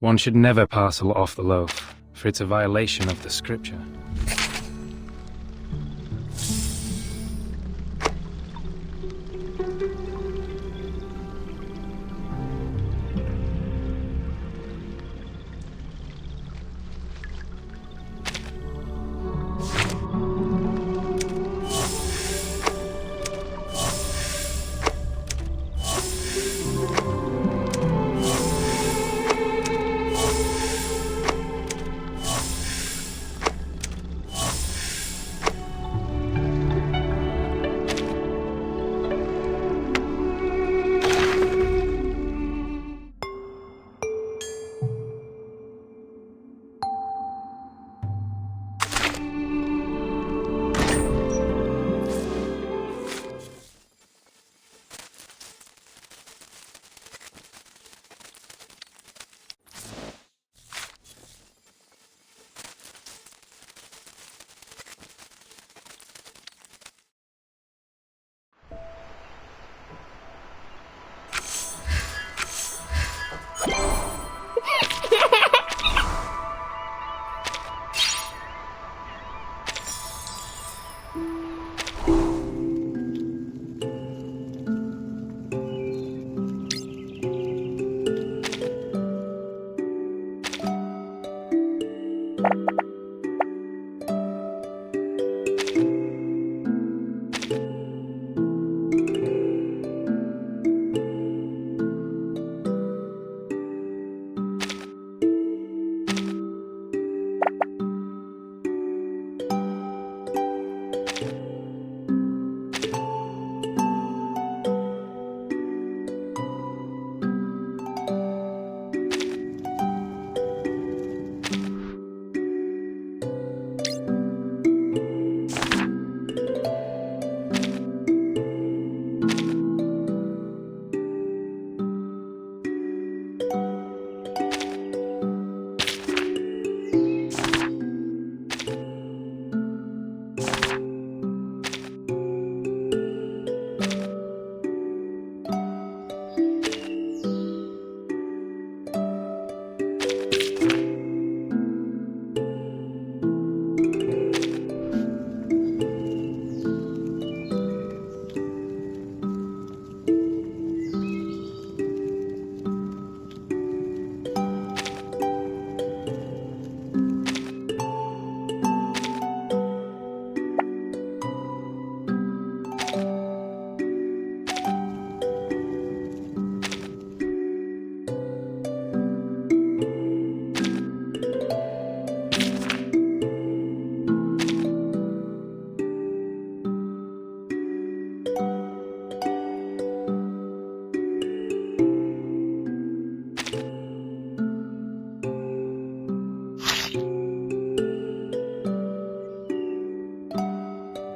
One should never parcel off the loaf, for it's a violation of the scripture.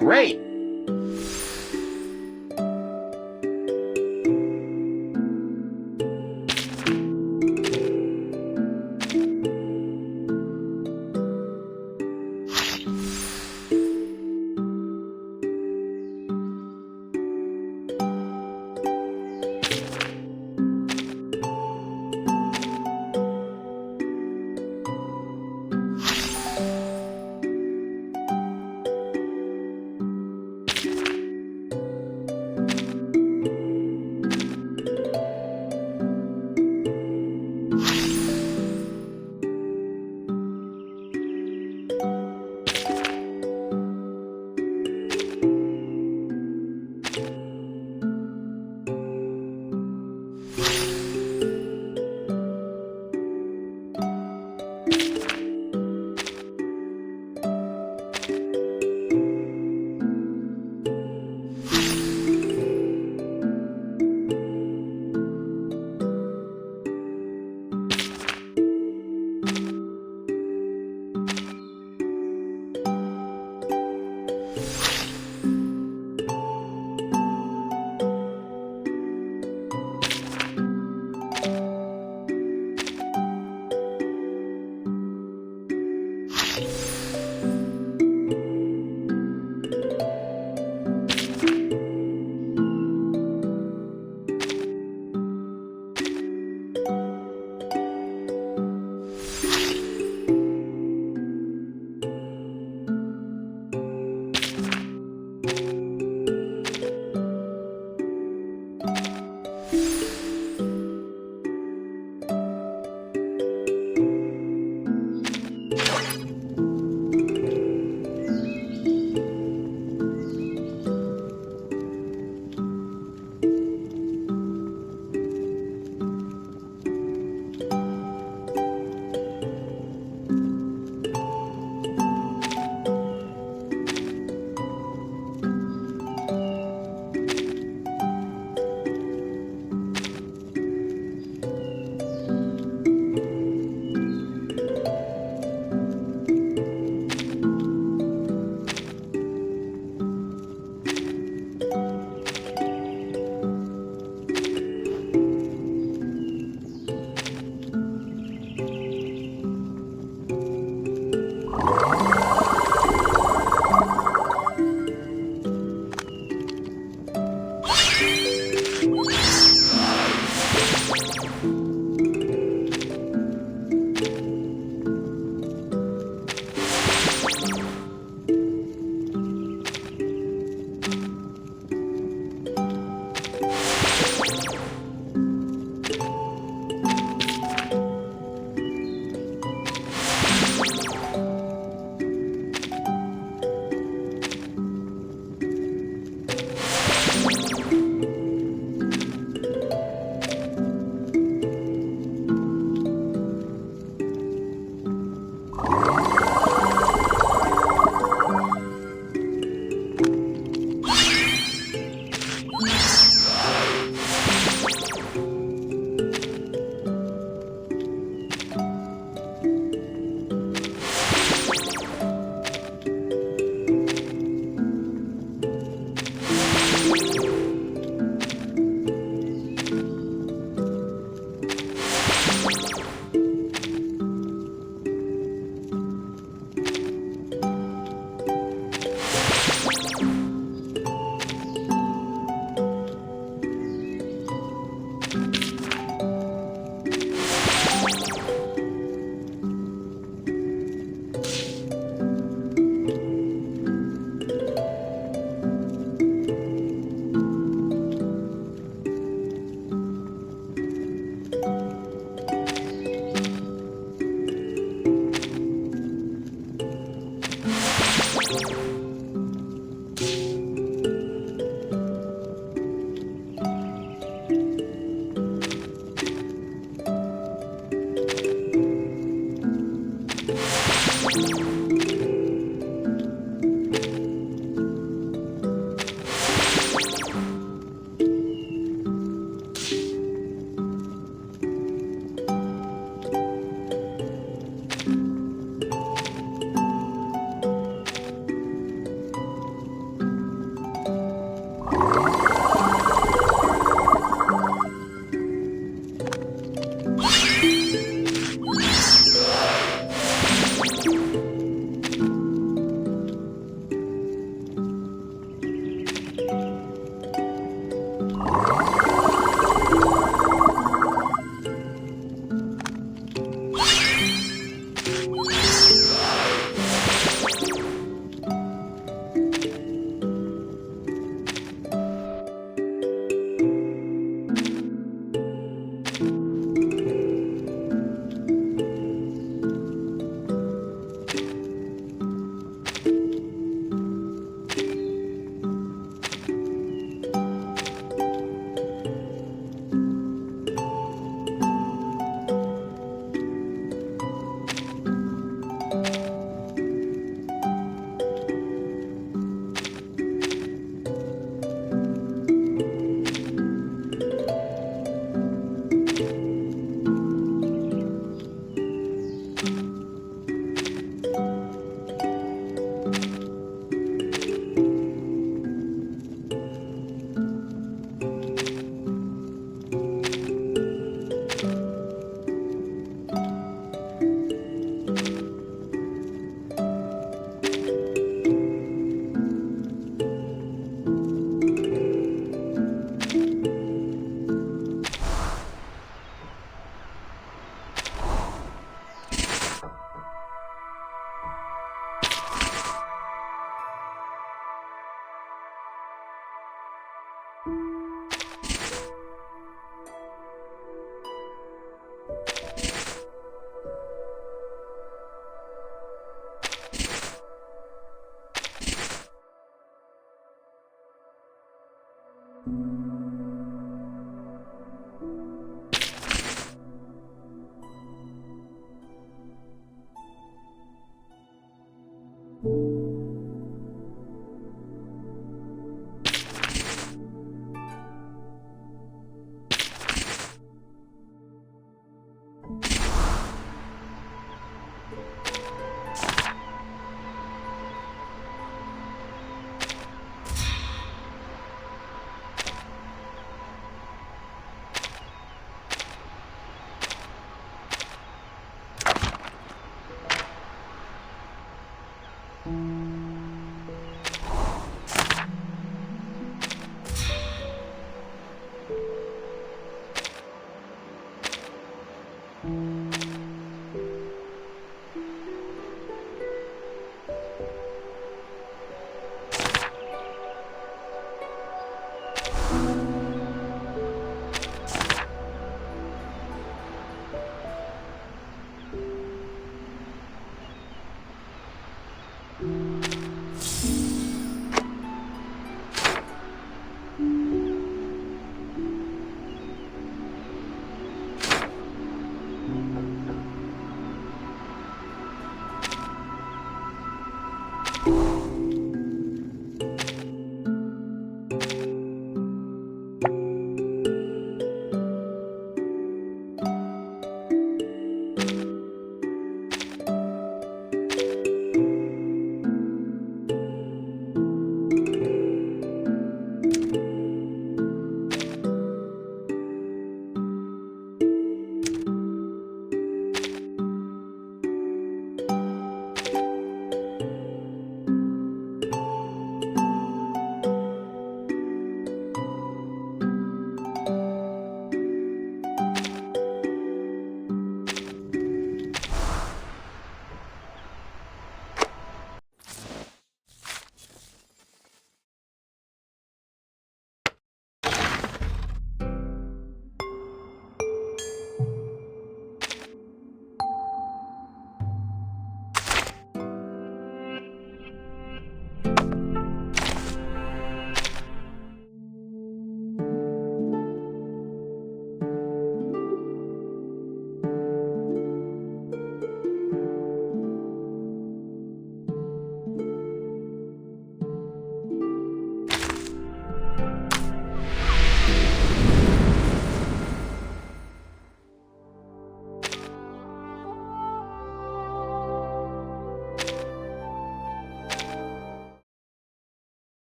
Great!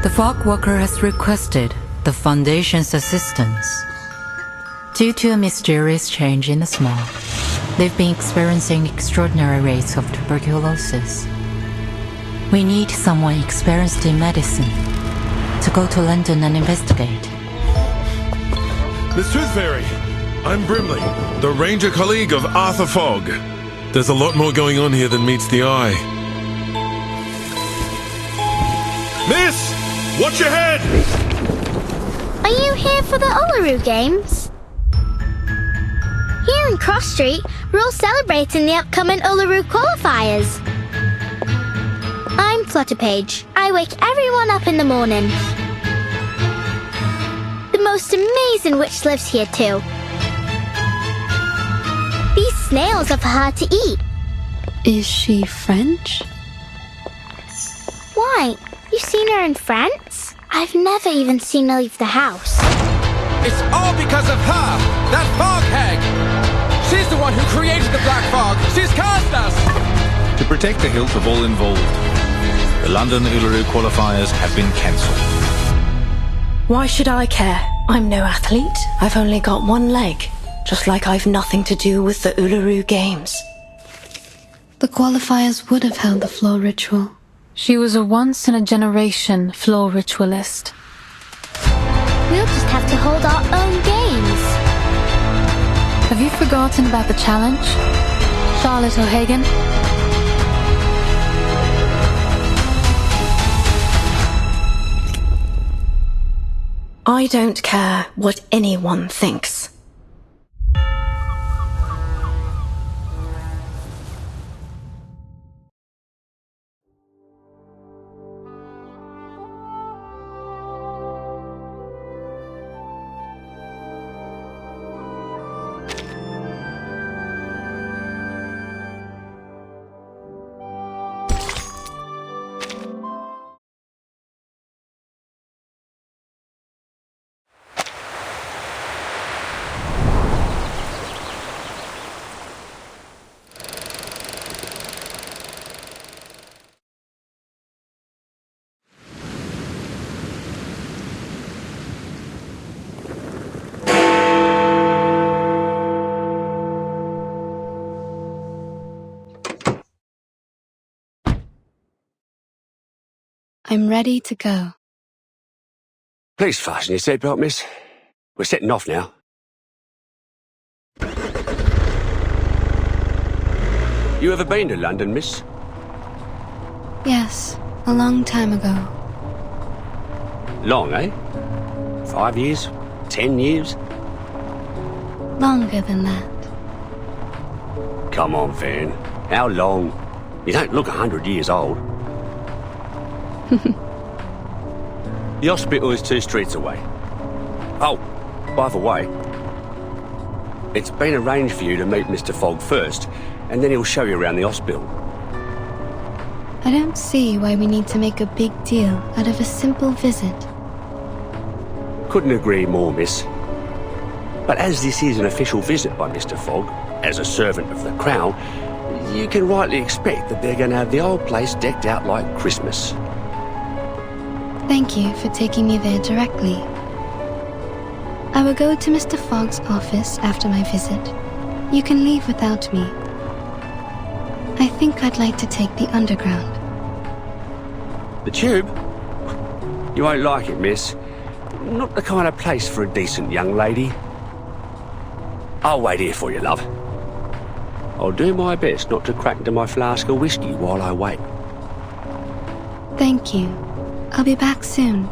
The fog walker has requested the Foundation's assistance. Due to a mysterious change in the smog, they've been experiencing extraordinary rates of tuberculosis. We need someone experienced in medicine to go to London and investigate. Miss Tooth Fairy, I'm Brimley, the ranger colleague of Arthur Fogg. There's a lot more going on here than meets the eye. Miss! Watch your head! Are you here for the Uluru Games? Here in Cross Street, we're all celebrating the upcoming Uluru qualifiers. I'm Flutterpage. I wake everyone up in the morning. The most amazing witch lives here too. These snails are for her to eat. Is she French? Why? You've seen her in France? I've never even seen her leave the house. It's all because of her! That fog hag! She's the one who created the black fog! She's cursed us! To protect the health of all involved, the London Uluru qualifiers have been cancelled. Why should I care? I'm no athlete. I've only got one leg. Just like I've nothing to do with the Uluru Games. The qualifiers would have held the floor ritual. She was a once-in-a-generation floor ritualist. We'll just have to hold our own games. Have you forgotten about the challenge, Charlotte O'Hagan? I don't care what anyone thinks. I'm ready to go. Please fasten your seatbelt, miss. We're setting off now. You ever been to London, miss? Yes, a long time ago. Long, eh? 5 years? 10 years? Longer than that. Come on, Van. How long? You don't look 100 years old. The hospital is 2 streets away. Oh, by the way, it's been arranged for you to meet Mr. Fogg first, and then he'll show you around the hospital. I don't see why we need to make a big deal out of a simple visit. Couldn't agree more, miss. But as this is an official visit by Mr. Fogg, as a servant of the Crown, you can rightly expect that they're going to have the old place decked out like Christmas. Thank you for taking me there directly. I will go to Mr. Fogg's office after my visit. You can leave without me. I think I'd like to take the underground. The tube? You won't like it, miss. Not the kind of place for a decent young lady. I'll wait here for you, love. I'll do my best not to crack into my flask of whiskey while I wait. Thank you. I'll be back soon.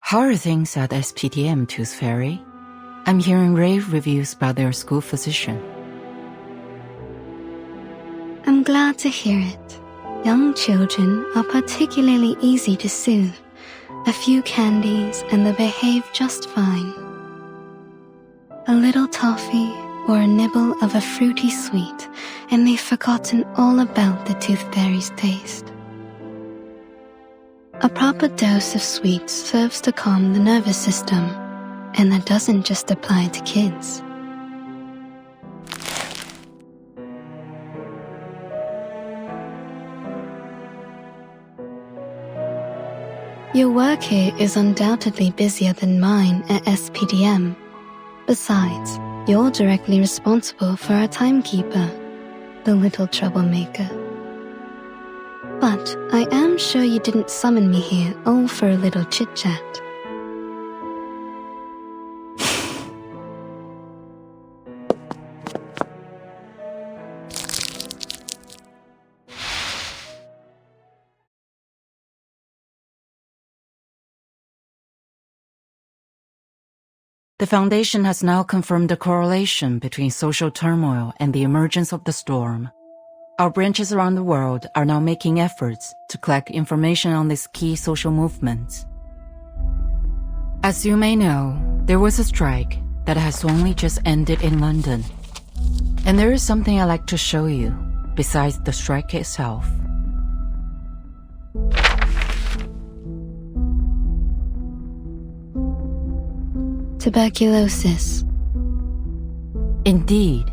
How are things at SPDM, Tooth Fairy? I'm hearing rave reviews about their school physician. I'm glad to hear it. Young children are particularly easy to soothe. A few candies and they behave just fine. A little toffee or a nibble of a fruity sweet and they've forgotten all about the Tooth Fairy's taste. A proper dose of sweets serves to calm the nervous system, and that doesn't just apply to kids. Your work here is undoubtedly busier than mine at SPDM. Besides, you're directly responsible for our timekeeper, the little troublemaker. But I am sure you didn't summon me here all for a little chit-chat. The Foundation has now confirmed a correlation between social turmoil and the emergence of the storm. Our branches around the world are now making efforts to collect information on these key social movements. As you may know, there was a strike that has only just ended in London. And there is something I'd like to show you, besides the strike itself. Tuberculosis. Indeed,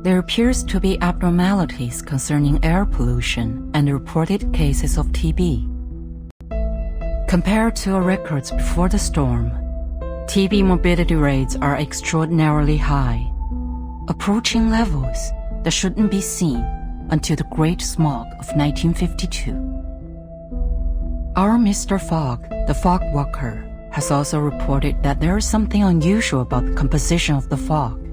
there appears to be abnormalities concerning air pollution and reported cases of TB. Compared to our records before the storm, TB morbidity rates are extraordinarily high, approaching levels that shouldn't be seen until the Great Smog of 1952. Our Mr. Fogg, the fog walker, has also reported that there is something unusual about the composition of the fog.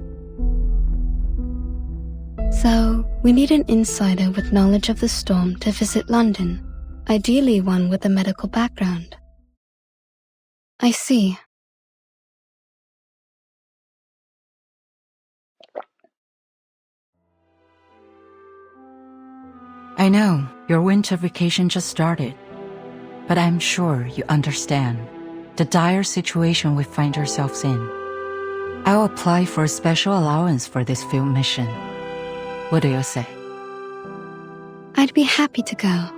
So, we need an insider with knowledge of the storm to visit London, ideally one with a medical background. I see. I know your winter vacation just started, but I'm sure you understand the dire situation we find ourselves in. I'll apply for a special allowance for this field mission. What do you say? I'd be happy to go.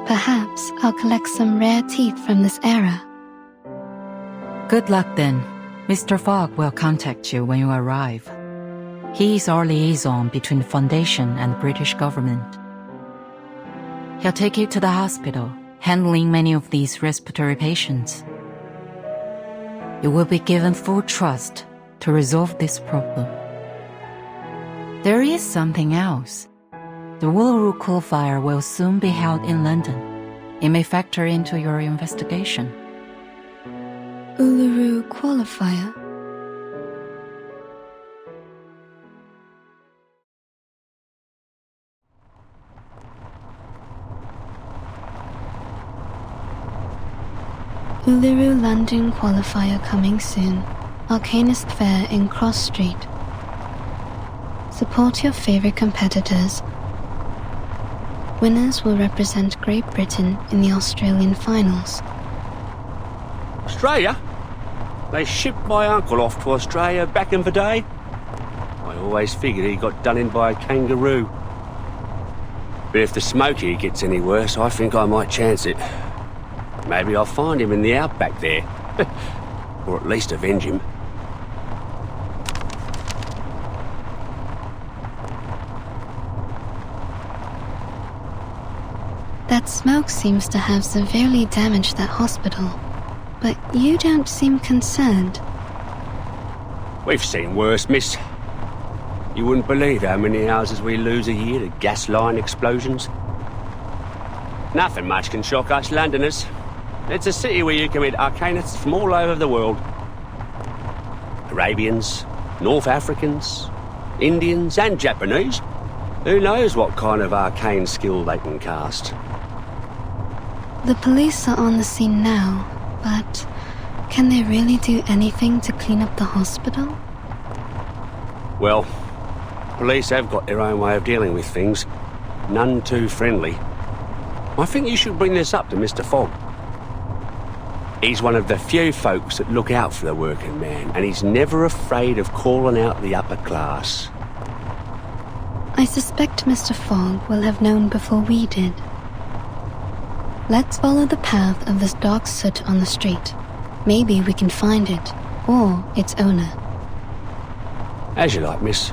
Perhaps I'll collect some rare teeth from this era. Good luck then. Mr. Fogg will contact you when you arrive. He is our liaison between the Foundation and the British government. He'll take you to the hospital, handling many of these respiratory patients. You will be given full trust to resolve this problem. There is something else. The Uluru qualifier will soon be held in London. It may factor into your investigation. Uluru qualifier? Uluru London qualifier coming soon. Arcanist Fair in Cross Street. Support your favorite competitors. Winners will represent Great Britain in the Australian finals. Australia? They shipped my uncle off to Australia back in the day. I always figured he got done in by a kangaroo. But if the smoky gets any worse, I think I might chance it. Maybe I'll find him in the outback there. Or at least avenge him. That smoke seems to have severely damaged that hospital. But you don't seem concerned. We've seen worse, miss. You wouldn't believe how many houses we lose a year to gas line explosions. Nothing much can shock us Londoners. It's a city where you can meet arcanists from all over the world. Arabians, North Africans, Indians and Japanese. Who knows what kind of arcane skill they can cast. The police are on the scene now, but can they really do anything to clean up the hospital? Well, police have got their own way of dealing with things. None too friendly. I think you should bring this up to Mr. Fogg. He's one of the few folks that look out for the working man, and he's never afraid of calling out the upper class. I suspect Mr. Fogg will have known before we did. Let's follow the path of this dark soot on the street. Maybe we can find it, or its owner. As you like, miss.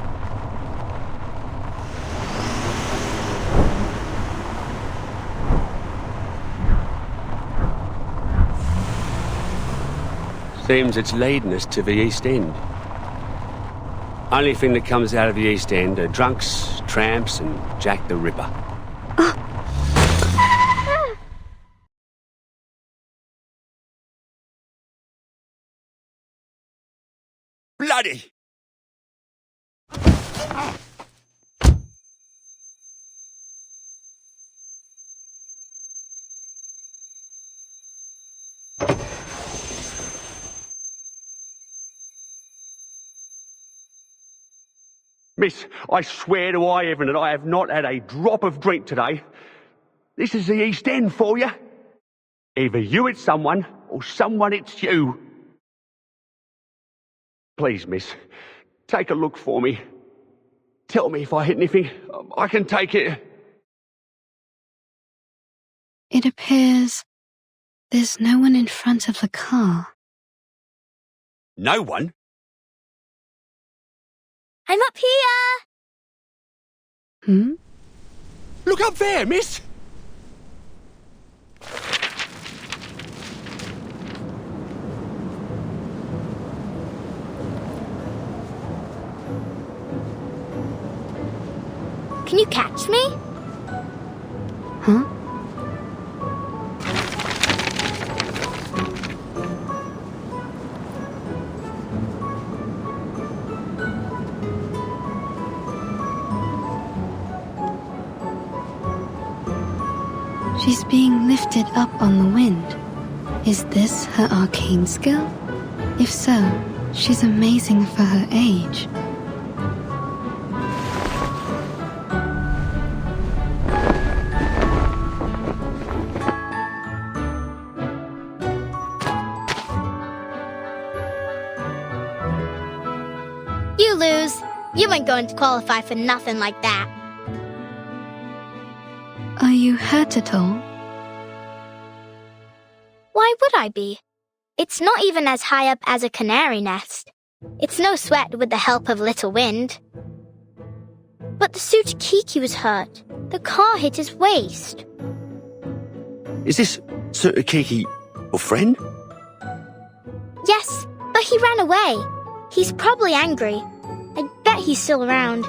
Seems it's leading us to the East End. Only thing that comes out of the East End are drunks, tramps, and Jack the Ripper. Bloody! Miss, I swear to high heaven that I have not had a drop of drink today. This is the East End for you. Either you hit someone, or someone hits you. Please, miss, take a look for me. Tell me if I hit anything. I can take it. It appears there's no one in front of the car. No one? I'm up here! Look up there, miss! Can you catch me? Huh? She's being lifted up on the wind. Is this her arcane skill? If so, she's amazing for her age. You lose. You ain't going to qualify for nothing like that. Are you hurt at all? Why would I be? It's not even as high up as a canary nest. It's no sweat with the help of little wind. But the Sutakiki was hurt. The car hit his waist. Is this Sutakiki your friend? Yes, but he ran away. He's probably angry. I bet he's still around.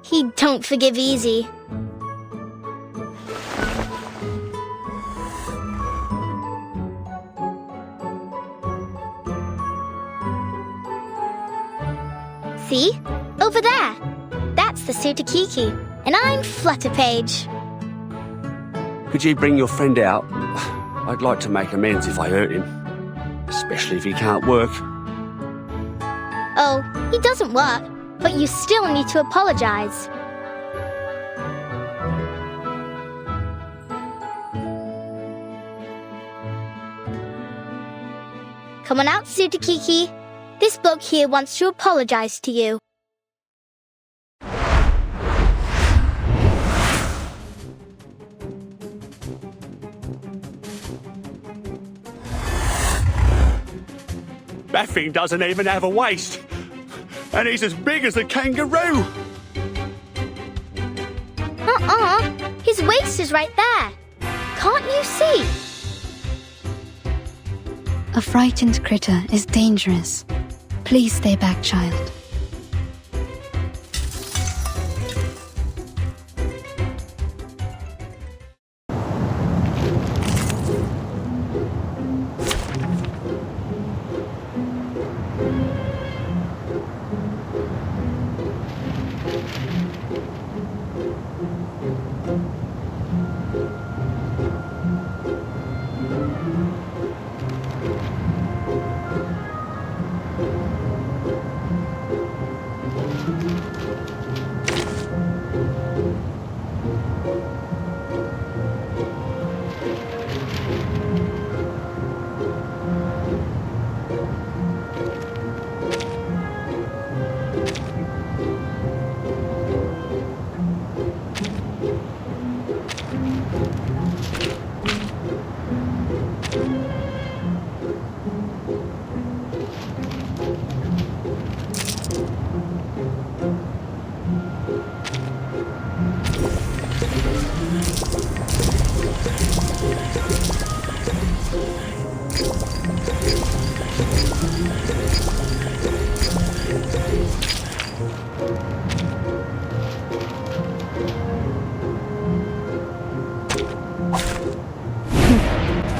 He don't forgive easy. See? Over there. That's the Sutakiki. And I'm Flutterpage. Could you bring your friend out? I'd like to make amends if I hurt him. Especially if he can't work. Oh, he doesn't work, but you still need to apologize. Come on out, Sutakiki. This bloke here wants to apologize to you. That thing doesn't even have a waist. And he's as big as a kangaroo. His waist is right there. Can't you see? A frightened critter is dangerous. Please stay back, child.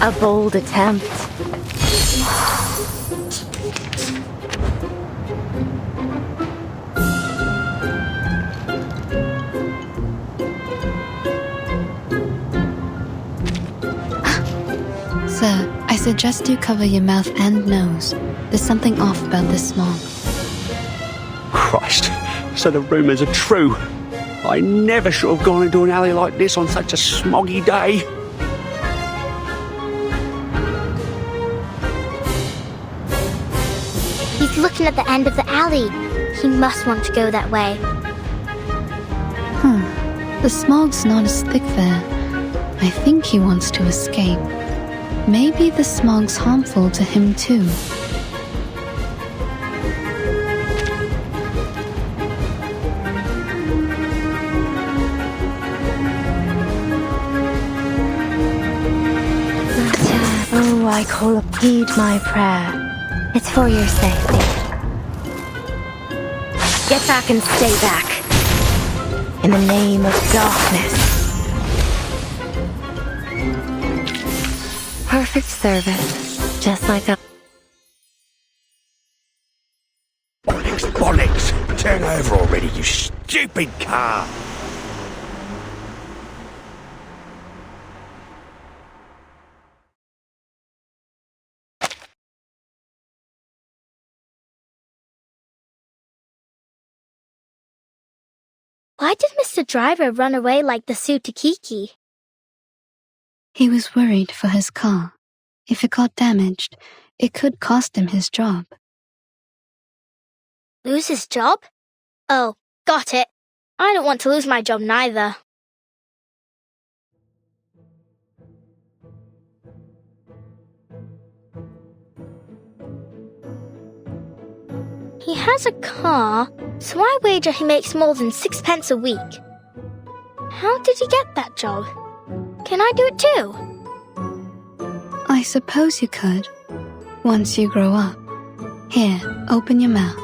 A bold attempt. Sir, I suggest you cover your mouth and nose. There's something off about this smog. Christ, so the rumours are true. I never should have gone into an alley like this on such a smoggy day. He's looking at the end of the alley. He must want to go that way. The smog's not as thick there. I think he wants to escape. Maybe the smog's harmful to him too. Oh, I call heed my prayer. It's for your safety. Get back and stay back. In the name of darkness. Perfect service. Just like a... Bollocks! Turn over already, you stupid car! Why did Mr. Driver run away like the Sutakiki? He was worried for his car. If it got damaged, it could cost him his job. Lose his job? Oh, got it. I don't want to lose my job neither. He has a car, so I wager he makes more than 6 pence a week. How did he get that job? Can I do it too? I suppose you could, once you grow up. Here, open your mouth.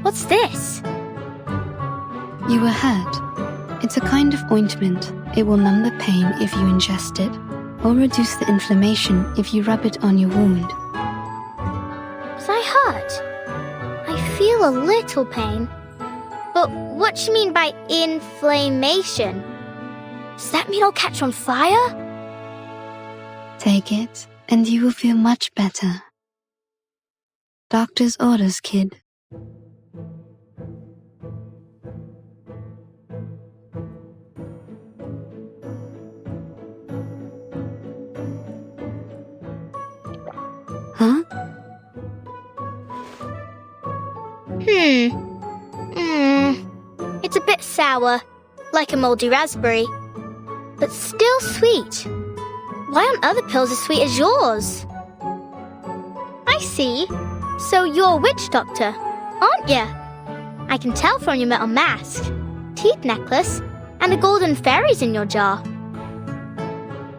What's this? You were hurt. It's a kind of ointment. It will numb the pain if you ingest it, or reduce the inflammation if you rub it on your wound. Was I hurt? I feel a little pain. But what do you mean by inflammation? Does that mean I'll catch on fire? Take it, and you will feel much better. Doctor's orders, kid. Huh? It's a bit sour, like a moldy raspberry, but still sweet. Why aren't other pills as sweet as yours? I see. So you're a witch doctor, aren't you? I can tell from your metal mask, teeth necklace, and the golden fairies in your jar.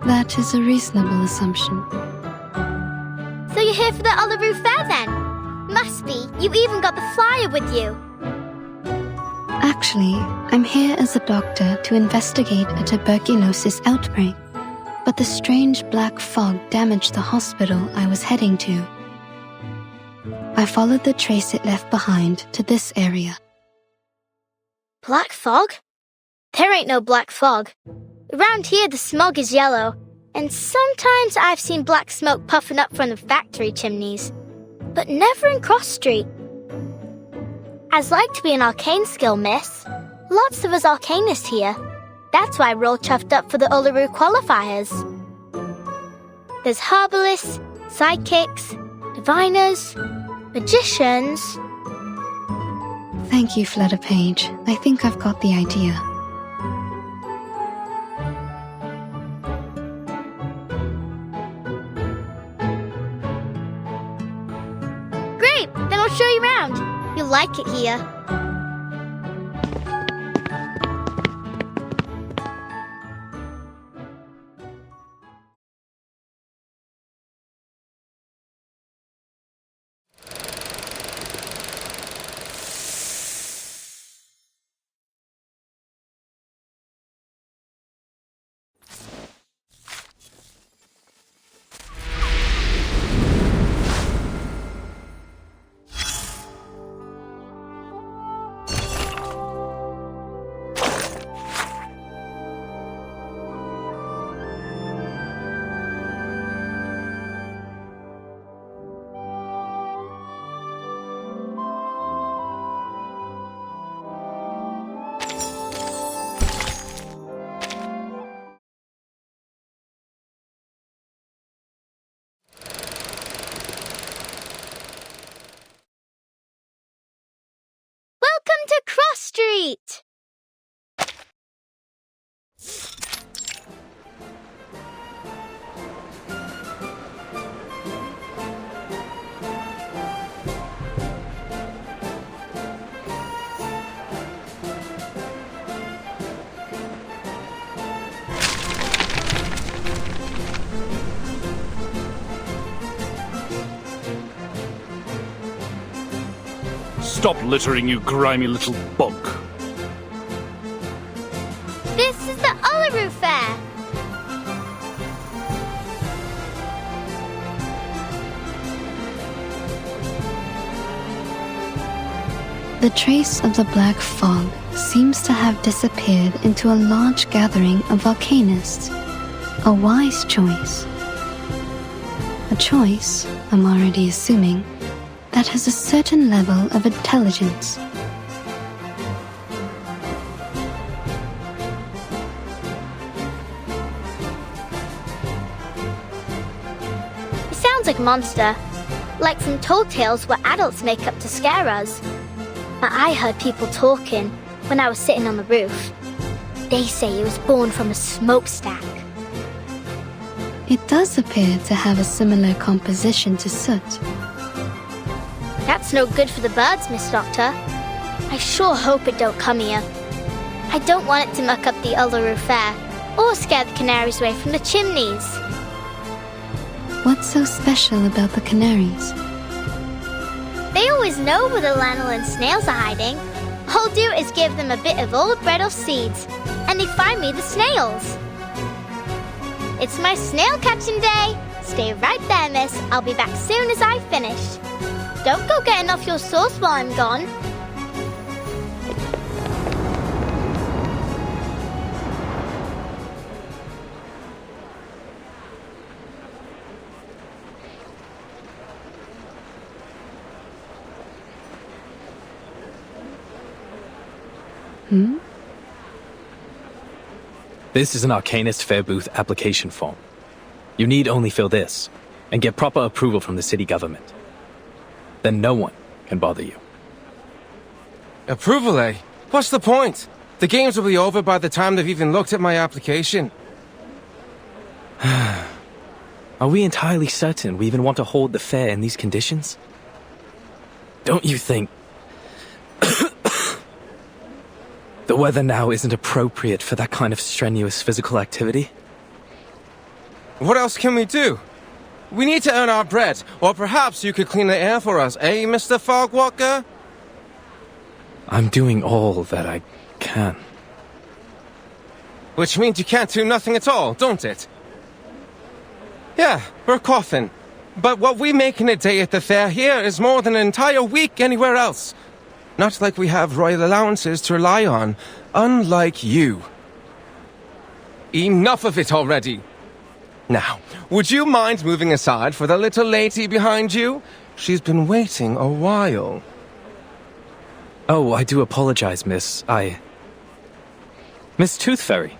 That is a reasonable assumption. So you're here for the Uluru Fair then? Must be. You even got the flyer with you. Actually, I'm here as a doctor to investigate a tuberculosis outbreak, but the strange black fog damaged the hospital I was heading to. I followed the trace it left behind to this area. Black fog? There ain't no black fog. Around here the smog is yellow, and sometimes I've seen black smoke puffing up from the factory chimneys, but never in Cross Street. I'd like to be an arcane skill, miss. Lots of us arcanists here. That's why we're all chuffed up for the Uluru qualifiers. There's herbalists, sidekicks, diviners, magicians. Thank you, Flutter Page. I think I've got the idea. Great! Then I'll show you around. You'll like it here. Welcome to Cross Street! Stop littering, you grimy little bug. This is the Uluru Fair. The trace of the black fog seems to have disappeared into a large gathering of volcanists. A wise choice. A choice, I'm already assuming, that has a certain level of intelligence. exotic monster, like from Told Tales where adults make up to scare us. But I heard people talking when I was sitting on the roof. They say it was born from a smokestack. It does appear to have a similar composition to soot. That's no good for the birds, Miss Doctor. I sure hope it don't come here. I don't want it to muck up the Uluru Fair, or scare the canaries away from the chimneys. What's so special about the canaries? They always know where the lanolin snails are hiding. All I'll do is give them a bit of old bread or seeds, and they find me the snails. It's my snail catching day. Stay right there, miss. I'll be back soon as I've finished. Don't go getting off your sauce while I'm gone. This is an Arcanist Fair Booth application form. You need only fill this, and get proper approval from the city government. Then no one can bother you. Approval, eh? What's the point? The games will be over by the time they've even looked at my application. Are we entirely certain we even want to hold the fair in these conditions? Don't you think the weather now isn't appropriate for that kind of strenuous physical activity? What else can we do? We need to earn our bread, or perhaps you could clean the air for us, eh, Mr. Fogwalker? I'm doing all that I can. Which means you can't do nothing at all, don't it? Yeah, we're coughing. But what we make in a day at the fair here is more than an entire week anywhere else. Not like we have royal allowances to rely on, unlike you. Enough of it already. Now, would you mind moving aside for the little lady behind you? She's been waiting a while. Oh, I do apologize, miss. Miss Tooth Fairy.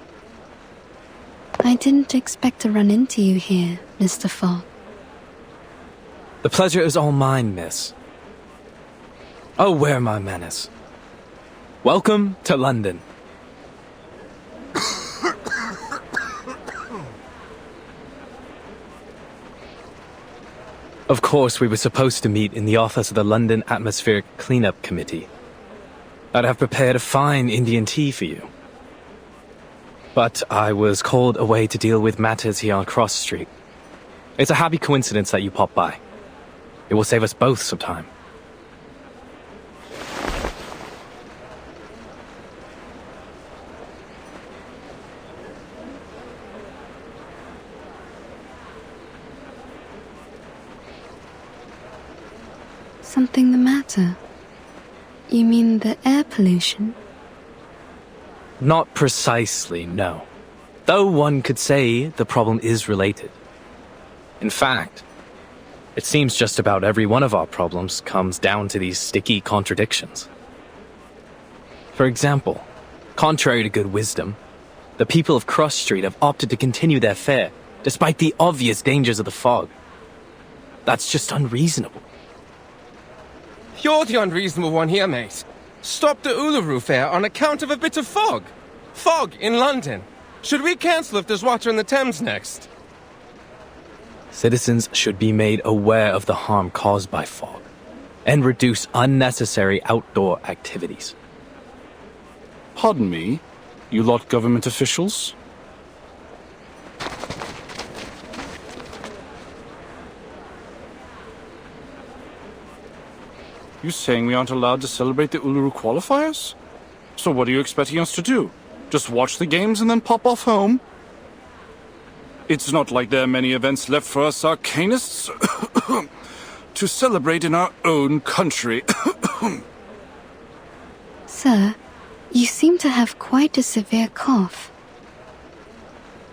I didn't expect to run into you here, Mr. Fogg. The pleasure is all mine, miss. Oh, where my manners. Welcome to London. Of course, we were supposed to meet in the office of the London Atmospheric Cleanup Committee. I'd have prepared a fine Indian tea for you. But I was called away to deal with matters here on Cross Street. It's a happy coincidence that you popped by. It will save us both some time. Something the matter? You mean the air pollution? Not precisely, no. Though one could say the problem is related. In fact, it seems just about every one of our problems comes down to these sticky contradictions. For example, contrary to good wisdom, the people of Cross Street have opted to continue their fair, despite the obvious dangers of the fog. That's just unreasonable. You're the unreasonable one here, mate. Stop the Uluru Fair on account of a bit of fog. Fog in London. Should we cancel if there's water in the Thames next? Citizens should be made aware of the harm caused by fog, and reduce unnecessary outdoor activities. Pardon me, you lot government officials? You saying we aren't allowed to celebrate the Uluru qualifiers? So what are you expecting us to do? Just watch the games and then pop off home? It's not like there are many events left for us Arcanists to celebrate in our own country. Sir, you seem to have quite a severe cough.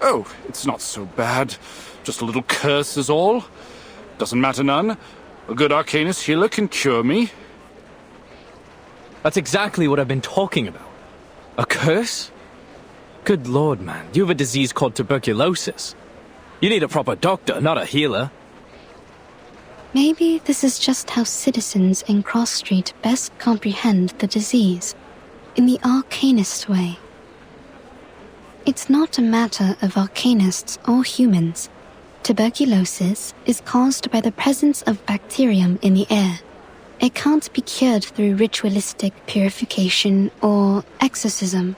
Oh, it's not so bad. Just a little curse is all. Doesn't matter none. A good Arcanist healer can cure me. That's exactly what I've been talking about. A curse? Good lord, man. You have a disease called tuberculosis. You need a proper doctor, not a healer. Maybe this is just how citizens in Cross Street best comprehend the disease, in the arcanist way. It's not a matter of arcanists or humans. Tuberculosis is caused by the presence of bacterium in the air. It can't be cured through ritualistic purification or exorcism.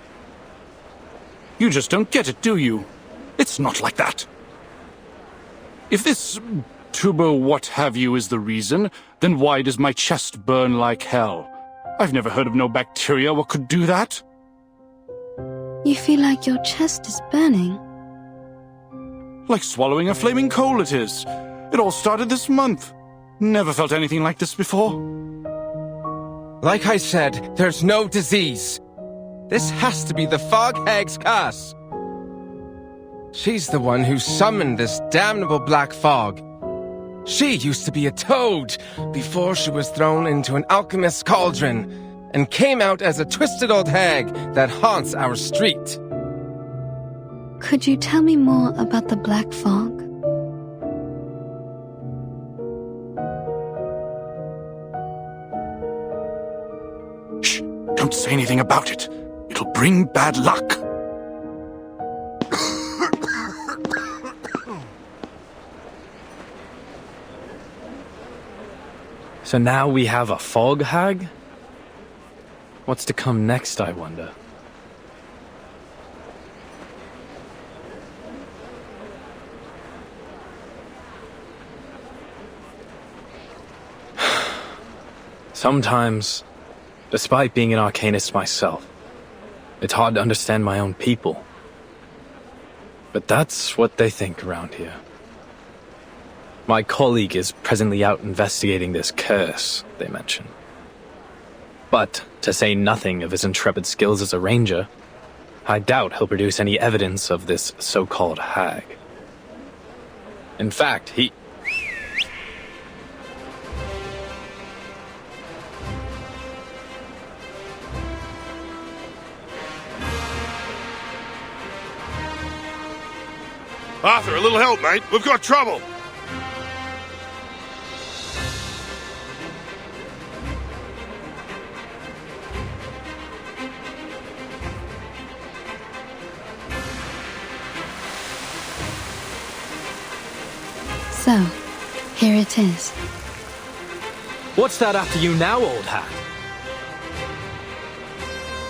You just don't get it, do you? It's not like that. If this tuber what have you is the reason, then why does my chest burn like hell? I've never heard of no bacteria what could do that. You feel like your chest is burning? Like swallowing a flaming coal it is. It all started this month. Never felt anything like this before. Like I said, there's no disease. This has to be the Fog Hag's curse. She's the one who summoned this damnable black fog. She used to be a toad before she was thrown into an alchemist's cauldron and came out as a twisted old hag that haunts our street. Could you tell me more about the black fog? Shh! Don't say anything about it. It'll bring bad luck. So now we have a fog hag? What's to come next, I wonder? Sometimes, despite being an arcanist myself, it's hard to understand my own people. But that's what they think around here. My colleague is presently out investigating this curse they mention. But, to say nothing of his intrepid skills as a ranger, I doubt he'll produce any evidence of this so-called hag. In fact, he... Arthur, a little help, mate. We've got trouble. So, here it is. What's that after you now, old hat?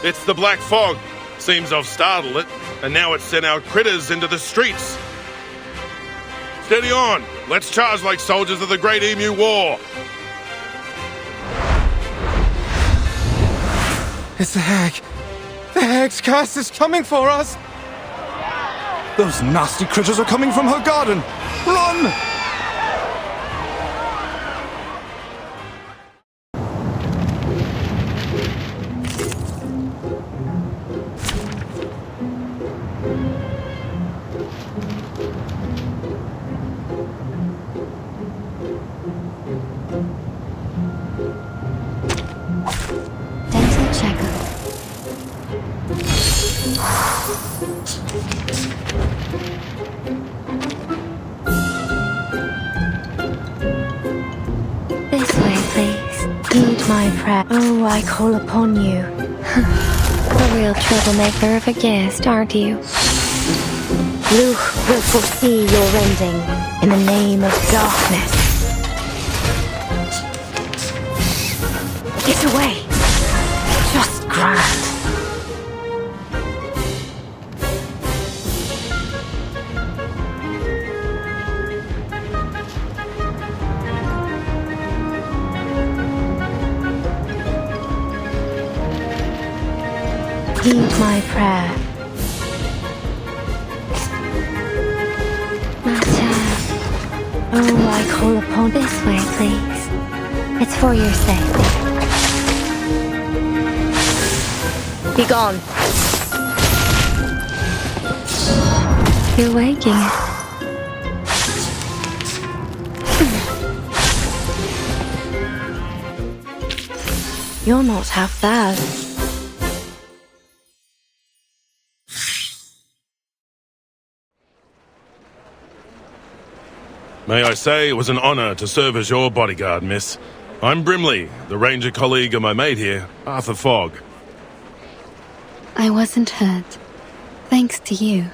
It's the black fog. Seems I've startled it, and now it's sent our critters into the streets. Steady on. Let's charge like soldiers of the Great Emu War. It's the hag. The hag's curse is coming for us. Those nasty critters are coming from her garden. Run! Dental checkup. This way, please. Heed my prayer. Oh, I call upon you. A real troublemaker of a guest, aren't you? Luch will foresee your ending in the name of darkness. Get away! Just grant. Heed my prayer. My child. Oh, I call upon this way, please. It's for your safety. Be gone. You're waking it. You're not half bad. May I say it was an honor to serve as your bodyguard, miss. I'm Brimley, the ranger colleague of my mate here, Arthur Fogg. I wasn't hurt. Thanks to you.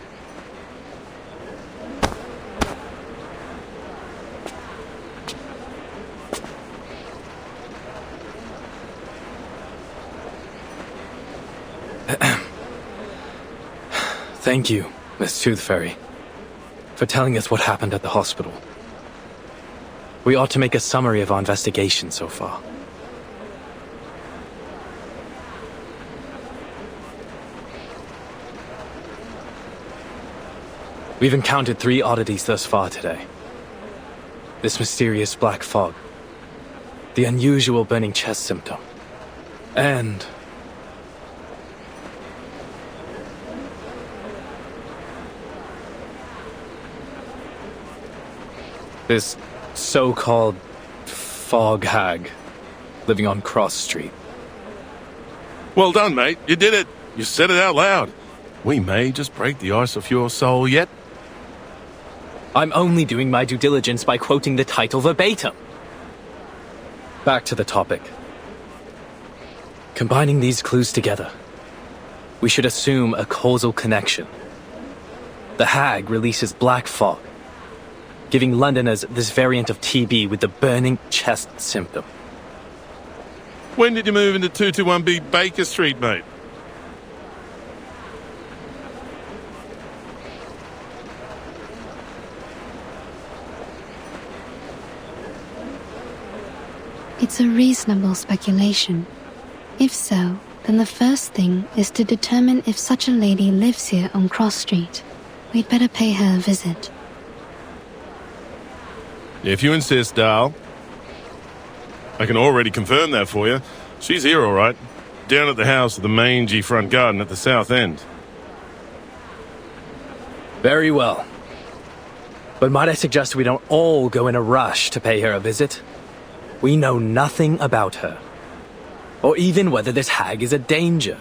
Thank you, Miss Tooth Fairy, for telling us what happened at the hospital. We ought to make a summary of our investigation so far. We've encountered 3 oddities thus far today. This mysterious black fog, the unusual burning chest symptom, and this so-called fog hag living on Cross Street. Well done, mate. You did it. You said it out loud. We may just break the ice of your soul yet. I'm only doing my due diligence by quoting the title verbatim. Back to the topic. Combining these clues together, we should assume a causal connection. The hag releases black fog, giving Londoners this variant of TB with the burning chest symptom. When did you move into 221B Baker Street, mate? It's a reasonable speculation. If so, then the first thing is to determine if such a lady lives here on Cross Street. We'd better pay her a visit. If you insist, Dal. I can already confirm that for you. She's here all right. Down at the house of the mangy front garden at the south end. Very well. But might I suggest we don't all go in a rush to pay her a visit? We know nothing about her, or even whether this hag is a danger.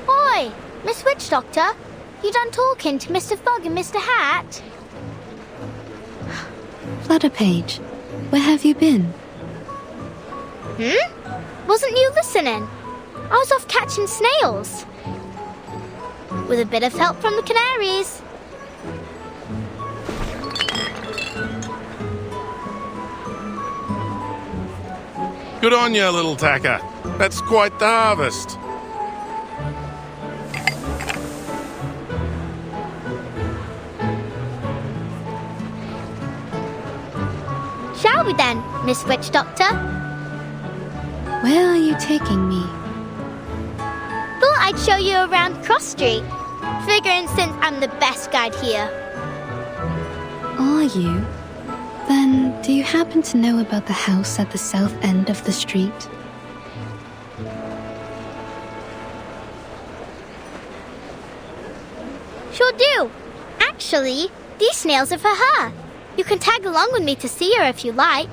Oi, Miss Witch Doctor, you done talking to Mr. Fogg and Mr. Hat? Flutterpage, where have you been? Wasn't you listening? I was off catching snails. With a bit of help from the canaries. Good on you, little tacker. That's quite the harvest. Shall we then, Miss Witch Doctor? Where are you taking me? Thought I'd show you around Cross Street. Figuring since I'm the best guide here. Are you? Then, do you happen to know about the house at the south end of the street? Sure do. Actually, these snails are for her. You can tag along with me to see her if you like.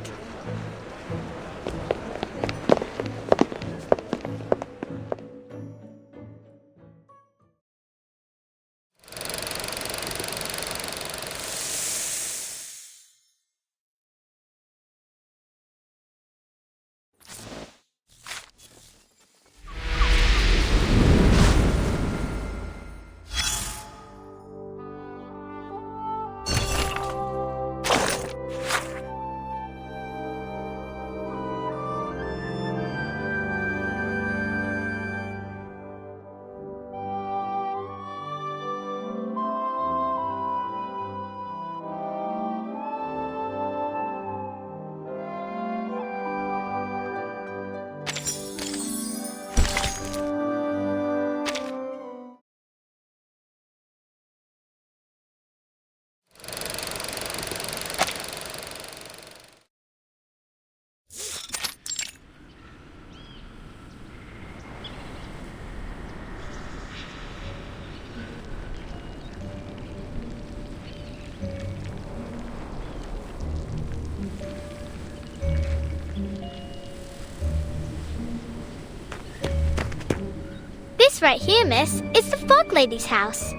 right here, miss, is the Fog Lady's house.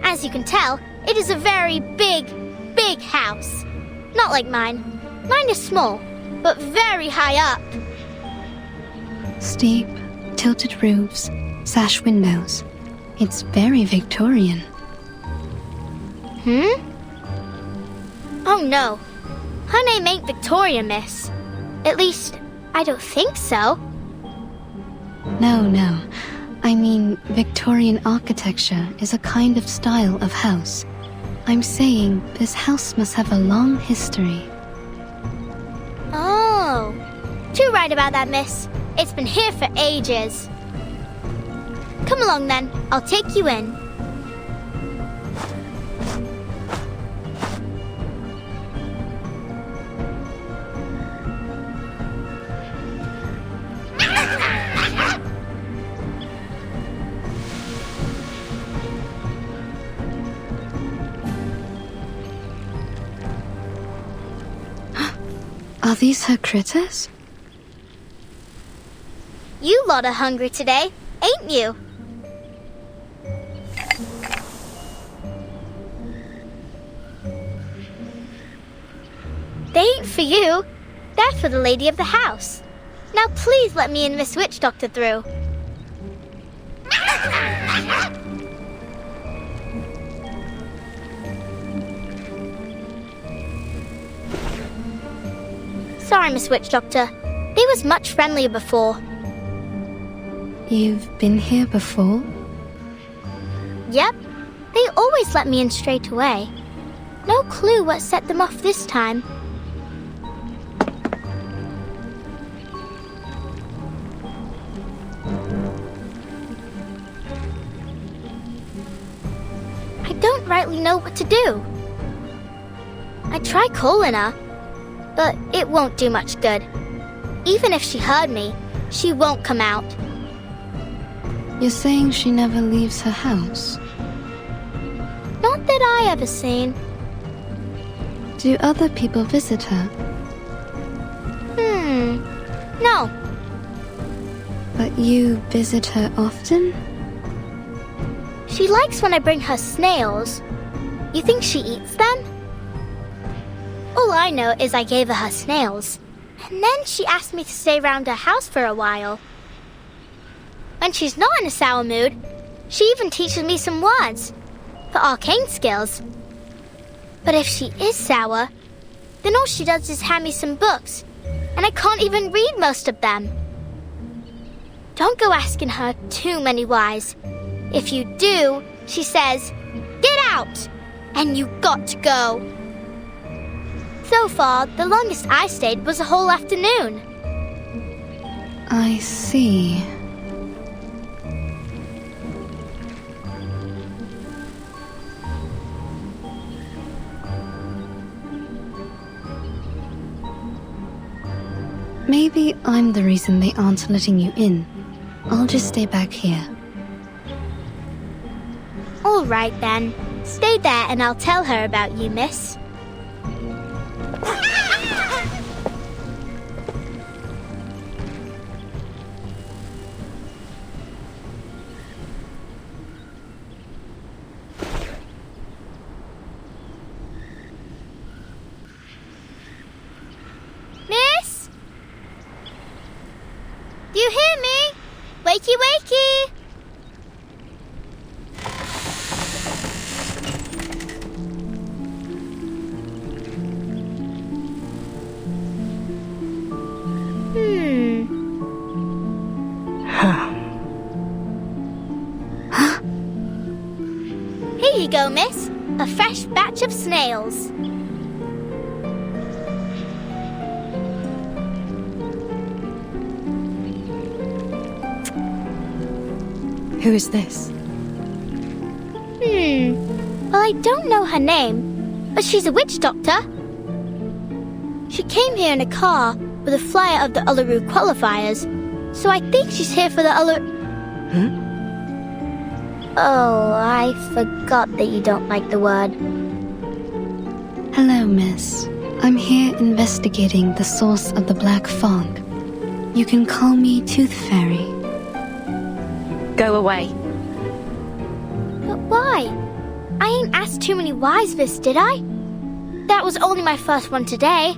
As you can tell, it is a very big, big house. Not like mine. Mine is small, but very high up. Steep, tilted roofs, sash windows. It's very Victorian. Oh no. Her name ain't Victoria, miss. At least, I don't think so. No. I mean, Victorian architecture is a kind of style of house. I'm saying this house must have a long history. Oh. Too right about that, miss. It's been here for ages. Come along then, I'll take you in. Are these her critters? You lot are hungry today, ain't you? They ain't for you. They're for the lady of the house. Now please let me and Miss Witch Doctor through. Sorry, Miss Witch Doctor. They was much friendlier before. You've been here before? Yep. They always let me in straight away. No clue what set them off this time. I don't rightly know what to do. I try calling her, but it won't do much good. Even if she heard me, she won't come out. You're saying she never leaves her house? Not that I ever seen. Do other people visit her? No. But you visit her often? She likes when I bring her snails. You think she eats them? All I know is I gave her snails. And then she asked me to stay around her house for a while. When she's not in a sour mood, she even teaches me some words for arcane skills. But if she is sour, then all she does is hand me some books, and I can't even read most of them. Don't go asking her too many whys. If you do, she says, "Get out!" and you got to go. So far, the longest I stayed was a whole afternoon. I see. Maybe I'm the reason they aren't letting you in. I'll just stay back here. All right then. Stay there and I'll tell her about you, miss. Miss? Do you hear me? Wakey, wakey! Here you go, miss. A fresh batch of snails. Who is this? Well, I don't know her name, but she's a witch doctor. She came here in a car with a flyer of the Uluru qualifiers, so I think she's here for the Uluru... Oh, I forgot that you don't like the word. Hello, miss. I'm here investigating the source of the black fog. You can call me Tooth Fairy. Go away. But why? I ain't asked too many whys, Vis, did I? That was only my first one today.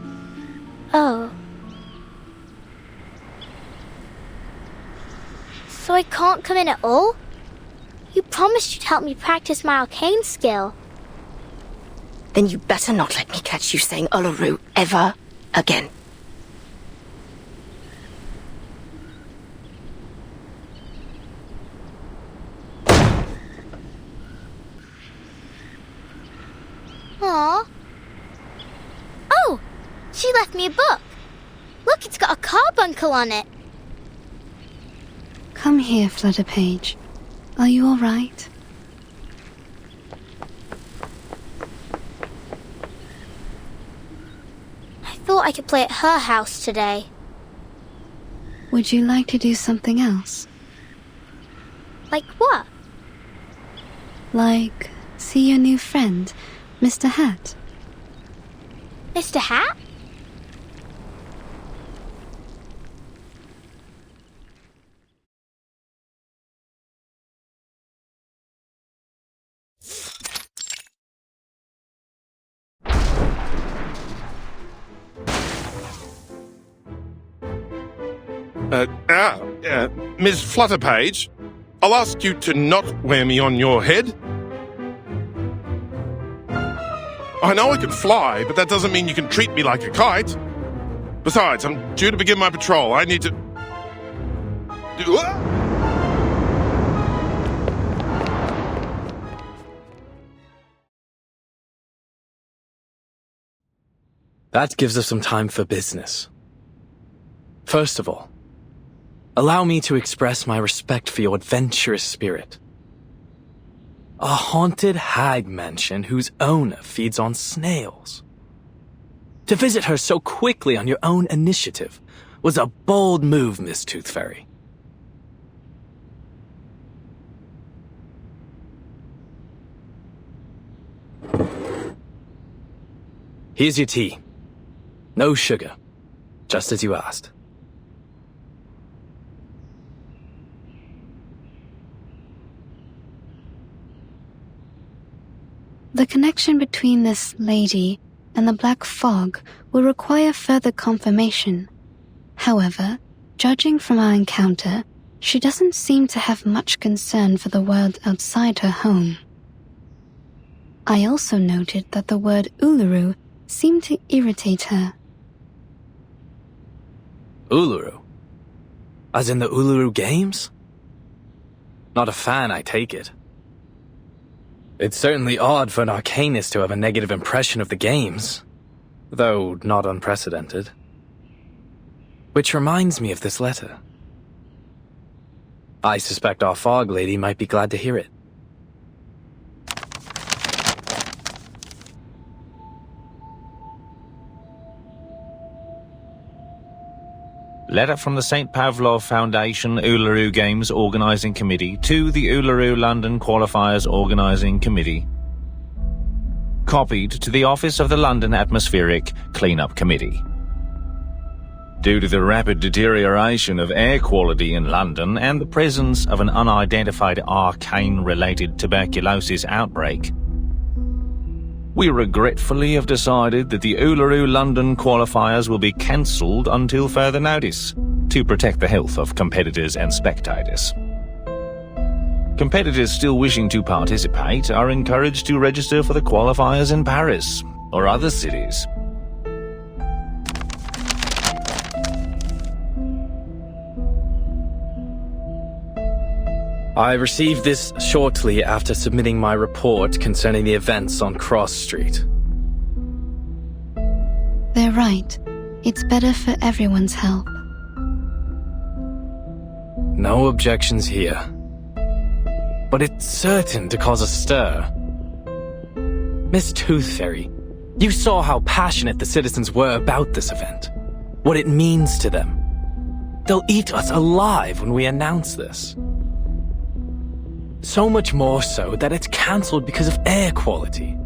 Oh. So I can't come in at all? You promised you'd help me practice my arcane skill. Then you better not let me catch you saying Uluru ever again. Aww. Oh! She left me a book. Look, it's got a carbuncle on it. Come here, Flutterpage. Are you all right? I thought I could play at her house today. Would you like to do something else? Like what? Like, see your new friend, Mr. Hat? Mr. Hat? Ms. Flutterpage, I'll ask you to not wear me on your head. I know I can fly, but that doesn't mean you can treat me like a kite. Besides, I'm due to begin my patrol. I need to... That gives us some time for business. First of all, allow me to express my respect for your adventurous spirit. A haunted hag mansion whose owner feeds on snails. To visit her so quickly on your own initiative was a bold move, Miss Tooth Fairy. Here's your tea. No sugar, just as you asked. The connection between this lady and the black fog will require further confirmation. However, judging from our encounter, she doesn't seem to have much concern for the world outside her home. I also noted that the word Uluru seemed to irritate her. Uluru? As in the Uluru Games? Not a fan, I take it. It's certainly odd for an arcanist to have a negative impression of the games, though not unprecedented. Which reminds me of this letter. I suspect our fog lady might be glad to hear it. Letter from the St. Pavlov Foundation Uluru Games Organising Committee to the Uluru London Qualifiers Organising Committee. Copied to the Office of the London Atmospheric Cleanup Committee. Due to the rapid deterioration of air quality in London and the presence of an unidentified arcane-related tuberculosis outbreak, we regretfully have decided that the Uluru London qualifiers will be cancelled until further notice, to protect the health of competitors and spectators. Competitors still wishing to participate are encouraged to register for the qualifiers in Paris or other cities. I received this shortly after submitting my report concerning the events on Cross Street. They're right. It's better for everyone's health. No objections here. But it's certain to cause a stir. Miss Tooth Fairy, you saw how passionate the citizens were about this event. What it means to them. They'll eat us alive when we announce this. So much more so that it's cancelled because of air quality.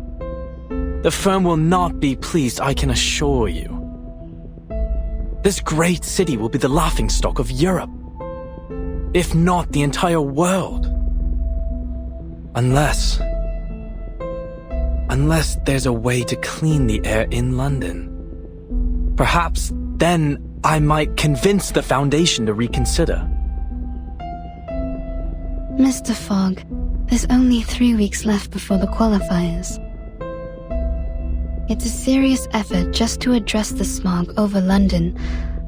The firm will not be pleased, I can assure you. This great city will be the laughingstock of Europe. if not the entire world. Unless there's a way to clean the air in London. Perhaps then I might convince the Foundation to reconsider. Mr. Fogg, there's only 3 weeks left before the qualifiers. It's a serious effort just to address the smog over London,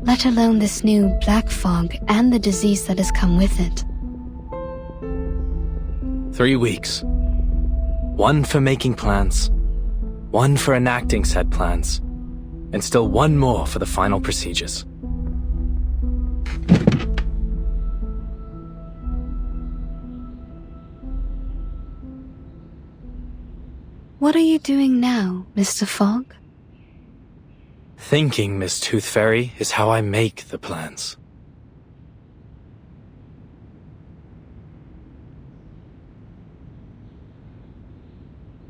let alone this new black fog and the disease that has come with it. 3 weeks. 1 for making plans, 1 for enacting said plans, and still 1 more for the final procedures. What are you doing now, Mr. Fogg? Thinking, Miss Tooth Fairy, is how I make the plans.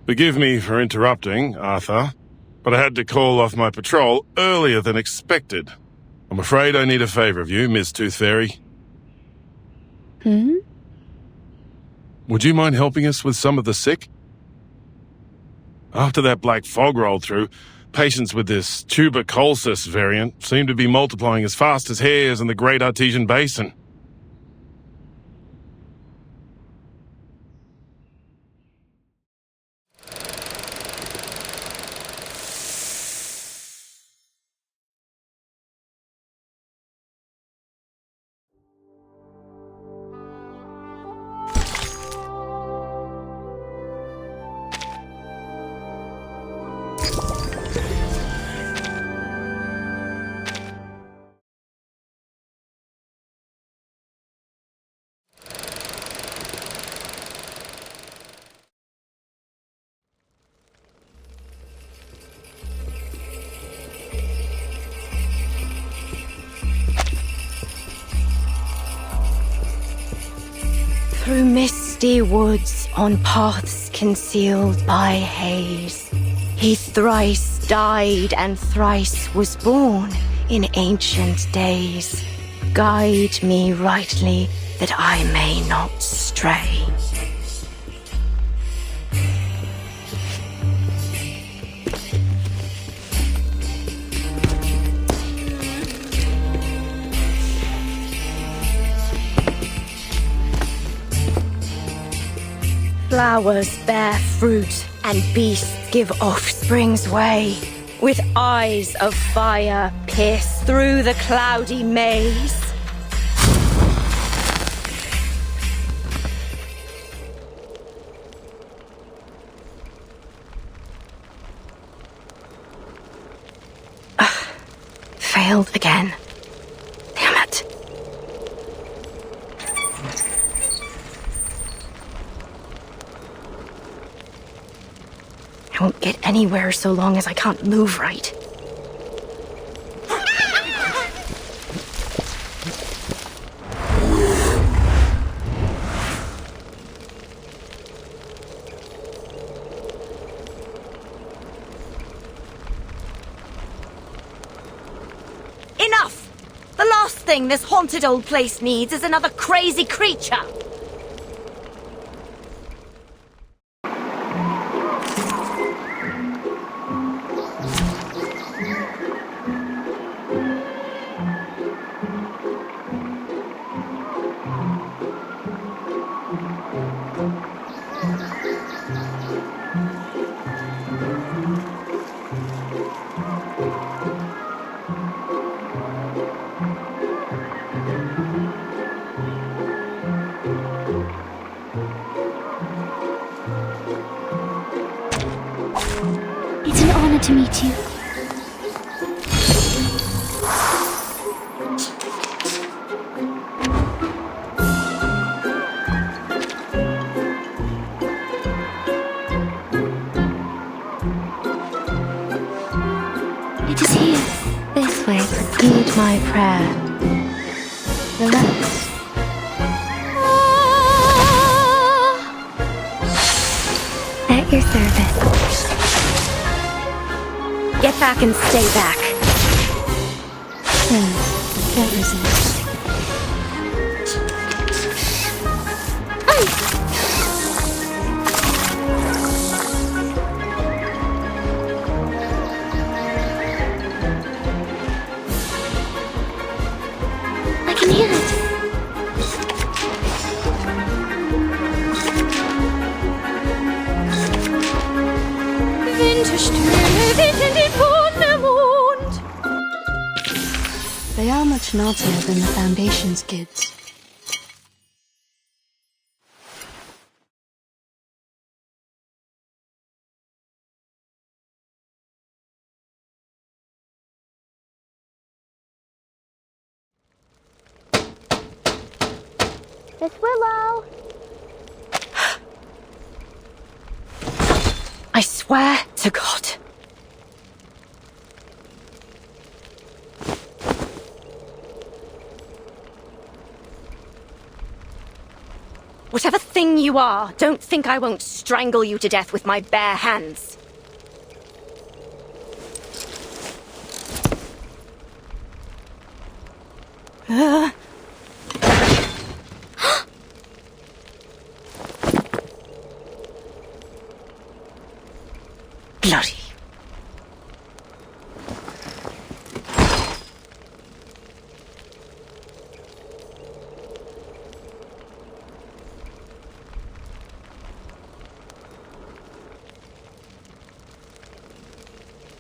Forgive me for interrupting, Arthur, but I had to call off my patrol earlier than expected. I'm afraid I need a favor of you, Miss Tooth Fairy. Would you mind helping us with some of the sick? After that black fog rolled through, patients with this tuberculosis variant seem to be multiplying as fast as hares in the Great Artesian Basin. Through misty woods, on paths concealed by haze, he thrice died and thrice was born in ancient days. Guide me rightly, that I may not stray. Flowers bear fruit, and beasts give offspring's way. With eyes of fire pierce through the cloudy maze. Failed again. Damn it. I won't get anywhere so long as I can't move right. Enough! The last thing this haunted old place needs is another crazy creature! It's an honor to meet you. It is here. This way, heed my prayer. Relax. At your service. Get back and stay back. Don't resist. They are much naughtier than the Foundation's kids. Miss Willow! I swear to God. Whatever thing you are, don't think I won't strangle you to death with my bare hands. Bloody.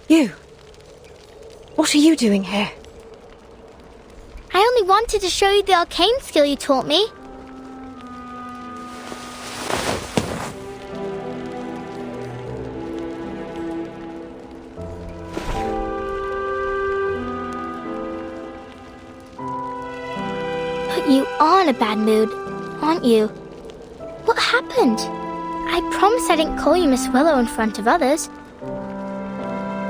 You. What are you doing here? I only wanted to show you the arcane skill you taught me. But you are in a bad mood, aren't you? What happened? I promised I didn't call you Miss Willow in front of others.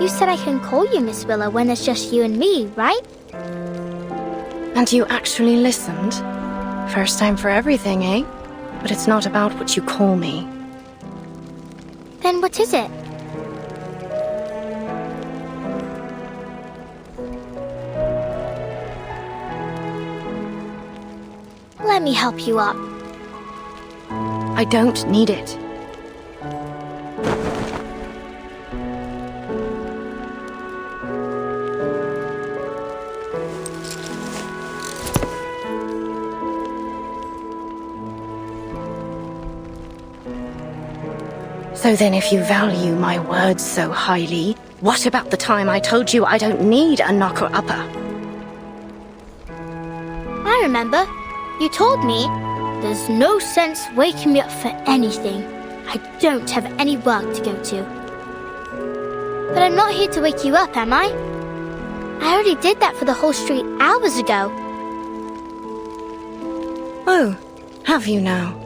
You said I can call you Miss Willow when there's just you and me, right? And you actually listened? First time for everything, eh? But it's not about what you call me. Then what is it? Let me help you up. I don't need it. So then if you value my words so highly, what about the time I told you I don't need a knocker-upper? I remember. You told me, there's no sense waking me up for anything. I don't have any work to go to. But I'm not here to wake you up, am I? I already did that for the whole street hours ago. Oh, have you now?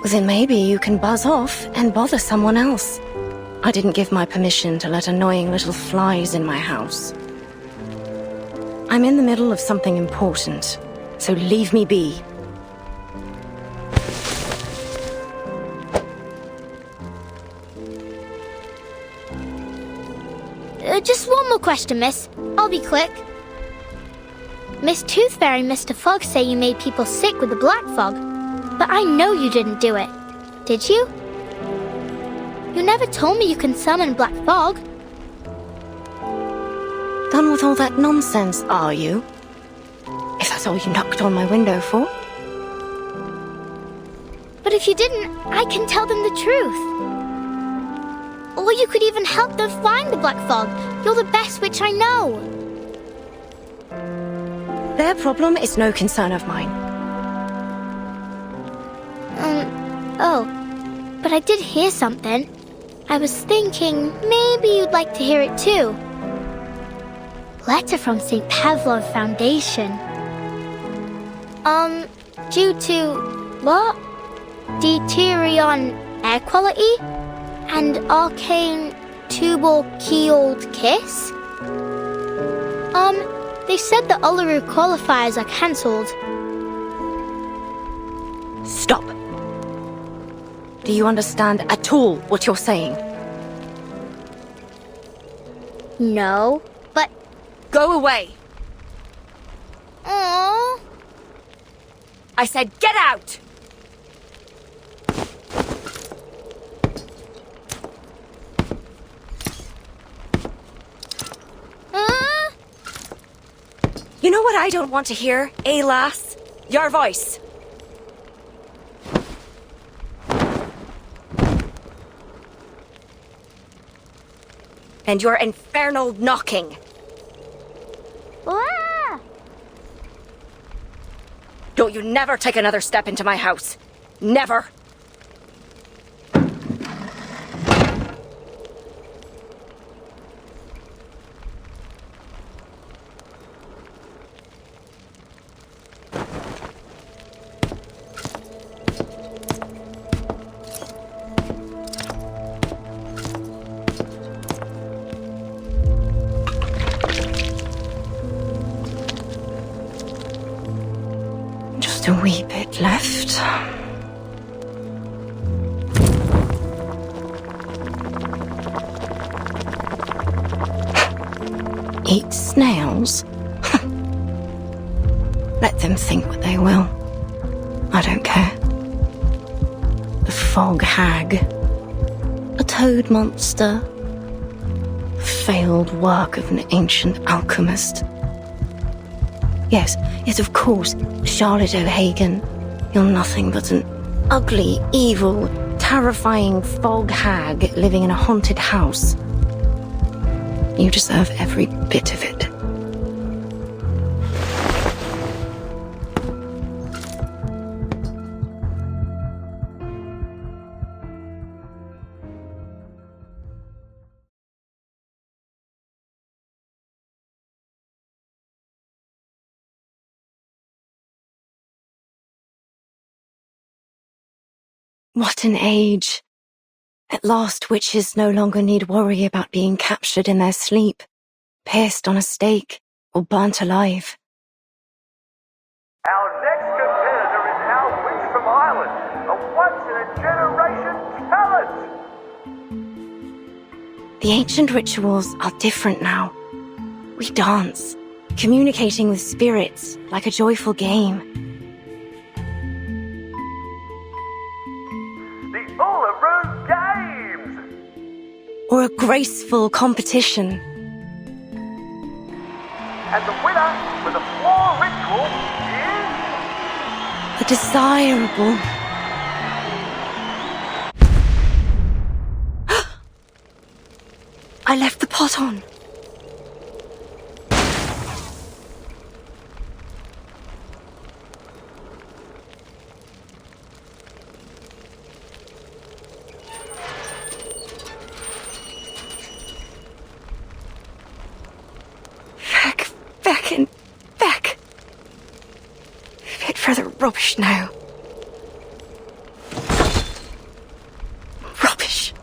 Then maybe you can buzz off and bother someone else. I didn't give my permission to let annoying little flies in my house. I'm in the middle of something important, so leave me be. Just one more question, miss. I'll be quick. Miss Tooth Fairy and Mr. Fog say you made people sick with the black fog, but I know you didn't do it. Did you? You never told me you can summon black fog. Done with all that nonsense, are you? If that's all you knocked on my window for. But if you didn't, I can tell them the truth. Or you could even help them find the black fog. You're the best witch I know. Their problem is no concern of mine. Oh. But I did hear something. I was thinking maybe you'd like to hear it too. Letter from St. Pavlov Foundation. Due to, what? Deuterion air quality? And arcane tubal-keeled kiss? They said the Uluru qualifiers are cancelled. Stop. Do you understand at all what you're saying? No, but... Go away! Aww. I said get out! You know what I don't want to hear, eh, lass? Your voice. And your infernal knocking. Ah! Don't you never take another step into my house. Never. Just a wee bit left. 8 snails? Let them think what they will. I don't care. The fog hag. A toad monster. Failed work of an ancient alchemist. Yes, of course, Charlotte O'Hagan. You're nothing but an ugly, evil, terrifying fog hag living in a haunted house. You deserve every bit of it. What an age. At last, witches no longer need worry about being captured in their sleep, pierced on a stake, or burnt alive. Our next competitor is our witch from Ireland, a once-in-a-generation talent. The ancient rituals are different now. We dance, communicating with spirits like a joyful game. The Uluru Games! Or a graceful competition. And the winner with a floor ritual is... The desirable. I left the pot on. Back. Fit for the rubbish now. Rubbish.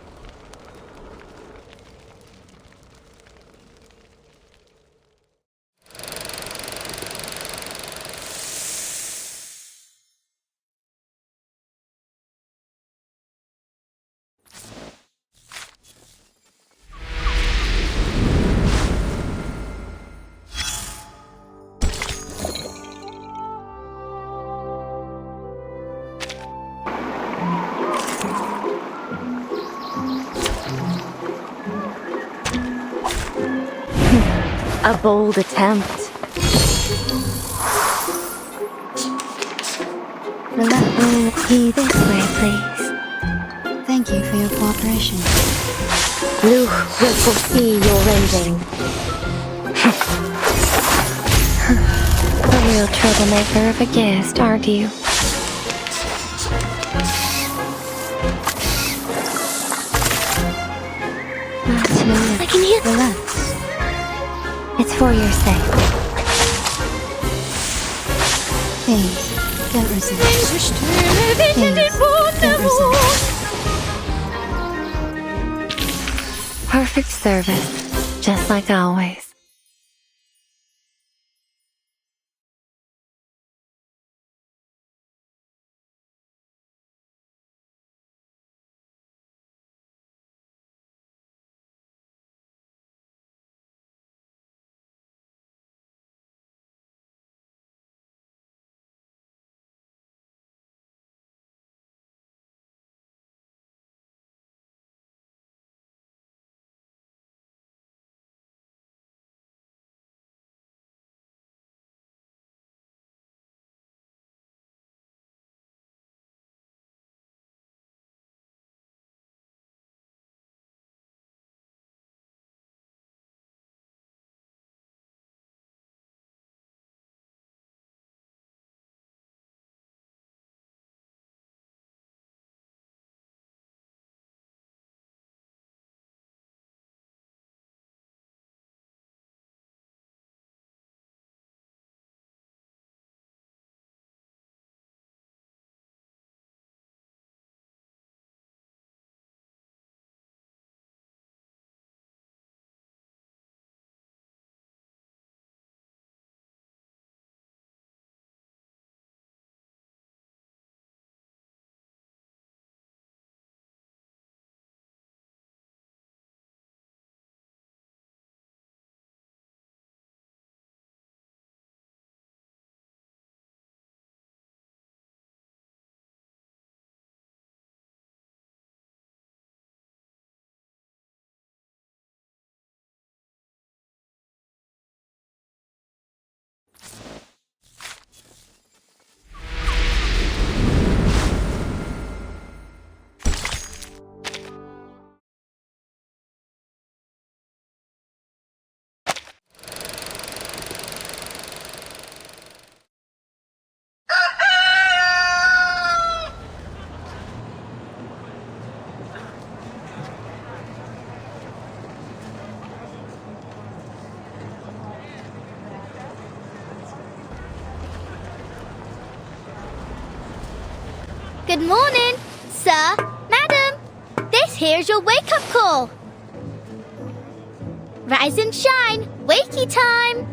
A bold attempt. Let me this way, please. Thank you for your cooperation. Luke will foresee your ending. A real troublemaker of a guest, aren't you? I can hear Relax. It's for your sake. Please, don't resist. Please, don't resist. Perfect service, just like always. Good morning, sir, madam. This here's your wake-up call. Rise and shine, wakey time.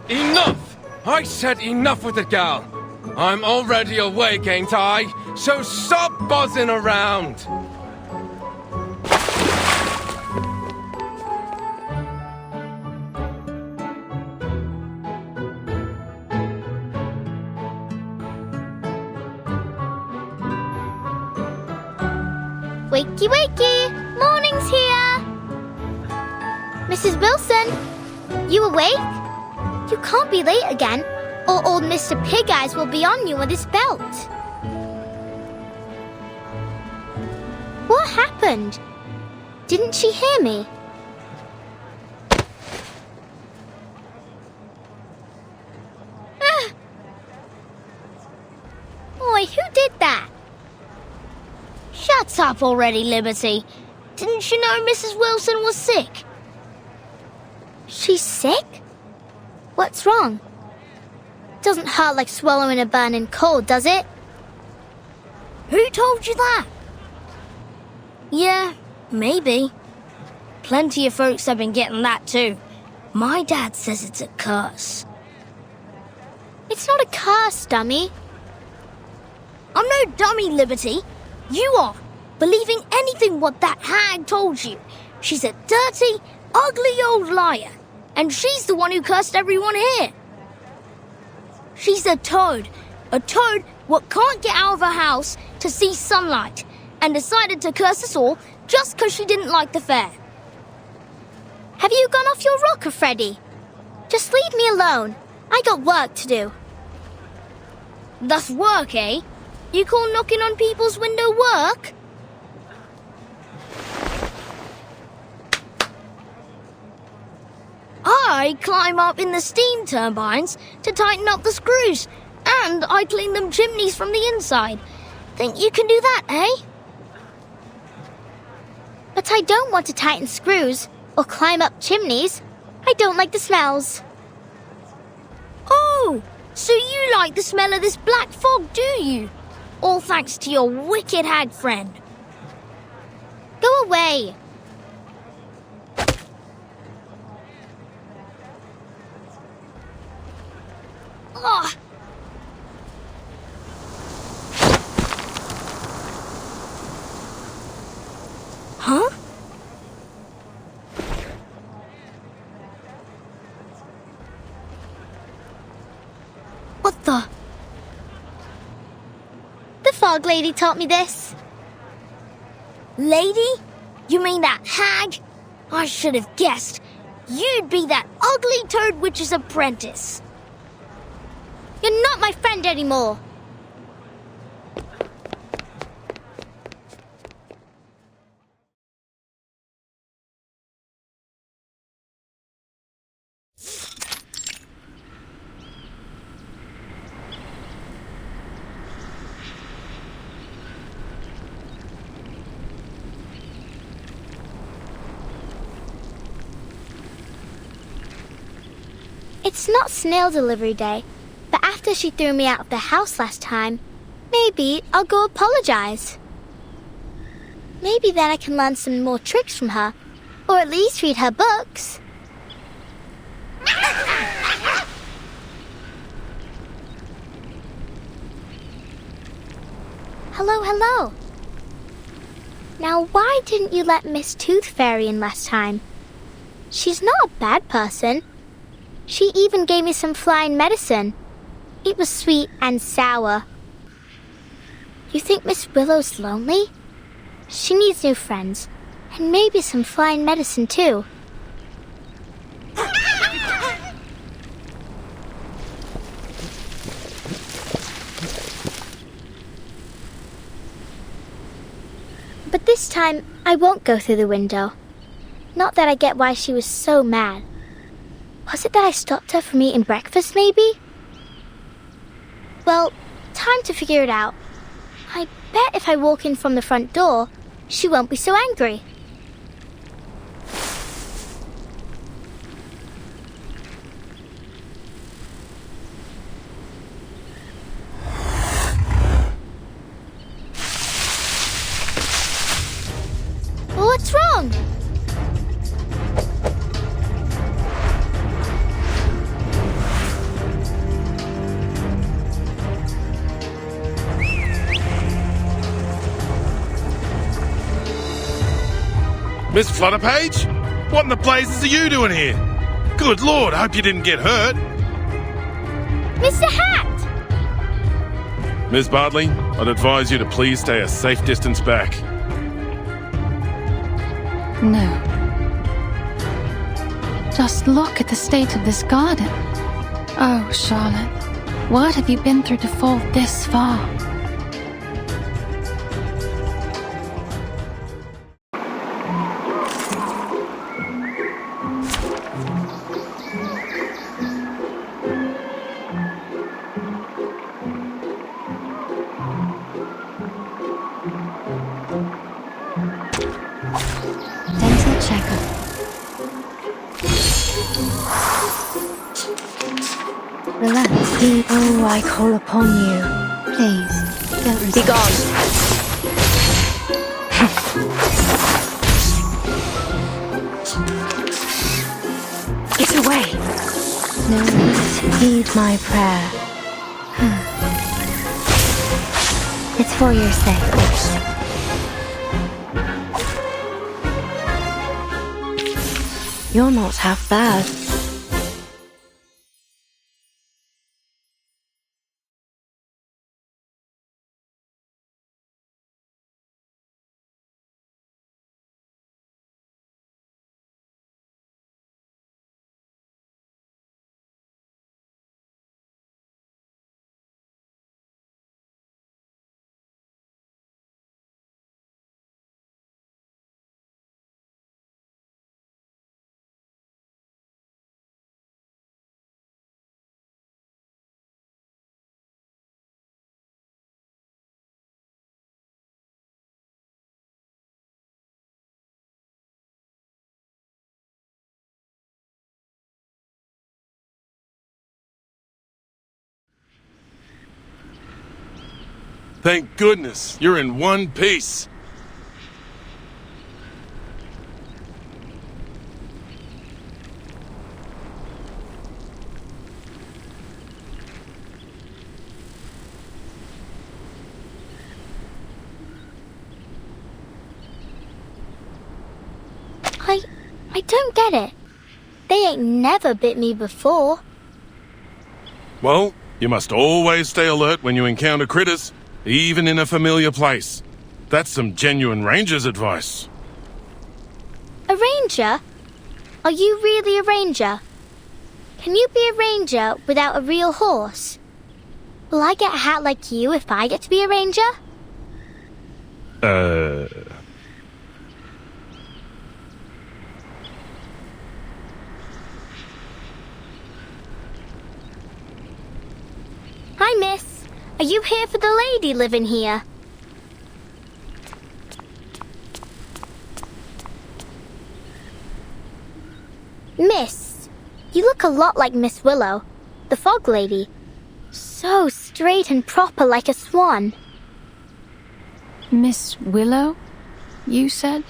Enough! I said enough with it, gal. I'm already awake, ain't I? So stop buzzing around. Wakey, wakey! Morning's here! Mrs. Wilson, you awake? You can't be late again, or old Mr. Pig Eyes will be on you with his belt. What happened? Didn't she hear me? Ah! Oi, who did that? Shut up already, Liberty. Didn't you know Mrs. Wilson was sick? She's sick? What's wrong? Doesn't hurt like swallowing a burning coal, does it? Who told you that? Yeah, maybe. Plenty of folks have been getting that too. My dad says it's a curse. It's not a curse, dummy. I'm no dummy, Liberty. You are, believing anything what that hag told you. She's a dirty, ugly old liar, and she's the one who cursed everyone here. She's a toad what can't get out of her house to see sunlight, and decided to curse us all just 'cause she didn't like the fair. Have you gone off your rocker, Freddy? Just leave me alone. I got work to do. That's work, eh? You call knocking on people's window work? I climb up in the steam turbines to tighten up the screws, and I clean them chimneys from the inside. Think you can do that, eh? But I don't want to tighten screws or climb up chimneys. I don't like the smells. Oh, so you like the smell of this black fog, do you? All thanks to your wicked hag friend. Go away. Ugh. Huh? What the? The fog lady taught me this. Lady? You mean that hag? I should have guessed. You'd be that ugly toad witch's apprentice. You're not my friend anymore. It's not snail delivery day, but after she threw me out of the house last time, maybe I'll go apologize. Maybe then I can learn some more tricks from her, or at least read her books. Hello, hello. Now, why didn't you let Miss Tooth Fairy in last time? She's not a bad person. She even gave me some flying medicine. It was sweet and sour. You think Miss Willow's lonely? She needs new friends, and maybe some flying medicine too. But this time, I won't go through the window. Not that I get why she was so mad. Was it that I stopped her from eating breakfast, maybe? Well, time to figure it out. I bet if I walk in from the front door, she won't be so angry. What's wrong? Miss Flutterpage? What in the blazes are you doing here? Good lord, I hope you didn't get hurt. Mr. Hat! Miss Bartley, I'd advise you to please stay a safe distance back. No. Just look at the state of this garden. Oh, Charlotte, what have you been through to fall this far? Dental checkup. Relax. Oh, I call upon you. Please, don't resist. Be gone. Get away. No need. Heed my prayer. It's for your sake. You're not half bad. Thank goodness, you're in one piece. I don't get it. They ain't never bit me before. Well, you must always stay alert when you encounter critters, even in a familiar place. That's some genuine ranger's advice. A ranger? Are you really a ranger? Can you be a ranger without a real horse? Will I get a hat like you if I get to be a ranger? Hi, miss. Are you here for the lady living here? Miss, you look a lot like Miss Willow, the fog lady. So straight and proper like a swan. Miss Willow, you said?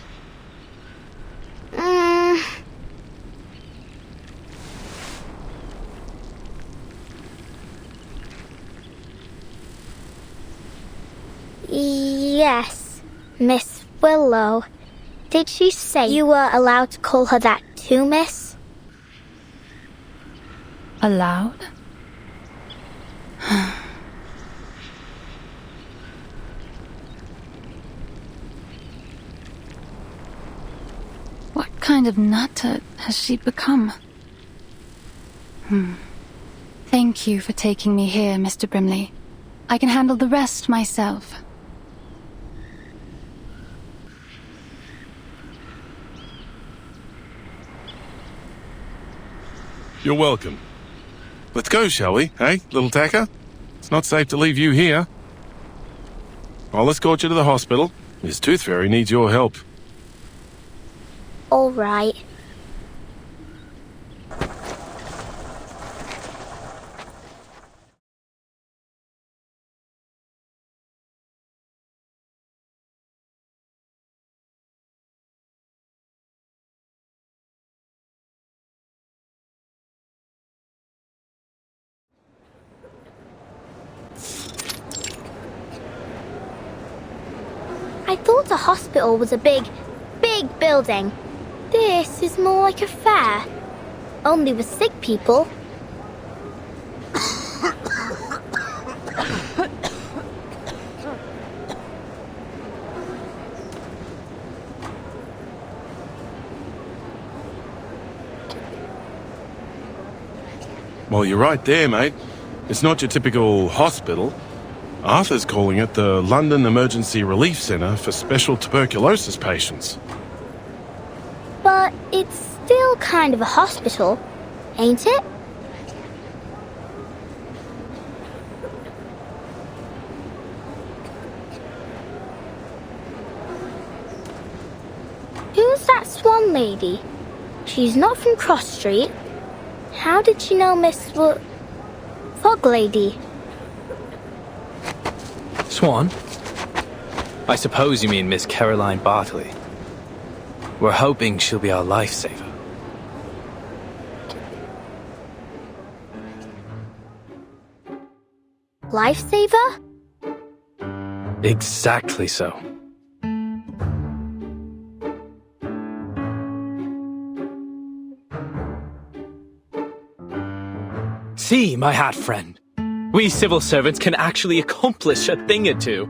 Yes, Miss Willow. Did she say you were allowed to call her that too, miss? Allowed? What kind of nutter has she become? Thank you for taking me here, Mr. Brimley. I can handle the rest myself. You're welcome. Let's go, shall we, hey, little tacker? It's not safe to leave you here. I'll escort you to the hospital. This tooth fairy needs your help. All right. I thought a hospital was a big building. This is more like a fair. Only with sick people. Well, you're right there, mate. It's not your typical hospital. Arthur's calling it the London Emergency Relief Centre for Special Tuberculosis Patients. But it's still kind of a hospital, ain't it? Who's that swan lady? She's not from Cross Street. How did she know Miss Fog Lady? Swan? I suppose you mean Miss Caroline Bartley. We're hoping she'll be our lifesaver. Lifesaver? Exactly so. See, my hat friend. We civil servants can actually accomplish a thing or two.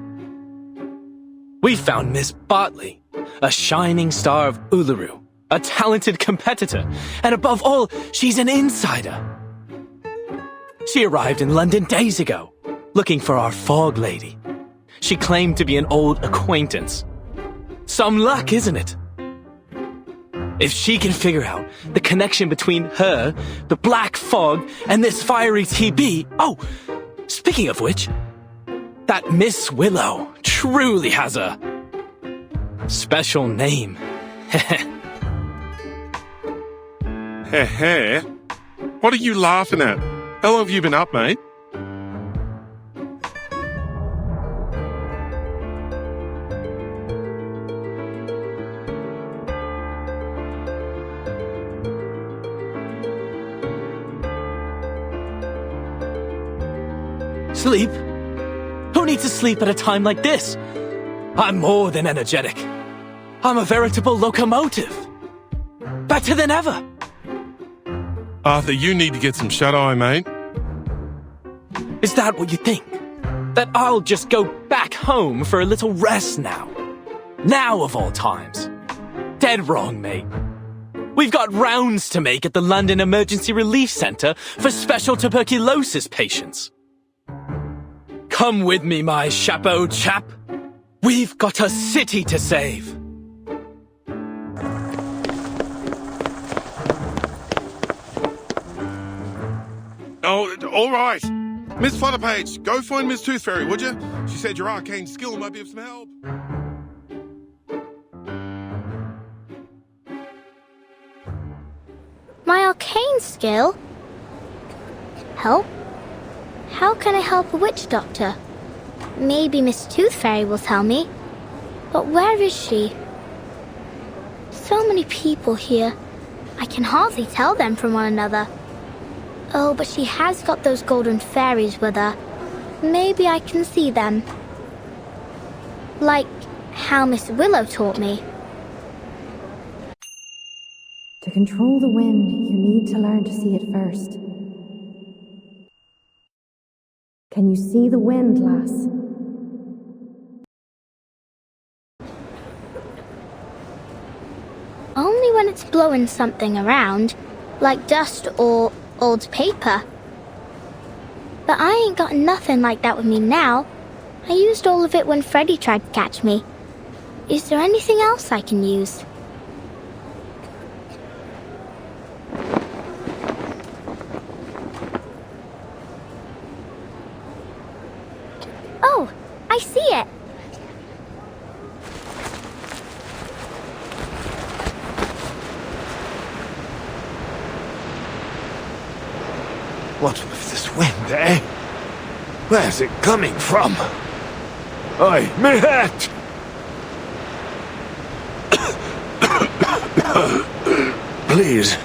We found Miss Bartley, a shining star of Uluru, a talented competitor, and above all, she's an insider. She arrived in London days ago, looking for our fog lady. She claimed to be an old acquaintance. Some luck, isn't it? If she can figure out the connection between her, the black fog, and this fiery TB... Oh, speaking of which, that Miss Willow truly has a special name. Heh. What are you laughing at? How long have you been up, mate? Sleep? Who needs to sleep at a time like this? I'm more than energetic. I'm a veritable locomotive. Better than ever. Arthur, you need to get some shut-eye, mate. Is that what you think? That I'll just go back home for a little rest now? Now of all times? Dead wrong, mate. We've got rounds to make at the London Emergency Relief Centre for Special Tuberculosis Patients. Come with me, my chapeau chap. We've got a city to save. Oh, all right. Miss Flutterpage, go find Miss Tooth Fairy, would you? She said your arcane skill might be of some help. My arcane skill? Help? How can I help a witch doctor? Maybe Miss Tooth Fairy will tell me. But where is she? So many people here. I can hardly tell them from one another. Oh, but she has got those golden fairies with her. Maybe I can see them. Like how Miss Willow taught me. To control the wind, you need to learn to see it first. Can you see the wind, lass? Only when it's blowing something around, like dust or old paper. But I ain't got nothing like that with me now. I used all of it when Freddy tried to catch me. Is there anything else I can use? Oh, I see it. What with this wind, eh? Where's it coming from? Oi, me hat! Please,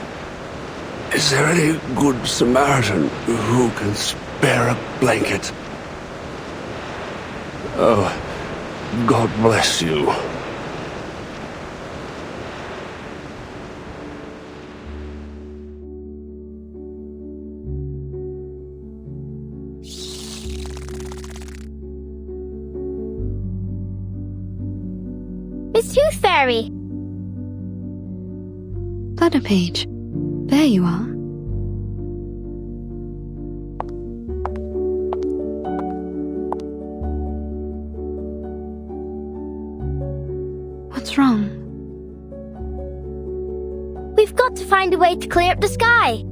is there any good Samaritan who can spare a blanket? Oh, God bless you. Miss Tooth Fairy! Letter page. There you are. What's wrong? We've got to find a way to clear up the sky.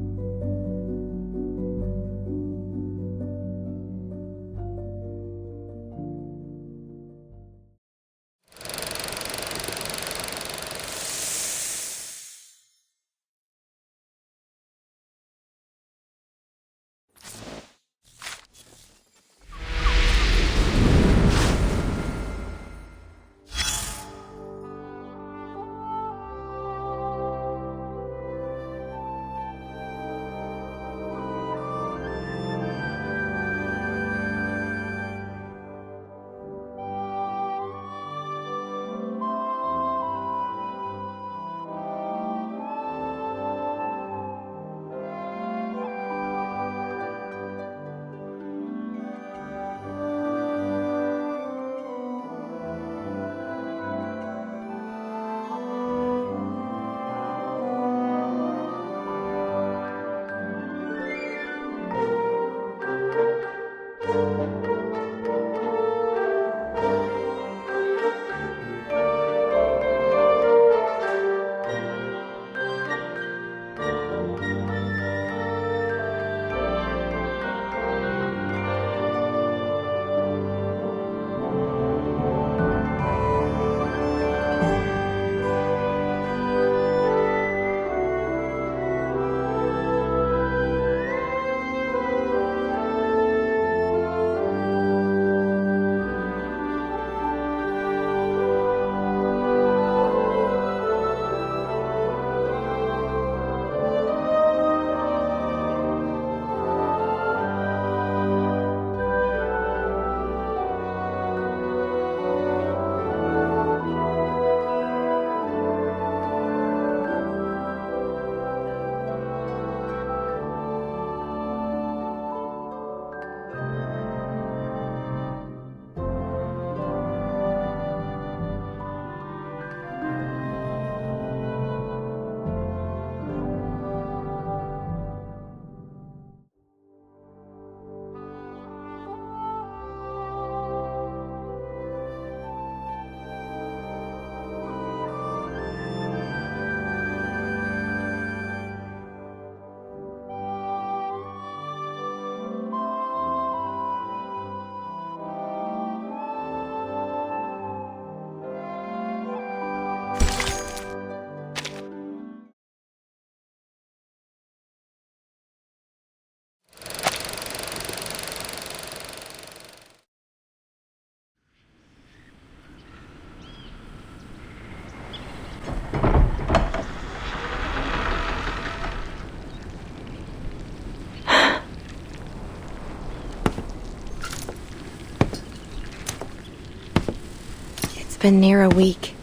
It's been near a week.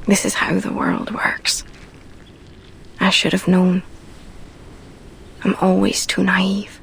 This is how the world works. I should have known. I'm always too naive.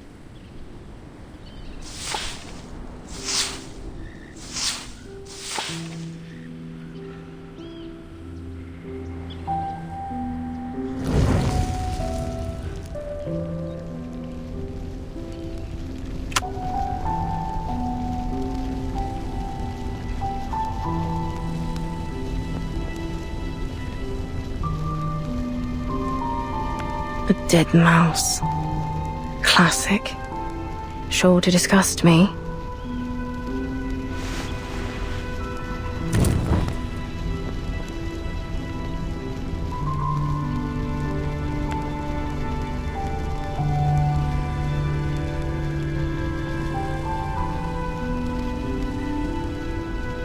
A dead mouse. Classic. Sure to disgust me.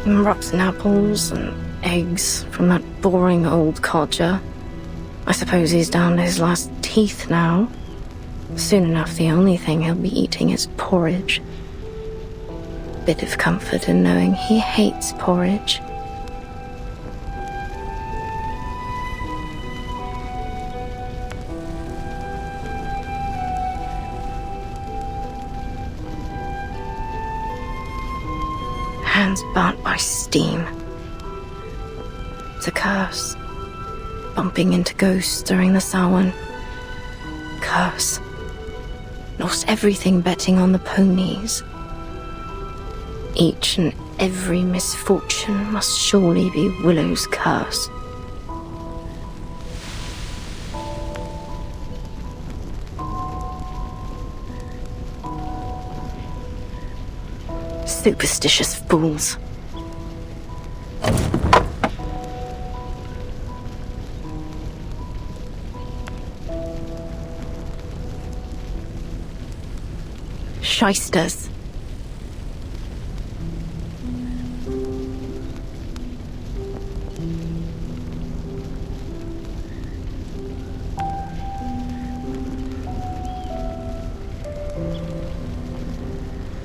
Rotten apples and eggs from that boring old codger. I suppose he's down to his last teeth now. Soon enough, the only thing he'll be eating is porridge. Bit of comfort in knowing he hates porridge. Hands burnt by steam. It's a curse. Bumping into ghosts during the Samhain. Curse. Lost everything betting on the ponies. Each and every misfortune must surely be Willow's curse. Superstitious fools. Shysters.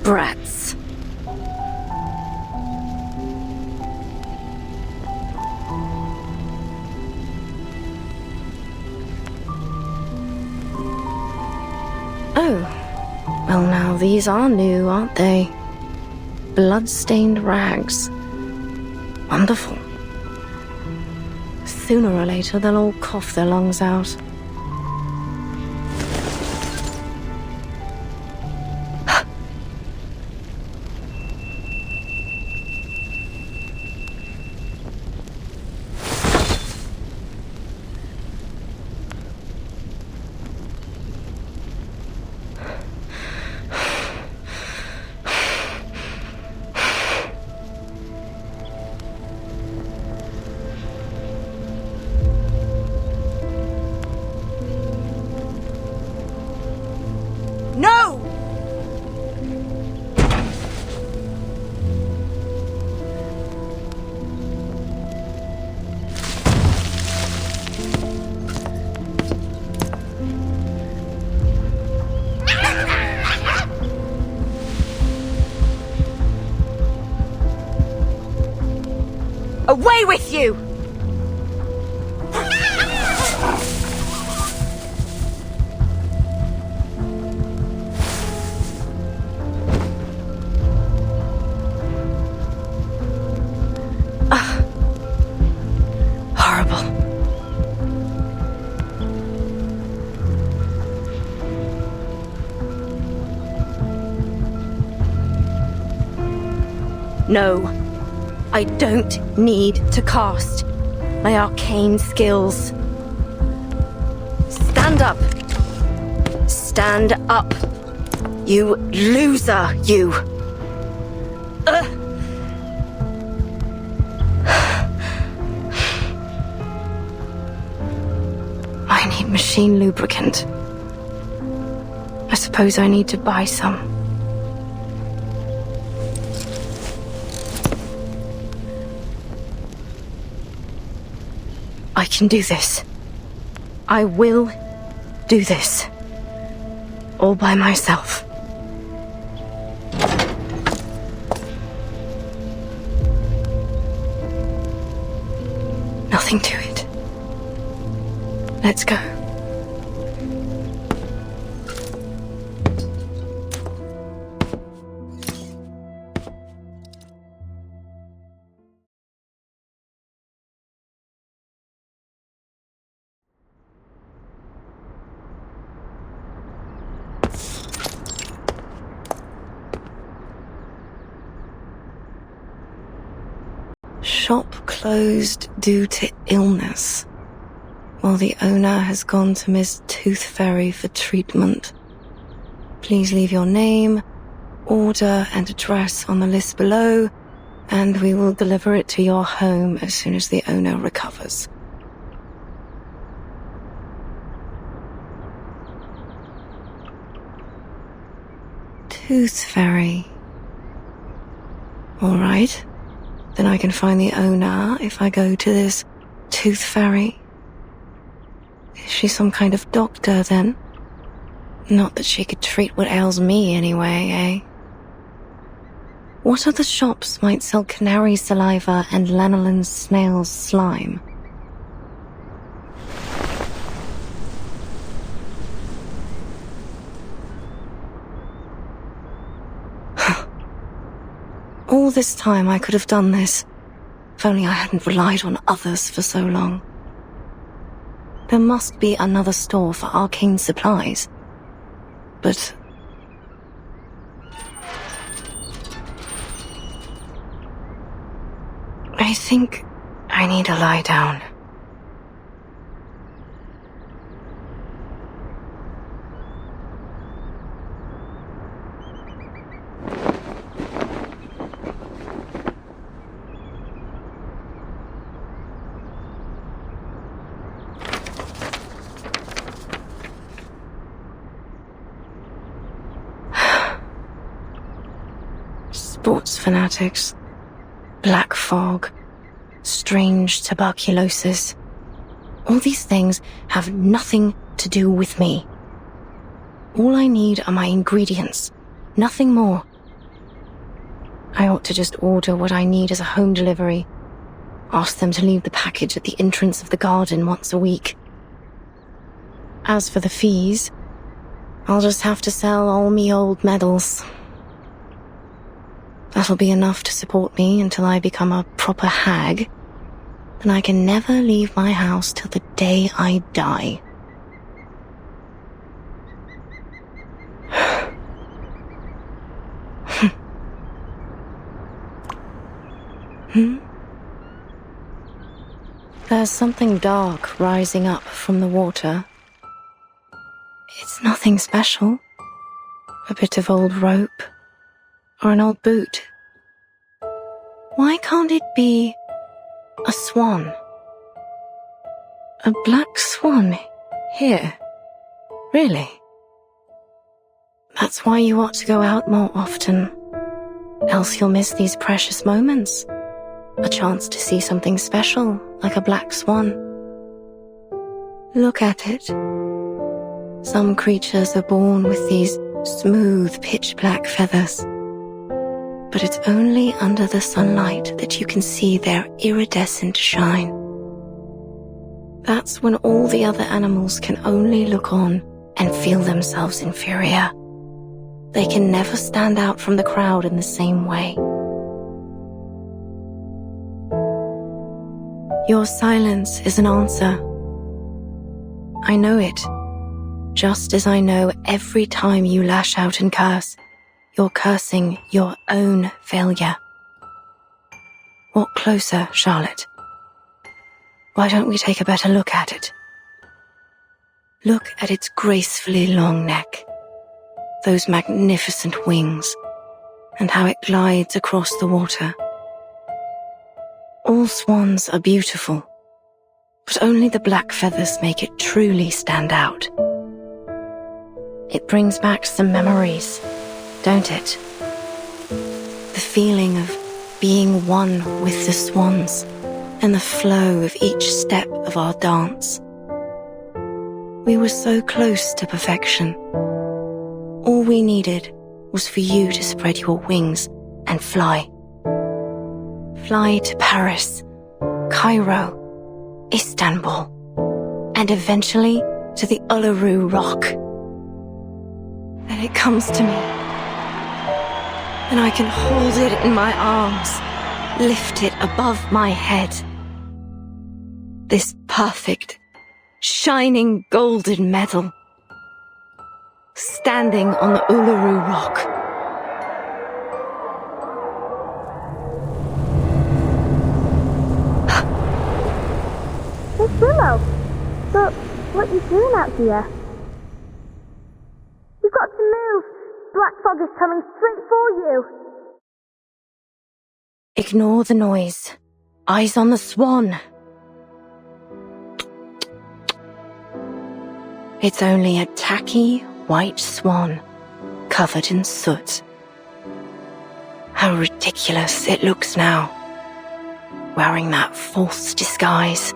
Brats. Oh. Well, now these are new, aren't they? Blood-stained rags. Wonderful. Sooner or later, they'll all cough their lungs out. No! Away with you! Horrible. No. I don't need to cast my arcane skills. Stand up. Stand up. You loser, you. I need machine lubricant. I suppose I need to buy some. I can do this. I will do this. All by myself. Nothing to it. Let's go. Shop closed due to illness, while the owner has gone to Miss Tooth Fairy for treatment. Please leave your name, order and address on the list below, and we will deliver it to your home as soon as the owner recovers. Tooth Fairy. All right. Then I can find the owner if I go to this tooth fairy. Is she some kind of doctor, then? Not that she could treat what ails me anyway, eh? What other shops might sell canary saliva and lanolin snail's slime? All this time I could have done this, if only I hadn't relied on others for so long. There must be another store for arcane supplies. But I think I need to lie down. Sports fanatics, black fog, strange tuberculosis. All these things have nothing to do with me. All I need are my ingredients, nothing more. I ought to just order what I need as a home delivery. Ask them to leave the package at the entrance of the garden once a week. As for the fees, I'll just have to sell all me old medals. That'll be enough to support me until I become a proper hag. Then I can never leave my house till the day I die. There's something dark rising up from the water. It's nothing special. A bit of old rope. Or an old boot. Why can't it be a swan? A black swan here? Really? That's why you ought to go out more often. Else you'll miss these precious moments. A chance to see something special, like a black swan. Look at it. Some creatures are born with these smooth, pitch-black feathers. But it's only under the sunlight that you can see their iridescent shine. That's when all the other animals can only look on and feel themselves inferior. They can never stand out from the crowd in the same way. Your silence is an answer. I know it, just as I know every time you lash out and curse, you're cursing your own failure. Walk closer, Charlotte. Why don't we take a better look at it? Look at its gracefully long neck, those magnificent wings, and how it glides across the water. All swans are beautiful, but only the black feathers make it truly stand out. It brings back some memories, don't it? The feeling of being one with the swans and the flow of each step of our dance. We were so close to perfection. All we needed was for you to spread your wings and fly. Fly to Paris, Cairo, Istanbul, and eventually to the Uluru Rock. Then it comes to me, and I can hold it in my arms, lift it above my head. This perfect, shining golden medal, standing on the Uluru Rock. Miss Willow, but what are you doing out here? You've got to move. Black fog is coming straight for you. Ignore the noise. Eyes on the swan. It's only a tacky white swan covered in soot. How ridiculous it looks now. wearing that false disguise.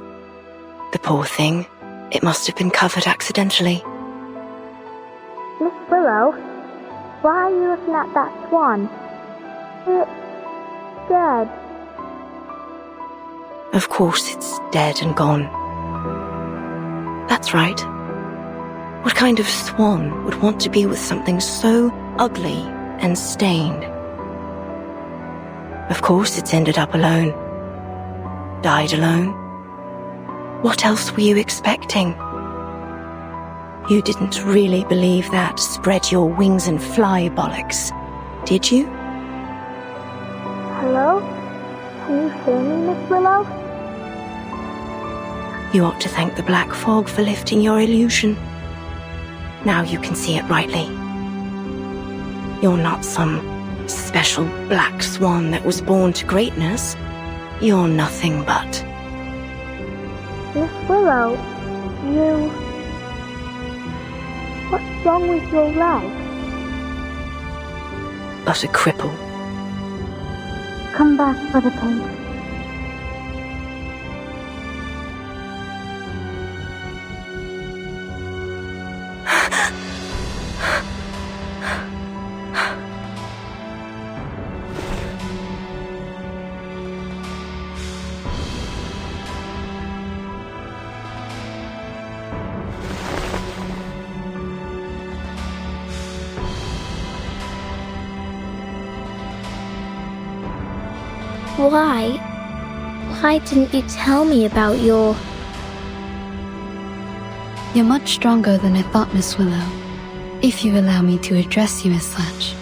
The poor thing, it must have been covered accidentally. Miss Willow, why are you looking at that swan? It's dead. Of course it's dead and gone. That's right. What kind of swan would want to be with something so ugly and stained? Of course it's ended up alone. Died alone. What else were you expecting? You didn't really believe that spread your wings and fly bollocks, did you? Hello? Can you hear me, Miss Willow? You ought to thank the black fog for lifting your illusion. Now you can see it rightly. You're not some special black swan that was born to greatness. You're nothing but... Miss Willow, you... What's wrong with your leg? but a cripple. Come back for the paint. Why didn't you tell me about your... You're much stronger than I thought, Miss Willow, if you allow me to address you as such.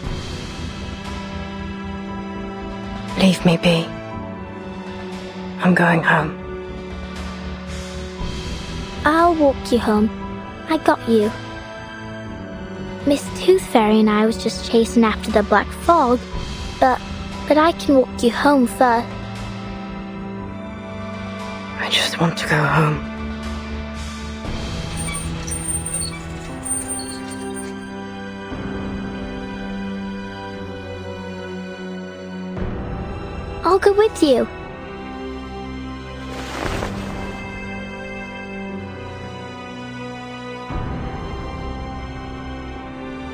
Leave me be. I'm going home. I'll walk you home. I got you. Miss Tooth Fairy and I was just chasing after the black fog, but I can walk you home first. I just want to go home. I'll go with you.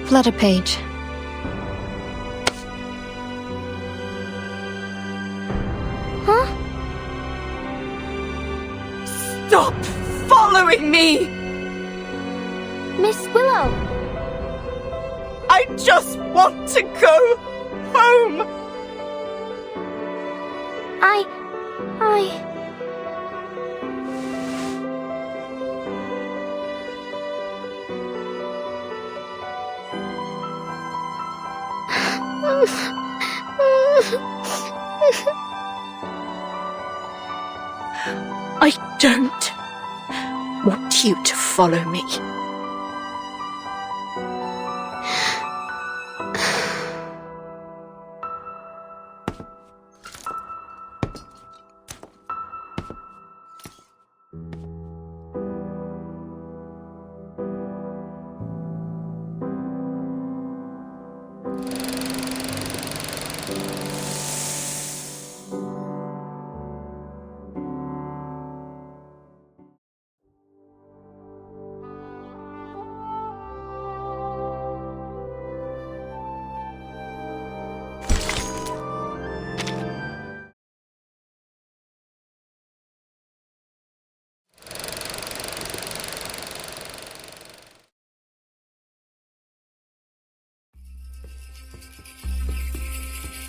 Flutter page. Huh? Stop following me! Miss Willow! I just want to go home! I don't want you to follow me.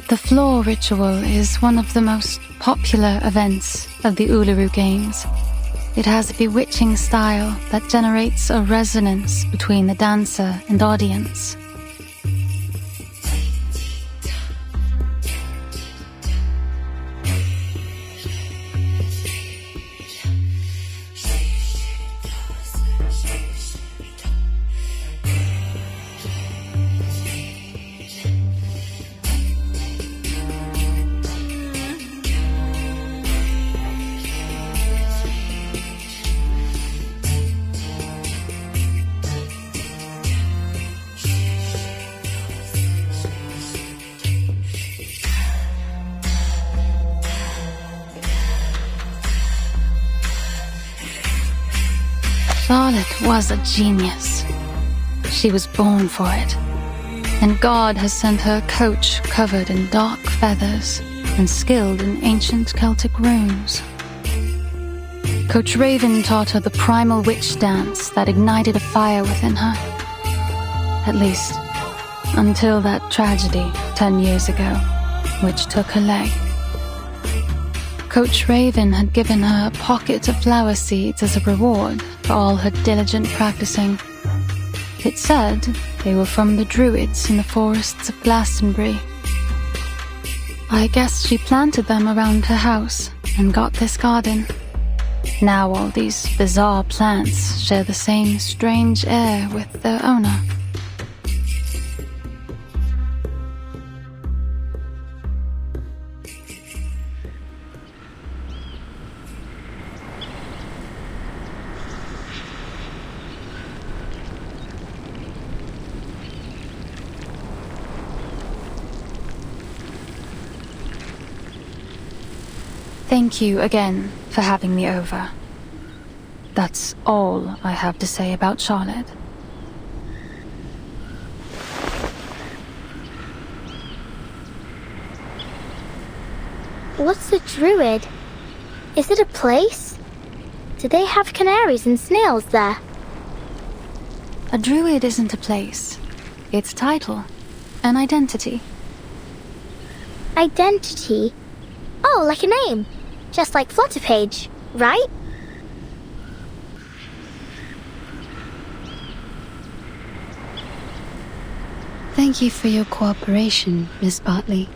The floor ritual is one of the most popular events of the Uluru Games. It has a bewitching style that generates a resonance between the dancer and audience. Charlotte was a genius. She was born for it. And God has sent her a coach covered in dark feathers and skilled in ancient Celtic runes. Coach Raven taught her the primal witch dance that ignited a fire within her. At least, until that tragedy 10 years ago, which took her leg. Coach Raven had given her a pocket of flower seeds as a reward for all her diligent practicing. It said they were from the Druids in the forests of Glastonbury. I guess she planted them around her house and got this garden. Now all these bizarre plants share the same strange air with their owner. Thank you again for having me over. That's all I have to say about Charlotte. What's a druid? Is it a place? Do they have canaries and snails there? A druid isn't a place. It's a title. An identity. Identity? Oh, like a name. Just like Flutterpage, right? Thank you for your cooperation, Miss Bartley.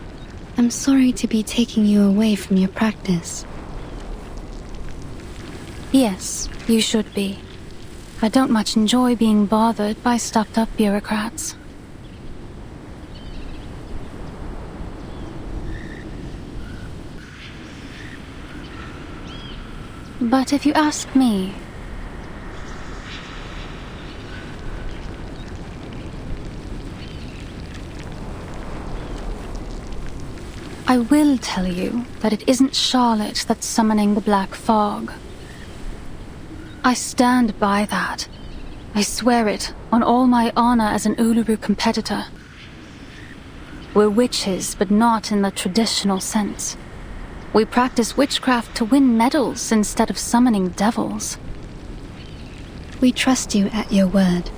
I'm sorry to be taking you away from your practice. Yes, you should be. I don't much enjoy being bothered by stuffed-up bureaucrats. But if you ask me, I will tell you that it isn't Charlotte that's summoning the black fog. I stand by that. I swear it on all my honor as an Uluru competitor. We're witches, but not in the traditional sense. We practice witchcraft to win medals instead of summoning devils. We trust you at your word.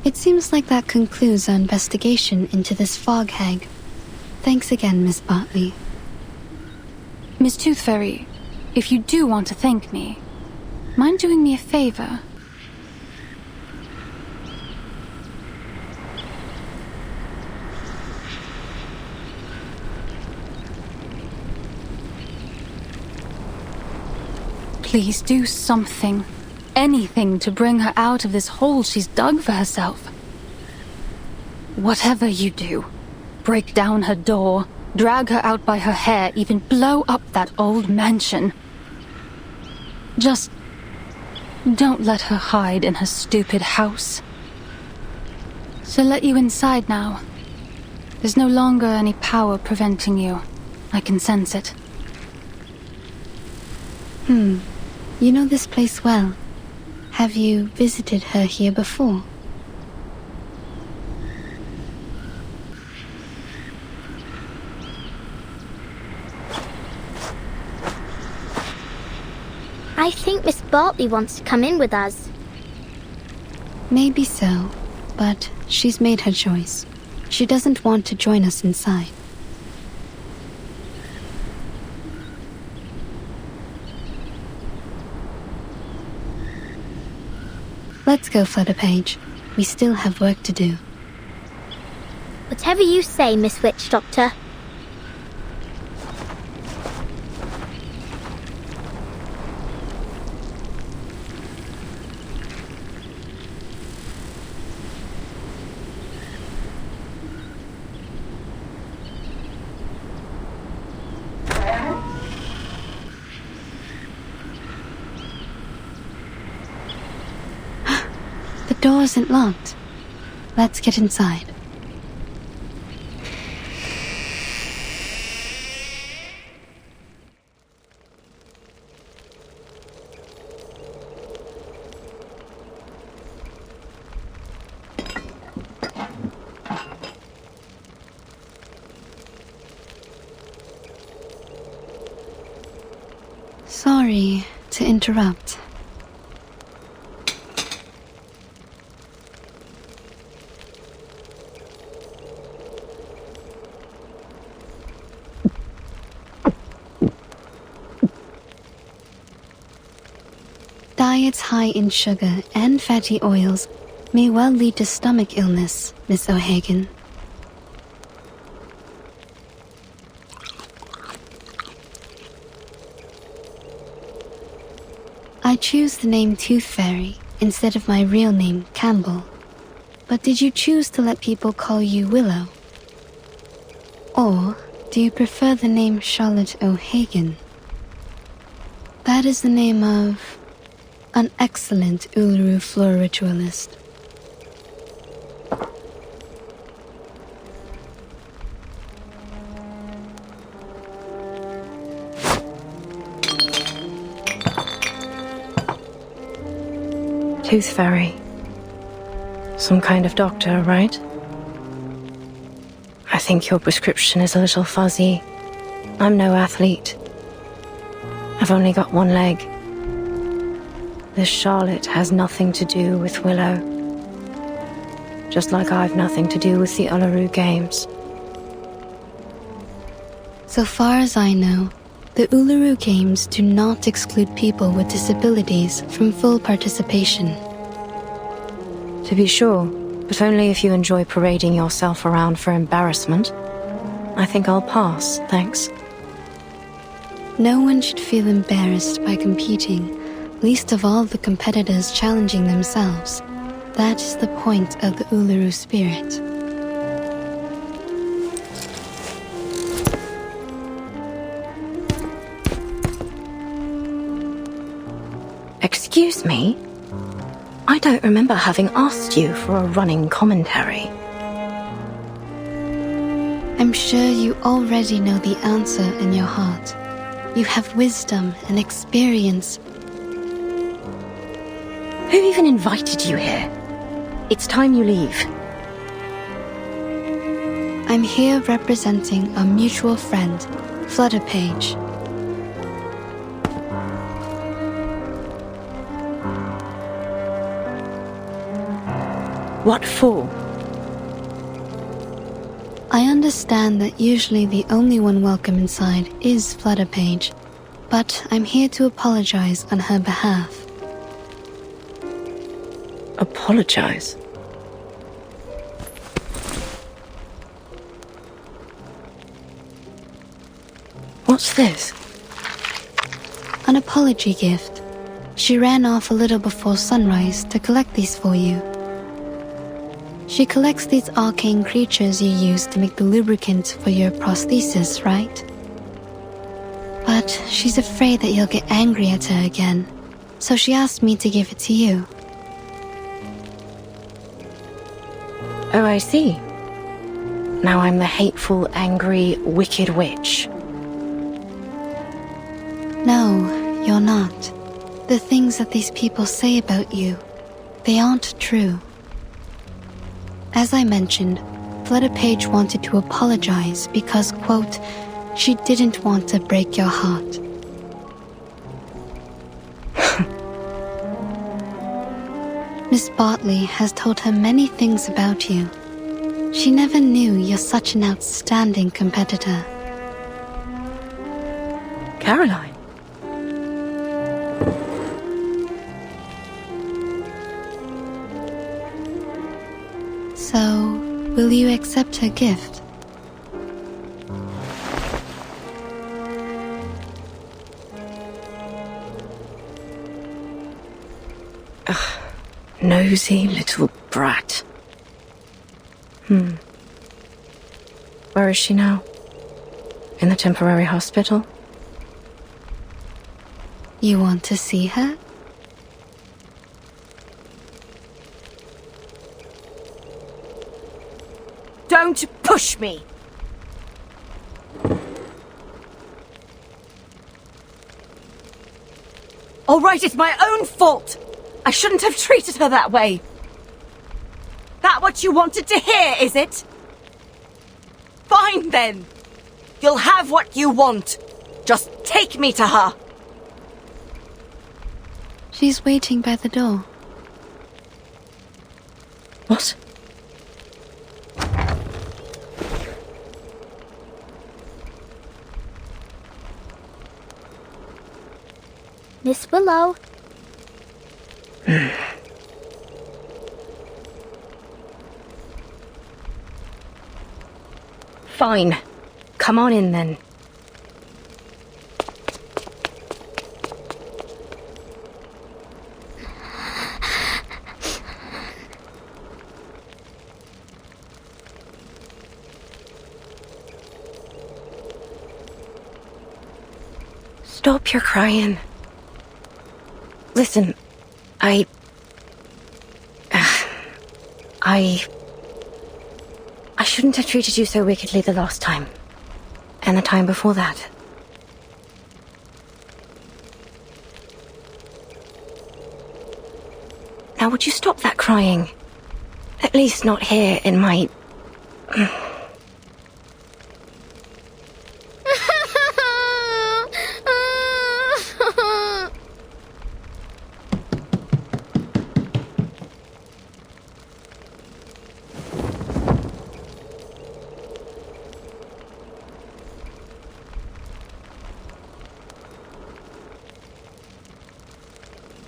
It seems like that concludes our investigation into this fog hag. Thanks again, Miss Bartley. Miss Tooth Fairy, if you do want to thank me, mind doing me a favor? Please do something, anything to bring her out of this hole she's dug for herself. Whatever you do, break down her door, drag her out by her hair, even blow up that old mansion. Just don't let her hide in her stupid house. She'll let you inside now. There's no longer any power preventing you. I can sense it. You know this place well. Have you visited her here before? I think Miss Bartley wants to come in with us. Maybe so, but she's made her choice. She doesn't want to join us inside. Let's go, Flutterpage. We still have work to do. Whatever you say, Miss Witch Doctor. The door isn't locked. Let's get inside. Sorry to interrupt. Diets high in sugar and fatty oils may well lead to stomach illness, Miss O'Hagan. I choose the name Tooth Fairy instead of my real name, Campbell. But did you choose to let people call you Willow? Or do you prefer the name Charlotte O'Hagan? That is the name of an excellent Uluru floor ritualist. Tooth Fairy. Some kind of doctor, right? I think your prescription is a little fuzzy. I'm no athlete. I've only got one leg. This Charlotte has nothing to do with Willow. Just like I've nothing to do with the Uluru Games. So far as I know, the Uluru Games do not exclude people with disabilities from full participation. To be sure, but only if you enjoy parading yourself around for embarrassment. I think I'll pass, thanks. No one should feel embarrassed by competing, least of all the competitors challenging themselves. That is the point of the Uluru spirit. Excuse me? I don't remember having asked you for a running commentary. I'm sure you already know the answer in your heart. You have wisdom and experience. Who even invited you here? It's time you leave. I'm here representing a mutual friend, Flutterpage. What for? I understand that usually the only one welcome inside is Flutterpage, but I'm here to apologize on her behalf. Apologize? What's this? An apology gift. She ran off a little before sunrise to collect these for you. She collects these arcane creatures you use to make the lubricant for your prosthesis, right? But she's afraid that you'll get angry at her again, so she asked me to give it to you. Oh, I see. Now I'm the hateful, angry, wicked witch. No, you're not. The things that these people say about you, they aren't true. As I mentioned, Flutterpage wanted to apologize because, quote, she didn't want to break your heart. Miss Bartley has told her many things about you. She never knew you're such an outstanding competitor. Caroline? So, will you accept her gift? Ugh, nosy little brat. Where is she now? In the temporary hospital? You want to see her? Don't push me! All right, it's my own fault. I shouldn't have treated her that way. That what you wanted to hear, is it? Fine then. You'll have what you want. Just take me to her. She's waiting by the door. What? Miss Willow. Fine. Come on in then. Stop your crying. Listen, I shouldn't have treated you so wickedly the last time. And the time before that. Now would you stop that crying? At least not here in my...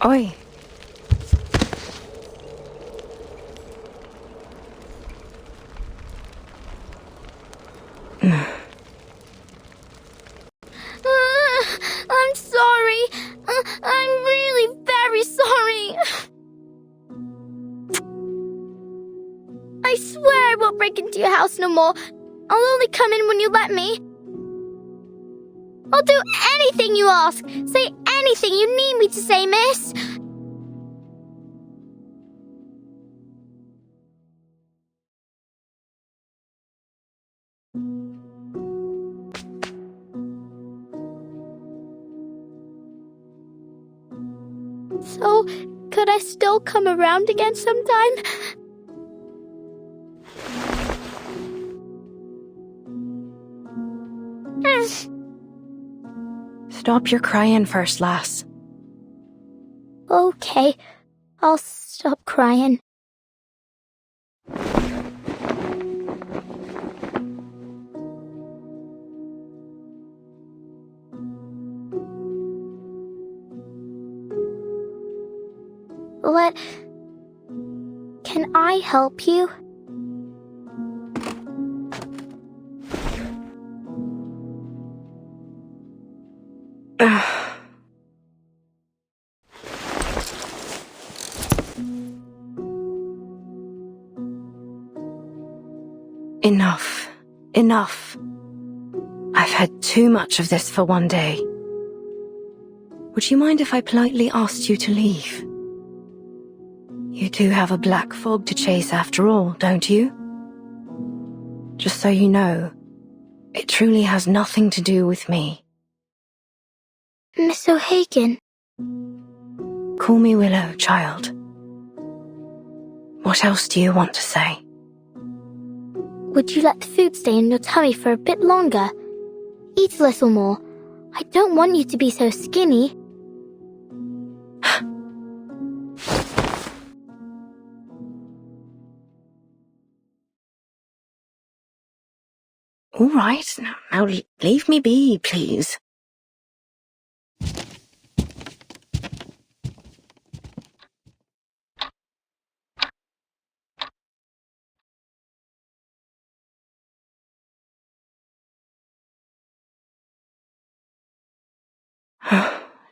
Oi. I'm sorry. I'm really very sorry. I swear I won't break into your house no more. I'll only come in when you let me. I'll do anything you ask. Say anything you need me to say, miss. So, could I still come around again sometime? Stop your crying first, lass. Okay, I'll stop crying. Can I help you? Enough. Enough. I've had too much of this for one day. Would you mind if I politely asked you to leave? You do have a black fog to chase after all, don't you? Just so you know, it truly has nothing to do with me. Miss O'Hagan. Call me Willow, child. What else do you want to say? Would you let the food stay in your tummy for a bit longer? Eat a little more. I don't want you to be so skinny. All right, now leave me be, please.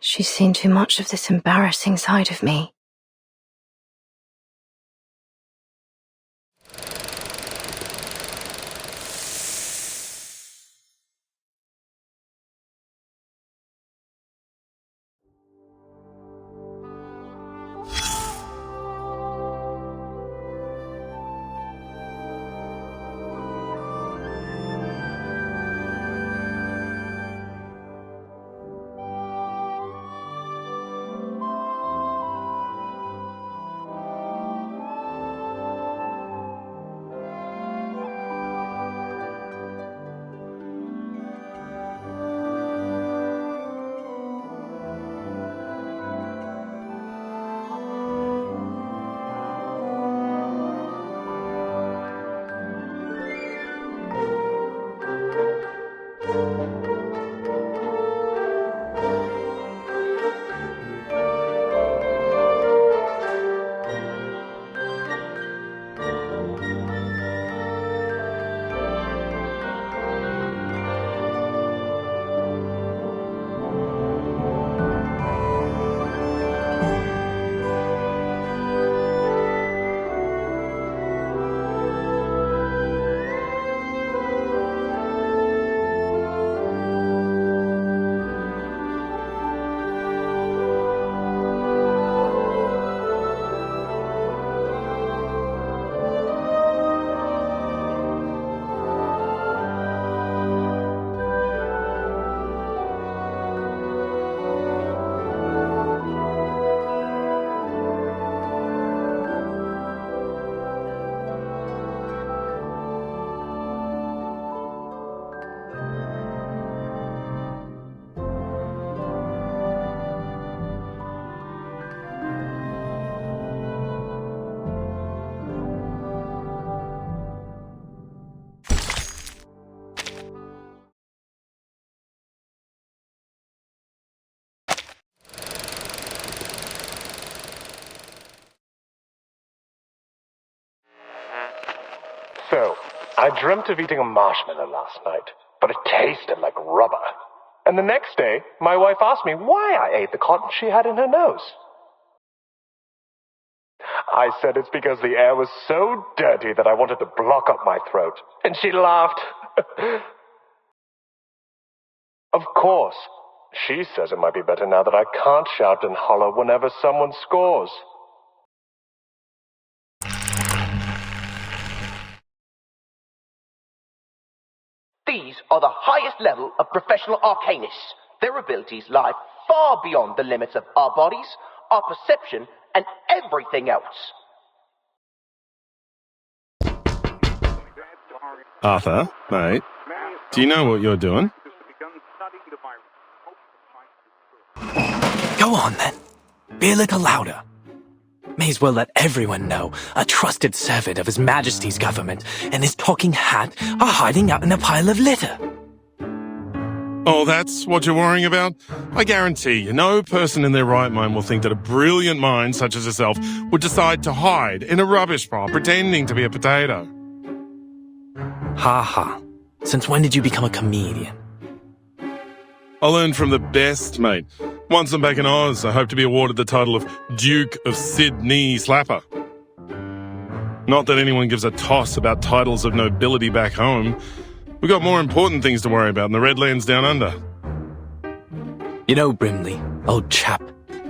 She's seen too much of this embarrassing side of me. I dreamt of eating a marshmallow last night, but it tasted like rubber. And the next day, my wife asked me why I ate the cotton she had in her nose. I said it's because the air was so dirty that I wanted to block up my throat. And she laughed. Of course, she says it might be better now that I can't shout and holler whenever someone scores. These are the highest level of professional arcanists. Their abilities lie far beyond the limits of our bodies, our perception, and everything else. Arthur, mate, do you know what you're doing? Go on, then. Be a little louder. May as well let everyone know a trusted servant of His Majesty's government and his talking hat are hiding out in a pile of litter. Oh, that's what you're worrying about? I guarantee you, no person in their right mind will think that a brilliant mind such as yourself would decide to hide in a rubbish pile pretending to be a potato. Ha ha. Since when did you become a comedian? I learned from the best, mate. Once I'm back in Oz, I hope to be awarded the title of Duke of Sydney Slapper. Not that anyone gives a toss about titles of nobility back home. We've got more important things to worry about in the Redlands down under. You know, Brimley, old chap,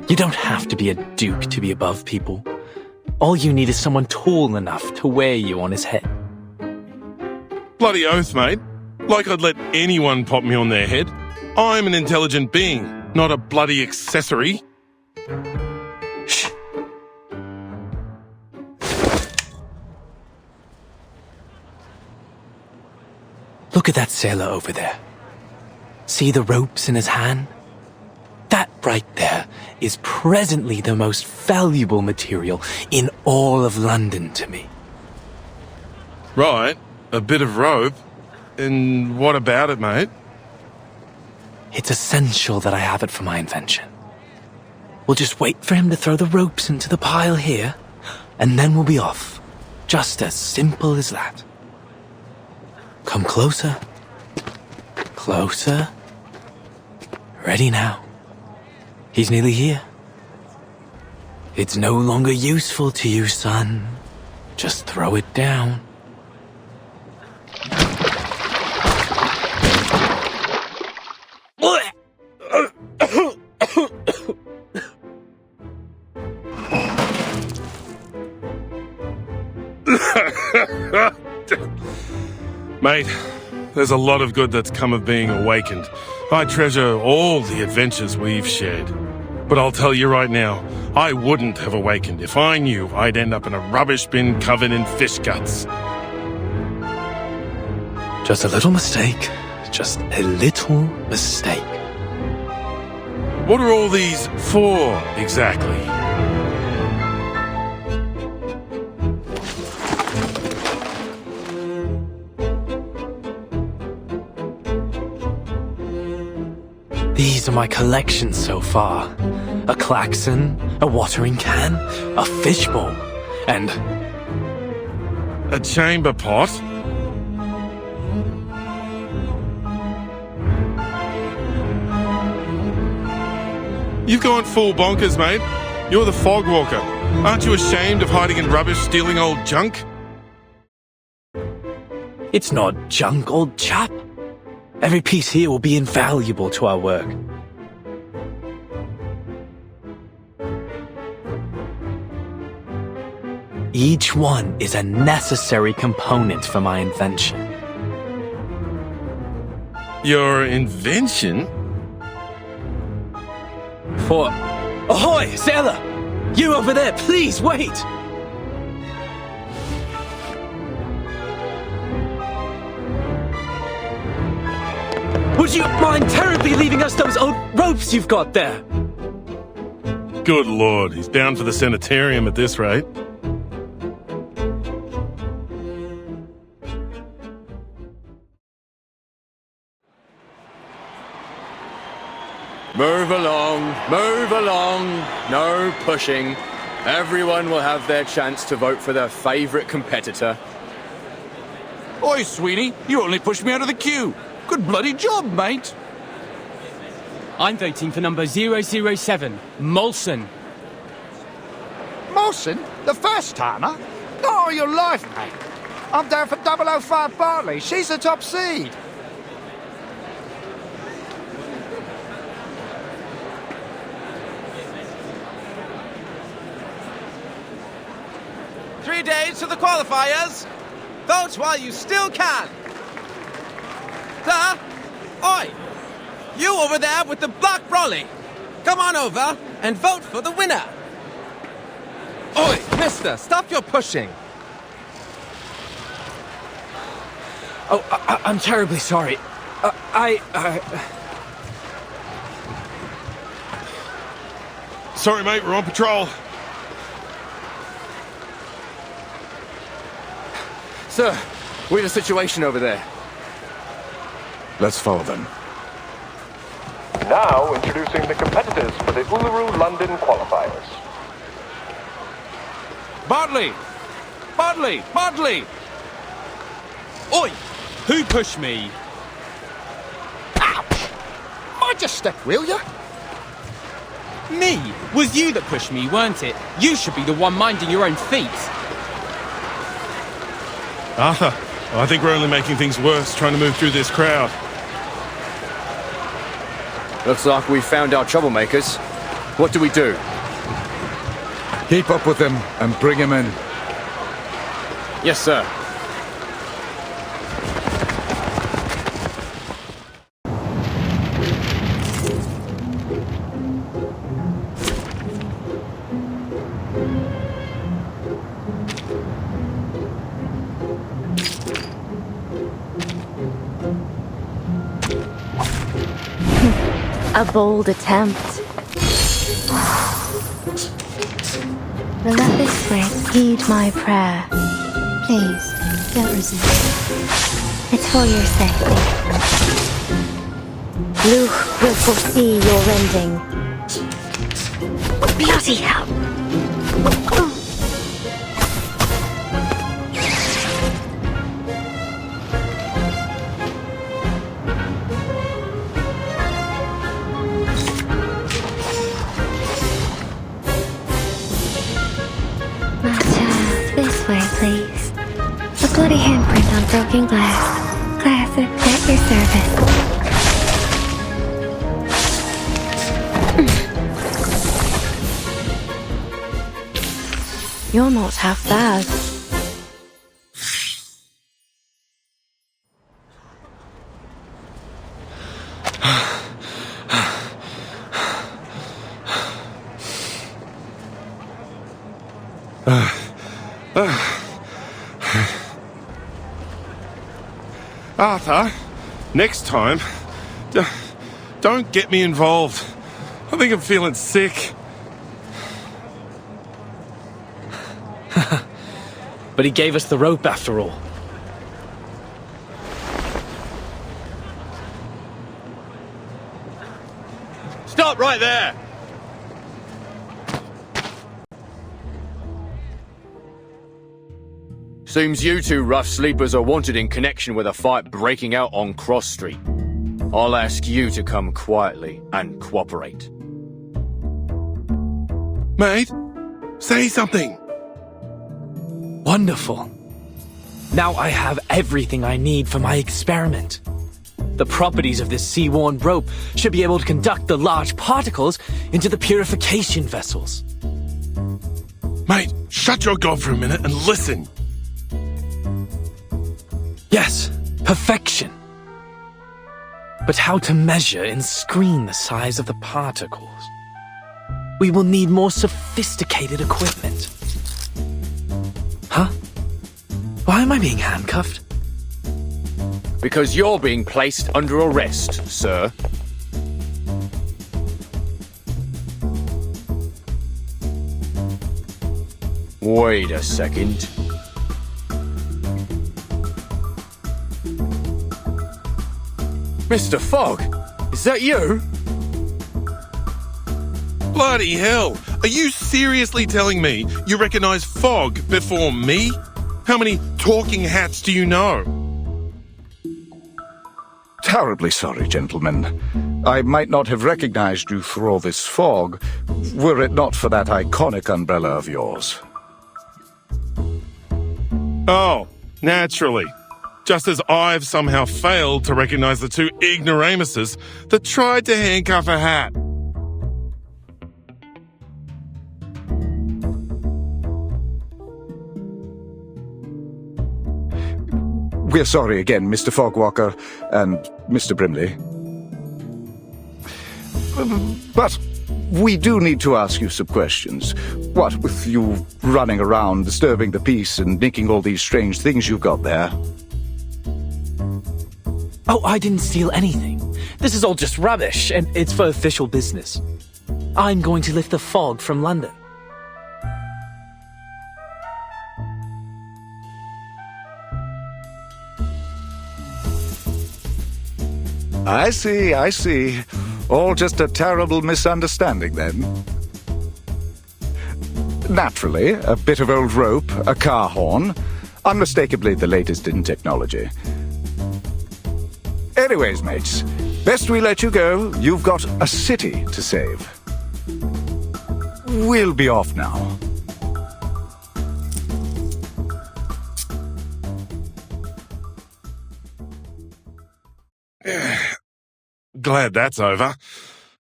you don't have to be a duke to be above people. All you need is someone tall enough to wear you on his head. Bloody oath, mate. Like I'd let anyone pop me on their head. I'm an intelligent being, not a bloody accessory. Shh. Look at that sailor over there. See the ropes in his hand? That right there is presently the most valuable material in all of London to me. Right, a bit of rope. And what about it, mate? It's essential that I have it for my invention. We'll just wait for him to throw the ropes into the pile here, and then we'll be off. Just as simple as that. Come closer. Closer. Ready now. He's nearly here. It's no longer useful to you, son. Just throw it down. Mate, there's a lot of good that's come of being awakened. I treasure all the adventures we've shared. But I'll tell you right now, I wouldn't have awakened if I knew I'd end up in a rubbish bin covered in fish guts. Just a little mistake. Just a little mistake. What are all these for, exactly? These are my collections so far. A klaxon, a watering can, a fishbowl, and... a chamber pot? You've gone full bonkers, mate. You're the fog walker. Aren't you ashamed of hiding in rubbish, stealing old junk? It's not junk, old chap. Every piece here will be invaluable to our work. Each one is a necessary component for my invention. Your invention? For... Ahoy, sailor! You over there, please wait! Would you mind terribly leaving us those old ropes you've got there? Good lord, he's bound for the sanitarium at this rate. Move along, no pushing. Everyone will have their chance to vote for their favourite competitor. Oi, Sweeney, you only pushed me out of the queue. Good bloody job, mate. I'm voting for number 007, Molson. Molson? The first timer? Not all your life, mate. I'm down for 005 Bartley. She's the top seed. Three days to the qualifiers. Vote while you still can. Sir? Oi! You over there with the black brolly. Come on over and vote for the winner. Oi, mister, stop your pushing. Oh, I'm terribly sorry. Sorry, mate, we're on patrol. Sir, we have a situation over there. Let's follow them. Now introducing the competitors for the Uluru London qualifiers. Bartley! Bartley! Bartley! Oi! Who pushed me? Ouch! Mind your step, will you? Me? Was you that pushed me, weren't it? You should be the one minding your own feet. Arthur, I think we're only making things worse trying to move through this crowd. Looks like we found our troublemakers. What do we do? Keep up with them and bring him in. Yes, sir. A bold attempt. Beloved friend, heed my prayer. Please, don't resist. It's for your safety. Luke will foresee your ending. Bloody hell! Please. A bloody handprint on broken glass. Classic at your service. You're not half bad. Arthur, next time, don't get me involved. I think I'm feeling sick. But he gave us the rope after all. Stop right there! Seems you two rough sleepers are wanted in connection with a fight breaking out on Cross Street. I'll ask you to come quietly and cooperate. Mate, say something. Wonderful. Now I have everything I need for my experiment. The properties of this sea-worn rope should be able to conduct the large particles into the purification vessels. Mate, shut your gob for a minute and listen. Yes, perfection. But how to measure and screen the size of the particles? We will need more sophisticated equipment. Huh? Why am I being handcuffed? Because you're being placed under arrest, sir. Wait a second. Mr. Fogg, is that you? Bloody hell! Are you seriously telling me you recognize Fogg before me? How many talking hats do you know? terribly sorry, gentlemen. I might not have recognized you through all this fog, were it not for that iconic umbrella of yours. Oh, naturally. Just as I've somehow failed to recognize the two ignoramuses that tried to handcuff a hat. We're sorry again, Mr. Fogwalker and Mr. Brimley. But we do need to ask you some questions. What with you running around, disturbing the peace, and nicking all these strange things you've got there? Oh, I didn't steal anything. This is all just rubbish, and it's for official business. I'm going to lift the fog from London. I see. All just a terrible misunderstanding, then. Naturally, a bit of old rope, a car horn, unmistakably the latest in technology. Anyways, mates, best we let you go. You've got a city to save. We'll be off now. Glad that's over.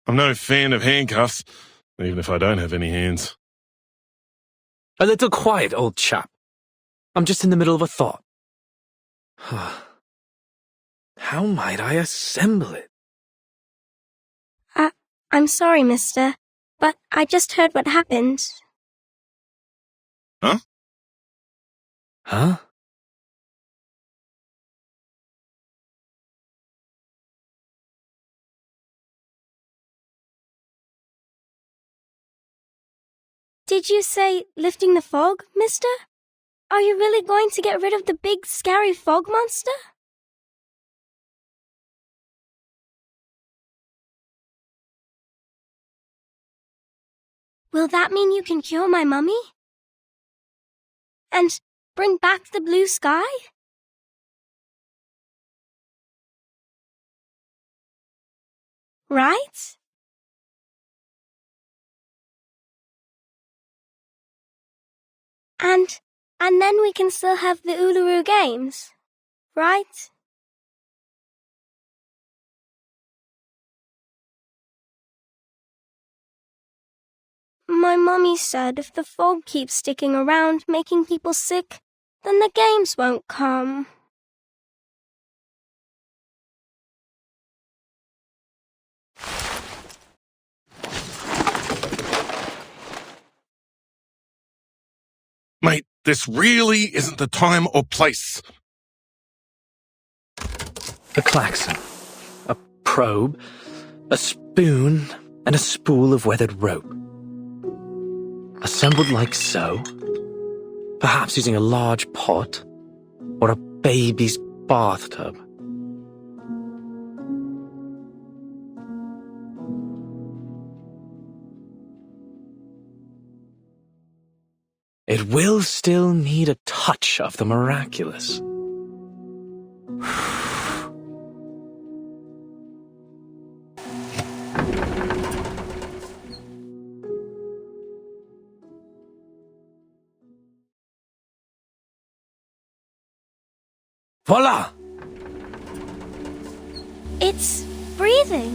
I'm no fan of handcuffs, even if I don't have any hands. A little quiet, old chap. I'm just in the middle of a thought. How might I assemble it? I'm sorry, mister, but I just heard what happened. Huh? Huh? Did you say lifting the fog, mister? Are you really going to get rid of the big, scary fog monster? Will that mean you can cure my mummy? And bring back the blue sky? Right? And then we can still have the Uluru Games, right? My mummy said if the fog keeps sticking around, making people sick, then the games won't come. Mate, this really isn't the time or place. A klaxon, a probe, a spoon, and a spool of weathered rope. Assembled like so, perhaps using a large pot or a baby's bathtub. It will still need a touch of the miraculous. Voila! It's breathing.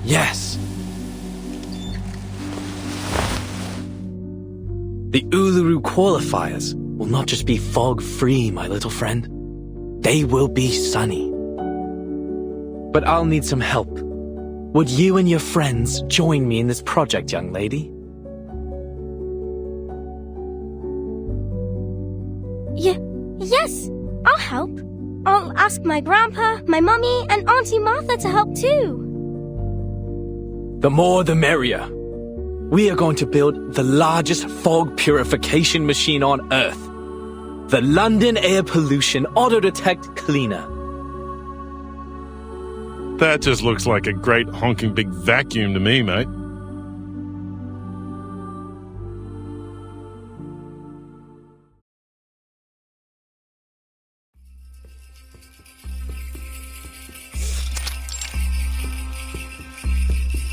Yes. The Uluru qualifiers will not just be fog-free, my little friend. They will be sunny. But I'll need some help. Would you and your friends join me in this project, young lady? Yes, I'll help. I'll ask my grandpa, my mummy, and Auntie Martha to help too. The more the merrier. We are going to build the largest fog purification machine on Earth. The London Air Pollution Auto-Detect Cleaner. That just looks like a great honking big vacuum to me, mate.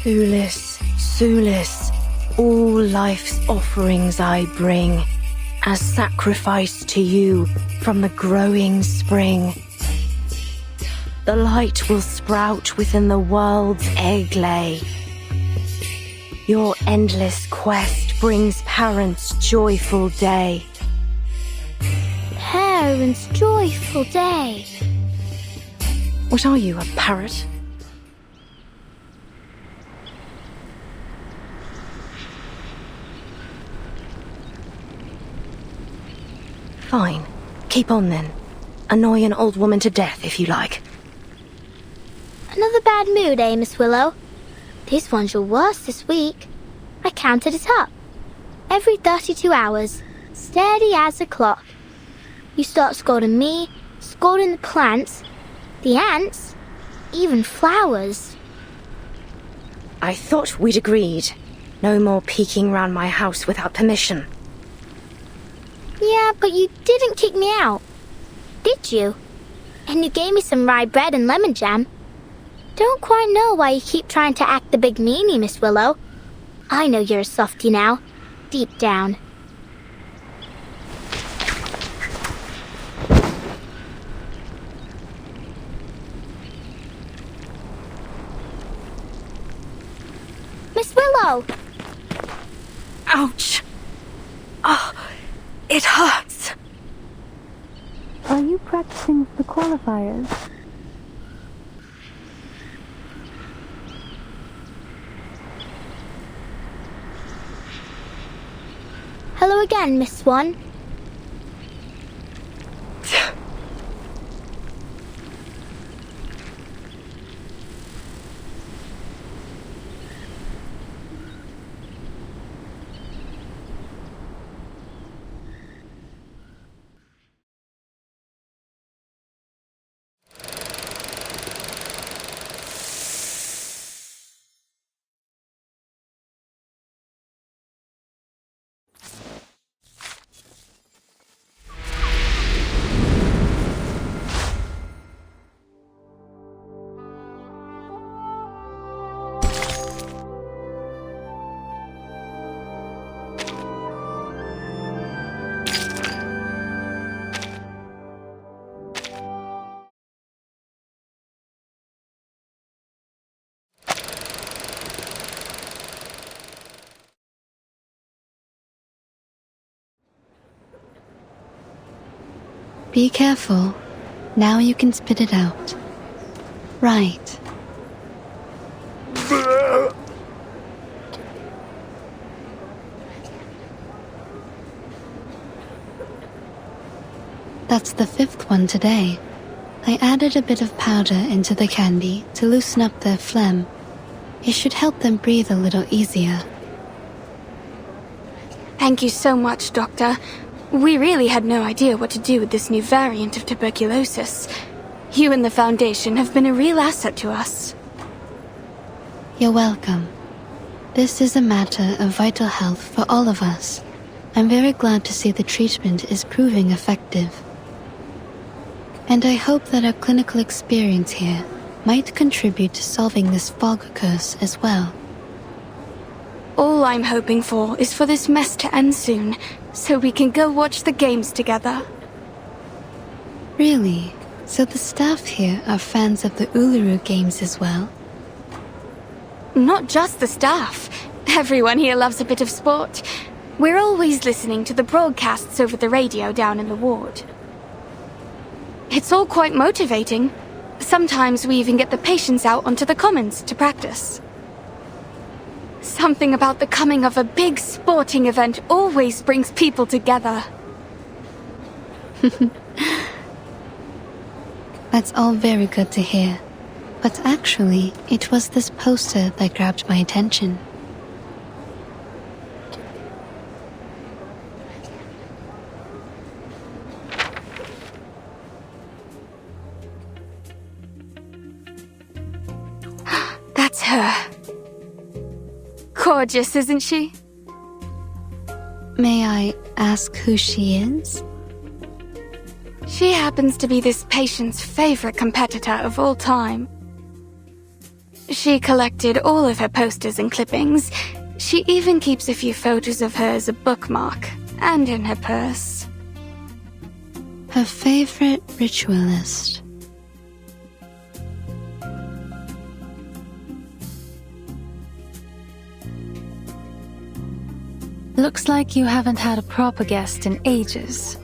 Thulis, Sulis, all life's offerings I bring, as sacrifice to you from the growing spring. The light will sprout within the world's egg lay. Your endless quest brings parents' joyful day. Parents' joyful day. What are you, a parrot? Fine. Keep on then. Annoy an old woman to death if you like. Another bad mood, eh, Miss Willow? This one's your worst this week. I counted it up. Every 32 hours, steady as a clock. You start scolding me, scolding the plants, the ants, even flowers. I thought we'd agreed. No more peeking round my house without permission. Yeah, but you didn't kick me out, did you? And you gave me some rye bread and lemon jam. Don't quite know why you keep trying to act the big meanie, Miss Willow. I know you're a softie now, deep down. Miss Willow! Ouch! Oh, it hurts. Are you practicing the qualifiers? Hello again, Miss Swan. Be careful. Now you can spit it out. Right. That's the 5th one today. I added a bit of powder into the candy to loosen up their phlegm. It should help them breathe a little easier. Thank you so much, Doctor. We really had no idea what to do with this new variant of tuberculosis. You and the Foundation have been a real asset to us. You're welcome. This is a matter of vital health for all of us. I'm very glad to see the treatment is proving effective. And I hope that our clinical experience here might contribute to solving this fog curse as well. All I'm hoping for is for this mess to end soon, so we can go watch the games together. Really? So the staff here are fans of the Uluru Games as well? Not just the staff. Everyone here loves a bit of sport. We're always listening to the broadcasts over the radio down in the ward. It's all quite motivating. Sometimes we even get the patients out onto the commons to practice. Something about the coming of a big sporting event always brings people together. That's all very good to hear. But actually, it was this poster that grabbed my attention. That's her. Gorgeous, isn't she? May I ask who she is? She happens to be this patient's favorite competitor of all time. She collected all of her posters and clippings. She even keeps a few photos of her as a bookmark, and in her purse. Her favorite ritualist. Looks like you haven't had a proper guest in ages.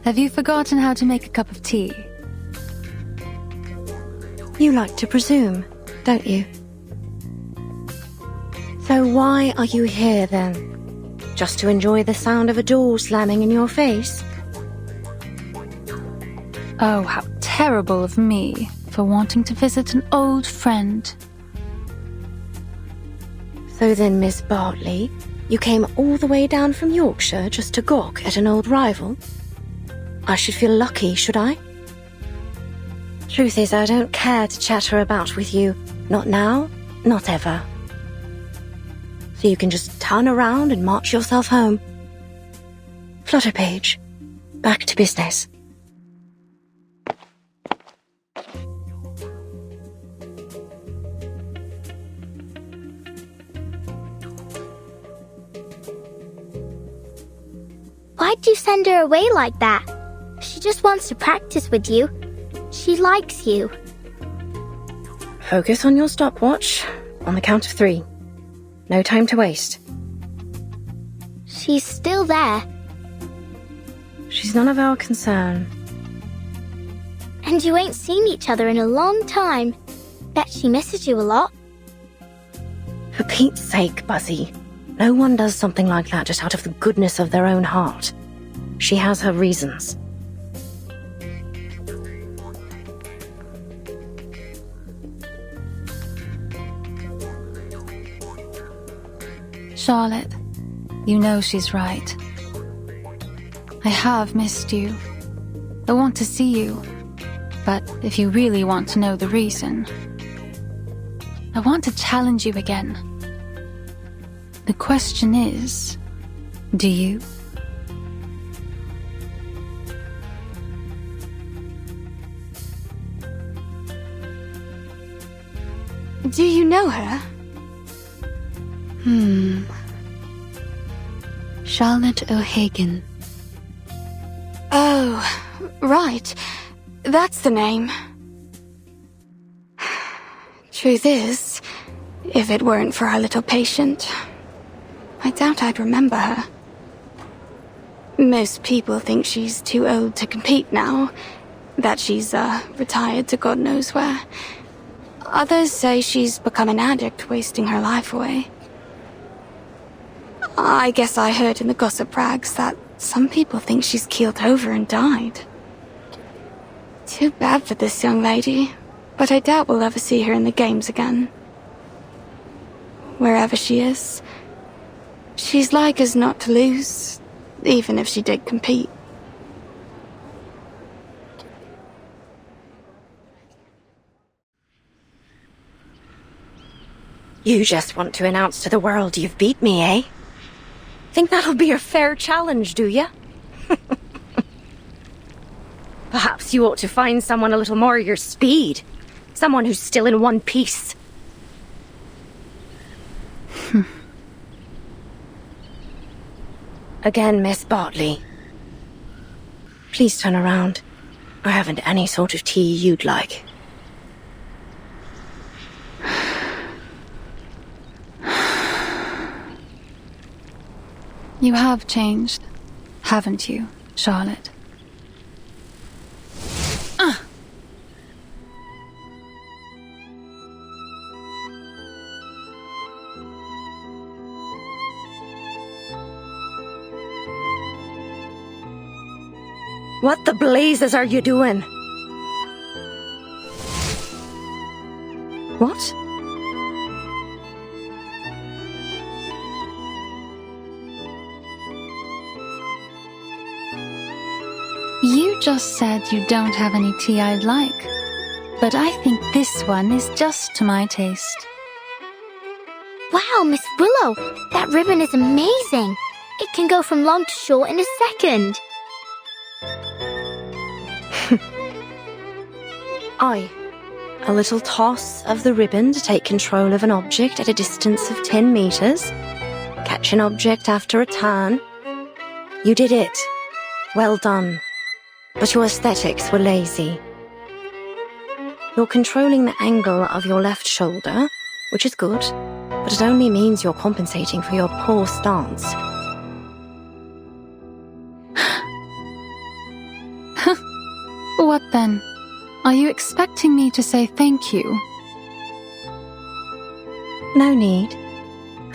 Have you forgotten how to make a cup of tea? You like to presume, don't you? So why are you here then? Just to enjoy the sound of a door slamming in your face? Oh, how terrible of me for wanting to visit an old friend. So then, Miss Bartley, you came all the way down from Yorkshire just to gawk at an old rival? I should feel lucky, should I? Truth is, I don't care to chatter about with you. Not now, not ever. So you can just turn around and march yourself home. Flutterpage, back to business. Why'd you send her away like that? She just wants to practice with you. She likes you. Focus on your stopwatch. On the count of 3. No time to waste. She's still there. She's none of our concern. And you ain't seen each other in a long time. Bet she misses you a lot. For Pete's sake, Buzzy. No one does something like that just out of the goodness of their own heart. She has her reasons. Charlotte, you know she's right. I have missed you. I want to see you. But if you really want to know the reason, I want to challenge you again. The question is, do you? Do you know her? Charlotte O'Hagan. Oh, right. That's the name. Truth is, if it weren't for our little patient, I doubt I'd remember her. Most people think she's too old to compete now, that she's retired to God knows where. Others say she's become an addict, wasting her life away. I guess I heard in the gossip rags that some people think she's keeled over and died. Too bad for this young lady, but I doubt we'll ever see her in the games again. Wherever she is, she's like as not to lose, even if she did compete. You just want to announce to the world you've beat me, eh? Think that'll be a fair challenge, do ya? Perhaps you ought to find someone a little more your speed. Someone who's still in one piece. Again, Miss Bartley. Please turn around. I haven't any sort of tea you'd like. You have changed, haven't you, Charlotte? What the blazes are you doing? What? You just said you don't have any tea I'd like, but I think this one is just to my taste. Wow, Miss Willow, that ribbon is amazing. It can go from long to short in a second. A little toss of the ribbon to take control of an object at a distance of 10 meters. Catch an object after a turn. You did it. Well done. But your aesthetics were lazy. You're controlling the angle of your left shoulder, which is good, but it only means you're compensating for your poor stance. What then? Are you expecting me to say thank you? No need.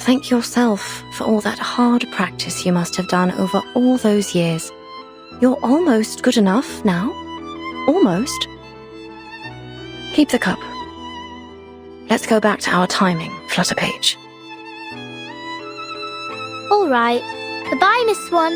Thank yourself for all that hard practice you must have done over all those years. You're almost good enough now. Almost. Keep the cup. Let's go back to our timing, Flutterpage. All right. Goodbye, Miss Swan.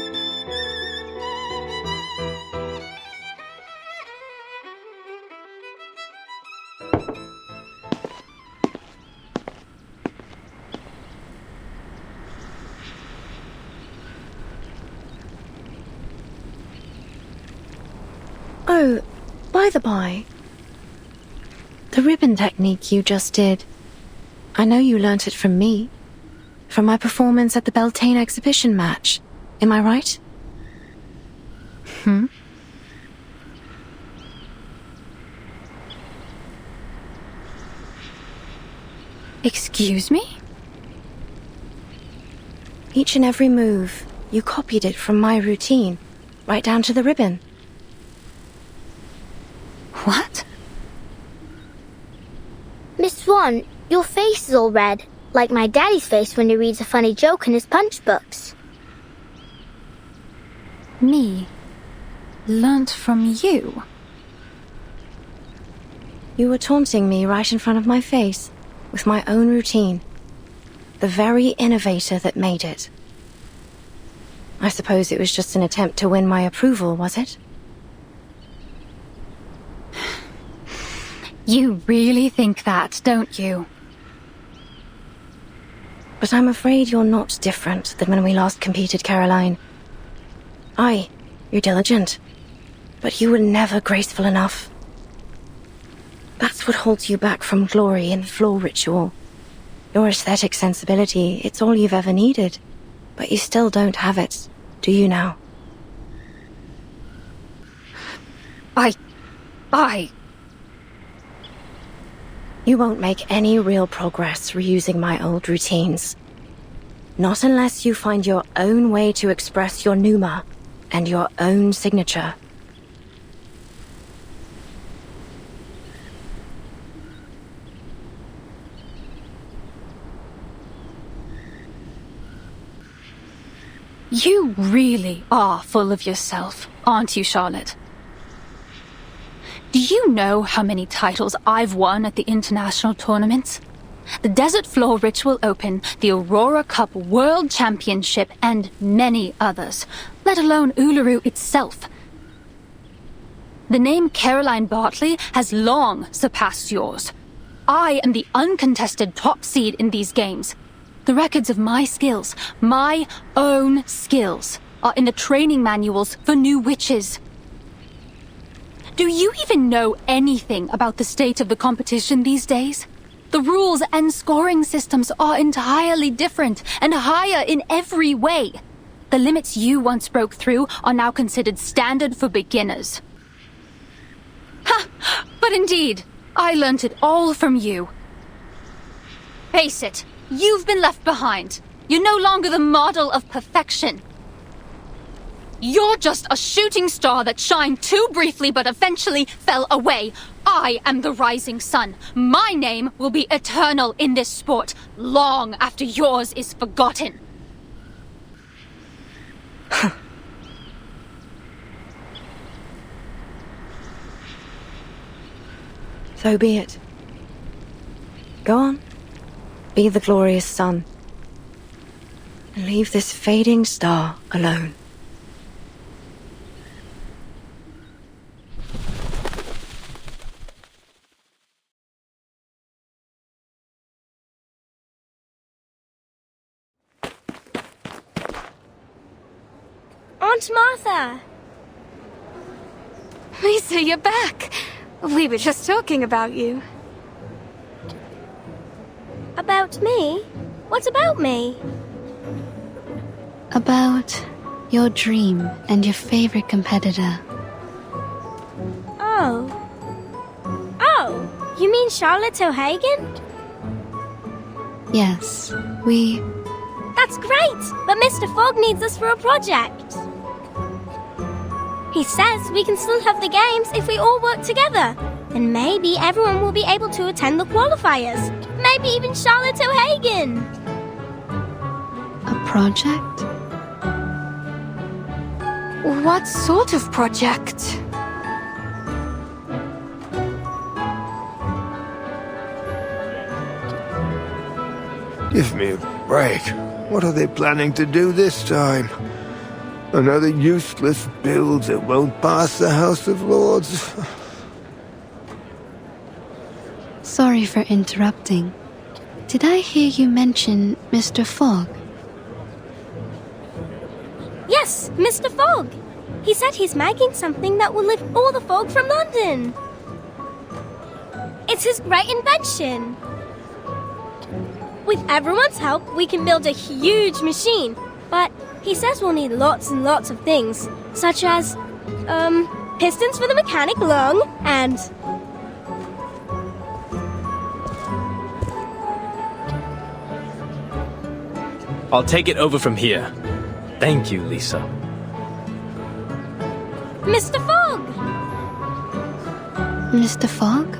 Oh, by the by, the ribbon technique you just did, I know you learnt it from me, from my performance at the Beltane exhibition match. Am I right? Excuse me? Each and every move, you copied it from my routine, right down to the ribbon. What? Miss Swan, your face is all red, like my daddy's face when he reads a funny joke in his punch books. Me? Learnt from you? You were taunting me right in front of my face, with my own routine. The very innovator that made it. I suppose it was just an attempt to win my approval, was it? You really think that, don't you? But I'm afraid you're not different than when we last competed, Caroline. Aye, you're diligent, but you were never graceful enough. That's what holds you back from glory in the floor ritual. Your aesthetic sensibility, it's all you've ever needed, but you still don't have it, do you now? You won't make any real progress reusing my old routines. Not unless you find your own way to express your pneuma and your own signature. You really are full of yourself, aren't you, Charlotte? Do you know how many titles I've won at the international tournaments? The Desert Floor Ritual Open, the Aurora Cup World Championship, and many others, let alone Uluru itself. The name Caroline Bartley has long surpassed yours. I am the uncontested top seed in these games. The records of my skills, my own skills, are in the training manuals for new witches. Do you even know anything about the state of the competition these days? The rules and scoring systems are entirely different and higher in every way. The limits you once broke through are now considered standard for beginners. Ha! But indeed, I learnt it all from you. Face it, you've been left behind. You're no longer the model of perfection. You're just a shooting star that shined too briefly but eventually fell away. I am the rising sun. My name will be eternal in this sport, long after yours is forgotten. So be it. Go on. Be the glorious sun. And leave this fading star alone. Aunt Martha! Lisa, you're back! We were just talking about you. About me? What about me? About your dream and your favorite competitor. Oh. Oh, you mean Charlotte O'Hagan? Yes, That's great, but Mr. Fogg needs us for a project. He says we can still have the games if we all work together. Then maybe everyone will be able to attend the qualifiers. Maybe even Charlotte O'Hagan. A project? What sort of project? Give me a break. What are they planning to do this time? Another useless bill that won't pass the House of Lords? Sorry for interrupting. Did I hear you mention Mr. Fogg? Yes, Mr. Fogg. He said he's making something that will lift all the fog from London. It's his great invention. With everyone's help, we can build a huge machine. But he says we'll need lots and lots of things, such as, pistons for the mechanic lung, and... I'll take it over from here. Thank you, Lisa. Mr. Fogg! Mr. Fogg?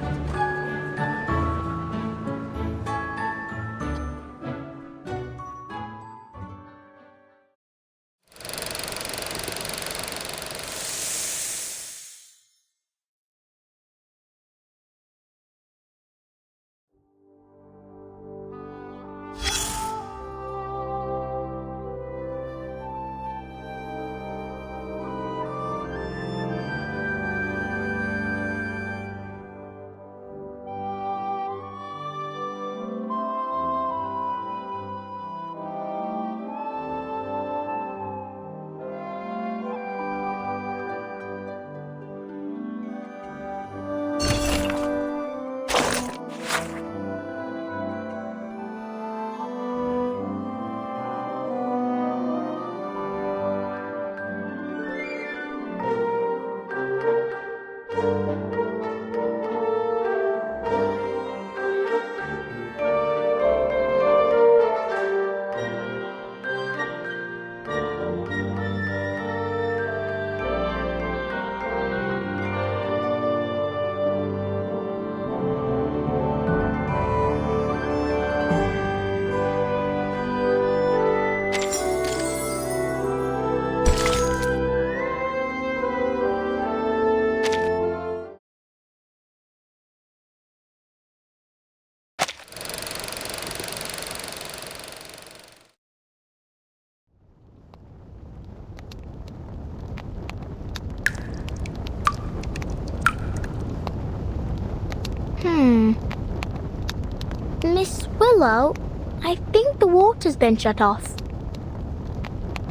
Miss Willow, I think the water's been shut off.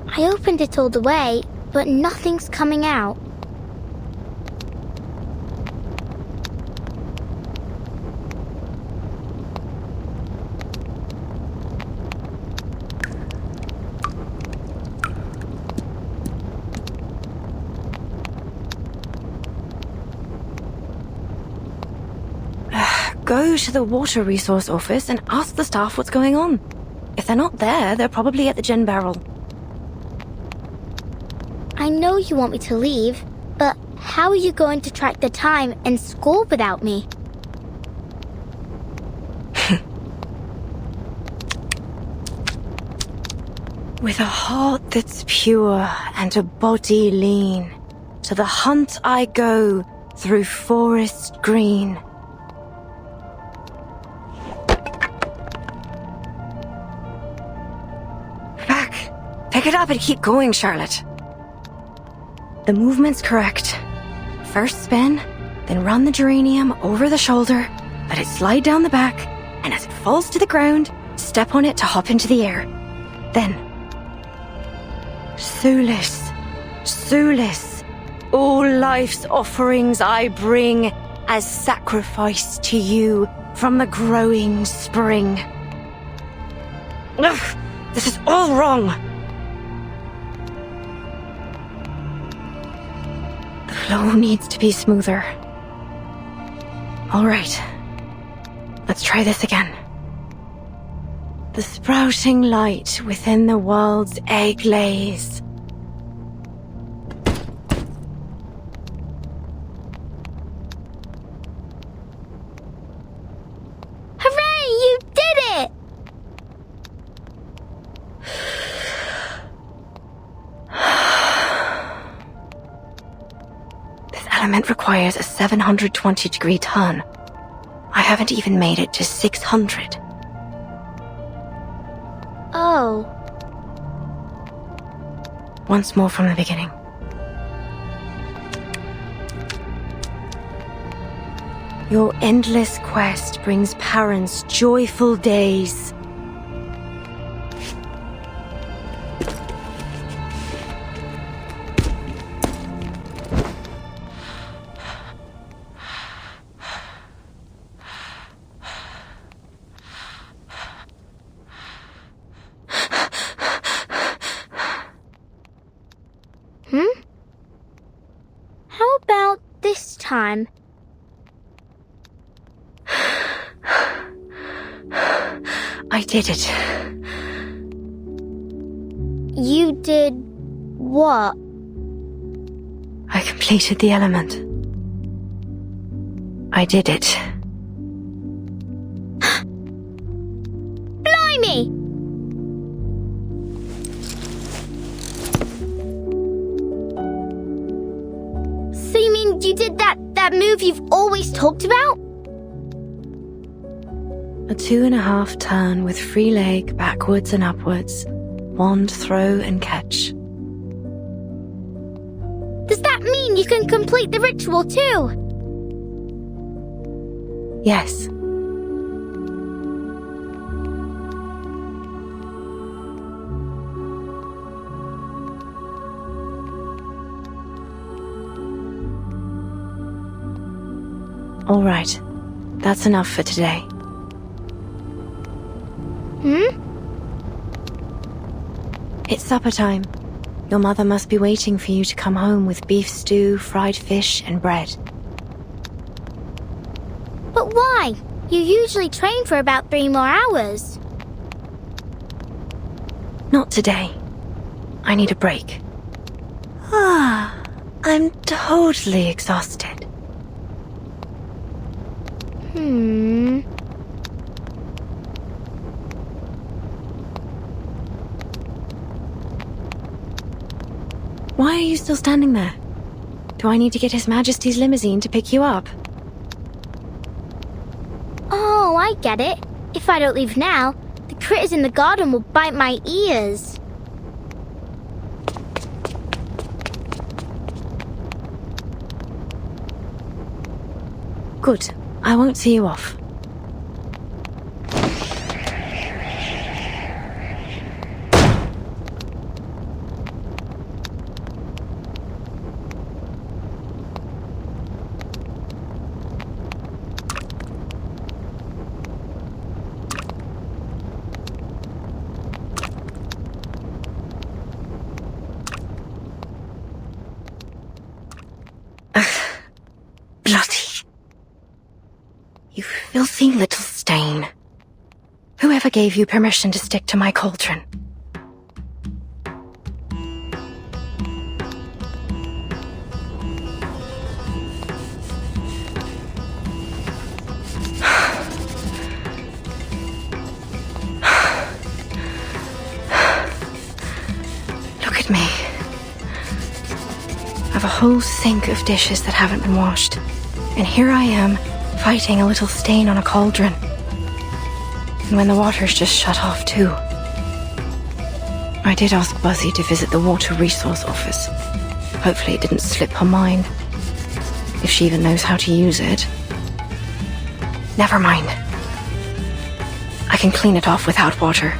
I opened it all the way, but nothing's coming out. Go to the water resource office and ask the staff what's going on. If they're not there, they're probably at the gin barrel. I know you want me to leave, but how are you going to track the time and score without me? With a heart that's pure and a body lean, to the hunt I go through forest green. Pick it up and keep going, Charlotte. The movement's correct. First spin, then run the geranium over the shoulder, let it slide down the back, and as it falls to the ground, step on it to hop into the air. Then, Sulis, Sulis, all life's offerings I bring as sacrifice to you from the growing spring. Ugh, this is all wrong. The flow needs to be smoother. All right. Let's try this again. The sprouting light within the world's egg lays. Hooray! You did it! This element requires a 720-degree turn. I haven't even made it to 600. Oh. Once more from the beginning. Your endless quest brings parents joyful days. How about this time? I did it. You did what? I completed the element. I did it. Blimey! So you mean you did that move you've always talked about? A 2.5 turn with free leg backwards and upwards. Wand throw and catch. Does that mean you can complete the ritual too? Yes. All right. That's enough for today. It's supper time. Your mother must be waiting for you to come home with beef stew, fried fish, and bread. But why? You usually train for about 3 more hours. Not today. I need a break. I'm totally exhausted. Why are you still standing there? Do I need to get His Majesty's limousine to pick you up? Oh, I get it. If I don't leave now, the critters in the garden will bite my ears. Good. I won't see you off. You filthy little stain. Whoever gave you permission to stick to my cauldron? Look at me. I have a whole sink of dishes that haven't been washed. And here I am, fighting a little stain on a cauldron. And when the water's just shut off too. I did ask Buzzy to visit the Water Resource Office. Hopefully it didn't slip her mind. If she even knows how to use it. Never mind. I can clean it off without water.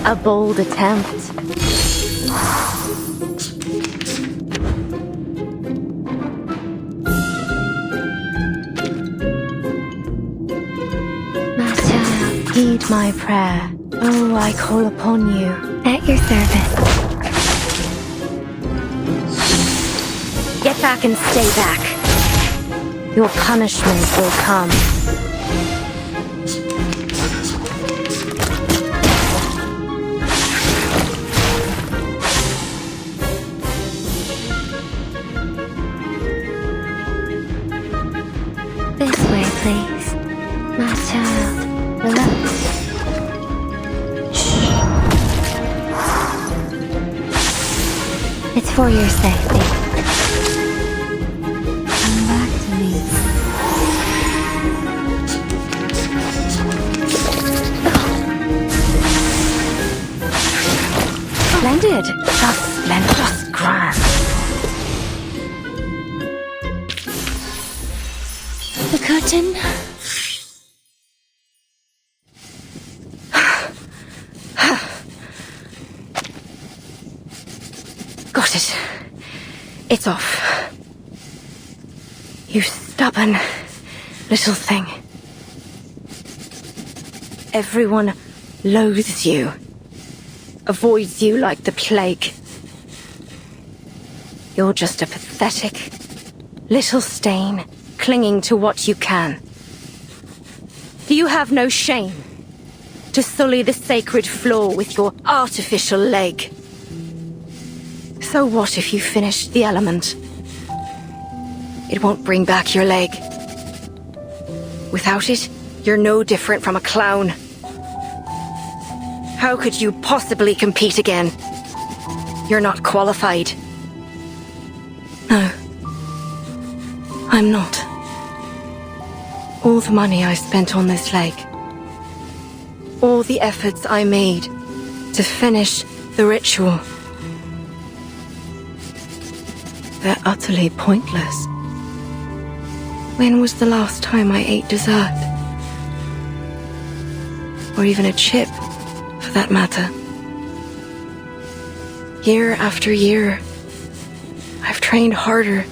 A bold attempt. Master, heed my prayer. Oh, I call upon you. At your service. Get back and stay back. Your punishment will come. This way, please. My child, relax. It's for your safety. Come back to me. Splendid. Just splendid. Just grand. The curtain. Got it. It's off. You stubborn little thing. Everyone loathes you. Avoids you like the plague. You're just a pathetic little stain clinging to what you can. Do you have no shame to sully the sacred floor with your artificial leg? So what if you finish the element? It won't bring back your leg. Without it, you're no different from a clown. How could you possibly compete again? You're not qualified. No. I'm not. All the money I spent on this leg, all the efforts I made to finish the ritual, they're utterly pointless. When was the last time I ate dessert? Or even a chip, for that matter. Year after year, I've trained harder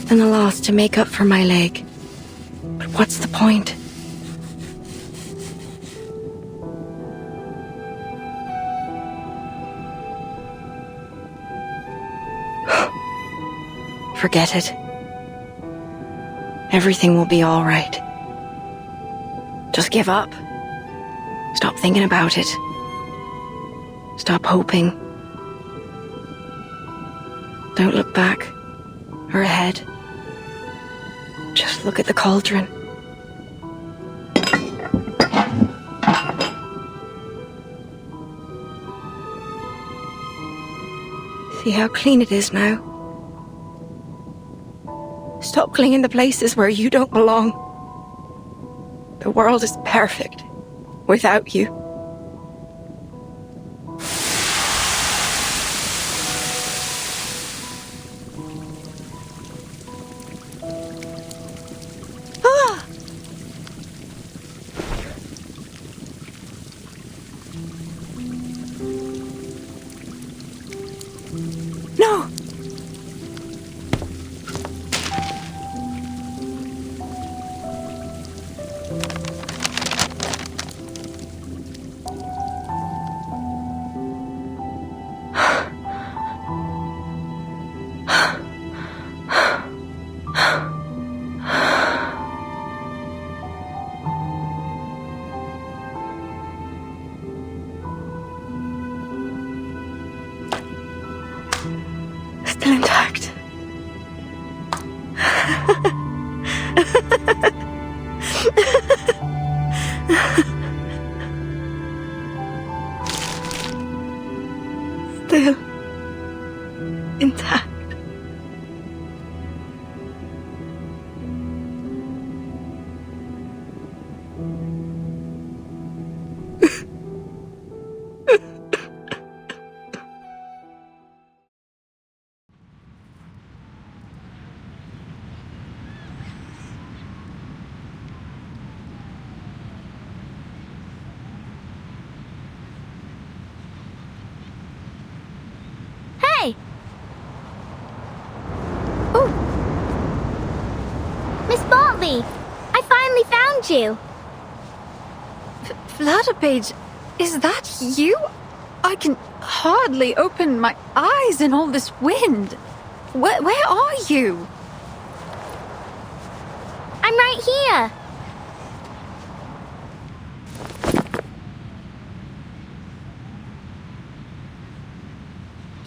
than the last to make up for my leg. But what's the point? Forget it. Everything will be all right. Just give up. Stop thinking about it. Stop hoping. Don't look back or ahead. Just look at the cauldron. See how clean it is now? Stop clinging to places where you don't belong. The world is perfect without you. Ah! No! Still intact. Still intact. me! I finally found you! Flutterpage, is that you? I can hardly open my eyes in all this wind. Where are you? I'm right here!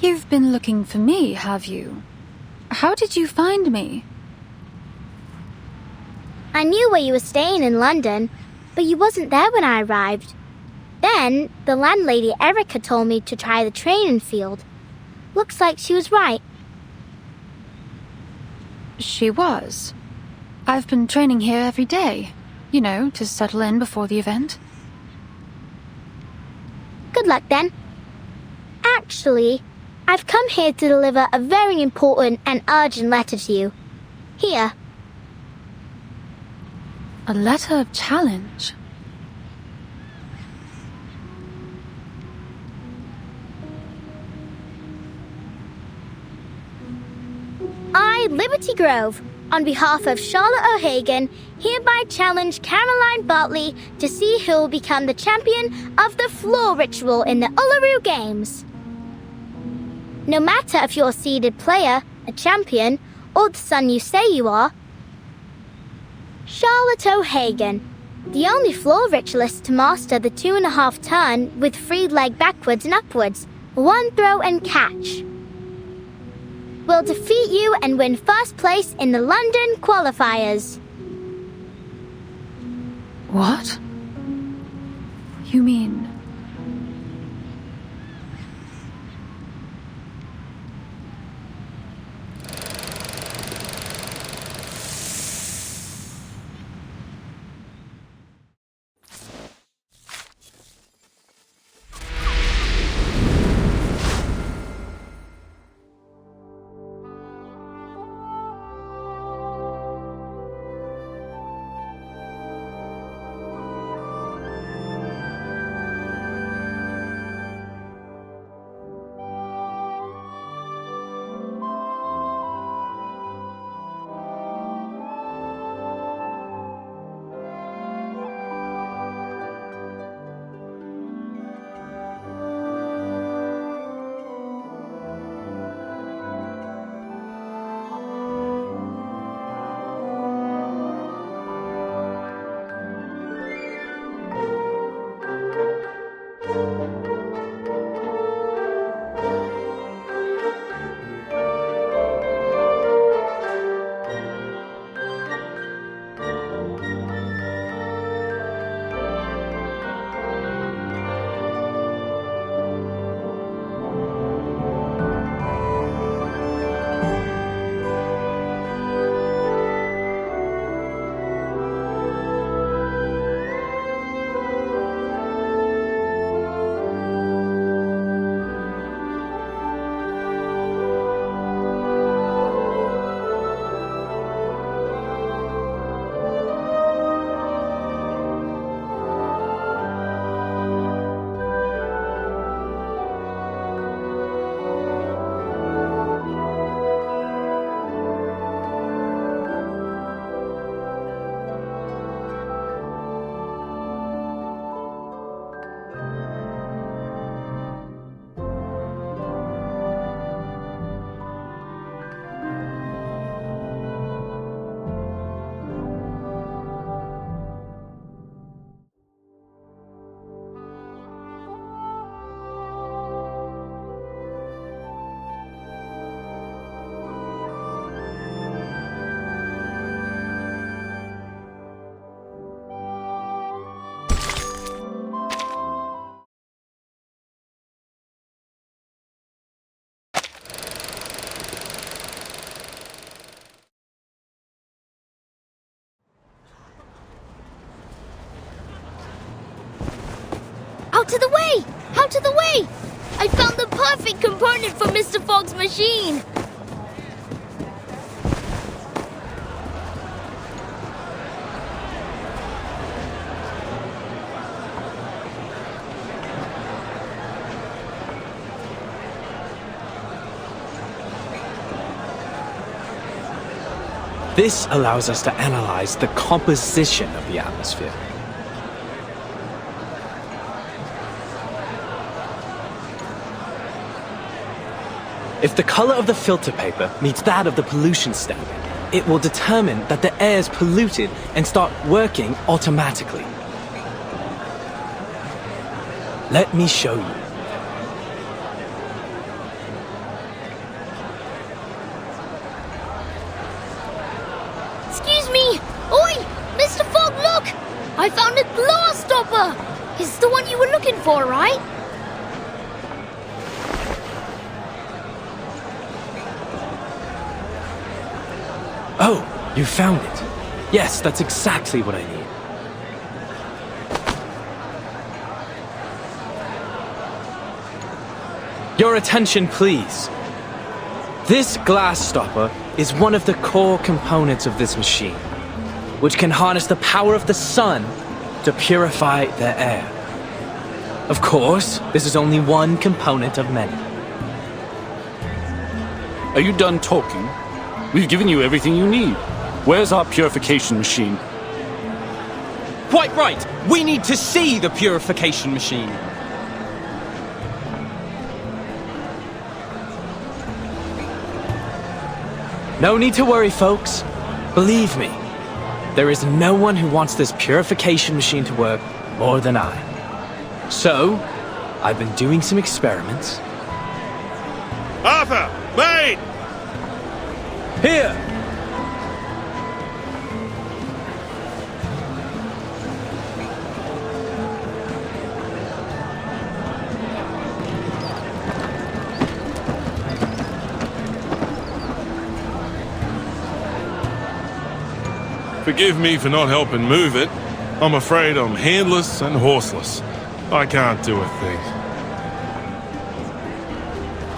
You've been looking for me, have you? How did you find me? I knew where you were staying in London, but you wasn't there when I arrived. Then, the landlady Erica told me to try the training field. Looks like she was right. She was. I've been training here every day. You know, to settle in before the event. Good luck then. Actually, I've come here to deliver a very important and urgent letter to you. Here. A letter of challenge. I, Liberty Grove, on behalf of Charlotte O'Hagan, hereby challenge Caroline Bartley to see who will become the champion of the floor ritual in the Uluru Games. No matter if you're a seeded player, a champion, or the son you say you are, Charlotte O'Hagan, the only floor ritualist to master the 2.5 turn with free leg backwards and upwards, 1 throw and catch, will defeat you and win first place in the London qualifiers. What? You mean... Out of the way! Out of the way! I found the perfect component for Mr. Fogg's machine! This allows us to analyze the composition of the atmosphere. If the color of the filter paper meets that of the pollution standard, it will determine that the air is polluted and start working automatically. Let me show you. Excuse me! Oi! Mr. Fogg, look! I found a glass stopper! It's the one you were looking for, right? Oh, you found it. Yes, that's exactly what I need. Your attention, please. This glass stopper is one of the core components of this machine, which can harness the power of the sun to purify the air. Of course, this is only one component of many. Are you done talking? We've given you everything you need. Where's our purification machine? Quite right! We need to see the purification machine. No need to worry, folks. Believe me, there is no one who wants this purification machine to work more than I. So, I've been doing some experiments. Arthur! Mate! Here! Forgive me for not helping move it. I'm afraid I'm handless and horseless. I can't do a thing.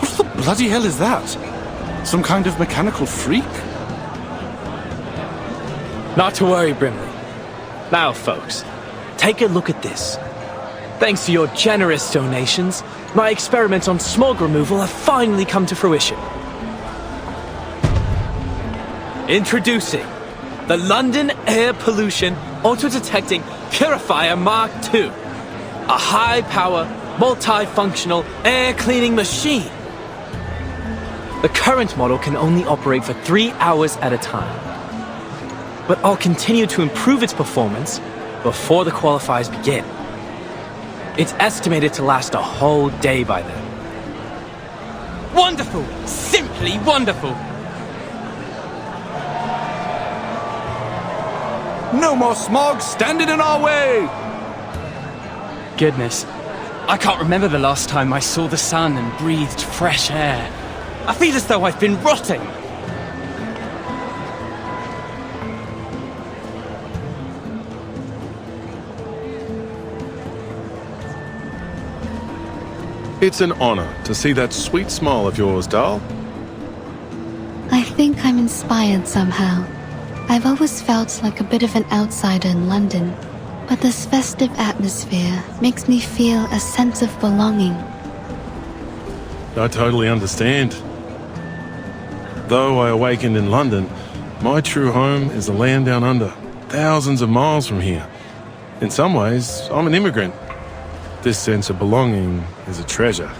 What the bloody hell is that? Some kind of mechanical freak? Not to worry, Brimley. Now, folks, take a look at this. Thanks to your generous donations, my experiments on smog removal have finally come to fruition. Introducing the London Air Pollution Auto-Detecting Purifier Mark II. A high-power, multi-functional air-cleaning machine. The current model can only operate for 3 hours at a time. But I'll continue to improve its performance before the qualifiers begin. It's estimated to last a whole day by then. Wonderful! Simply wonderful! No more smog standing in our way! Goodness, I can't remember the last time I saw the sun and breathed fresh air. I feel as though I've been rotting. It's an honor to see that sweet smile of yours, Dal. I think I'm inspired somehow. I've always felt like a bit of an outsider in London, but this festive atmosphere makes me feel a sense of belonging. I totally understand. Though I awakened in London, my true home is the land down under, thousands of miles from here. In some ways, I'm an immigrant. This sense of belonging is a treasure.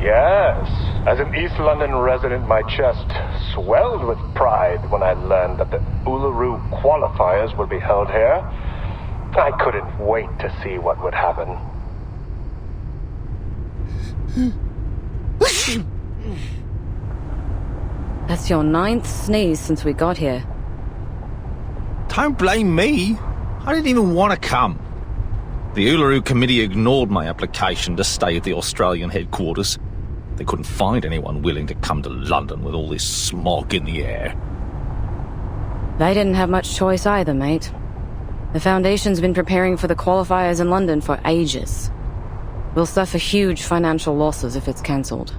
Yes, as an East London resident, my chest swelled with pride when I learned that the Uluru qualifiers would be held here. I couldn't wait to see what would happen. That's your 9th sneeze since we got here. Don't blame me. I didn't even want to come. The Uluru Committee ignored my application to stay at the Australian headquarters. They couldn't find anyone willing to come to London with all this smog in the air. They didn't have much choice either, mate. The Foundation's been preparing for the qualifiers in London for ages. We'll suffer huge financial losses if it's cancelled.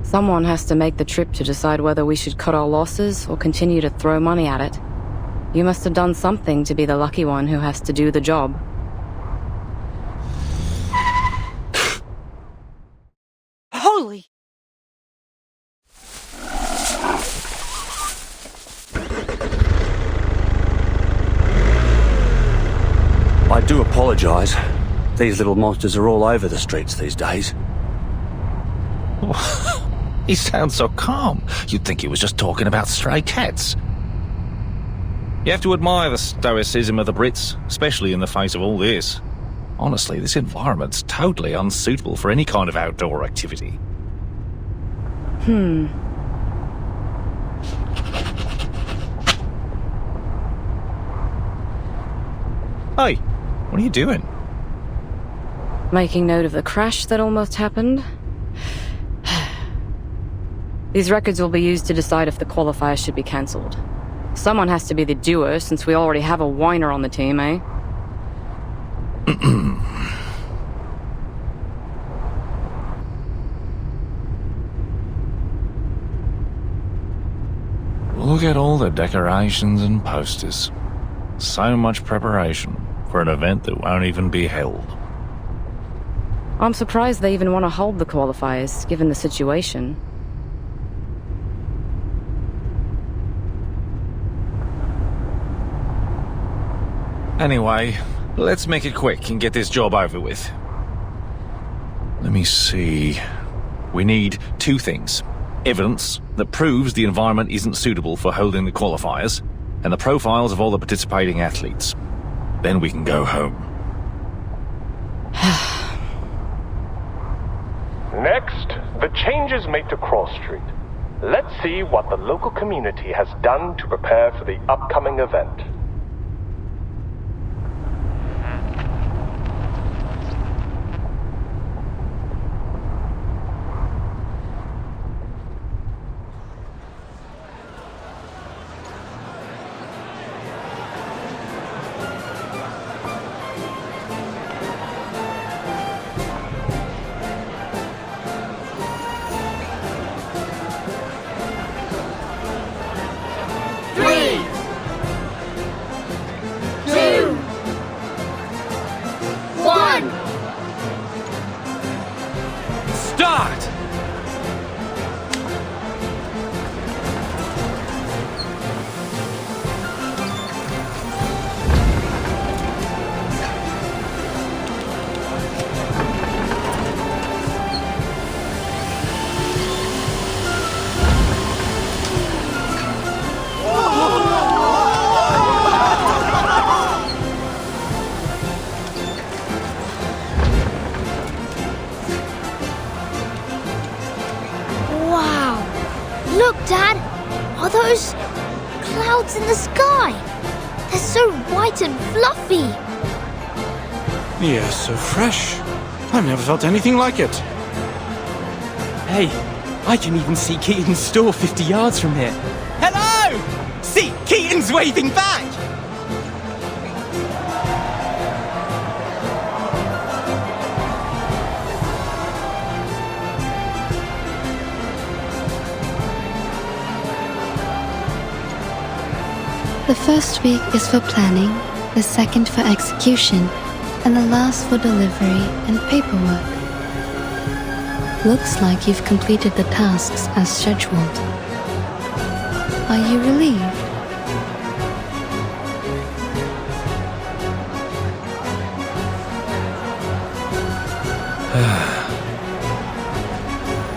Someone has to make the trip to decide whether we should cut our losses or continue to throw money at it. You must have done something to be the lucky one who has to do the job. Holy! I do apologise. These little monsters are all over the streets these days. He sounds so calm. You'd think he was just talking about stray cats. You have to admire the stoicism of the Brits, especially in the face of all this. Honestly, this environment's totally unsuitable for any kind of outdoor activity. Hey, what are you doing? Making note of the crash that almost happened. These records will be used to decide if the qualifier should be cancelled. Someone has to be the doer, since we already have a whiner on the team, eh? Look at all the decorations and posters. So much preparation for an event that won't even be held. I'm surprised they even want to hold the qualifiers, given the situation. Anyway, let's make it quick and get this job over with. Let me see. We need two things. Evidence that proves the environment isn't suitable for holding the qualifiers, and the profiles of all the participating athletes. Then we can go home. Next, the changes made to Cross Street. Let's see what the local community has done to prepare for the upcoming event. Start! Look, Dad! Are those clouds in the sky? They're so white and fluffy! Yeah, so fresh. I've never felt anything like it. Hey, I can even see Keaton's store 50 yards from here. Hello! See, Keaton's waving back! The first week is for planning, the second for execution, and the last for delivery and paperwork. Looks like you've completed the tasks as scheduled. Are you relieved?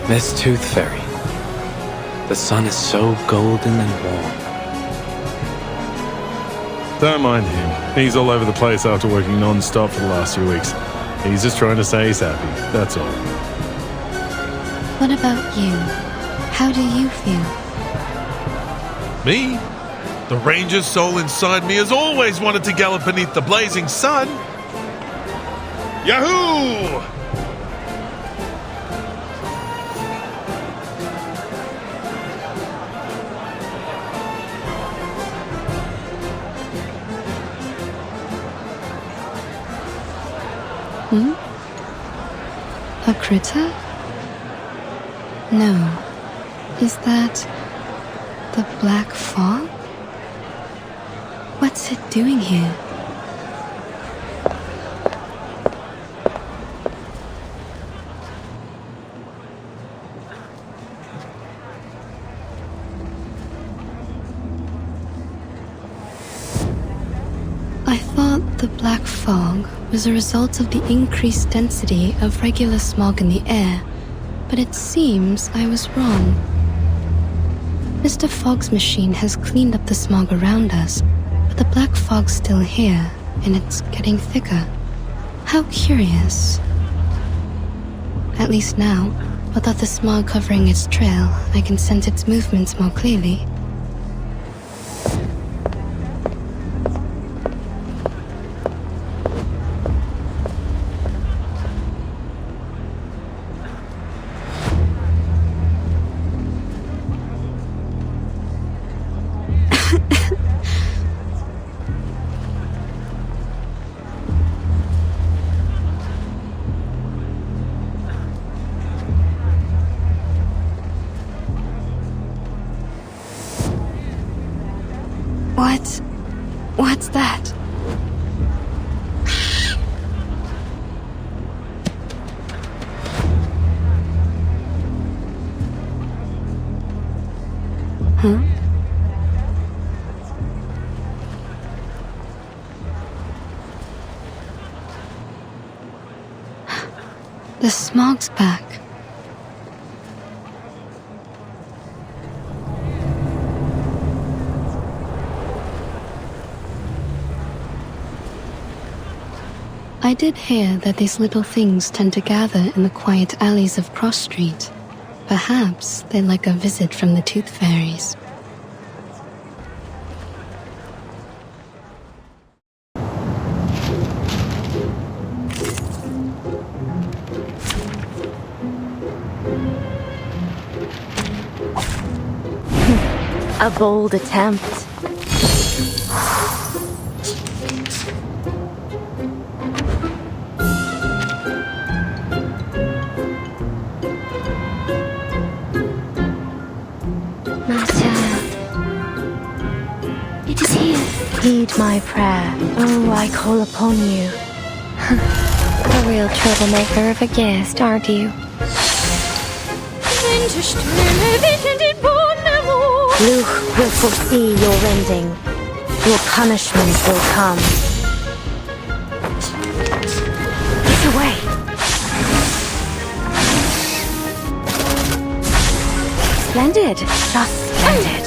Miss Tooth Fairy. The sun is so golden and warm. Don't mind him. He's all over the place after working non-stop for the last few weeks. He's just trying to say he's happy, that's all. What about you? How do you feel? Me? The ranger's soul inside me has always wanted to gallop beneath the blazing sun. Yahoo! A critter? No. Is that the black fog? What's it doing here? I thought the black fog was a result of the increased density of regular smog in the air, but it seems I was wrong. Mr. Fogg's machine has cleaned up the smog around us, but the black fog's still here, and it's getting thicker. How curious. At least now, without the smog covering its trail, I can sense its movements more clearly. What's that? Huh? The smog's back. I did hear that these little things tend to gather in the quiet alleys of Cross Street. Perhaps they're like a visit from the Tooth Fairies. A bold attempt. Heed my prayer. Oh, I call upon you. A real troublemaker of a guest, aren't you? Luch will foresee your rending. Your punishment will come. Get away! Splendid! Just splendid!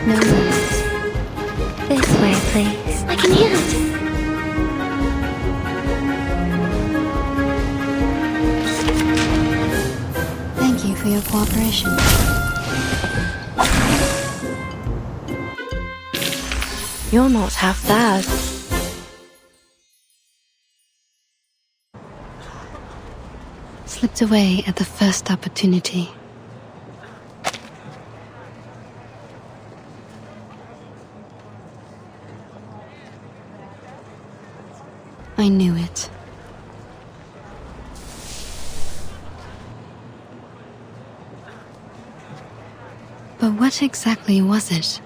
No. This way, please. I can hear it. Thank you for your cooperation. You're not half bad. Slipped away at the first opportunity. I knew it. But what exactly was it?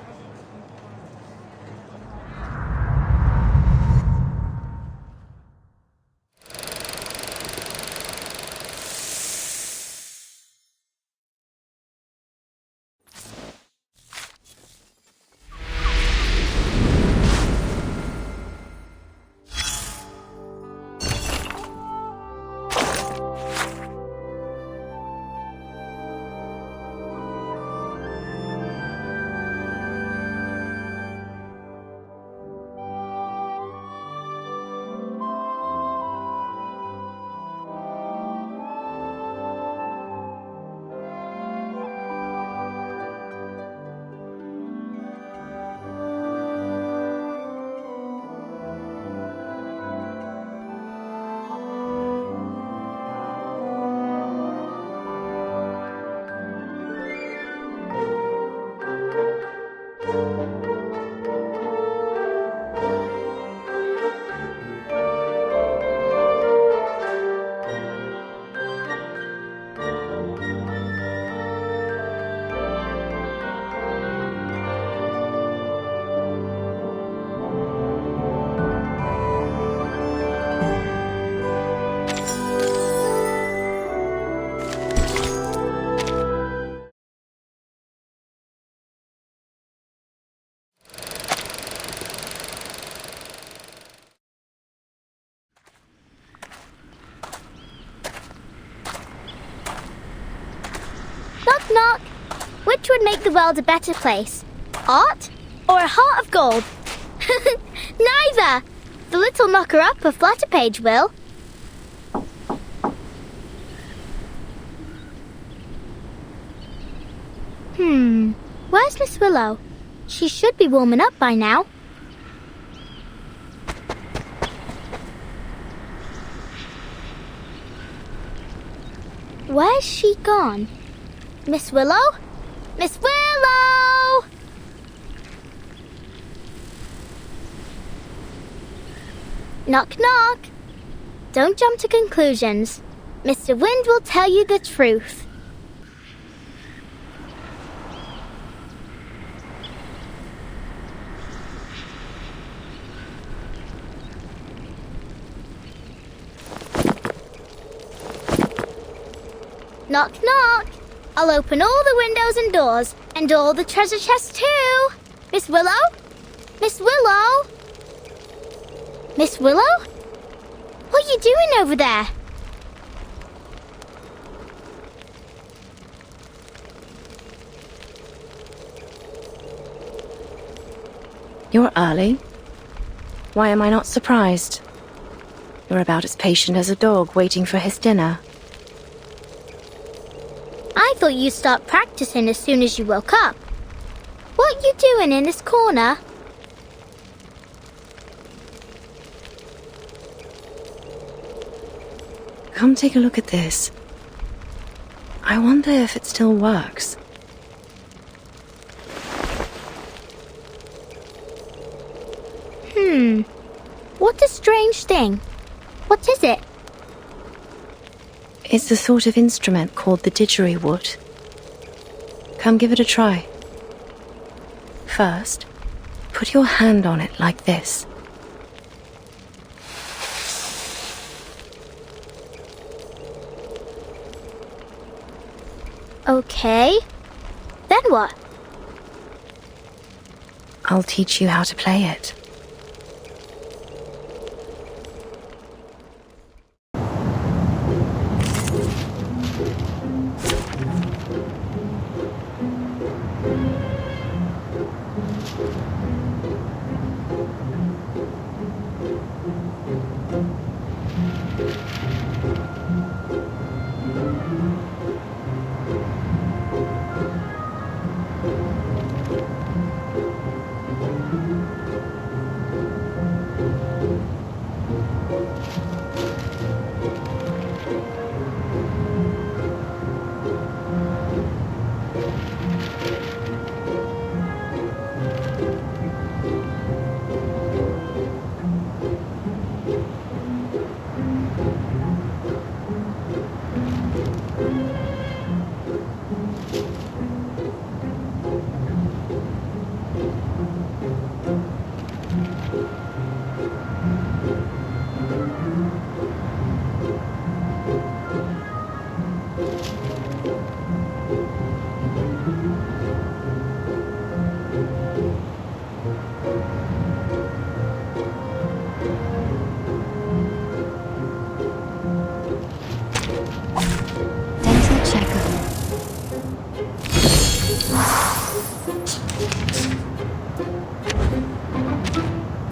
knock. Which would make the world a better place? Art or a heart of gold? Neither! The little knocker-upper Flutterpage will. Where's Miss Willow? She should be warming up by now. Where's she gone? Miss Willow? Miss Willow! Knock, knock. Don't jump to conclusions. Mr. Wind will tell you the truth. Knock, knock. I'll open all the windows and doors, and all the treasure chests too. Miss Willow? Miss Willow? Miss Willow? What are you doing over there? You're early. Why am I not surprised? You're about as patient as a dog waiting for his dinner. I thought you'd start practicing as soon as you woke up. What are you doing in this corner? Come take a look at this. I wonder if it still works. What a strange thing. What is it? It's a sort of instrument called the didgeridoo. Come give it a try. First, put your hand on it like this. Okay. Then what? I'll teach you how to play it.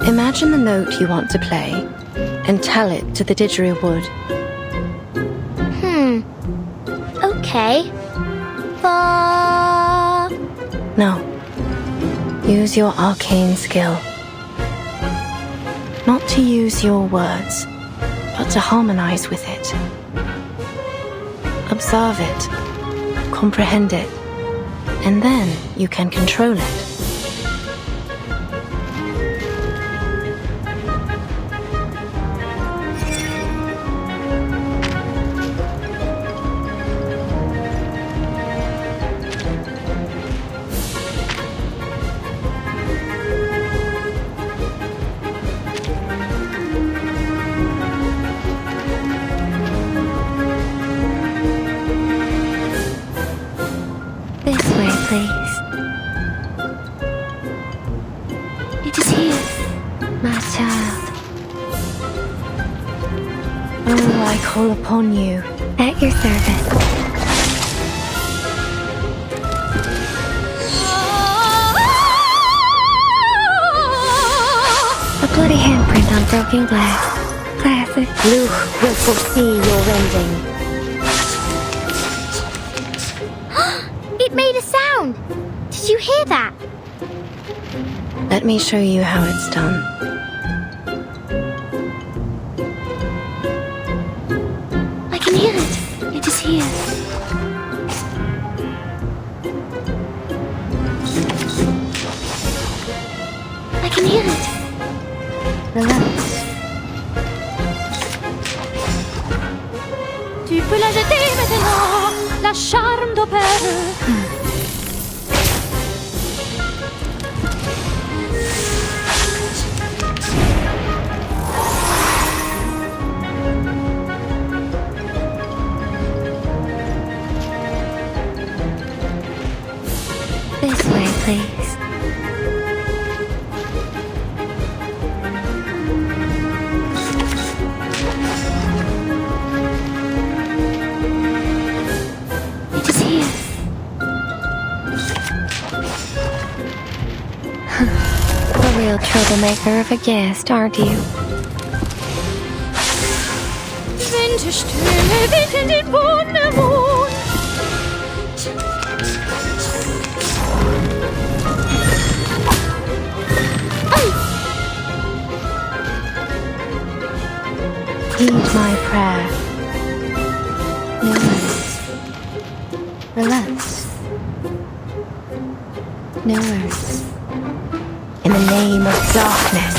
Imagine the note you want to play and tell it to the didgeridoo. Okay. Fa. Now, use your arcane skill. Not to use your words, but to harmonize with it. Observe it, comprehend it, and then you can control it. Call upon you. At your service. broken glass. Classic. Luke will foresee your ending. It made a sound! Did you hear that? Let me show you how it's done. I can hear it. It is here. I can hear it. Relax. Tu peux la jeter maintenant, la charme d'opère. This way, please. It is here. A real troublemaker of a guest, aren't you? Winterstürme wehen den Boden Mond. Heed my prayer. No worries. Relax. No worries. In the name of darkness.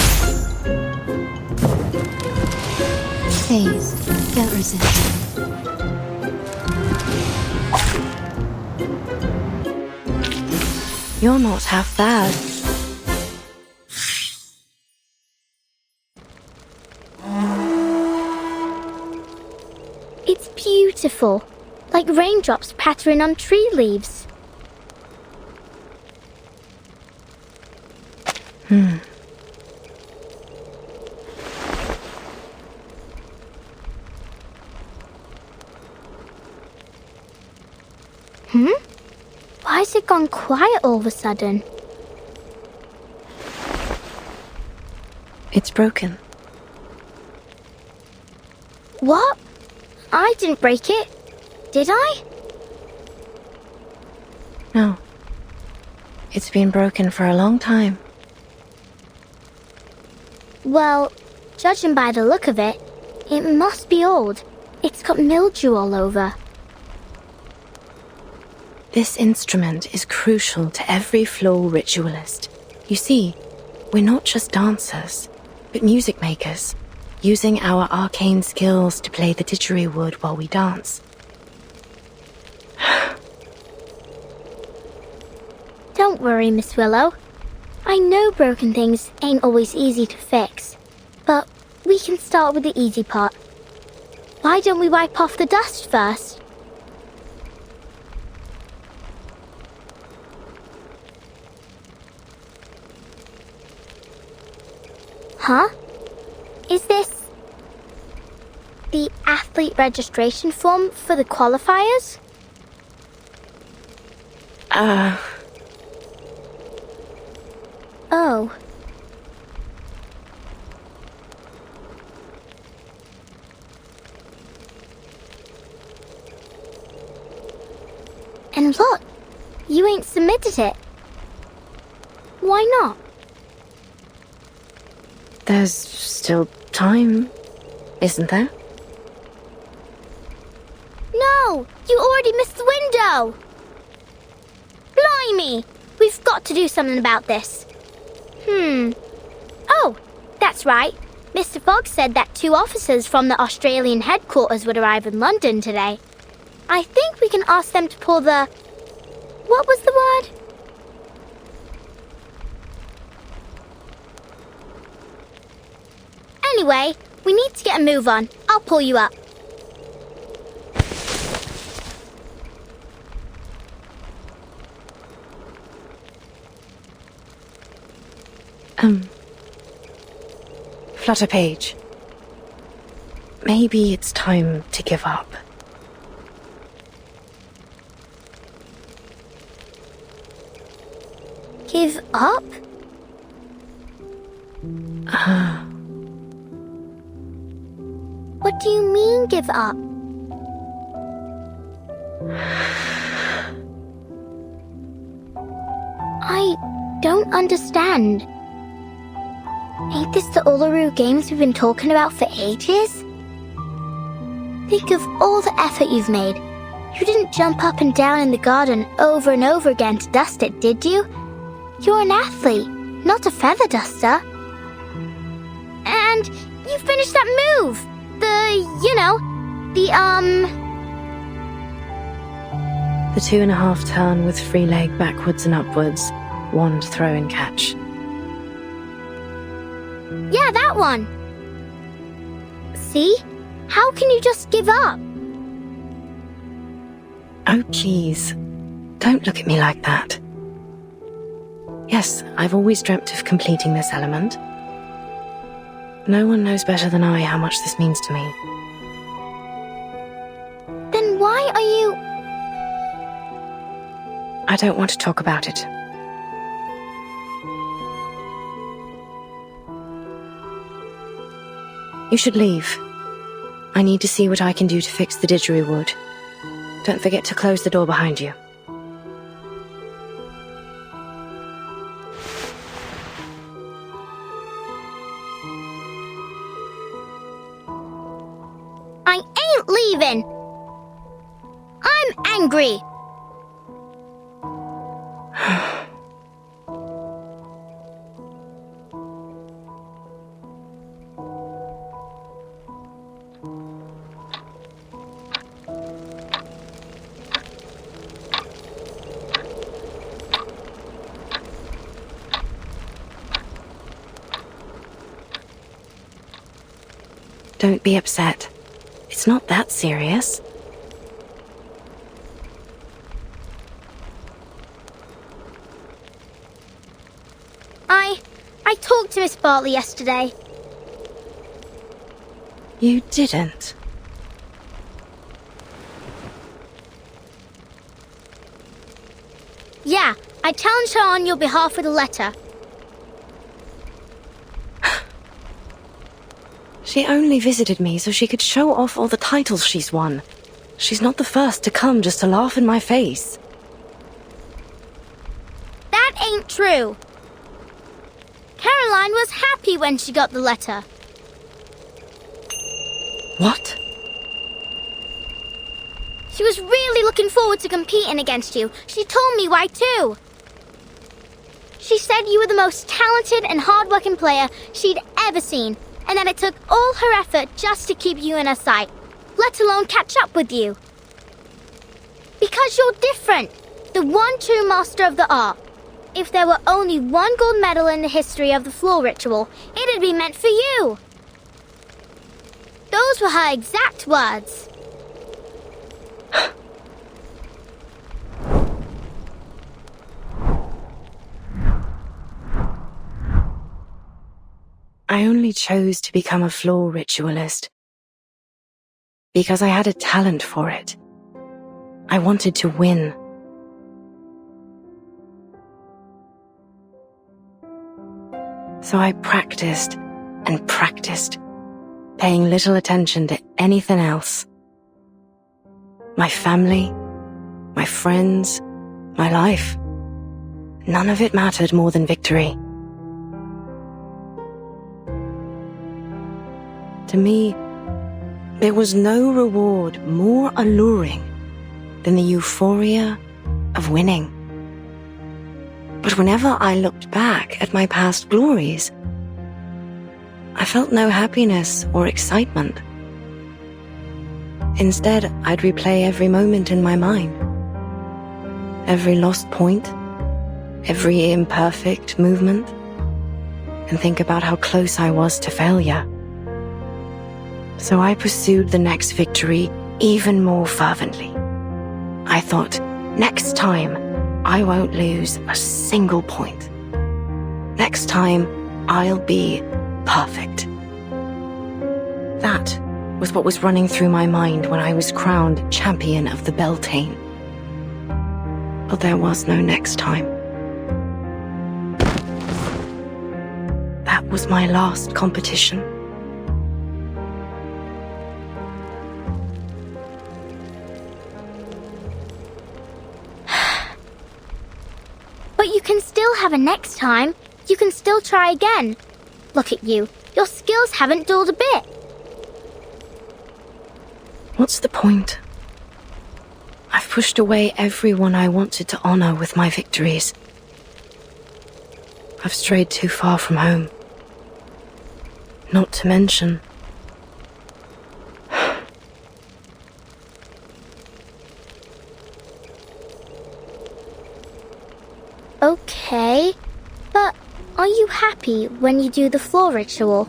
Haze, get resistance. You're not half bad. It's beautiful, like raindrops pattering on tree leaves. Why has it gone quiet all of a sudden? It's broken. What? I didn't break it, did I? No. It's been broken for a long time. Well, judging by the look of it, it must be old. It's got mildew all over. This instrument is crucial to every flow ritualist. You see, we're not just dancers, but music makers, using our arcane skills to play the didgeridoo while we dance. Don't worry, Miss Willow. I know broken things ain't always easy to fix, but we can start with the easy part. Why don't we wipe off the dust first? Huh? Is this the athlete registration form for the qualifiers? Oh. And look, you ain't submitted it. Why not? There's still time, isn't there? No! You already missed the window! Blimey! We've got to do something about this. Oh, that's right. Mr. Fogg said that 2 officers from the Australian headquarters would arrive in London today. I think we can ask them to pull the... What was the word? Anyway, we need to get a move on. I'll pull you up. Flutterpage. Maybe it's time to give up. Give up? What do you mean, give up? I don't understand. Ain't this the Uluru Games we've been talking about for ages? Think of all the effort you've made. You didn't jump up and down in the garden over and over again to dust it, did you? You're an athlete, not a feather duster. And you finished that move! The 2.5 turn with free leg backwards and upwards, wand throw and catch. Yeah, that one! See? How can you just give up? Oh, please. Don't look at me like that. Yes, I've always dreamt of completing this element. No one knows better than I how much this means to me. Then why are you... I don't want to talk about it. You should leave. I need to see what I can do to fix the didgeridoo. Don't forget to close the door behind you. I ain't leaving! I'm angry! Don't be upset. It's not that serious. I talked to Miss Bartley yesterday. You didn't? Yeah, I challenged her on your behalf with a letter. She only visited me so she could show off all the titles she's won. She's not the first to come just to laugh in my face. That ain't true. Caroline was happy when she got the letter. What? She was really looking forward to competing against you. She told me why too. She said you were the most talented and hard-working player she'd ever seen, and that it took all her effort just to keep you in her sight, let alone catch up with you. Because you're different, the one true master of the art. If there were only one gold medal in the history of the floor ritual, it'd be meant for you. Those were her exact words. I only chose to become a floor ritualist because I had a talent for it. I wanted to win. So I practiced and practiced, paying little attention to anything else. My family, my friends, my life. None of it mattered more than victory. To me, there was no reward more alluring than the euphoria of winning. But whenever I looked back at my past glories, I felt no happiness or excitement. Instead, I'd replay every moment in my mind. Every lost point, every imperfect movement, and think about how close I was to failure. So I pursued the next victory even more fervently. I thought, next time, I won't lose a single point. Next time, I'll be perfect. That was what was running through my mind when I was crowned champion of the Beltane. But there was no next time. That was my last competition. have a next time, you can still try again. Look at you. Your skills haven't dulled a bit. What's the point? I've pushed away everyone I wanted to honor with my victories. I've strayed too far from home. Not to mention... Okay, but are you happy when you do the floor ritual?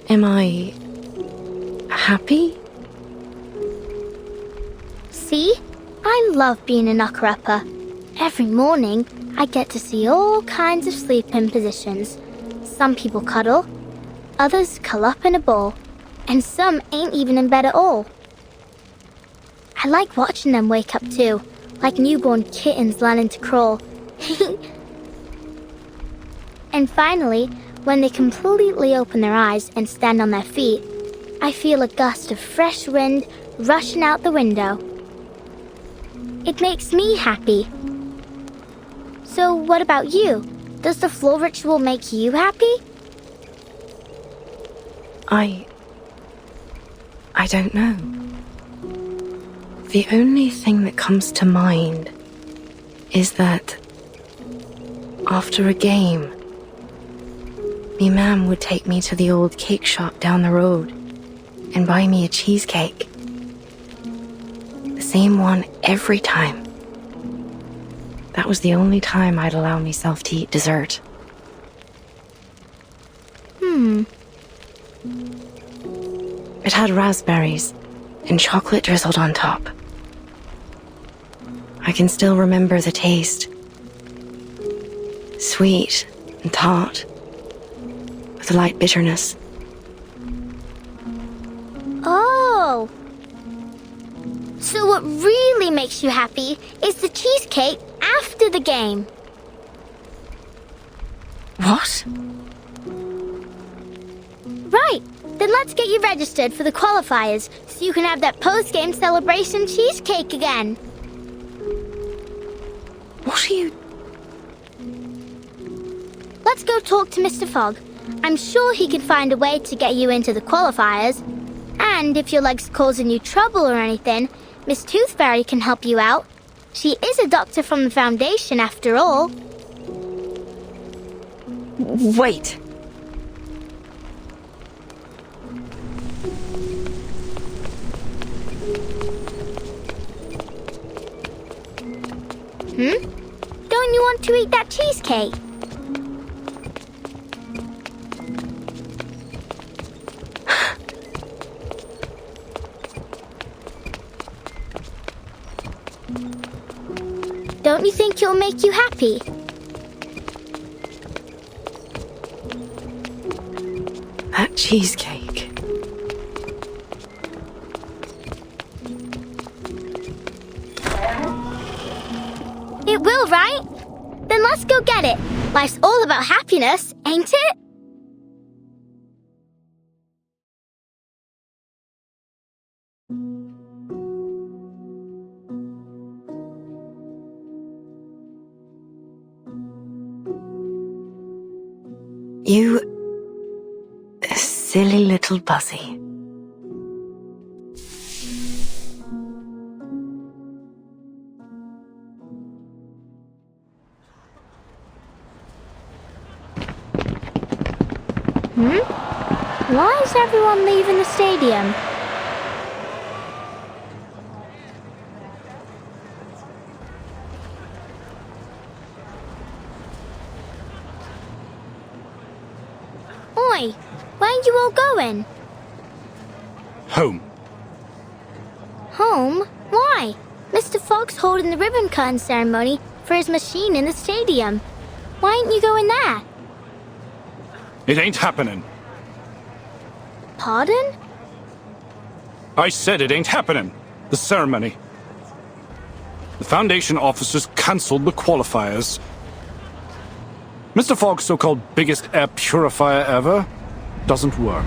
Am I... happy? See? I love being a knocker-upper. Every morning, I get to see all kinds of sleep-in positions. Some people cuddle, others curl up in a ball, and some ain't even in bed at all. I like watching them wake up too, like newborn kittens learning to crawl. And finally, when they completely open their eyes and stand on their feet, I feel a gust of fresh wind rushing out the window. It makes me happy. So what about you? Does the floor ritual make you happy? I don't know. The only thing that comes to mind is that after a game, me mam would take me to the old cake shop down the road and buy me a cheesecake. The same one every time. That was the only time I'd allow myself to eat dessert. It had raspberries and chocolate drizzled on top. I can still remember the taste. Sweet and tart, with a light bitterness. Oh! So what really makes you happy is the cheesecake after the game. What? Right. Then let's get you registered for the qualifiers so you can have that post-game celebration cheesecake again. What are you... Let's go talk to Mr. Fogg. I'm sure he can find a way to get you into the qualifiers. And if your leg's causing you trouble or anything, Miss Tooth Fairy can help you out. She is a doctor from the Foundation after all. Wait. Don't you want to eat that cheesecake? Don't you think it'll make you happy? That cheesecake. It will, right? Then let's go get it. Life's all about happiness, ain't it? You... silly little Buzzy. Why is everyone leaving the stadium? Oi, where are you all going? Home. Home? Why? Mr. Fogg's holding the ribbon cutting ceremony for his machine in the stadium. Why ain't you going there? It ain't happening. Pardon? I said it ain't happening. The ceremony. The Foundation officers cancelled the qualifiers. Mr. Fogg's so-called biggest air purifier ever doesn't work.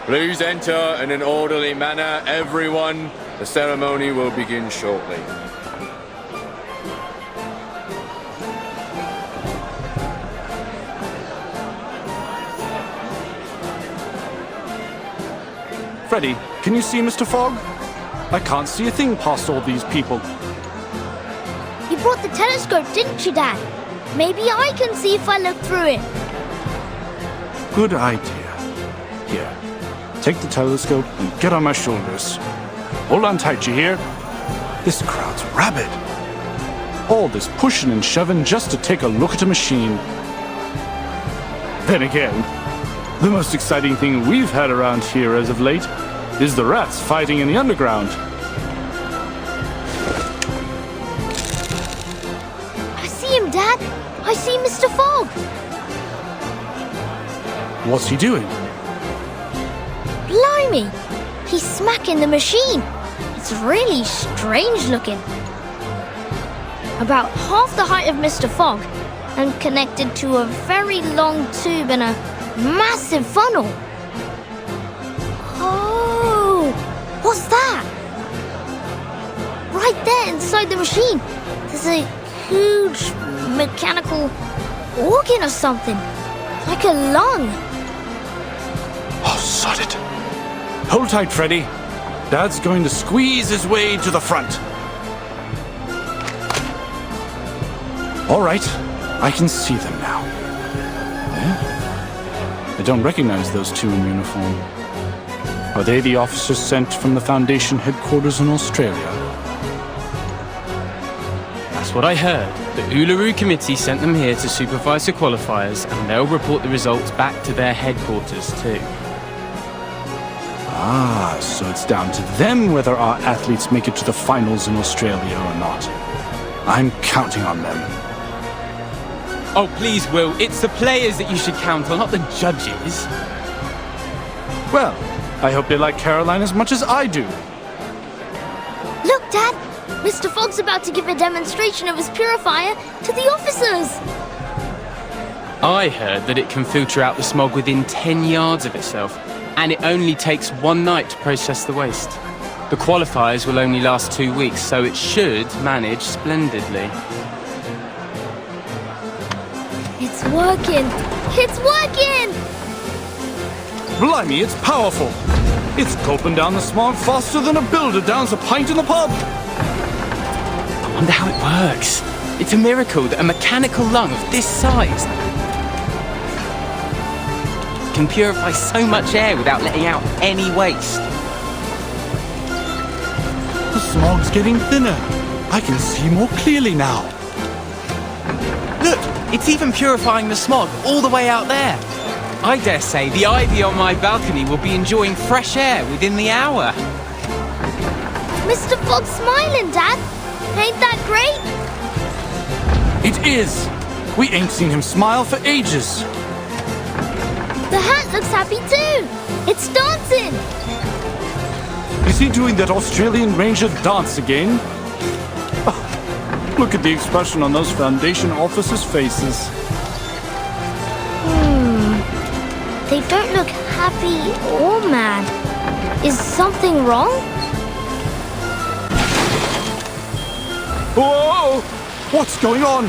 Please enter in an orderly manner, everyone. The ceremony will begin shortly. Freddy, can you see Mr. Fogg? I can't see a thing past all these people. You brought the telescope, didn't you, Dad? Maybe I can see if I look through it. Good idea. Here, take the telescope and get on my shoulders. Hold on tight, you hear? This crowd's rabid. All this pushing and shoving just to take a look at a machine. Then again, the most exciting thing we've had around here as of late is the rats fighting in the underground. I see him, Dad. I see Mr. Fogg. What's he doing? Blimey! He's smacking the machine. It's really strange looking. About half the height of Mr. Fogg and connected to a very long tube and a massive funnel. Oh! What's that? Right there inside the machine, there's a huge mechanical organ or something. Like a lung. Oh, sod it. Hold tight, Freddy. Dad's going to squeeze his way to the front. All right, I can see them now. I don't recognize those two in uniform. Are they the officers sent from the Foundation headquarters in Australia? That's what I heard. The Uluru Committee sent them here to supervise the qualifiers, and they'll report the results back to their headquarters too. Ah, so it's down to them whether our athletes make it to the finals in Australia or not. I'm counting on them. Oh, please, Will. It's the players that you should count on, not the judges. Well, I hope they like Caroline as much as I do. Look, Dad! Mr. Fogg's about to give a demonstration of his purifier to the officers! I heard that it can filter out the smog within 10 yards of itself, and it only takes one night to process the waste. The qualifiers will only last 2 weeks, so it should manage splendidly. It's working! It's working! Blimey, it's powerful! It's gulping down the smog faster than a builder downs a pint in the pub! I wonder how it works. It's a miracle that a mechanical lung of this size can purify so much air without letting out any waste. The smog's getting thinner. I can see more clearly now. Look, it's even purifying the smog all the way out there. I dare say the ivy on my balcony will be enjoying fresh air within the hour. Mr. Fogg's smiling, Dad. Ain't that great? It is. We ain't seen him smile for ages. The hat looks happy too. It's dancing. Is he doing that Australian Ranger dance again? Oh, look at the expression on those Foundation officers' faces. They don't look happy or mad. Is something wrong? Whoa! What's going on?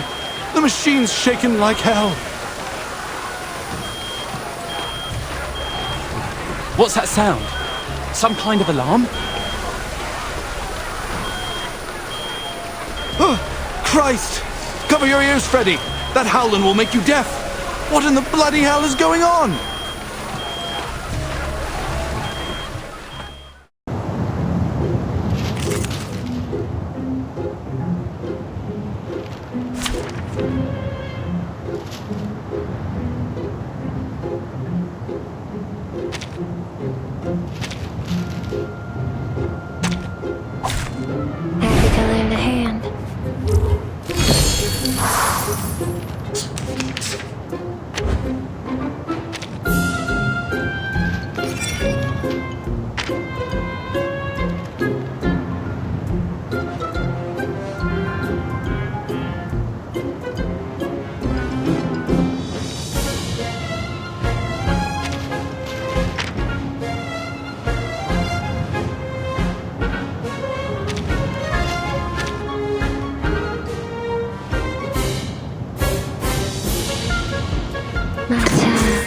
The machine's shaking like hell. What's that sound? Some kind of alarm? Oh, Christ! Cover your ears, Freddy! That howling will make you deaf! What in the bloody hell is going on? Happy to lend a hand. My child.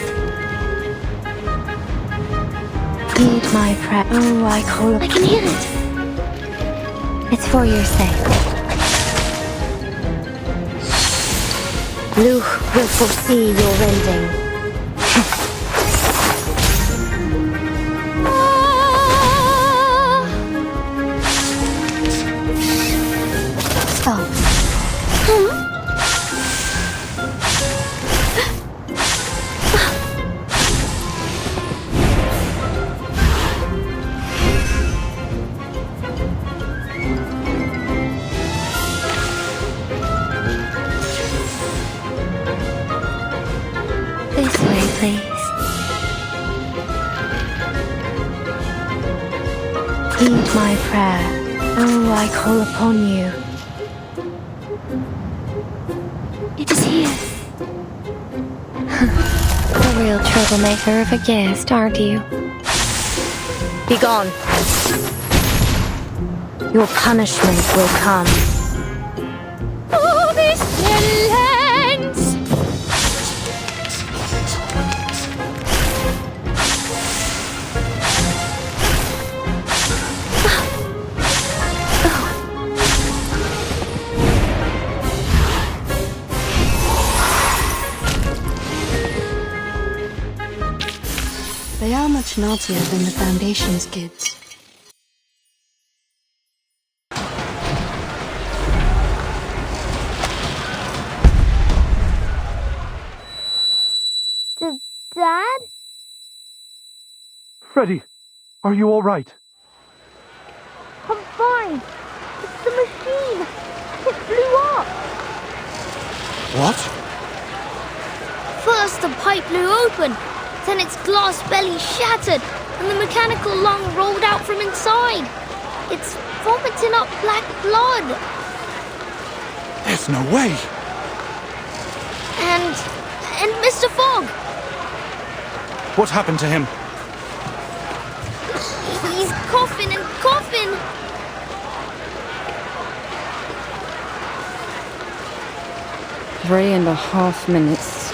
Heed my prayer. Oh, I call upon I can hear it. It's for your sake. Luch will foresee your rending. This way, please. Heed my prayer. Oh, I call upon you. It is here. A real troublemaker of a guest, aren't you? Be gone. Your punishment will come. Oh, this silence! They are much naughtier than the Foundation's kids. Dad? Freddy, are you all right? I'm fine. It's the machine. It blew up. What? First, the pipe blew open. Then its glass belly shattered, and the mechanical lung rolled out from inside. It's vomiting up black blood. There's no way. And Mr. Fogg. What happened to him? He's coughing and coughing. 3.5 minutes.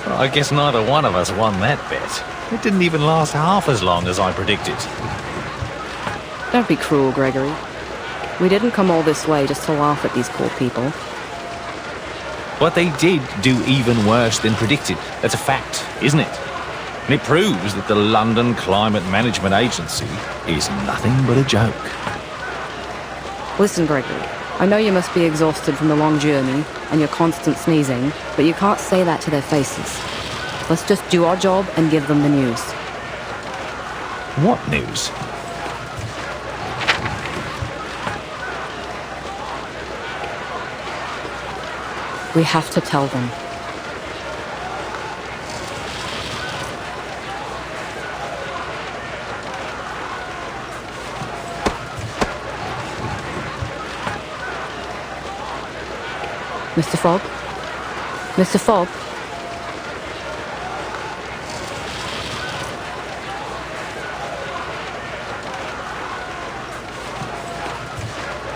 Well, I guess neither one of us won that bet. It didn't even last half as long as I predicted. Don't be cruel, Gregory. We didn't come all this way just to laugh at these poor people. But they did do even worse than predicted. That's a fact, isn't it? And it proves that the London Climate Management Agency is nothing but a joke. Listen, Gregory. I know you must be exhausted from the long journey and your constant sneezing, but you can't say that to their faces. Let's just do our job and give them the news. What news? We have to tell them. Mr. Fogg? Mr. Fogg?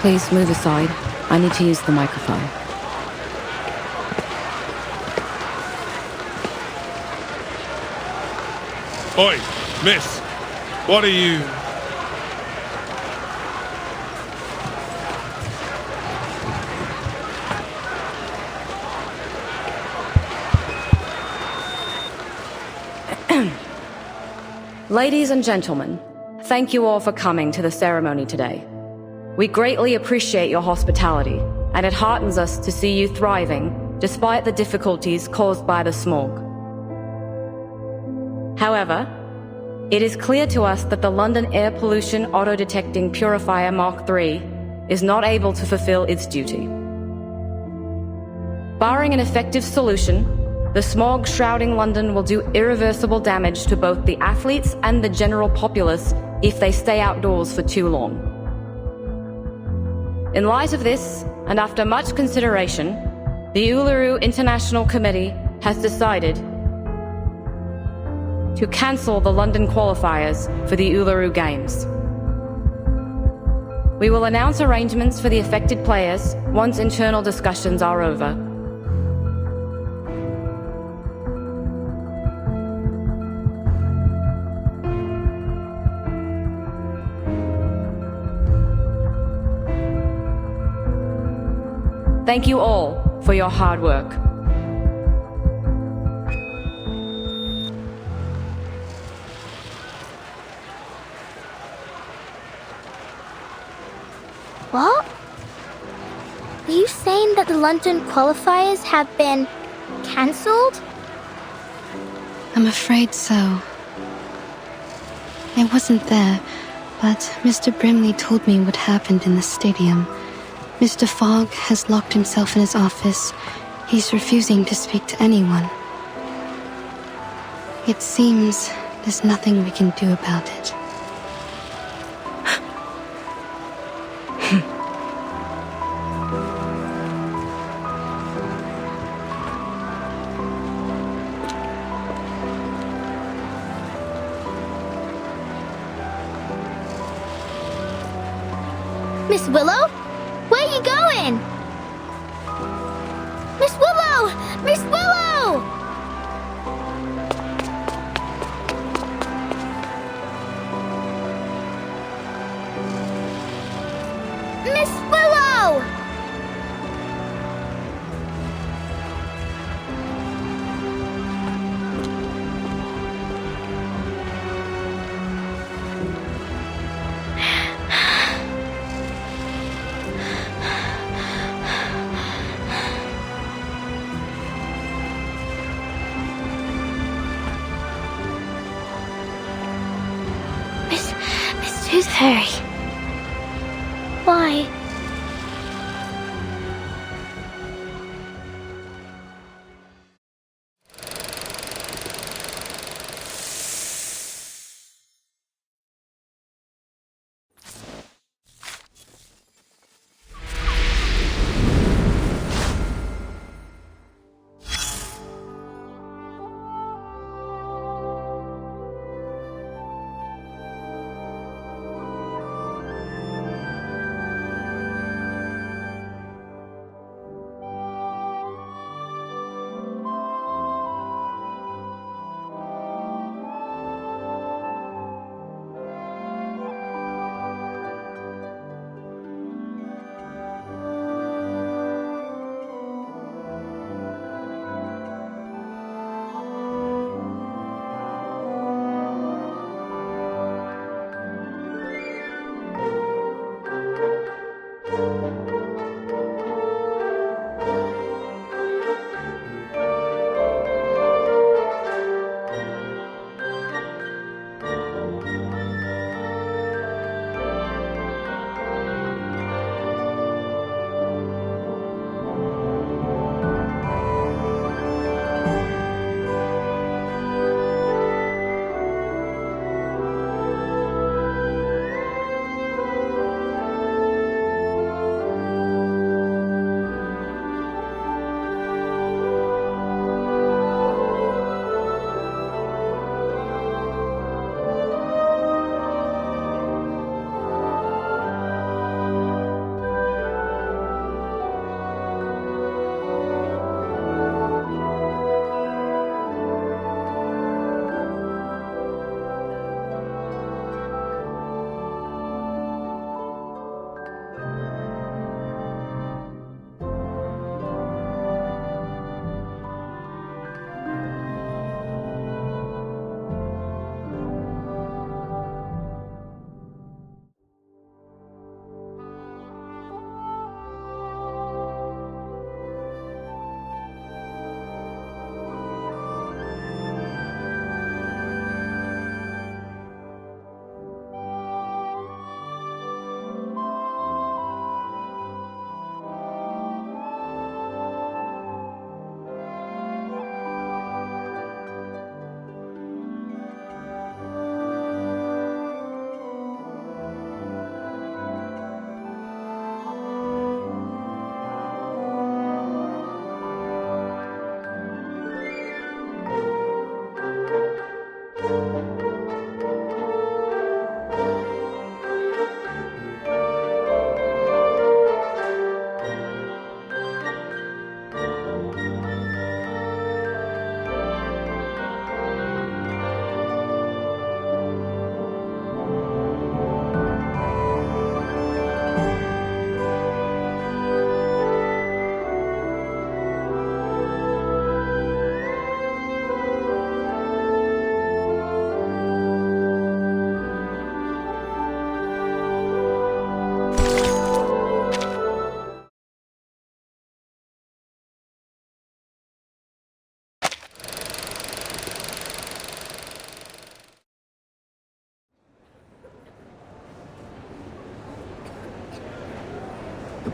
Please move aside. I need to use the microphone. Oi, miss. What are you... Ladies and gentlemen, thank you all for coming to the ceremony today. We greatly appreciate your hospitality, and it heartens us to see you thriving despite the difficulties caused by the smog. However, it is clear to us that the London Air Pollution Auto-Detecting Purifier Mark III is not able to fulfill its duty. Barring an effective solution, the smog shrouding London will do irreversible damage to both the athletes and the general populace if they stay outdoors for too long. In light of this, and after much consideration, the Uluru International Committee has decided to cancel the London qualifiers for the Uluru Games. We will announce arrangements for the affected players once internal discussions are over. Thank you all for your hard work. What? Are you saying that the London qualifiers have been cancelled? I'm afraid so. I wasn't there, but Mr. Brimley told me what happened in the stadium. Mr. Fogg has locked himself in his office. He's refusing to speak to anyone. It seems there's nothing we can do about it. Miss Willow? Where are you going? Miss Willow! Miss Willow! Miss Willow! Miss Tooth Fairy. Why?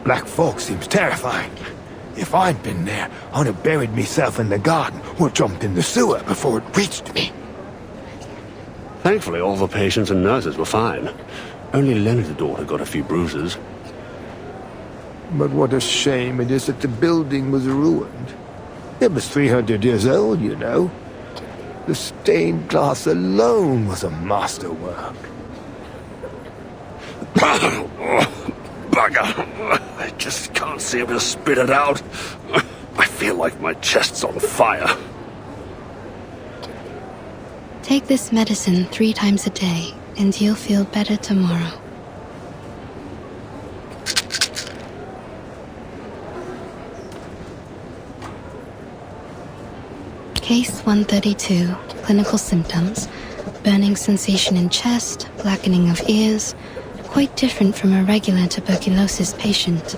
black fog seems terrifying. If I'd been there, I'd have buried myself in the garden or jumped in the sewer before it reached me. Thankfully, all the patients and nurses were fine. Only Leonard's daughter got a few bruises. But what a shame it is that the building was ruined. It was 300 years old, you know. The stained glass alone was a masterwork. Bugger! I just can't seem to spit it out. I feel like my chest's on fire. Take this medicine 3 times a day, and you'll feel better tomorrow. Case 132, clinical symptoms, burning sensation in chest, blackening of ears, quite different from a regular tuberculosis patient.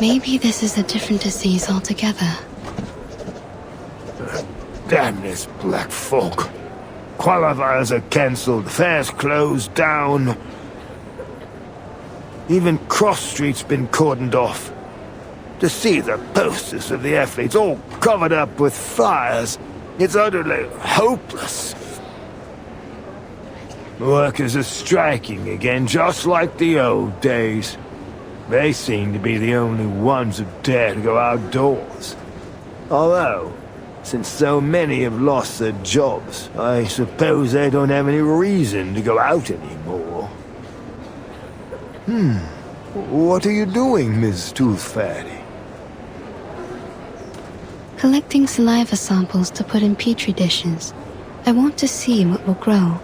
Maybe this is a different disease altogether. Damn this black fog. Qualifiers are cancelled, fairs closed down. Even Cross Street's been cordoned off. To see the posters of the athletes all covered up with fires, it's utterly hopeless. Workers are striking again, just like the old days. They seem to be the only ones who dare to go outdoors. Although, since so many have lost their jobs, I suppose they don't have any reason to go out anymore. What are you doing, Miss Tooth Fairy? Collecting saliva samples to put in petri dishes. I want to see what will grow.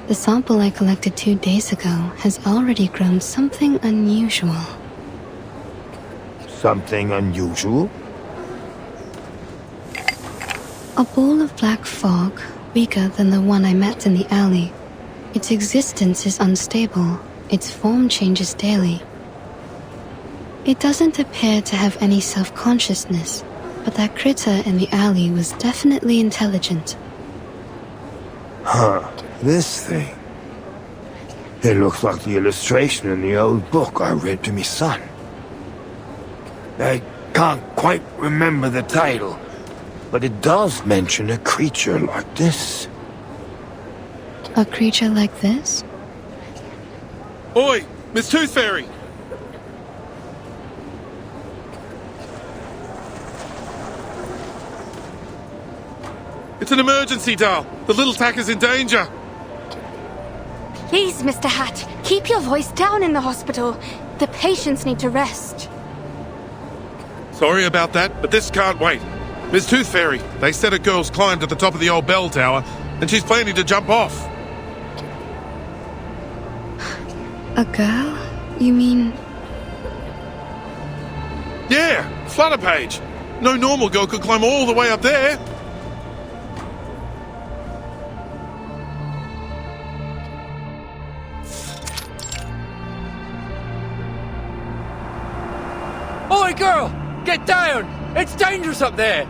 The sample I collected 2 days ago has already grown something unusual. Something unusual? A ball of black fog, weaker than the one I met in the alley. Its existence is unstable. Its form changes daily. It doesn't appear to have any self-consciousness, but that critter in the alley was definitely intelligent. Huh, this thing. It looks like the illustration in the old book I read to me son. I can't quite remember the title, but it does mention a creature like this. A creature like this? Oi, Miss Tooth Fairy! It's an emergency, Dal. The little tacker's in danger. Please, Mr. Hat, keep your voice down in the hospital. The patients need to rest. Sorry about that, but this can't wait. Miss Tooth Fairy, they said a girl's climbed to the top of the old bell tower, and she's planning to jump off. A girl? You mean... Yeah, Flutterpage. No normal girl could climb all the way up there. Oi, girl! Get down! It's dangerous up there!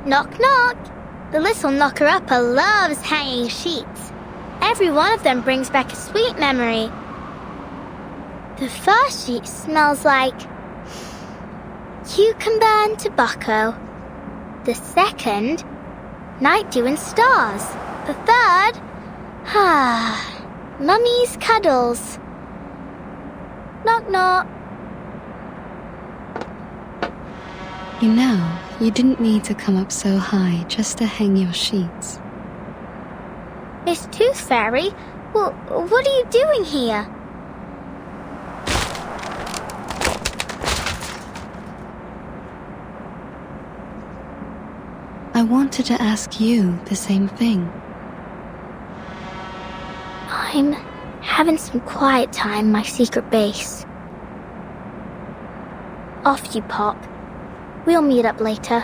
Knock, knock. The little knocker-upper loves hanging sheets. Every one of them brings back a sweet memory. The first sheet smells like cucumber and tobacco. The second, night dew and stars. The third, mummy's cuddles. Knock, knock. You know, you didn't need to come up so high just to hang your sheets. Miss Tooth Fairy, well, what are you doing here? I wanted to ask you the same thing. I'm having some quiet time in my secret base. Off you pop. We'll meet up later.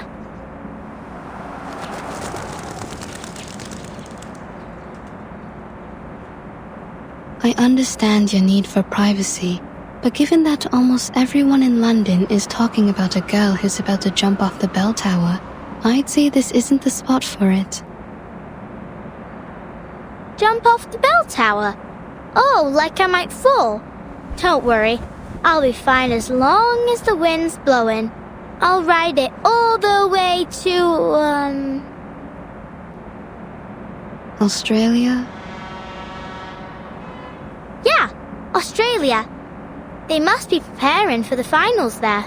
I understand your need for privacy, But given that almost everyone in London is talking about a girl who's about to jump off the bell tower, I'd say this isn't the spot for it. Jump off the bell tower? Oh, like I might fall. Don't worry, I'll be fine as long as the wind's blowing. I'll ride it all the way to, Australia? Yeah, Australia. They must be preparing for the finals there.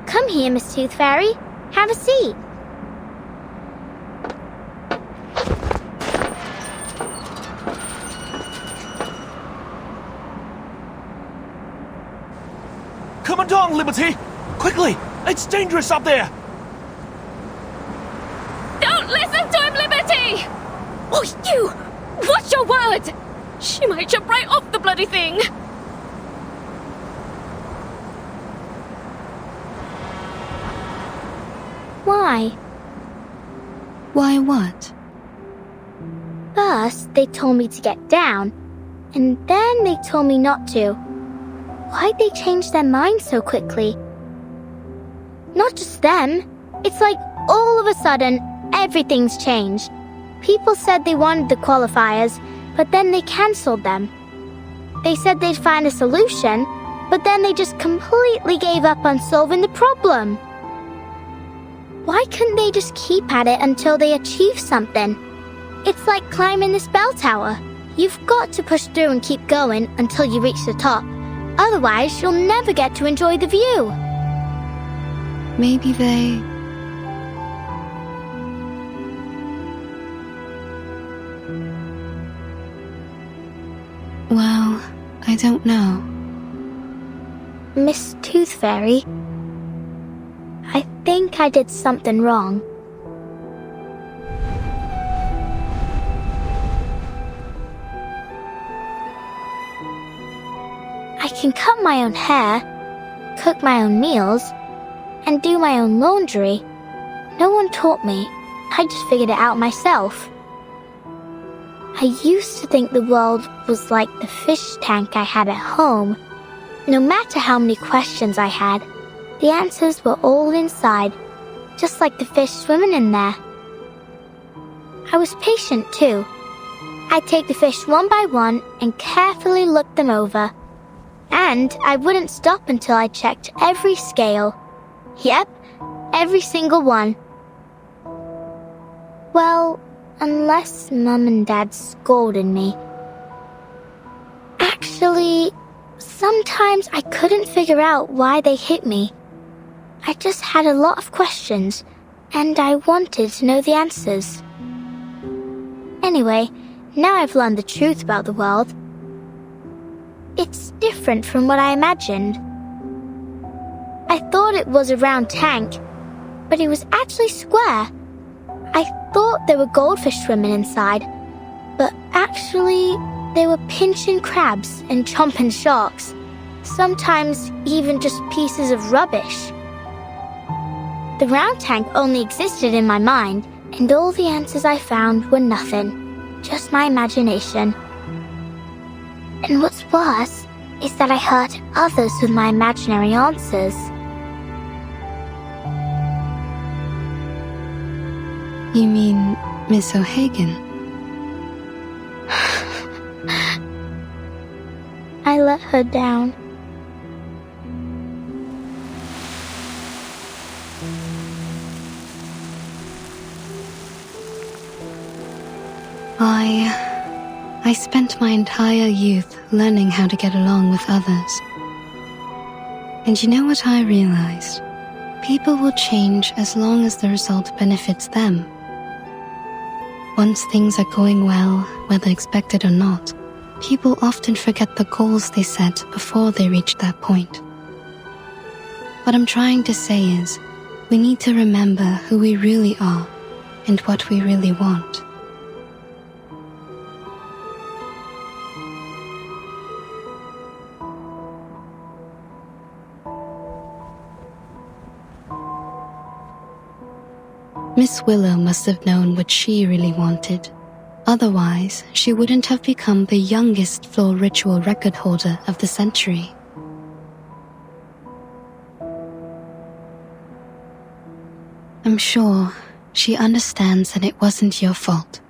Come here, Miss Tooth Fairy. Have a seat. Come on, Liberty! Quickly! It's dangerous up there! Don't listen to him, Liberty! Oh, you! Watch your word! She might jump right off the bloody thing! Why? Why what? First, they told me to get down, and then they told me not to. Why'd they change their minds so quickly? Not just them. It's like all of a sudden, everything's changed. People said they wanted the qualifiers, but then they cancelled them. They said they'd find a solution, but then they just completely gave up on solving the problem. Why couldn't they just keep at it until they achieve something? It's like climbing this bell tower. You've got to push through and keep going until you reach the top. Otherwise, you'll never get to enjoy the view. Maybe they... Well, I don't know. Miss Tooth Fairy, I think I did something wrong. I can cut my own hair, cook my own meals, and do my own laundry. No one taught me. I just figured it out myself. I used to think the world was like the fish tank I had at home. No matter how many questions I had, the answers were all inside, just like the fish swimming in there. I was patient too. I'd take the fish one by one and carefully look them over. And I wouldn't stop until I checked every scale. Yep, every single one. Well, unless Mum and Dad scolded me. Actually, sometimes I couldn't figure out why they hit me. I just had a lot of questions, and I wanted to know the answers. Anyway, now I've learned the truth about the world. It's different from what I imagined. I thought it was a round tank, but it was actually square. I thought there were goldfish swimming inside, but actually they were pinching crabs and chomping sharks, sometimes even just pieces of rubbish. The round tank only existed in my mind, and all the answers I found were nothing, just my imagination. And what's worse is that I hurt others with my imaginary answers. You mean Miss O'Hagan? I let her down. I spent my entire youth learning how to get along with others. And you know what I realized? People will change as long as the result benefits them. Once things are going well, whether expected or not, people often forget the goals they set before they reach that point. What I'm trying to say is, we need to remember who we really are and what we really want. Miss Willow must have known what she really wanted. Otherwise, she wouldn't have become the youngest floor ritual record holder of the century. I'm sure she understands that it wasn't your fault.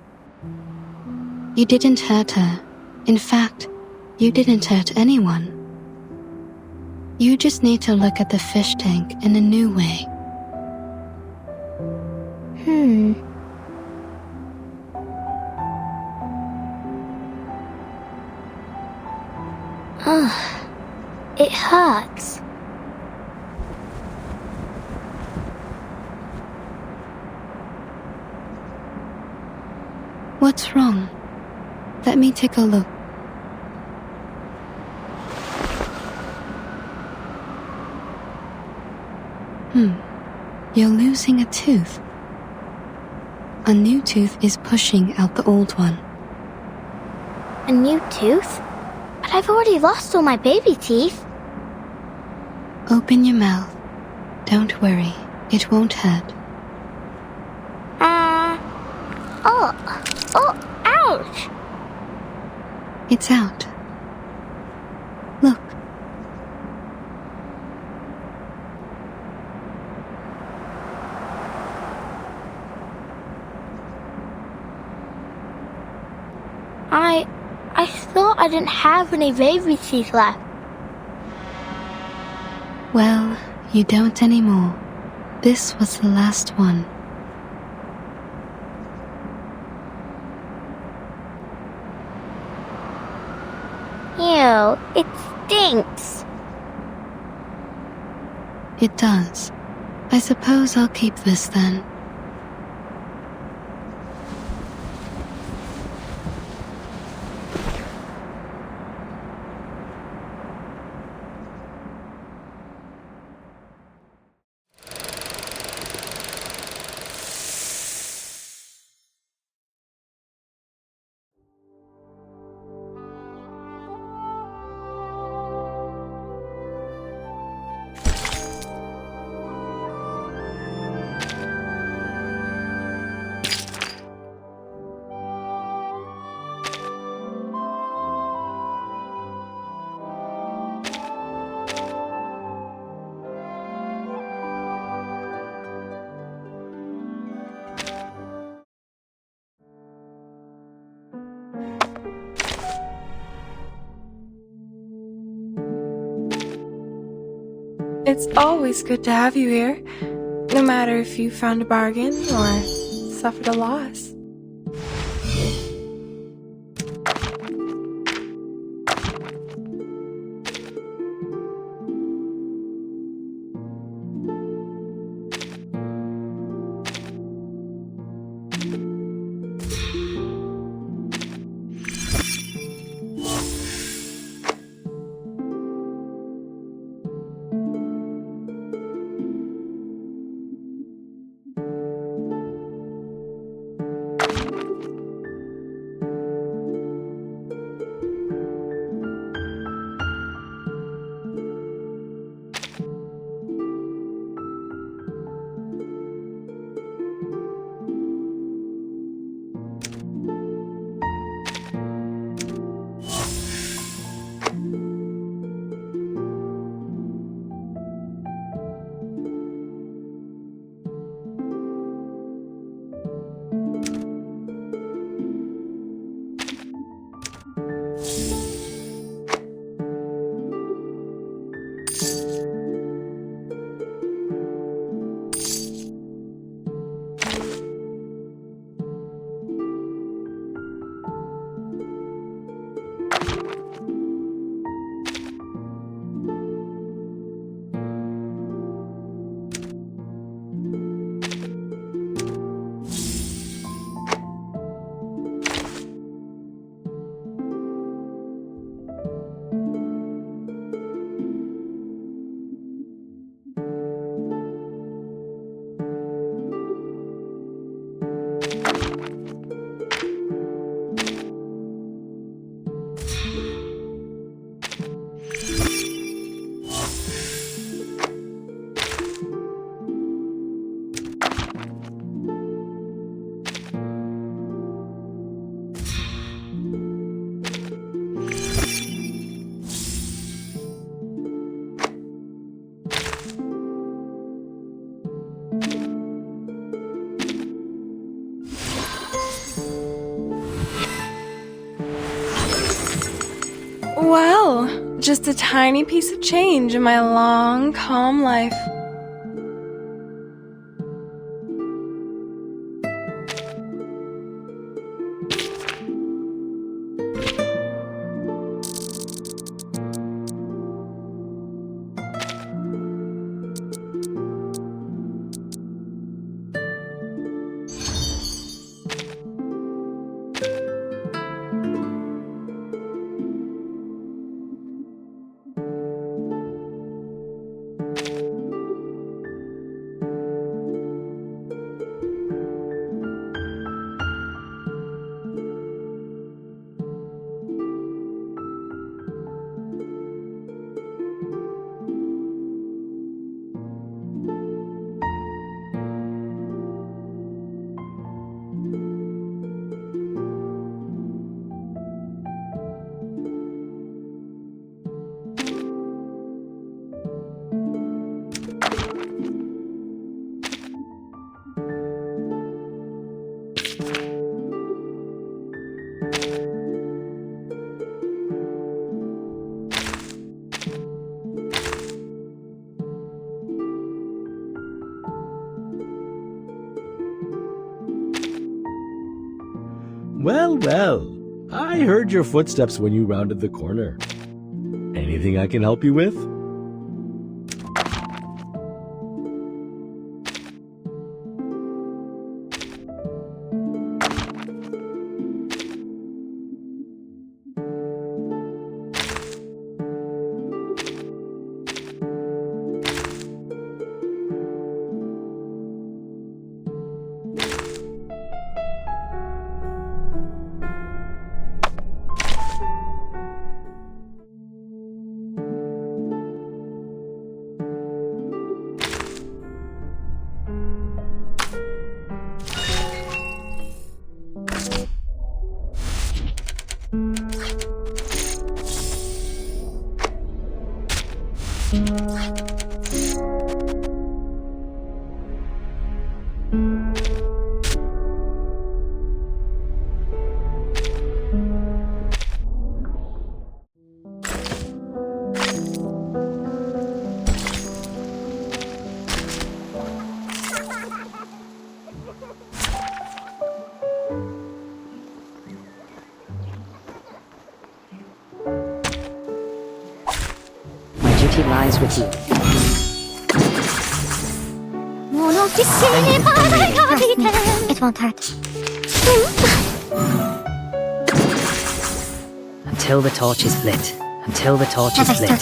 You didn't hurt her. In fact, you didn't hurt anyone. You just need to look at the fish tank in a new way. It hurts. What's wrong? Let me take a look. You're losing a tooth. A new tooth is pushing out the old one. A new tooth? But I've already lost all my baby teeth. Open your mouth. Don't worry, it won't hurt. Ouch! It's out. Look. I thought I didn't have any baby teeth left. Well, you don't anymore. This was the last one. Ew, it stinks. It does. I suppose I'll keep this then. It's always good to have you here, no matter if you found a bargain or suffered a loss. just a tiny piece of change in my long, calm life. Well, well. I heard your footsteps when you rounded the corner. Anything I can help you with? Duty lies with you. It won't hurt. Until the torch is lit. Until the torch is lit.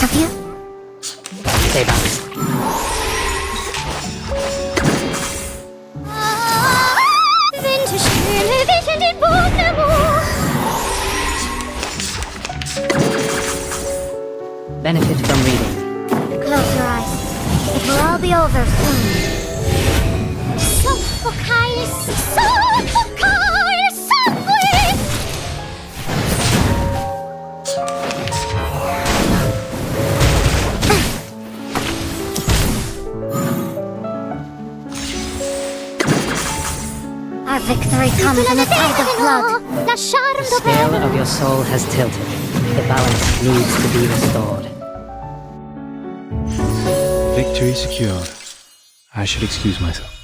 Stay balanced. Benefit from reading. Close your eyes. It will all be over soon. Our victory comes in a tide of blood. The scale of your soul has tilted. The balance needs to be restored. Victory secured. I should excuse myself.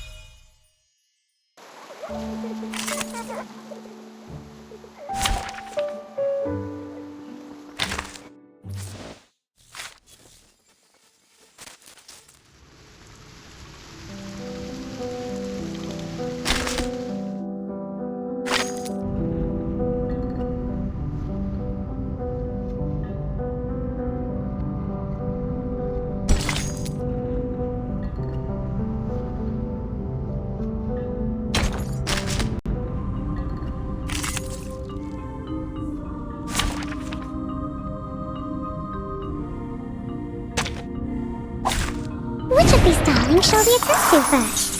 Which of these darlings shall we attend to first?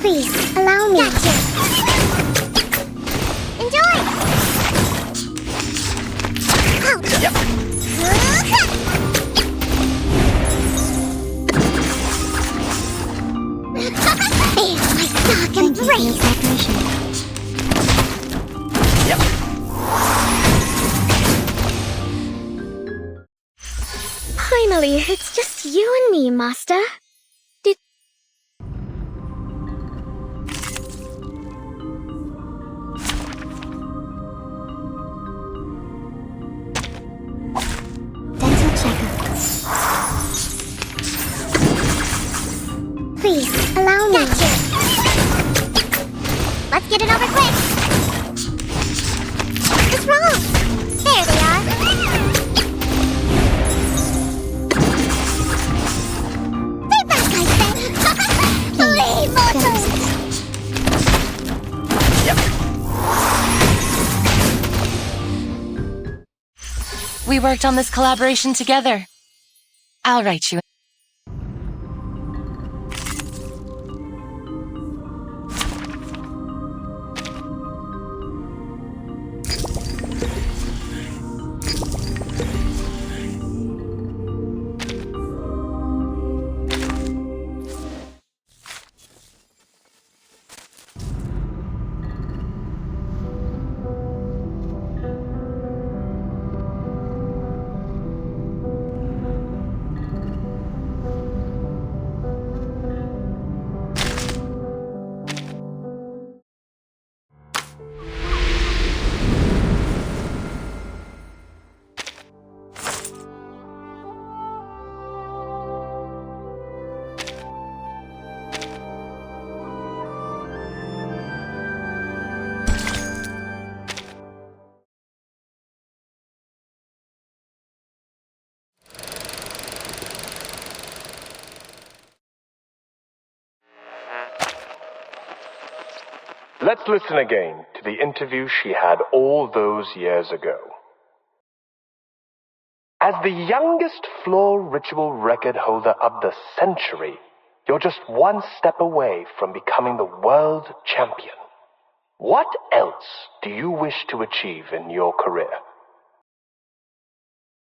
Please, allow me. Gotcha. Enjoy! Yep. There's my stock and brace. Finally, it's just you and me, Master. Dental checkup. Please, allow me. Gotcha. Let's get it over quick. What's wrong? There they are. They're back, I said. Believe mortals. We worked on this collaboration together. I'll write you. Let's listen again to the interview she had all those years ago. As the youngest floor ritual record holder of the century, you're just one step away from becoming the world champion. What else do you wish to achieve in your career?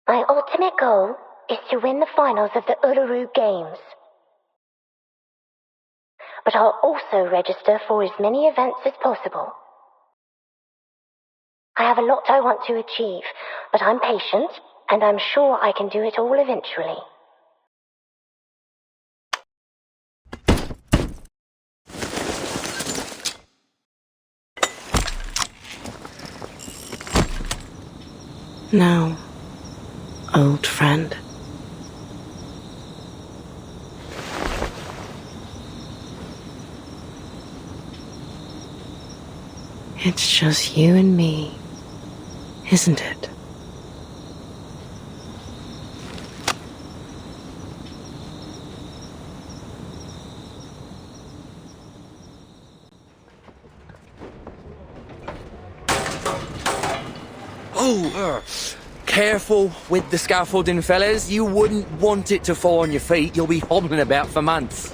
My ultimate goal is to win the finals of the Uluru Games. But I'll also register for as many events as possible. I have a lot I want to achieve, but I'm patient, and I'm sure I can do it all eventually. Now, old friend. It's just you and me, isn't it? Careful with the scaffolding, fellas. You wouldn't want it to fall on your feet. You'll be hobbling about for months.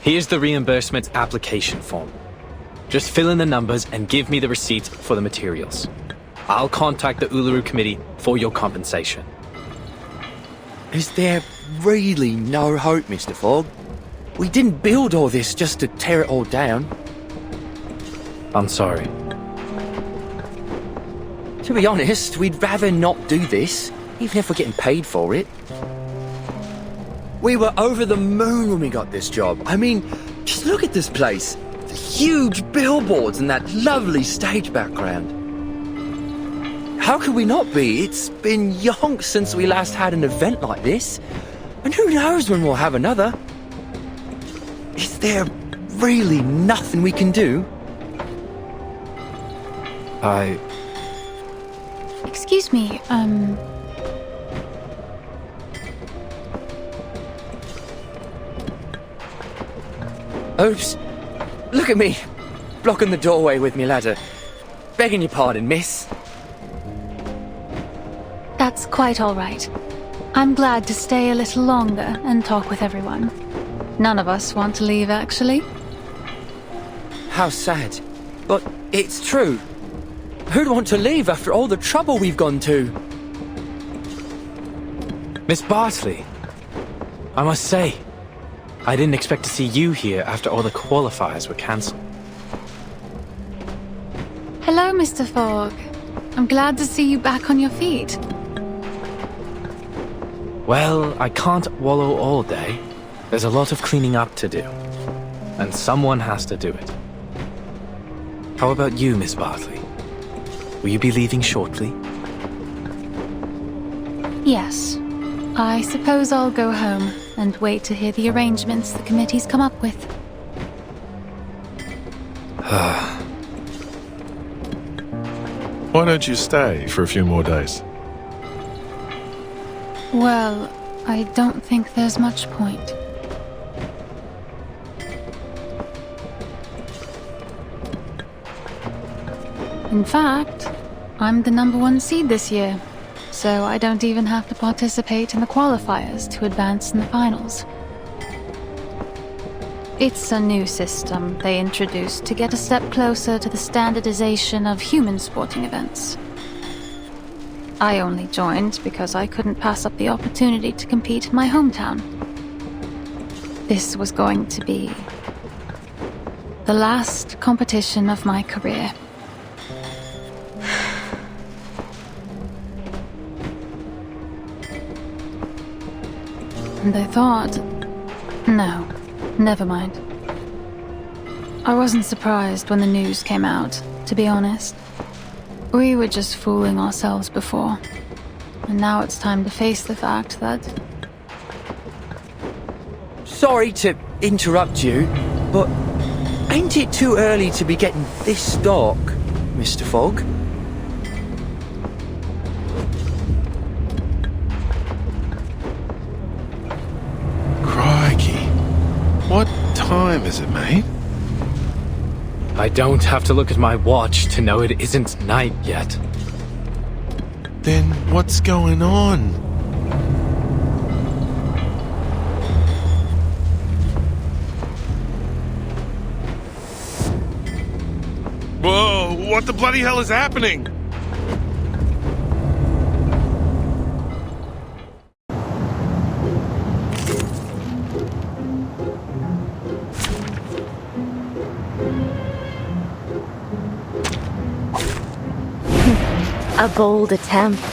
Here's the reimbursement application form. Just fill in the numbers and give me the receipt for the materials. I'll contact the Uluru Committee for your compensation. Is there really no hope, Mr. Fogg? We didn't build all this just to tear it all down. I'm sorry. To be honest, we'd rather not do this, even if we're getting paid for it. We were over the moon when we got this job. I mean, just look at this place. The huge billboards and that lovely stage background. How could we not be? It's been yonks since we last had an event like this. And who knows when we'll have another. Is there really nothing we can do? Excuse me, Oops. Look at me, blocking the doorway with me ladder. Begging your pardon, miss. That's quite all right. I'm glad to stay a little longer and talk with everyone. None of us want to leave, actually. How sad. But it's true. Who'd want to leave after all the trouble we've gone to? Miss Bartley, I must say, I didn't expect to see you here after all the qualifiers were cancelled. Hello, Mr. Fogg. I'm glad to see you back on your feet. Well, I can't wallow all day. There's a lot of cleaning up to do. And someone has to do it. How about you, Miss Bartley? Will you be leaving shortly? Yes. I suppose I'll go home and wait to hear the arrangements the committee's come up with. Why don't you stay for a few more days? Well, I don't think there's much point. In fact, I'm the #1 seed this year, so I don't even have to participate in the qualifiers to advance in the finals. It's a new system they introduced to get a step closer to the standardization of human sporting events. I only joined because I couldn't pass up the opportunity to compete in my hometown. This was going to be the last competition of my career. And I thought, no, never mind. I wasn't surprised when the news came out, to be honest. We were just fooling ourselves before. And now it's time to face the fact that... Sorry to interrupt you, but ain't it too early to be getting this dark, Mr. Fogg? Crikey. What time is it, mate? I don't have to look at my watch to know it isn't night yet. Then what's going on? Whoa, what the bloody hell is happening? A bold attempt.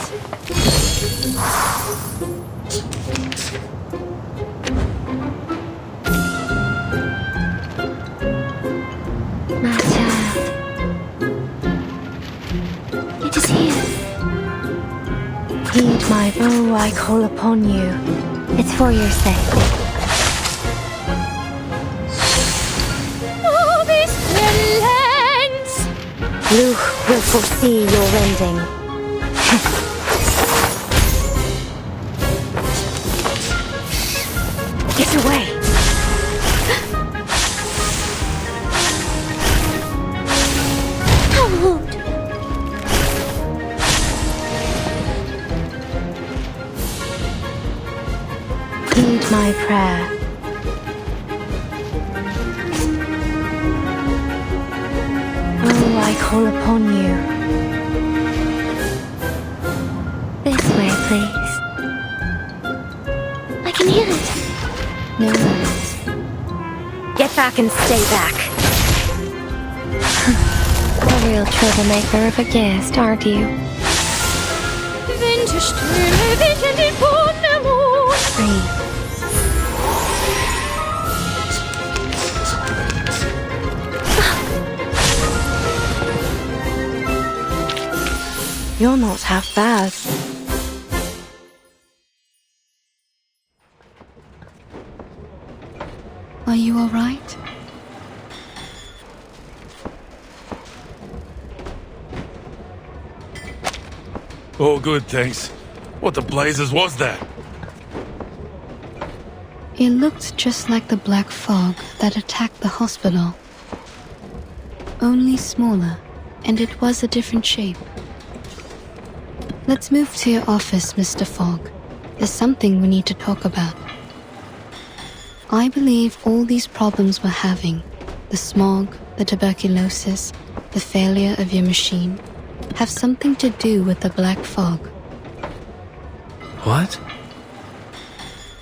It is here. Heed my bow, I call upon you. It's for your sake. Oh, this relents! Luch will foresee your ending. Get away! Howard! Heed my prayer. Oh, I call upon you. This way, please. I can hear it. No. Get back and stay back. A real troublemaker of a guest, aren't you? Free. You're not half bad. Are you all right? All good, thanks. What the blazes was that? It looked just like the black fog that attacked the hospital. Only smaller, and it was a different shape. Let's move to your office, Mr. Fogg. There's something we need to talk about. I believe all these problems we're having, the smog, the tuberculosis, the failure of your machine, have something to do with the black fog. What?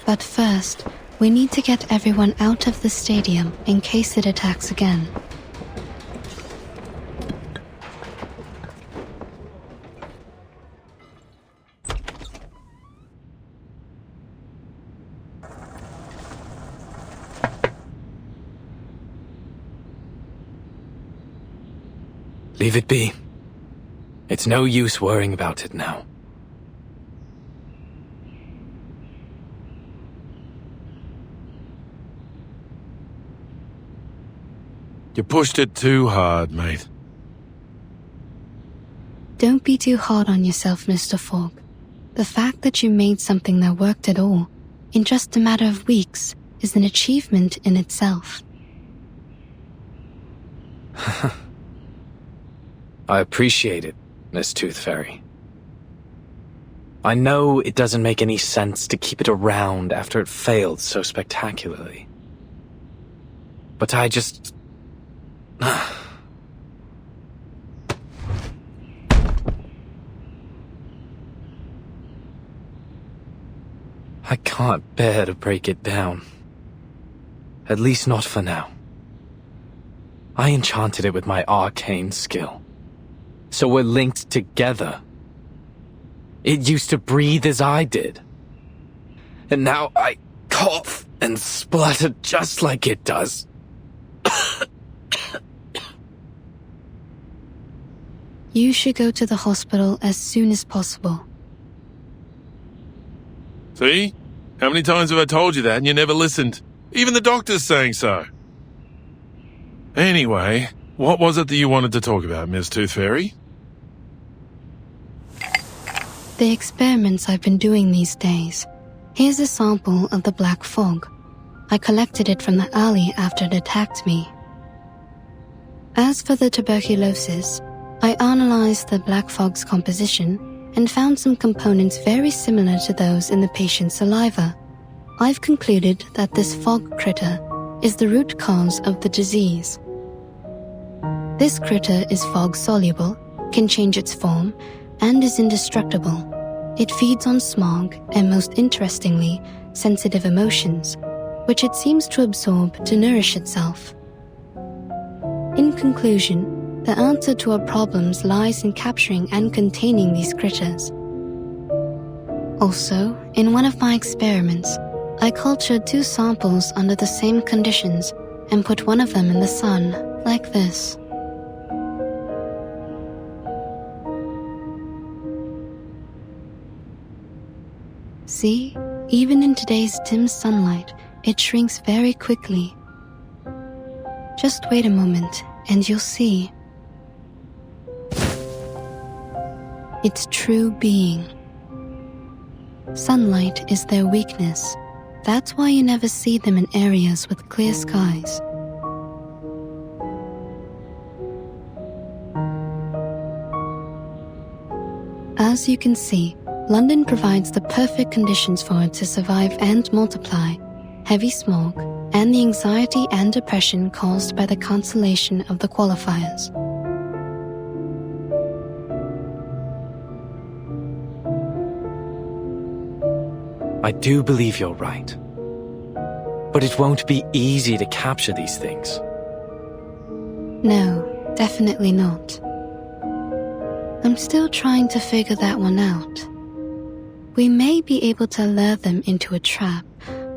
But first, we need to get everyone out of the stadium in case it attacks again. Leave it be. It's no use worrying about it now. You pushed it too hard, mate. Don't be too hard on yourself, Mr. Fogg. The fact that you made something that worked at all, in just a matter of weeks, is an achievement in itself. I appreciate it, Miss Tooth Fairy. I know it doesn't make any sense to keep it around after it failed so spectacularly. But I just... I can't bear to break it down. At least not for now. I enchanted it with my arcane skill. So we're linked together. It used to breathe as I did. And now I cough and splutter just like it does. You should go to the hospital as soon as possible. See? How many times have I told you that and you never listened? Even the doctor's saying so. Anyway, what was it that you wanted to talk about, Miss Tooth Fairy? The experiments I've been doing these days. Here's a sample of the black fog. I collected it from the alley after it attacked me. As for the tuberculosis, I analyzed the black fog's composition and found some components very similar to those in the patient's saliva. I've concluded that this fog critter is the root cause of the disease. This critter is fog-soluble, can change its form, and is indestructible. It feeds on smog and, most interestingly, sensitive emotions, which it seems to absorb to nourish itself. In conclusion, the answer to our problems lies in capturing and containing these critters. Also, in one of my experiments, I cultured 2 samples under the same conditions and put one of them in the sun, like this. See, even in today's dim sunlight, it shrinks very quickly. Just wait a moment and you'll see. Its true being. Sunlight is their weakness. That's why you never see them in areas with clear skies. As you can see, London provides the perfect conditions for it to survive and multiply, heavy smog, and the anxiety and depression caused by the cancellation of the qualifiers. I do believe you're right. But it won't be easy to capture these things. No, definitely not. I'm still trying to figure that one out. We may be able to lure them into a trap,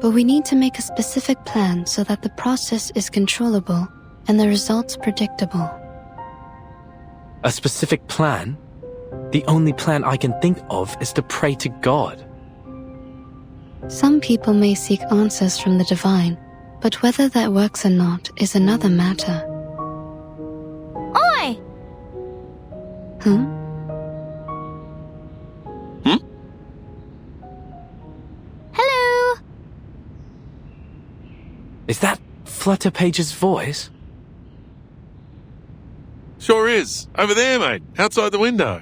but we need to make a specific plan so that the process is controllable and the results predictable. A specific plan? The only plan I can think of is to pray to God. Some people may seek answers from the divine, but whether that works or not is another matter. Oi! Hello? Is that Flutterpage's voice? Sure is. Over there, mate. Outside the window.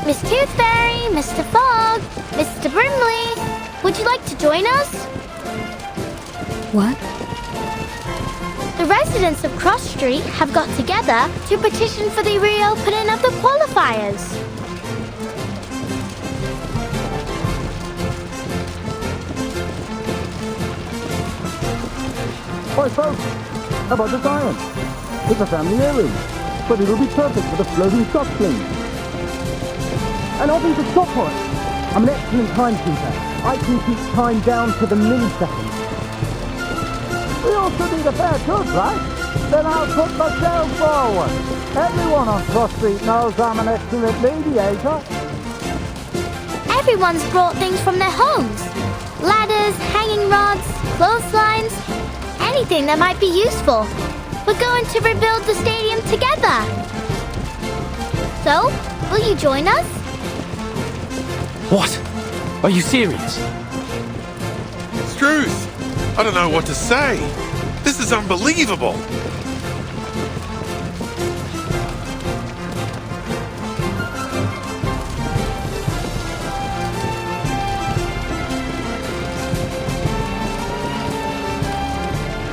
Miss Tooth Fairy, Mr. Fogg, Mr. Brimley, would you like to join us? What? The residents of Cross Street have got together to petition for the reopening of the qualifiers. Why, folks, how about this iron? It's a family heirloom, but it'll be perfect for the floating shot sling. And nothing to stop for it. I'm an excellent timekeeper. I can keep time down to the millisecond. We also need a fair good, right? Then I'll put myself forward. Everyone on Cross Street knows I'm an excellent mediator. Everyone's brought things from their homes. Ladders, hanging rods, clotheslines, anything that might be useful. We're going to rebuild the stadium together. So, will you join us? What? Are you serious? It's truth. I don't know what to say. This is unbelievable.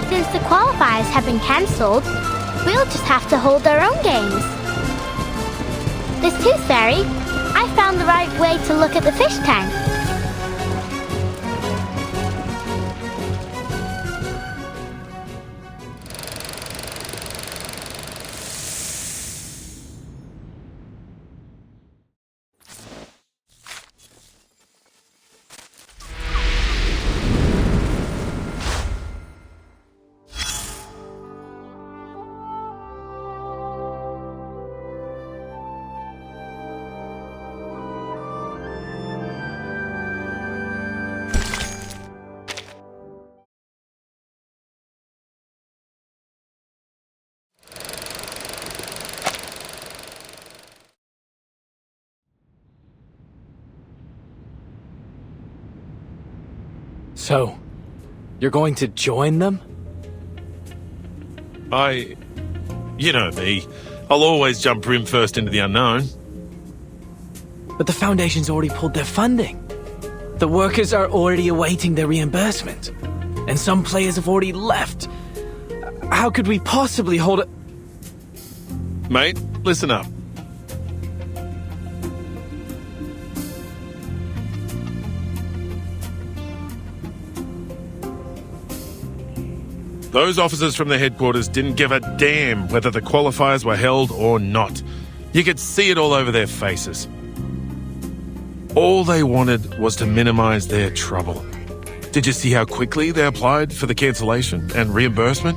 Since the qualifiers have been cancelled, we'll just have to hold our own games. This Tooth Fairy, I found the right way to look at the fish tank. So, you're going to join them? You know me. I'll always jump rim first into the unknown. But the Foundation's already pulled their funding. The workers are already awaiting their reimbursement. And some players have already left. How could we possibly hold it? Mate, listen up. Those officers from the headquarters didn't give a damn whether the qualifiers were held or not. You could see it all over their faces. All they wanted was to minimize their trouble. Did you see how quickly they applied for the cancellation and reimbursement?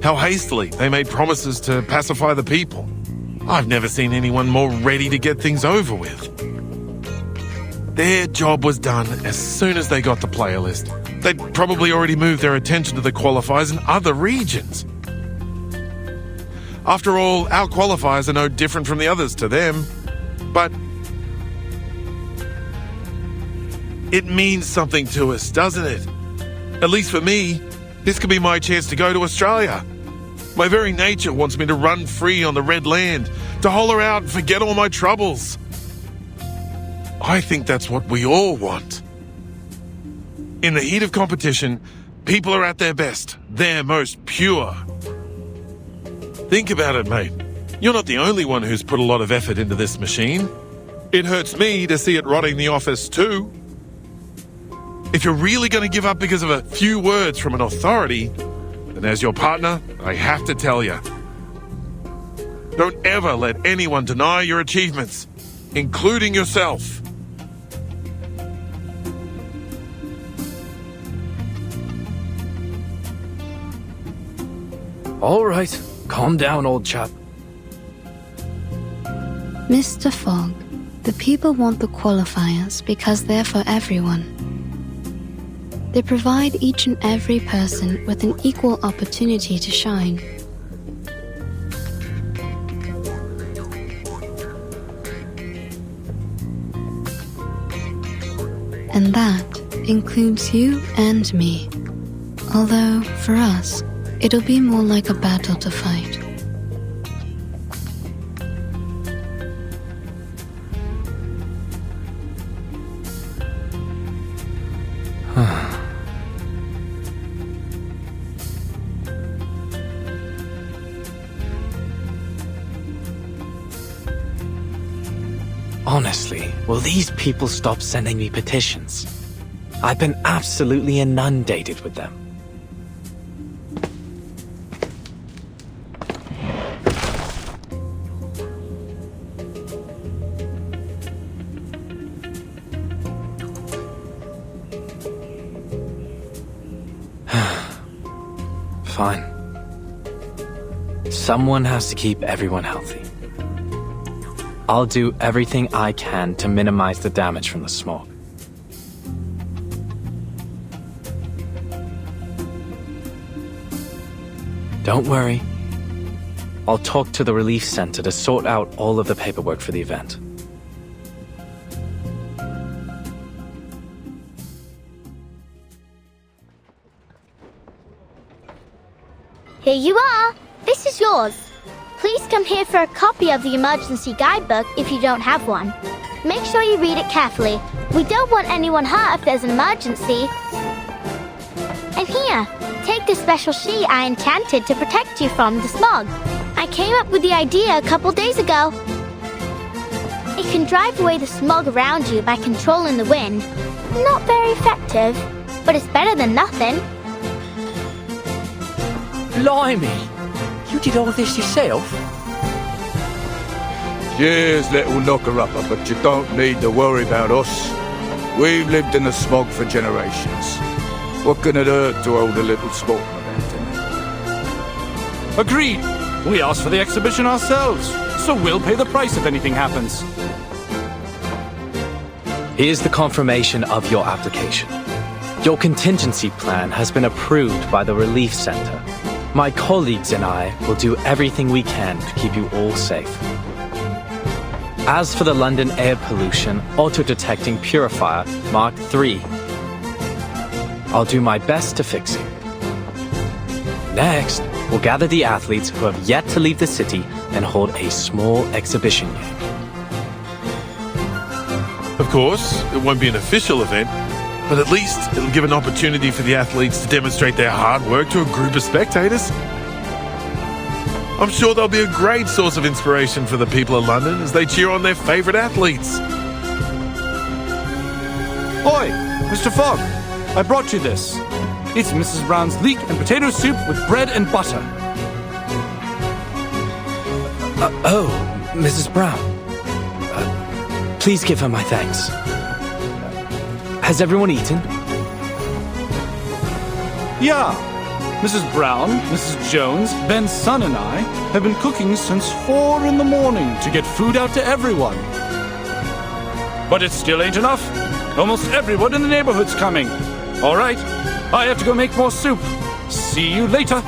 How hastily they made promises to pacify the people. I've never seen anyone more ready to get things over with. Their job was done as soon as they got the player list. They'd probably already moved their attention to the qualifiers in other regions. After all, our qualifiers are no different from the others to them. But it means something to us, doesn't it? At least for me, this could be my chance to go to Australia. My very nature wants me to run free on the Red Land, to holler out and forget all my troubles. I think that's what we all want. In the heat of competition, people are at their best, their most pure. Think about it, mate. You're not the only one who's put a lot of effort into this machine. It hurts me to see it rotting the office too. If you're really going to give up because of a few words from an authority, then as your partner, I have to tell you. Don't ever let anyone deny your achievements, including yourself. All right, calm down, old chap. Mr. Fogg, the people want the qualifiers because they're for everyone. They provide each and every person with an equal opportunity to shine. And that includes you and me. Although, for us, it'll be more like a battle to fight. Honestly, will these people stop sending me petitions? I've been absolutely inundated with them. Fine. Someone has to keep everyone healthy. I'll do everything I can to minimize the damage from the smog. Don't worry. I'll talk to the relief center to sort out all of the paperwork for the event. Here you are. This is yours. Please come here for a copy of the emergency guidebook if you don't have one. Make sure you read it carefully. We don't want anyone hurt if there's an emergency. And here, take this special sheet I enchanted to protect you from the smog. I came up with the idea a couple days ago. It can drive away the smog around you by controlling the wind. Not very effective, but it's better than nothing. Blimey! You did all this yourself? Cheers, little knocker-upper, but you don't need to worry about us. We've lived in the smog for generations. What can it hurt to hold a little sporting event in it? Agreed. We asked for the exhibition ourselves, so we'll pay the price if anything happens. Here's the confirmation of your application. Your contingency plan has been approved by the Relief Center. My colleagues and I will do everything we can to keep you all safe. As for the London air pollution auto-detecting purifier Mark III, I'll do my best to fix it. Next, we'll gather the athletes who have yet to leave the city and hold a small exhibition game. Of course, it won't be an official event, but at least it'll give an opportunity for the athletes to demonstrate their hard work to a group of spectators. I'm sure they'll be a great source of inspiration for the people of London as they cheer on their favourite athletes. Oi, Mr. Fogg, I brought you this. It's Mrs. Brown's leek and potato soup with bread and butter. Oh, Mrs. Brown. Please give her my thanks. Has everyone eaten? Yeah. Mrs. Brown, Mrs. Jones, Ben's son and I have been cooking since 4 in the morning to get food out to everyone. But it still ain't enough. Almost everyone in the neighborhood's coming. All right, I have to go make more soup. See you later.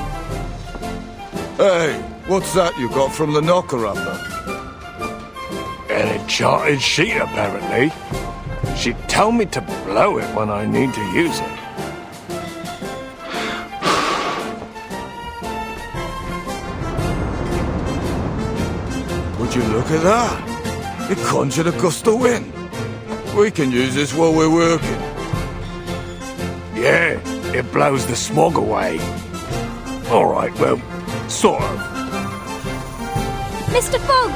Hey, what's that you got from the knocker-upper? An enchanted sheet, apparently. She'd tell me to blow it when I need to use it. Would you look at that? It conjured a gust of wind. We can use this while we're working. Yeah, it blows the smog away. All right, well, sort of. Mr. Fogg!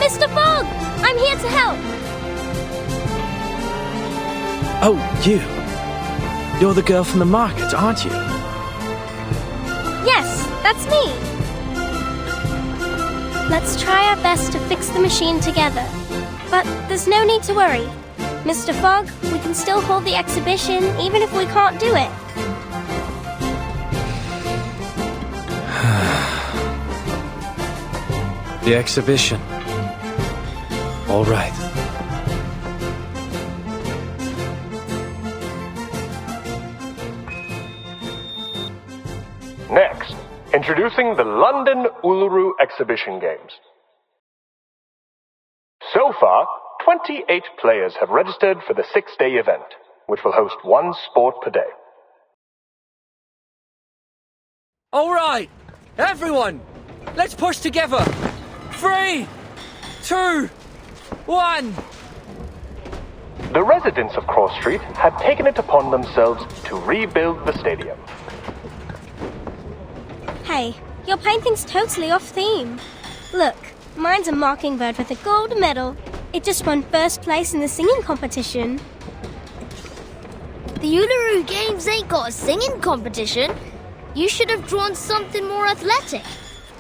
Mr. Fogg! I'm here to help! Oh, you. You're the girl from the market, aren't you? Yes, that's me. Let's try our best to fix the machine together. But there's no need to worry. Mr. Fogg, we can still hold the exhibition even if we can't do it. The exhibition. All right. Next, introducing the London Uluru Exhibition Games. So far, 28 players have registered for the 6-day event, which will host one sport per day. All right, everyone, let's push together. 3, 2, 1. The residents of Cross Street have taken it upon themselves to rebuild the stadium. Hey, your painting's totally off theme. Look, mine's a mockingbird with a gold medal. It just won first place in the singing competition. The Uluru Games ain't got a singing competition. You should have drawn something more athletic.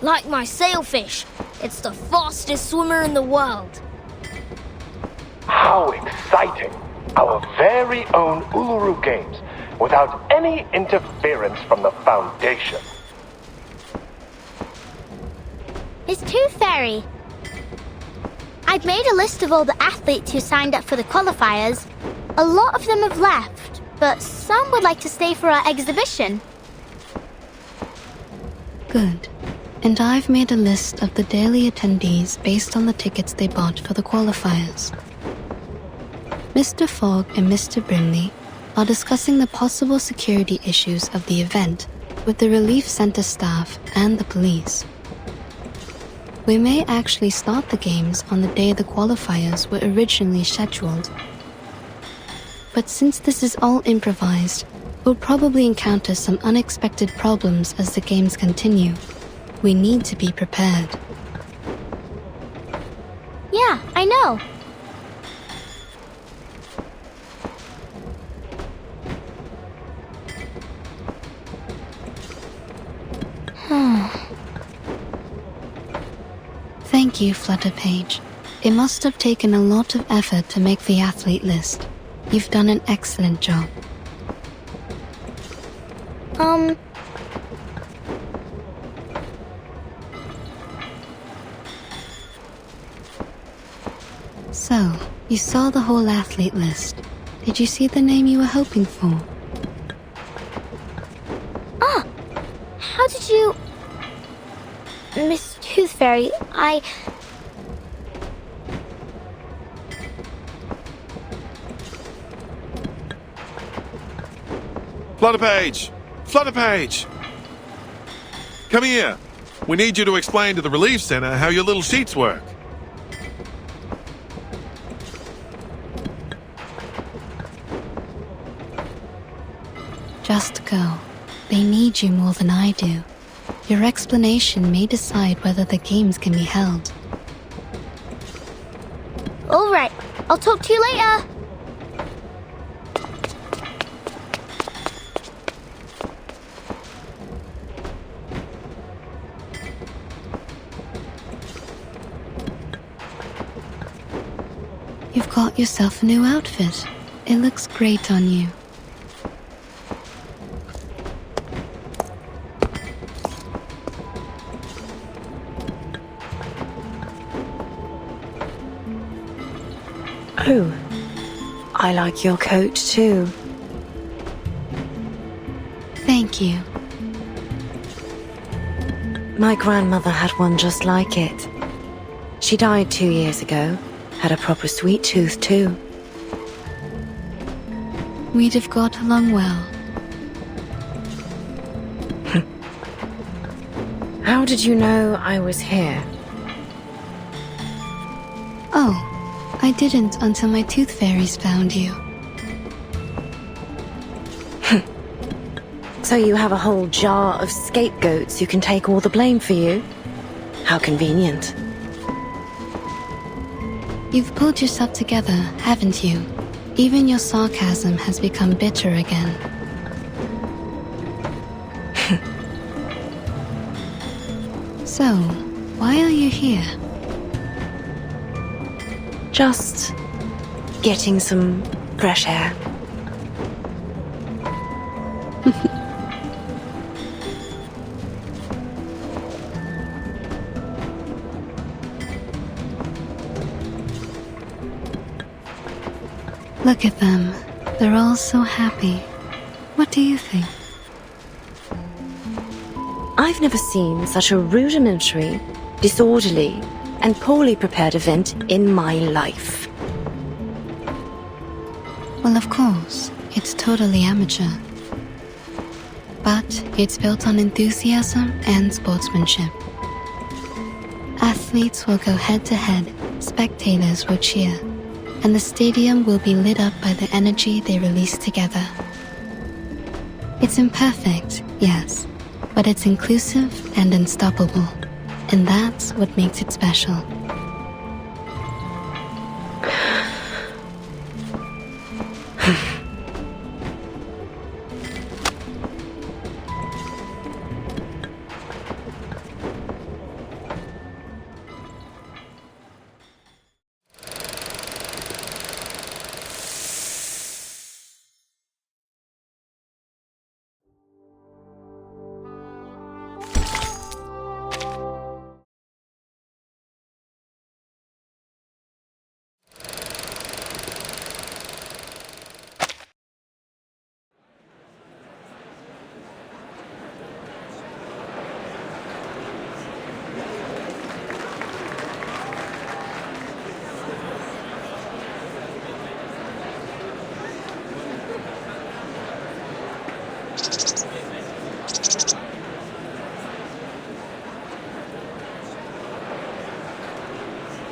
Like my sailfish. It's the fastest swimmer in the world. How exciting! Our very own Uluru Games, without any interference from the Foundation. is Tooth Fairy. I've made a list of all the athletes who signed up for the qualifiers. A lot of them have left, but some would like to stay for our exhibition. Good. And I've made a list of the daily attendees based on the tickets they bought for the qualifiers. Mr. Fogg and Mr. Brimley are discussing the possible security issues of the event with the Relief Center staff and the police. We may actually start the games on the day the qualifiers were originally scheduled. But since this is all improvised, we'll probably encounter some unexpected problems as the games continue. We need to be prepared. Yeah, I know. Thank you, Flutterpage. It must have taken a lot of effort to make the athlete list. You've done an excellent job. So, you saw the whole athlete list. Did you see the name you were hoping for? Ah! How did you... Miss Tooth Fairy, Flutterpage! Flutterpage! Come here. We need you to explain to the Relief Center how your little sheets work. Just go. They need you more than I do. Your explanation may decide whether the games can be held. All right, I'll talk to you later. You've got yourself a new outfit. It looks great on you. Oh, I like your coat too. Thank you. My grandmother had one just like it. She died 2 years ago. Had a proper sweet tooth too. We'd have got along well. How did you know I was here? Oh, I didn't until my tooth fairies found you. So you have a whole jar of scapegoats who can take all the blame for you? How convenient. You've pulled yourself together, haven't you? Even your sarcasm has become bitter again. So, why are you here? Just getting some fresh air. Look at them. They're all so happy. What do you think? I've never seen such a rudimentary, disorderly, and poorly prepared event in my life. Well, of course, it's totally amateur. But it's built on enthusiasm and sportsmanship. Athletes will go head-to-head, spectators will cheer, and the stadium will be lit up by the energy they release together. It's imperfect, yes, but it's inclusive and unstoppable, and that's what makes it special.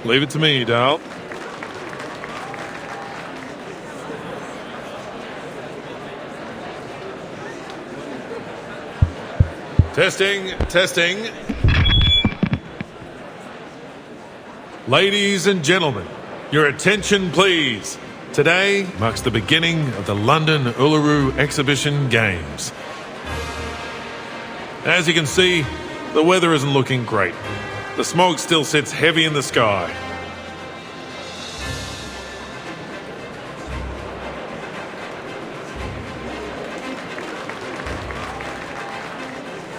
Leave it to me, Dal. Testing, testing. Ladies and gentlemen, your attention please. Today marks the beginning of the London Uluru Exhibition Games. As you can see, the weather isn't looking great. The smog still sits heavy in the sky.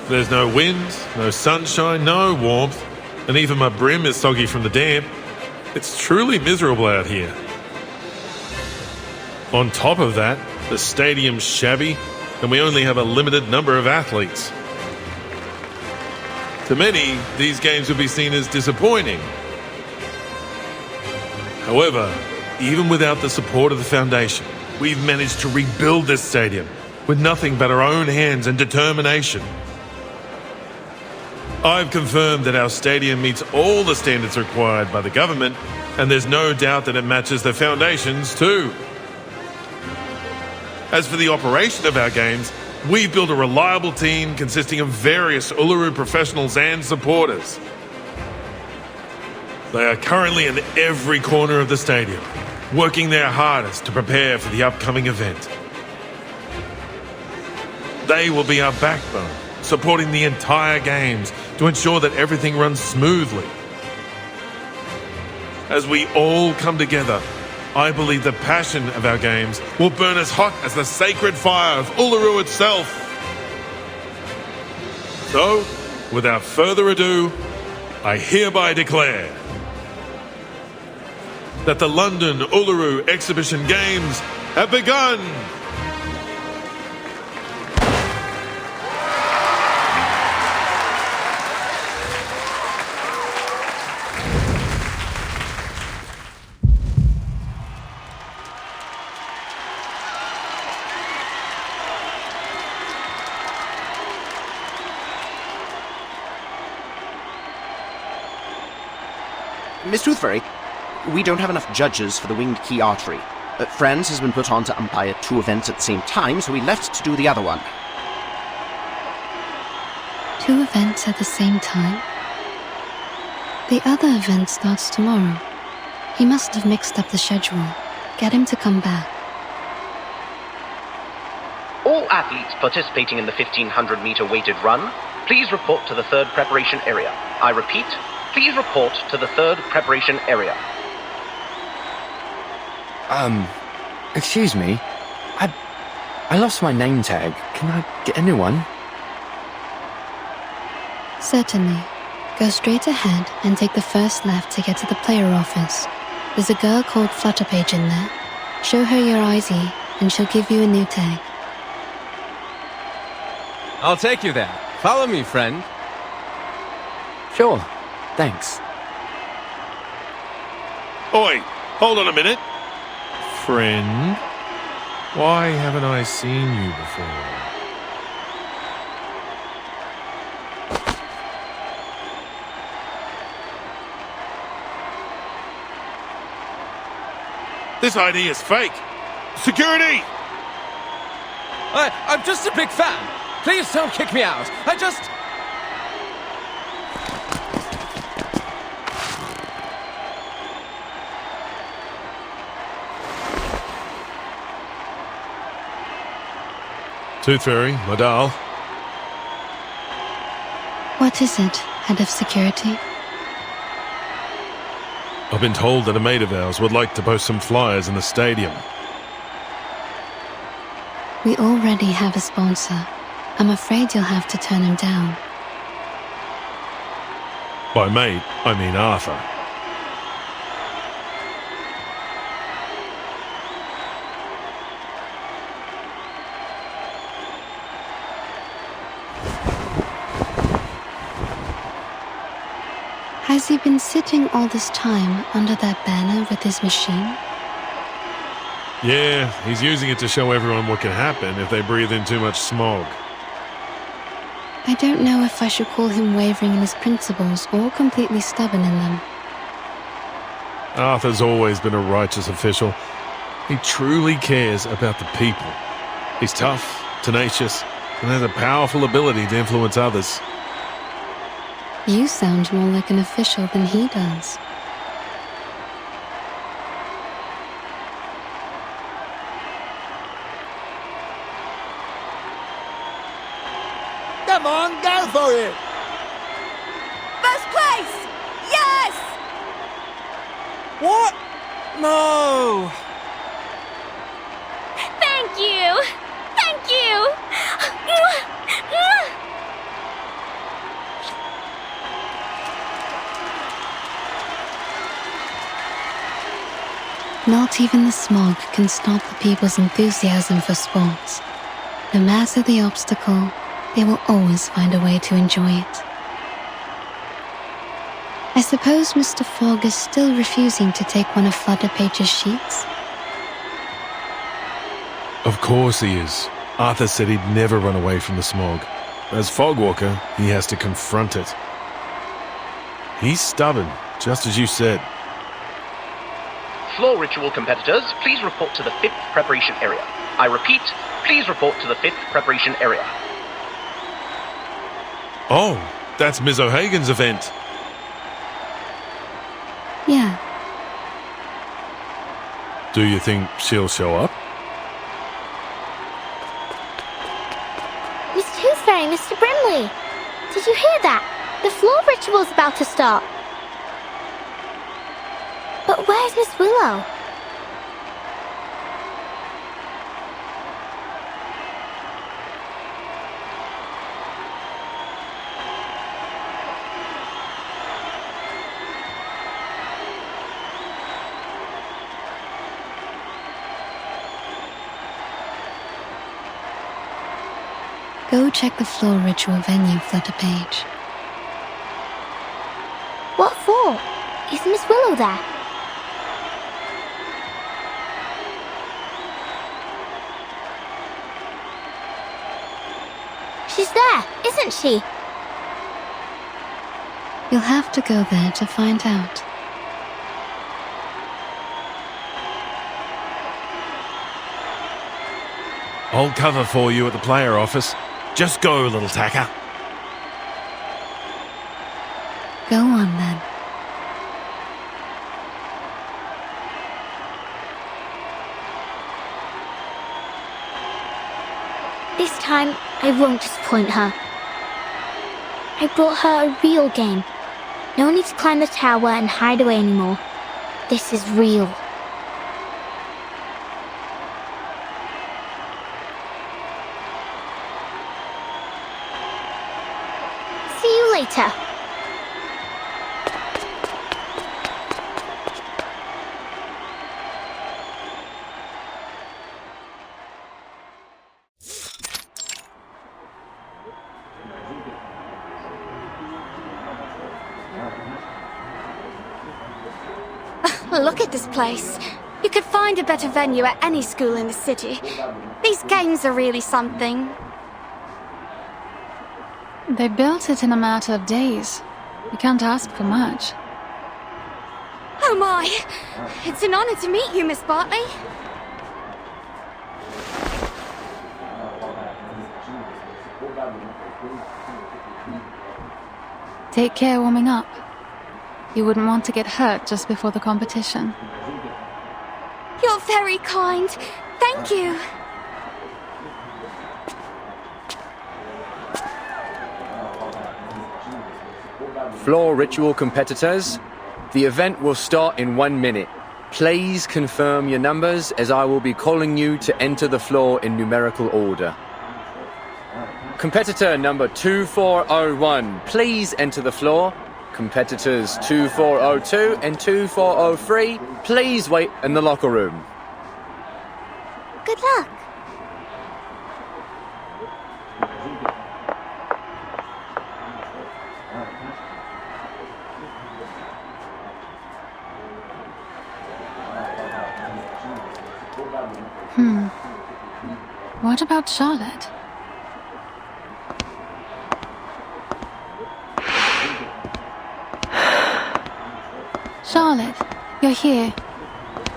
There's no wind, no sunshine, no warmth, and even my brim is soggy from the damp. It's truly miserable out here. On top of that, the stadium's shabby, and we only have a limited number of athletes. To many, these games would be seen as disappointing. However, even without the support of the Foundation, we've managed to rebuild this stadium with nothing but our own hands and determination. I've confirmed that our stadium meets all the standards required by the government, and there's no doubt that it matches the Foundation's too. As for the operation of our games, we've built a reliable team consisting of various Uluru professionals and supporters. They are currently in every corner of the stadium, working their hardest to prepare for the upcoming event. They will be our backbone, supporting the entire games to ensure that everything runs smoothly. As we all come together, I believe the passion of our games will burn as hot as the sacred fire of Uluru itself. So, without further ado, I hereby declare that the London Uluru Exhibition Games have begun! Miss Toothfairy, we don't have enough judges for the winged key archery. Franz has been put on to umpire 2 events at the same time, so we left to do the other one. 2 events at the same time? The other event starts tomorrow. He must have mixed up the schedule. Get him to come back. All athletes participating in the 1500-meter weighted run, please report to the 3rd preparation area. I repeat, please report to the 3rd preparation area. Excuse me. I lost my name tag. Can I get a new one? Certainly. Go straight ahead and take the first left to get to the player office. There's a girl called Flutterpage in there. Show her your ID and she'll give you a new tag. I'll take you there. Follow me, friend. Sure. Thanks. Oi, hold on a minute. Friend, why haven't I seen you before? This ID is fake. Security! I'm just a big fan. Please don't kick me out. I just... Tooth Fairy, Madal. What is it, head of security? I've been told that a mate of ours would like to post some flyers in the stadium. We already have a sponsor. I'm afraid you'll have to turn him down. By mate, I mean Arthur. Has he been sitting all this time under that banner with his machine? Yeah, he's using it to show everyone what can happen if they breathe in too much smog. I don't know if I should call him wavering in his principles or completely stubborn in them. Arthur's always been a righteous official. He truly cares about the people. He's tough, tenacious, and has a powerful ability to influence others. You sound more like an official than he does. Come on, go for it! First place! Yes! What? No! Thank you! Thank you! Not even the smog can stop the people's enthusiasm for sports. No matter the obstacle, they will always find a way to enjoy it. I suppose Mr. Fogg is still refusing to take one of Flutterpage's sheets? Of course he is. Arthur said he'd never run away from the smog. As Fogwalker, he has to confront it. He's stubborn, just as you said. Floor ritual competitors, please report to the 5th preparation area. I repeat, please report to the 5th preparation area. Oh, that's Ms. O'Hagan's event. Yeah. Do you think she'll show up? Miss Toothfairy, Mr. Brimley! Did you hear that? The floor ritual's about to start. But where's Miss Willow? Go check the floor ritual venue, Flutterpage. What for? Is Miss Willow there? She's there, isn't she? You'll have to go there to find out. I'll cover for you at the player office. Just go, little tacker. Go on then. This time, I won't disappoint her. I brought her a real game. No need to climb the tower and hide away anymore. This is real. See you later. Look at this place. You could find a better venue at any school in the city. These games are really something. They built it in a matter of days. You can't ask for much. Oh my! It's an honor to meet you, Miss Bartley. Take care warming up. You wouldn't want to get hurt just before the competition. You're very kind. Thank you. Floor ritual competitors, the event will start in 1 minute. Please confirm your numbers as I will be calling you to enter the floor in numerical order. Competitor number 2401, please enter the floor. Competitors 2402 and 2403, please wait in the locker room. Good luck. What about Charlotte? Charlotte, You're here.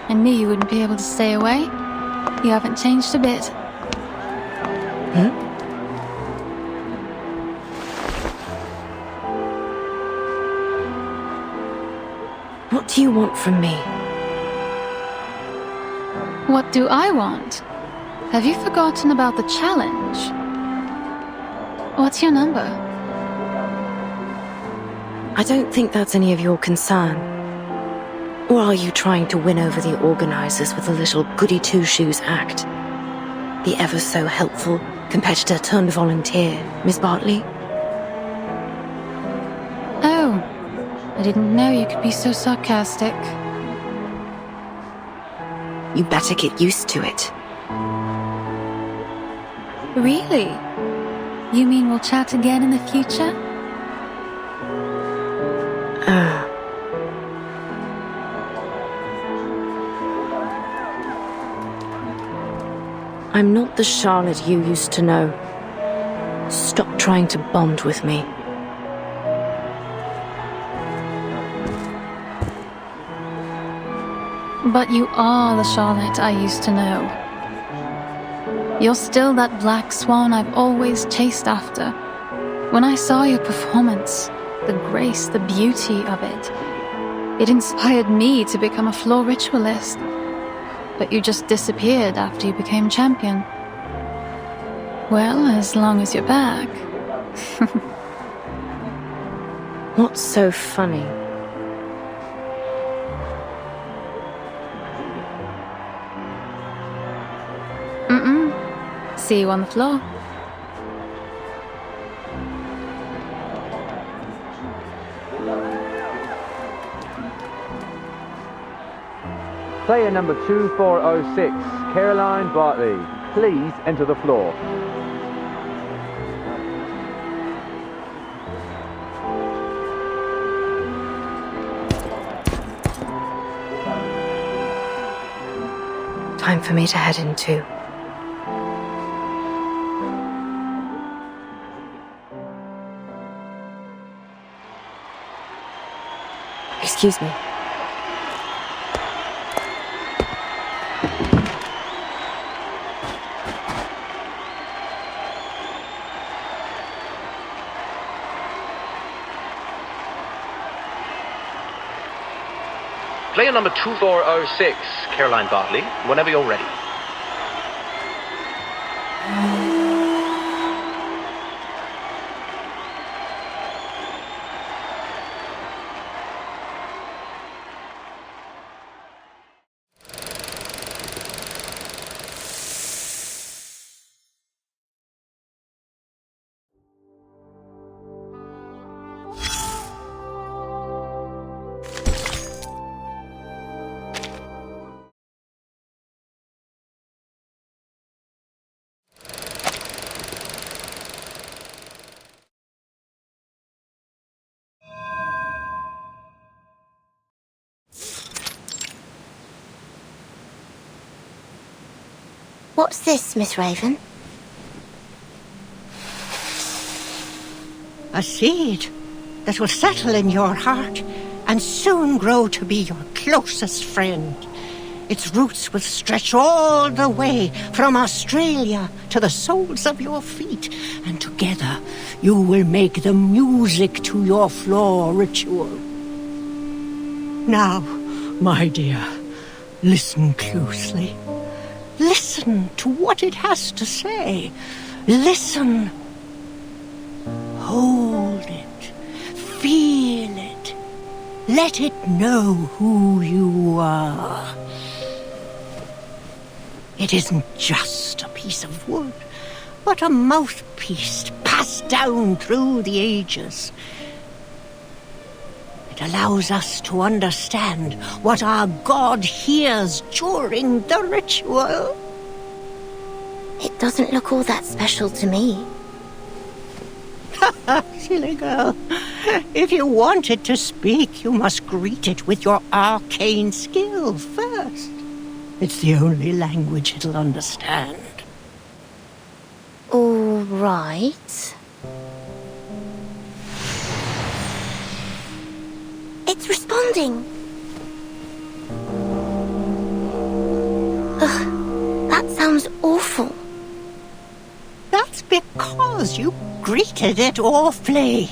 I knew you wouldn't be able to stay away. You haven't changed a bit. Huh? What do you want from me? What do I want? Have you forgotten about the challenge? What's your number? I don't think that's any of your concern. Or are you trying to win over the organizers with a little goody-two-shoes act? The ever-so-helpful competitor turned volunteer, Miss Bartley? Oh, I didn't know you could be so sarcastic. You better get used to it. Really? You mean we'll chat again in the future? I'm not the Charlotte you used to know. Stop trying to bond with me. But you are the Charlotte I used to know. You're still that black swan I've always chased after. When I saw your performance, the grace, the beauty of it, it inspired me to become a floor ritualist. But you just disappeared after you became champion. Well, as long as you're back. What's so funny? See you on the floor. Player number 2406, Caroline Bartley. Please enter the floor. Time for me to head in too. Excuse me. Player number 2406, Caroline Bartley, whenever you're ready. What's this, Miss Raven? A seed that will settle in your heart and soon grow to be your closest friend. Its roots will stretch all the way from Australia to the soles of your feet, and together you will make the music to your floor ritual. Now, my dear, listen closely. Listen to what it has to say. Listen. Hold it. Feel it. Let it know who you are. It isn't just a piece of wood, but a mouthpiece passed down through the ages. It allows us to understand what our God hears during the ritual. It doesn't look all that special to me. Silly girl. If you want it to speak, you must greet it with your arcane skill first. It's the only language it'll understand. All right. It's responding. greeted it awfully.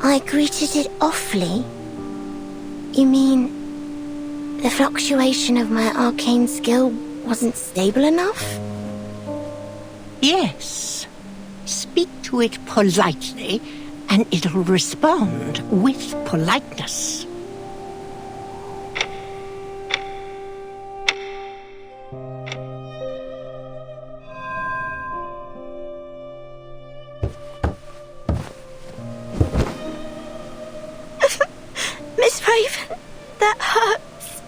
I greeted it awfully? You mean the fluctuation of my arcane skill wasn't stable enough? Yes. Speak to it politely, and it'll respond with politeness. Miss Raven, that hurts.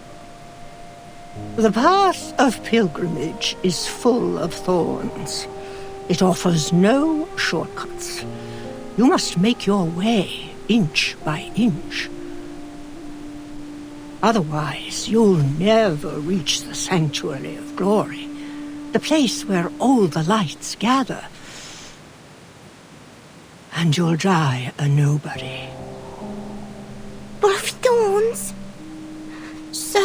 The path of pilgrimage is full of thorns. It offers no shortcuts. You must make your way inch by inch. Otherwise, you'll never reach the Sanctuary of Glory, the place where all the lights gather. And you'll die a nobody. Full of thorns? So,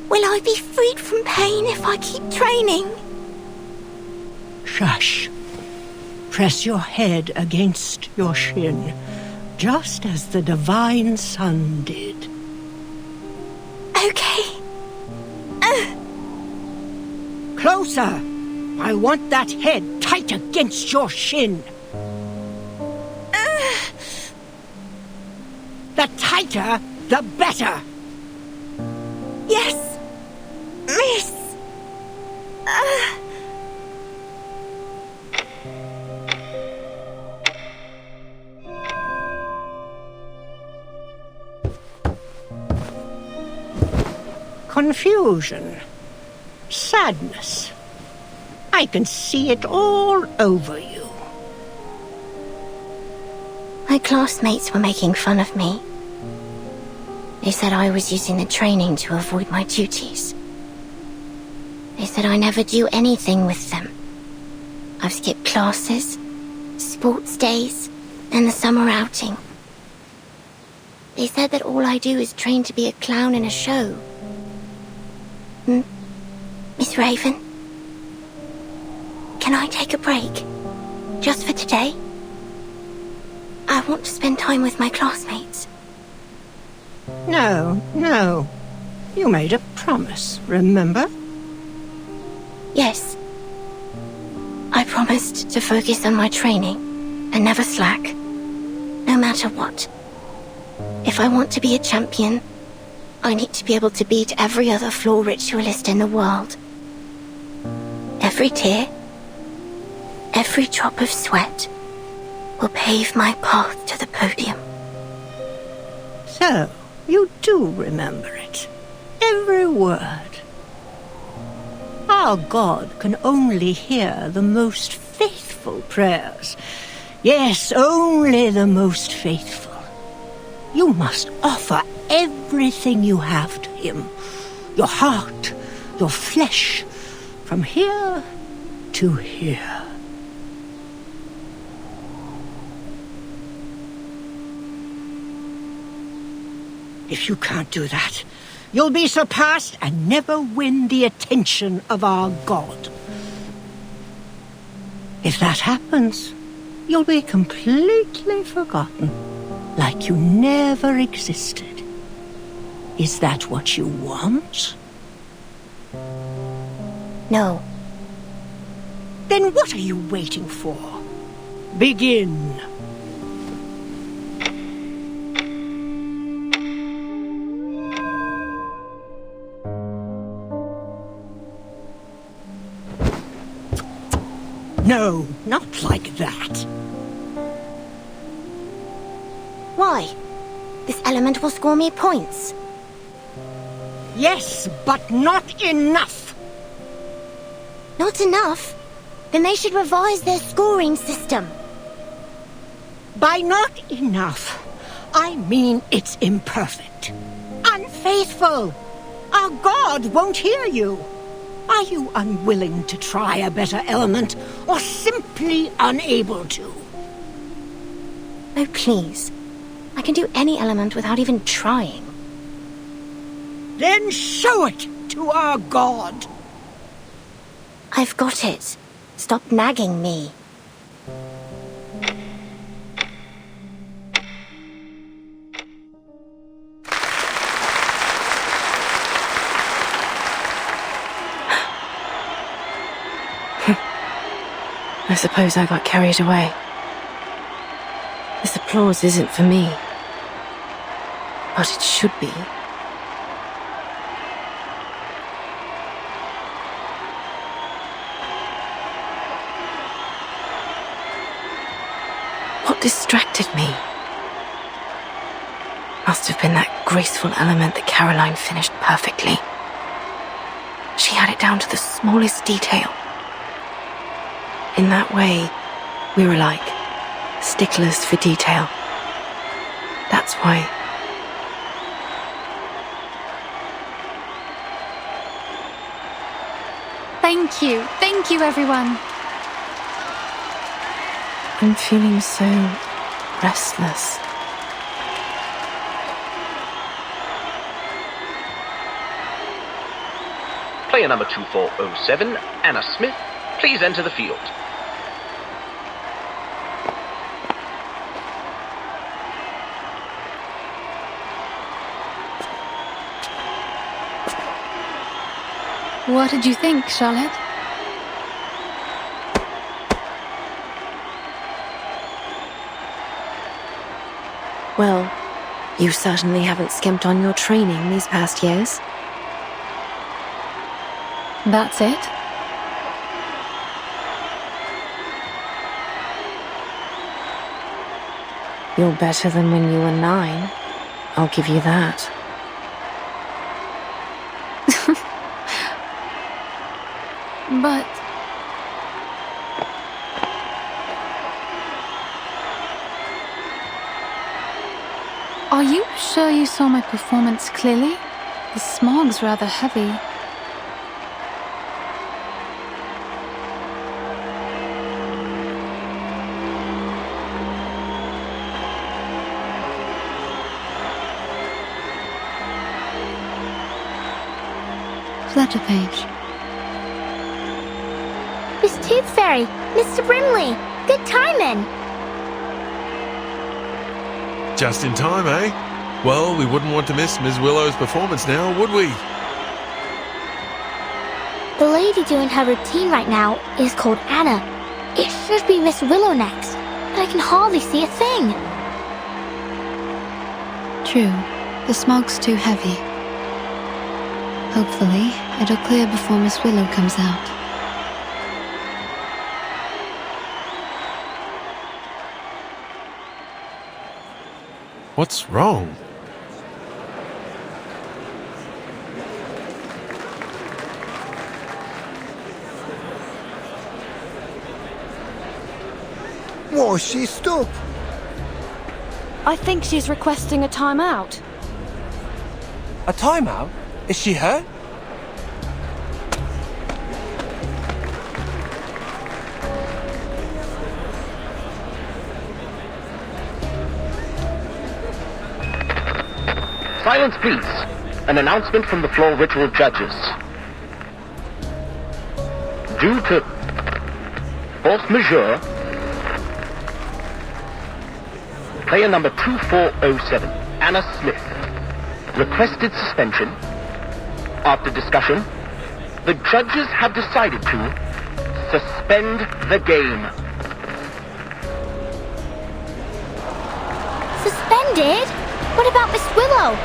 will I be freed from pain if I keep training? Shush. Press your head against your shin, just as the divine sun did. Okay. Closer! I want that head tight against your shin. The tighter, the better. Yes, miss. Confusion. Sadness. I can see it all over you. My classmates were making fun of me. They said I was using the training to avoid my duties. They said I never do anything with them. I've skipped classes, sports days, and the summer outing. They said that all I do is train to be a clown in a show. Miss Raven? Can I take a break? Just for today? I want to spend time with my classmates. No, no. You made a promise, remember? Yes. I promised to focus on my training and never slack, no matter what. If I want to be a champion, I need to be able to beat every other floor ritualist in the world. Every tear, every drop of sweat will pave my path to the podium. So, you do remember it. Every word. Our God can only hear the most faithful prayers. Yes, only the most faithful. You must offer everything you have to him. Your heart, your flesh, from here to here. If you can't do that, you'll be surpassed and never win the attention of our God. If that happens, you'll be completely forgotten, like you never existed. Is that what you want? No. Then what are you waiting for? Begin. No, not like that. Why? This element will score me points. Yes, but not enough. Not enough? Then they should revise their scoring system. By not enough, I mean it's imperfect. Unfaithful. Our God won't hear you. Are you unwilling to try a better element, or simply unable to? Oh, please. I can do any element without even trying. Then show it to our God. I've got it. Stop nagging me. I suppose I got carried away. This applause isn't for me. But it should be. What distracted me? Must have been that graceful element that Caroline finished perfectly. She had it down to the smallest detail. In that way, we were like sticklers for detail. That's why. Thank you everyone. I'm feeling so restless. Player number 2407, Anna Smith, please enter the field. What did you think, Charlotte? Well, you certainly haven't skimped on your training these past years. That's it? You're better than when you were 9. I'll give you that. But... Are you sure you saw my performance clearly? The smog's rather heavy. Flutter page. Miss Tooth Fairy, Mr. Brimley, good timing. Just in time, eh? Well, we wouldn't want to miss Ms. Willow's performance now, would we? The lady doing her routine right now is called Anna. It should be Miss Willow next, but I can hardly see a thing. True, the smog's too heavy. Hopefully, it'll clear before Miss Willow comes out. What's wrong? Was she stuck? I think she's requesting a timeout. A timeout? Is she hurt? Silence, please. An announcement from the floor ritual judges. Due to force majeure, player number 2407, Anna Smith, requested suspension. After discussion, the judges have decided to suspend the game. Suspended? What about Miss Willow?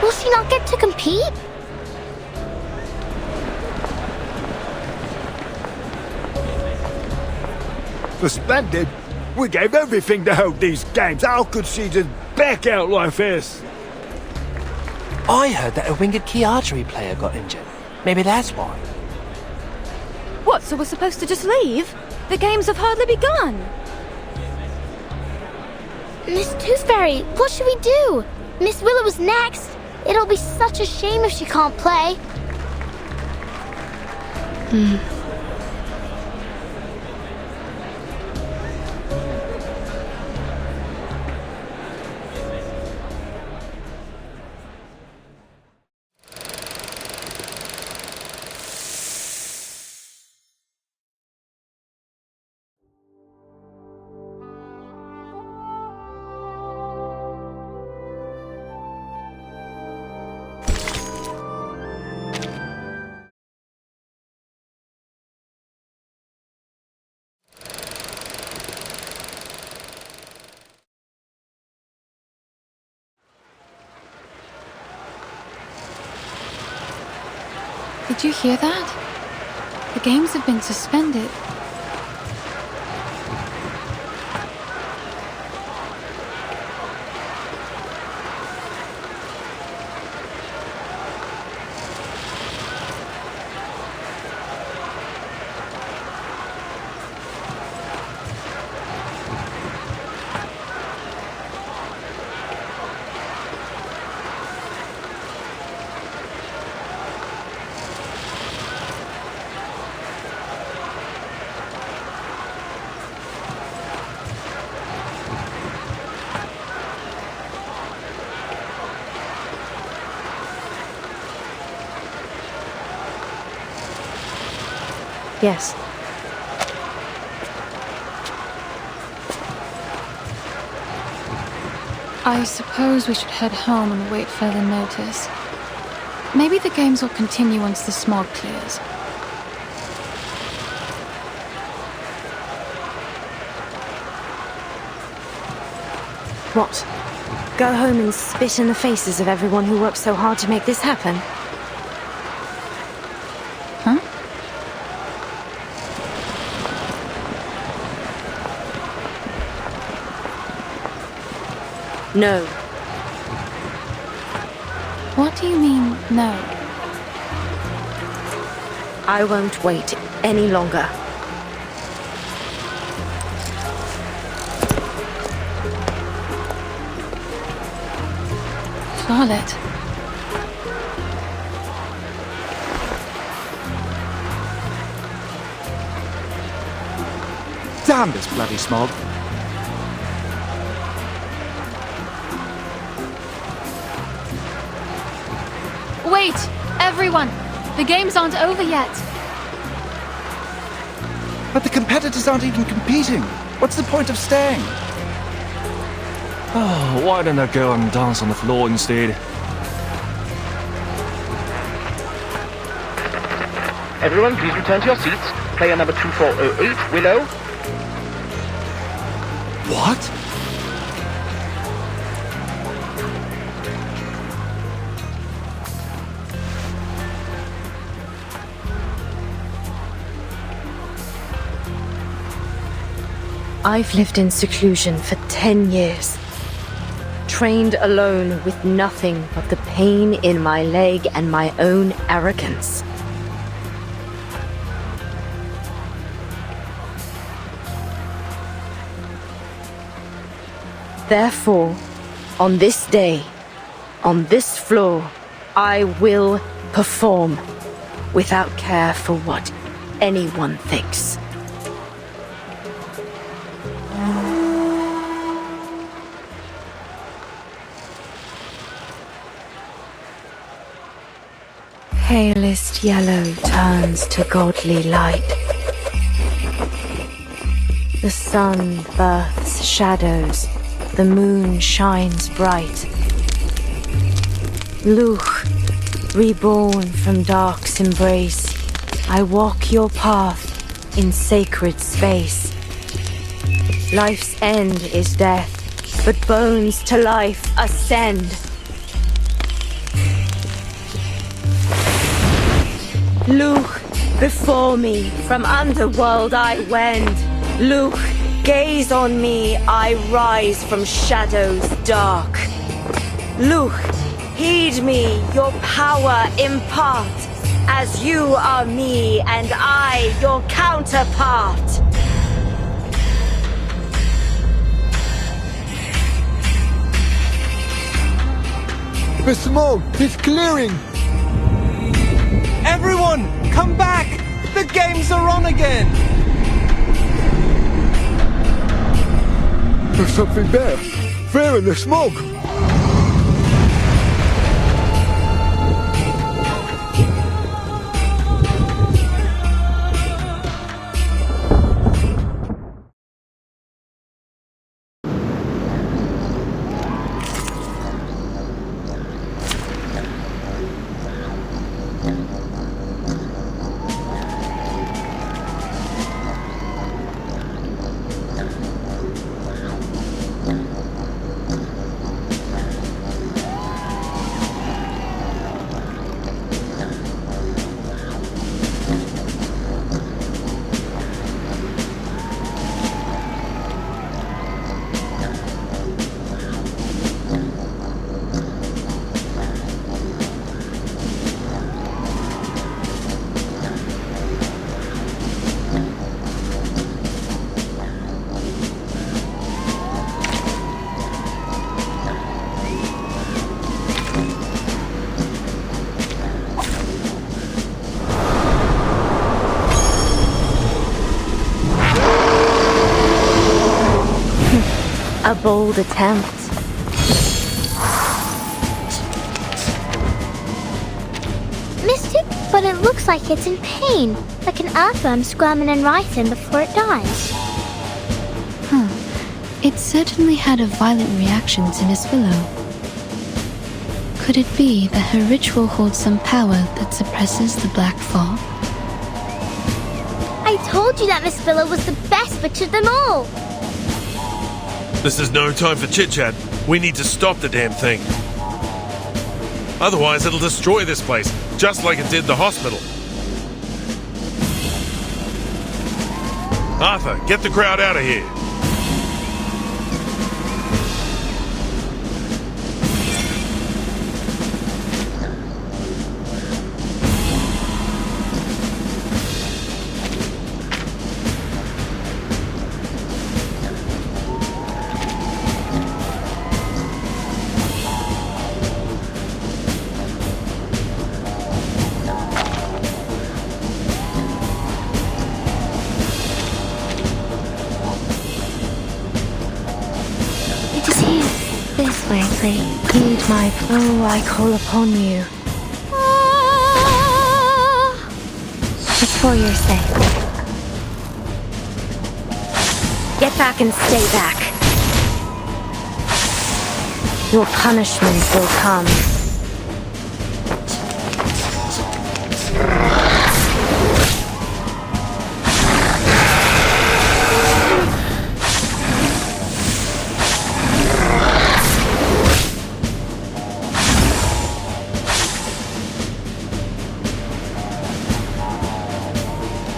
Will she not get to compete? Suspended? We gave everything to hold these games. How could she just back out like this? I heard that a winged key archery player got injured. Maybe that's why. What, so we're supposed to just leave? The games have hardly begun. Miss Tooth Fairy, what should we do? Miss Willow is next. It'll be such a shame if she can't play. Did you hear that? The games have been suspended. Yes. I suppose we should head home and wait further notice. Maybe the games will continue once the smog clears. What? Go home and spit in the faces of everyone who worked so hard to make this happen? Huh? No. What do you mean, no? I won't wait any longer. Charlotte. Damn this bloody smog. Wait! Everyone! The games aren't over yet! But the competitors aren't even competing. What's the point of staying? Oh, why don't I go and dance on the floor instead? Everyone, please return to your seats. Player number 2408, Willow. What? I've lived in seclusion for 10 years. Trained alone with nothing but the pain in my leg and my own arrogance. Therefore, on this day, on this floor, I will perform without care for what anyone thinks. Palest yellow turns to godly light. The sun births shadows, the moon shines bright. Luch, reborn from dark's embrace, I walk your path in sacred space. Life's end is death, but bones to life ascend. Luch, before me, from underworld I wend. Luch, gaze on me, I rise from shadows dark. Luch, heed me, your power impart, as you are me and I your counterpart. The smog is clearing! Everyone, come back! The games are on again! There's something there. There in the smog. A bold attempt. Mystic, but it looks like it's in pain, like an earthworm squirming and writhing before it dies. Huh. It certainly had a violent reaction to Miss Willow. Could it be that her ritual holds some power that suppresses the black fog? I told you that Miss Willow was the best witch of them all! This is no time for chit-chat. We need to stop the damn thing. Otherwise, it'll destroy this place, just like it did the hospital. Arthur, get the crowd out of here. This way, please. Heed my blow, I call upon you. It's for your sake. Get back and stay back. Your punishment will come.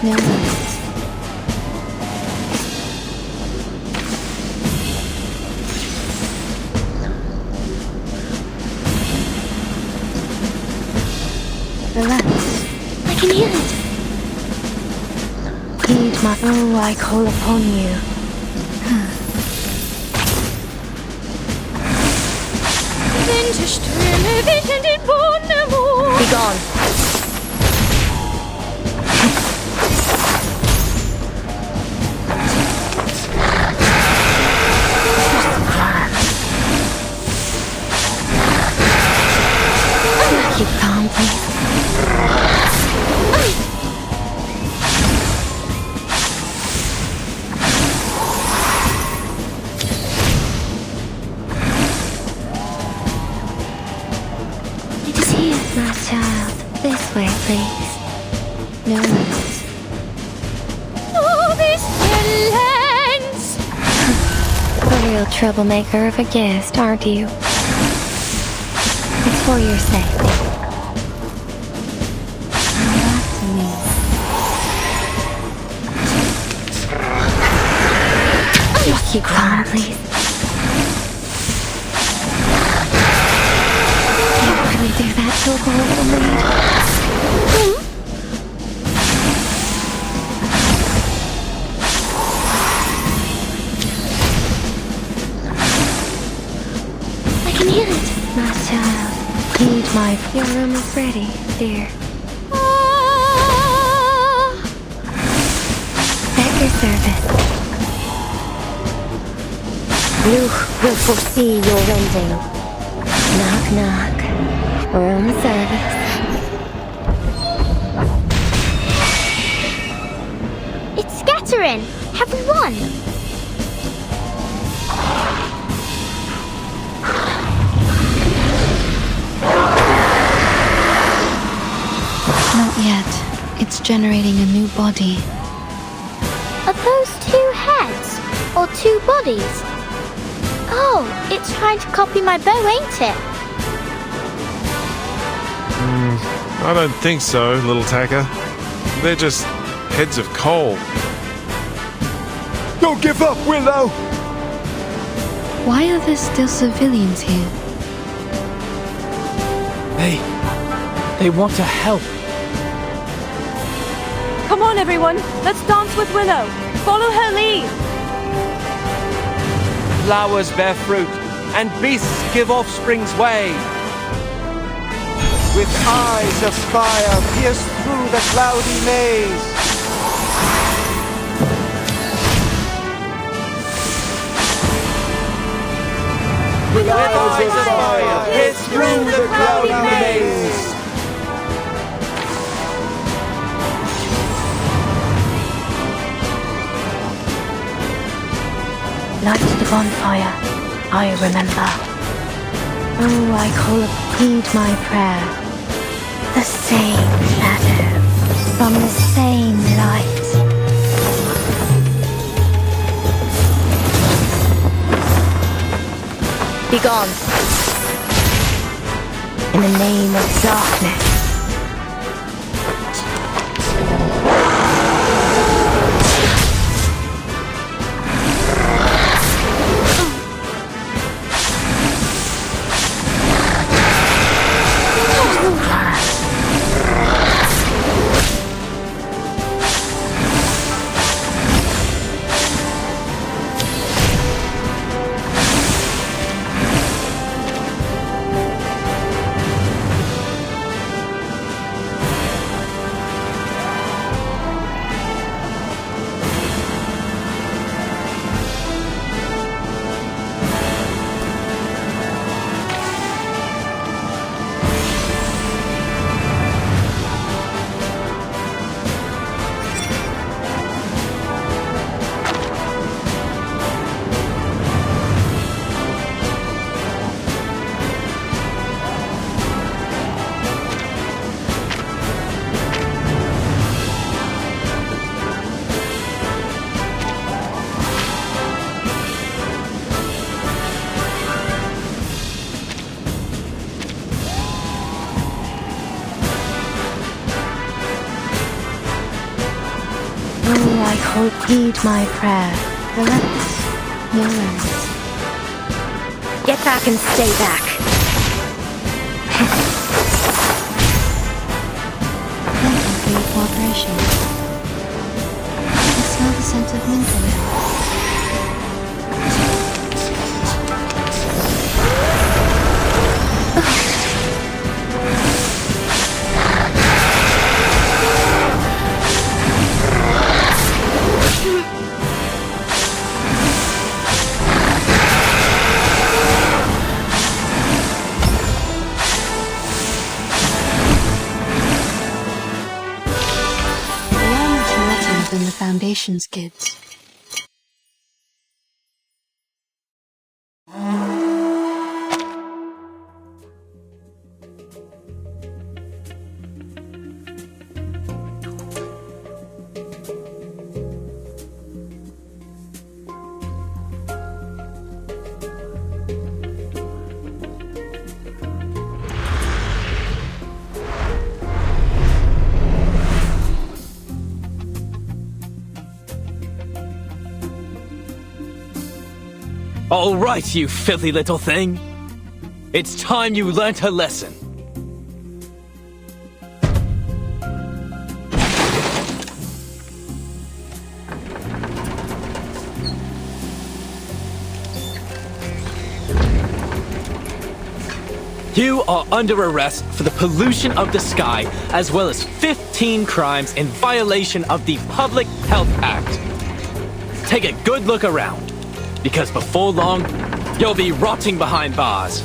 No. Relax. I can hear it. Heed my blow, I call upon you. Be gone. Keep calm, please. It is here. My child, this way, please. No worries. Oh, this violence! A real troublemaker of a guest, aren't you? It's for your sake. Back to me. Just keep calm, please. Can't really do that to a poor little maid. I can hear it. My child, heed my... Your room is ready, dear. At your service. Luke will foresee your rending. Knock, knock. Room service. It's scattering. Have we won? Not yet. It's generating a new body. Are those two heads? Or two bodies? Oh, it's trying to copy my bow, ain't it? I don't think so, little tacker. They're just heads of coal. Don't give up, Willow! Why are there still civilians here? They want to help. Come on, everyone. Let's dance with Willow. Follow her lead. Flowers bear fruit, and beasts give offspring's way. With eyes of fire pierce through the cloudy maze. With eyes of fire, pierce through the cloudy maze. Light the bonfire, I remember. Oh, I call heed my prayer. The same shadow, from the same light. Begone. In the name of darkness. Heed my prayer. Relax. No worries. Get back and stay back. Thank you for your cooperation. I smell the scent of mint oil. Than the Foundation's kids. All right, you filthy little thing. It's time you learnt a lesson. You are under arrest for the pollution of the sky, as well as 15 crimes in violation of the Public Health Act. Take a good look around. Because before long, you'll be rotting behind bars.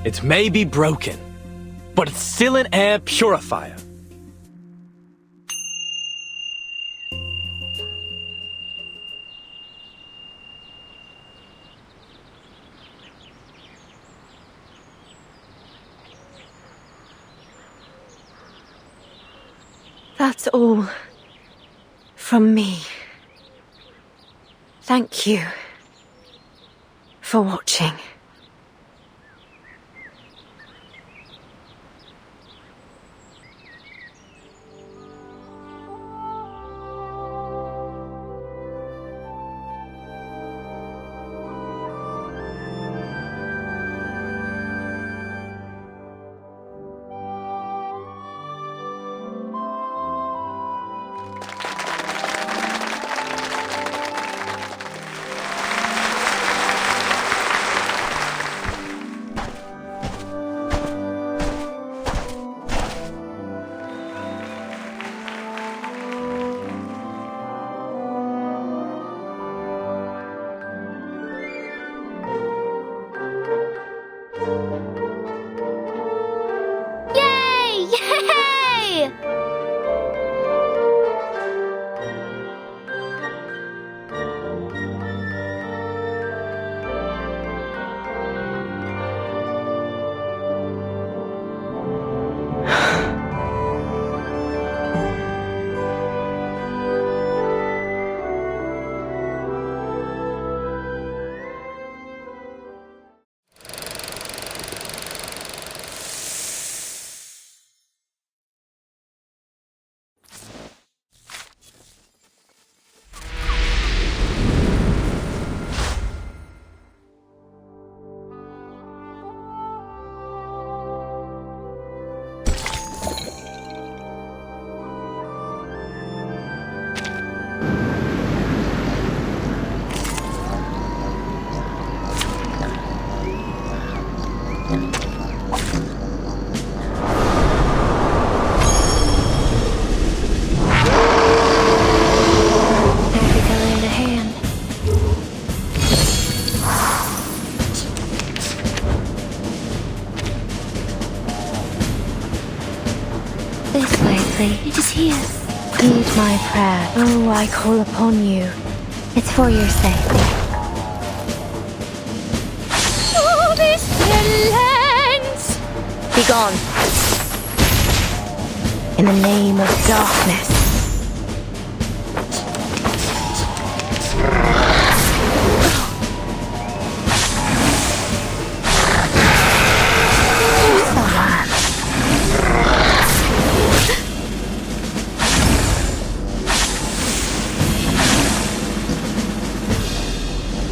It may be broken, but it's still an air purifier. That's all from me. Thank you for watching. This way, please. It is here. Heed my prayer. Oh, I call upon you. It's for your safety. Oh, this lands! Begone. In the name of darkness.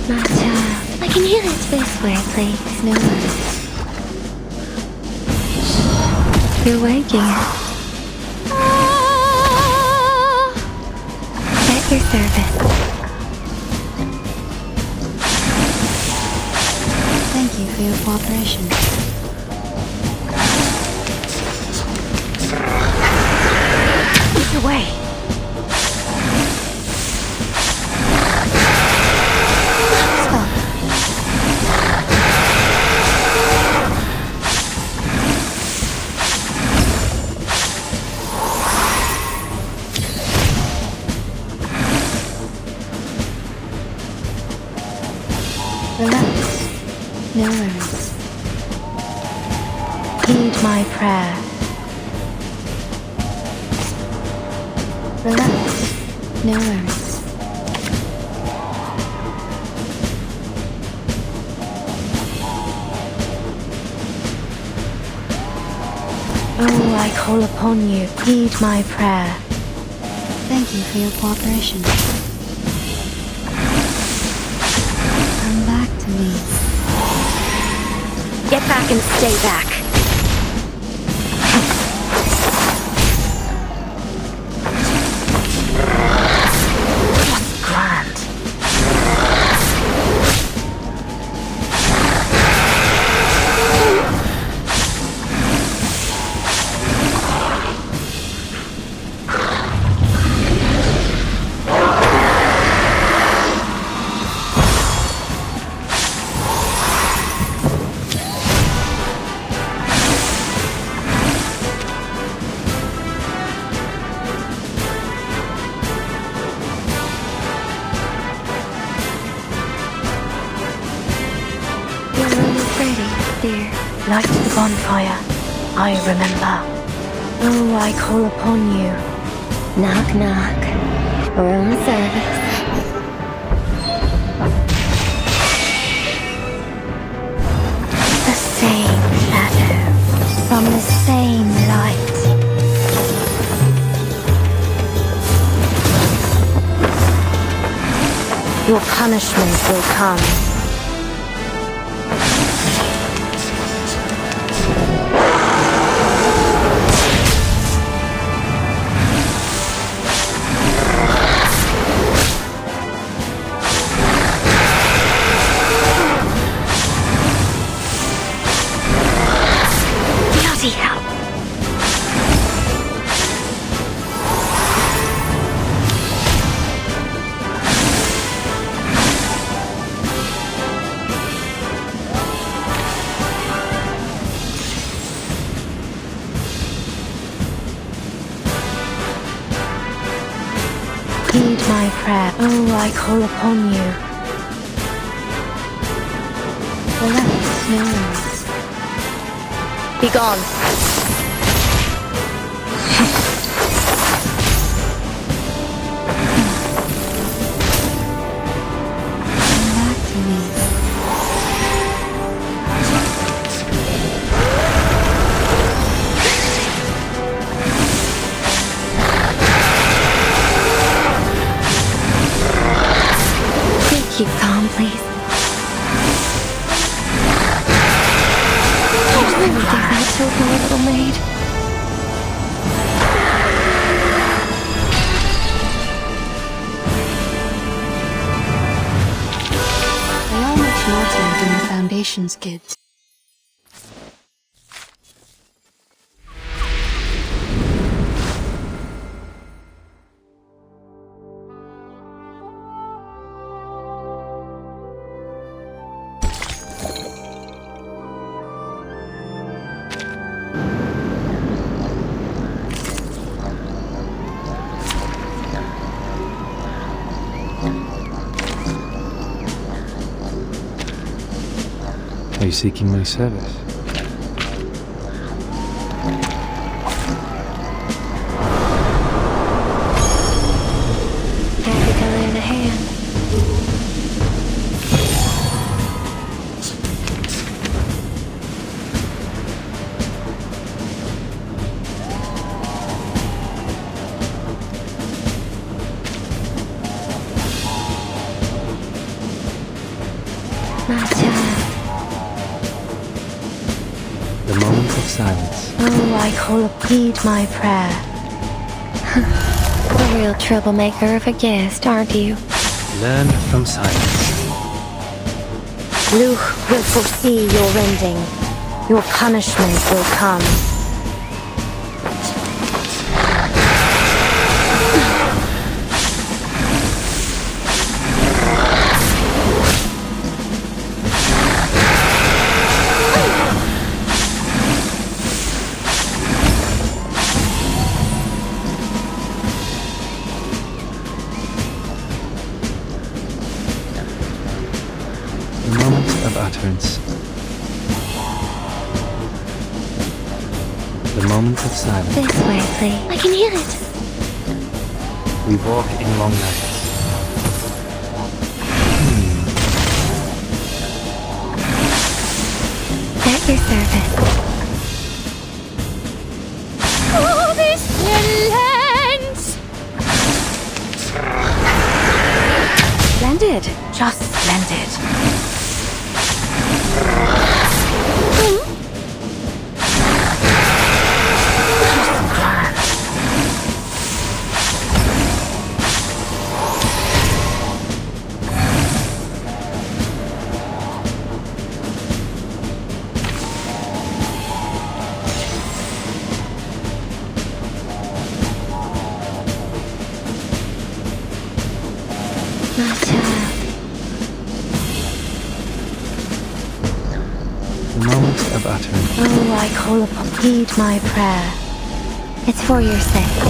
My child, I can hear it. This way, please. No worries. You're waking. At your service. Thank you for your cooperation. Get away. Relax. No worries. Heed my prayer. Relax. No worries. Oh, I call upon you. Heed my prayer. Thank you for your cooperation. Come back to me. Get back and stay back. Just grand. Light the bonfire. I remember. Oh, I call upon you. Knock, knock. Room service. The same shadow. From the same light. Your punishment will come. Heed my prayer. Oh, I call upon you. Relax, no worries. Begone. Come back to me. Keep calm, please. There's no difference to a little maid. They are much naughtier than the Foundation's kids. you seeking my service? Happy to lend a hand. My child. The moment of silence. Oh, I call heed my prayer. A real troublemaker of a guest, aren't you? Learn from silence. Luch will foresee your rending. Your punishment will come. The moment of utterance. The moment of silence. This way, please. I can hear it. We walk in long nights. At your service. Oh, this silence! Splendid. Just splendid. My child. The moment of utterance. Oh, I call upon heed my prayer. It's for your sake.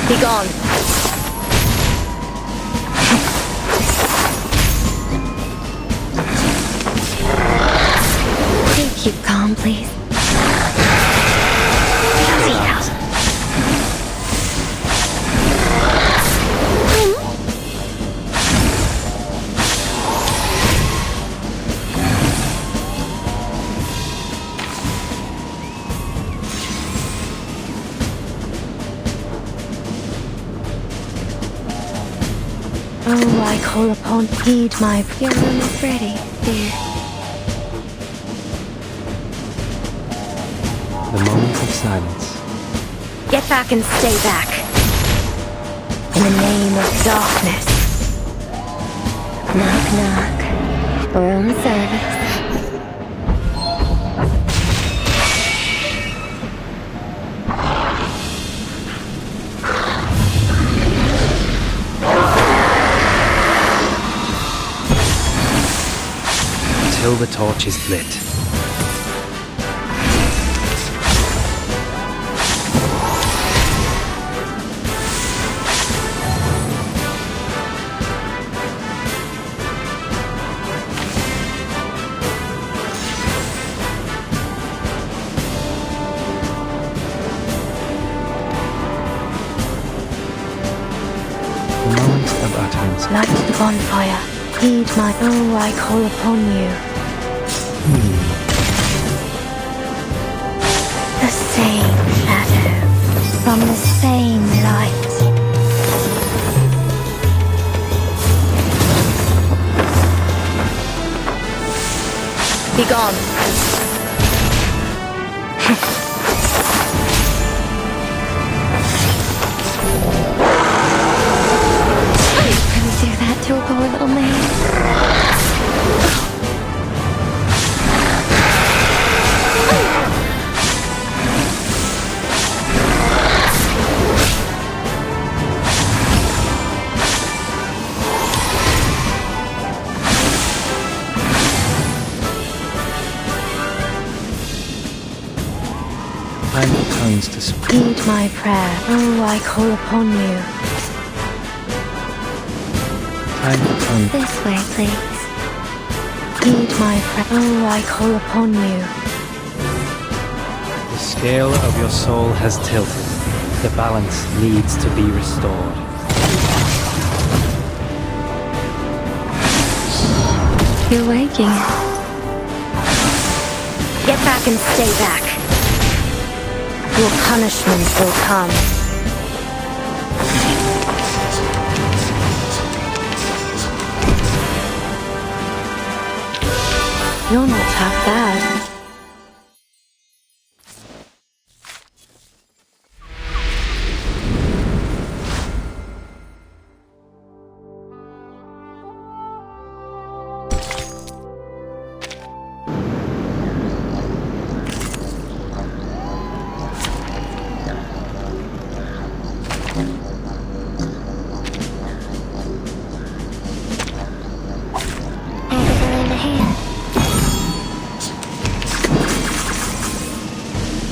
Be gone. Keep calm, please. Oh, I call upon heed my... Your room is ready, dear. The moment of silence. Get back and stay back. In the name of darkness. Knock, knock. Room service. Till the torch is lit. The moment of utterance. Light the bonfire. Heed my... Oh, I call upon you. The same shadow. From the same light. Be gone. Couldn't do that to a poor little maid. Find the tongues to speak. Heed my prayer. Oh, I call upon you. kind tongue. This way, please. Heed my prayer. Oh, I call upon you. The scale of your soul has tilted. The balance needs to be restored. You're waking. Get back and stay back. Your punishment will come. You're not half bad.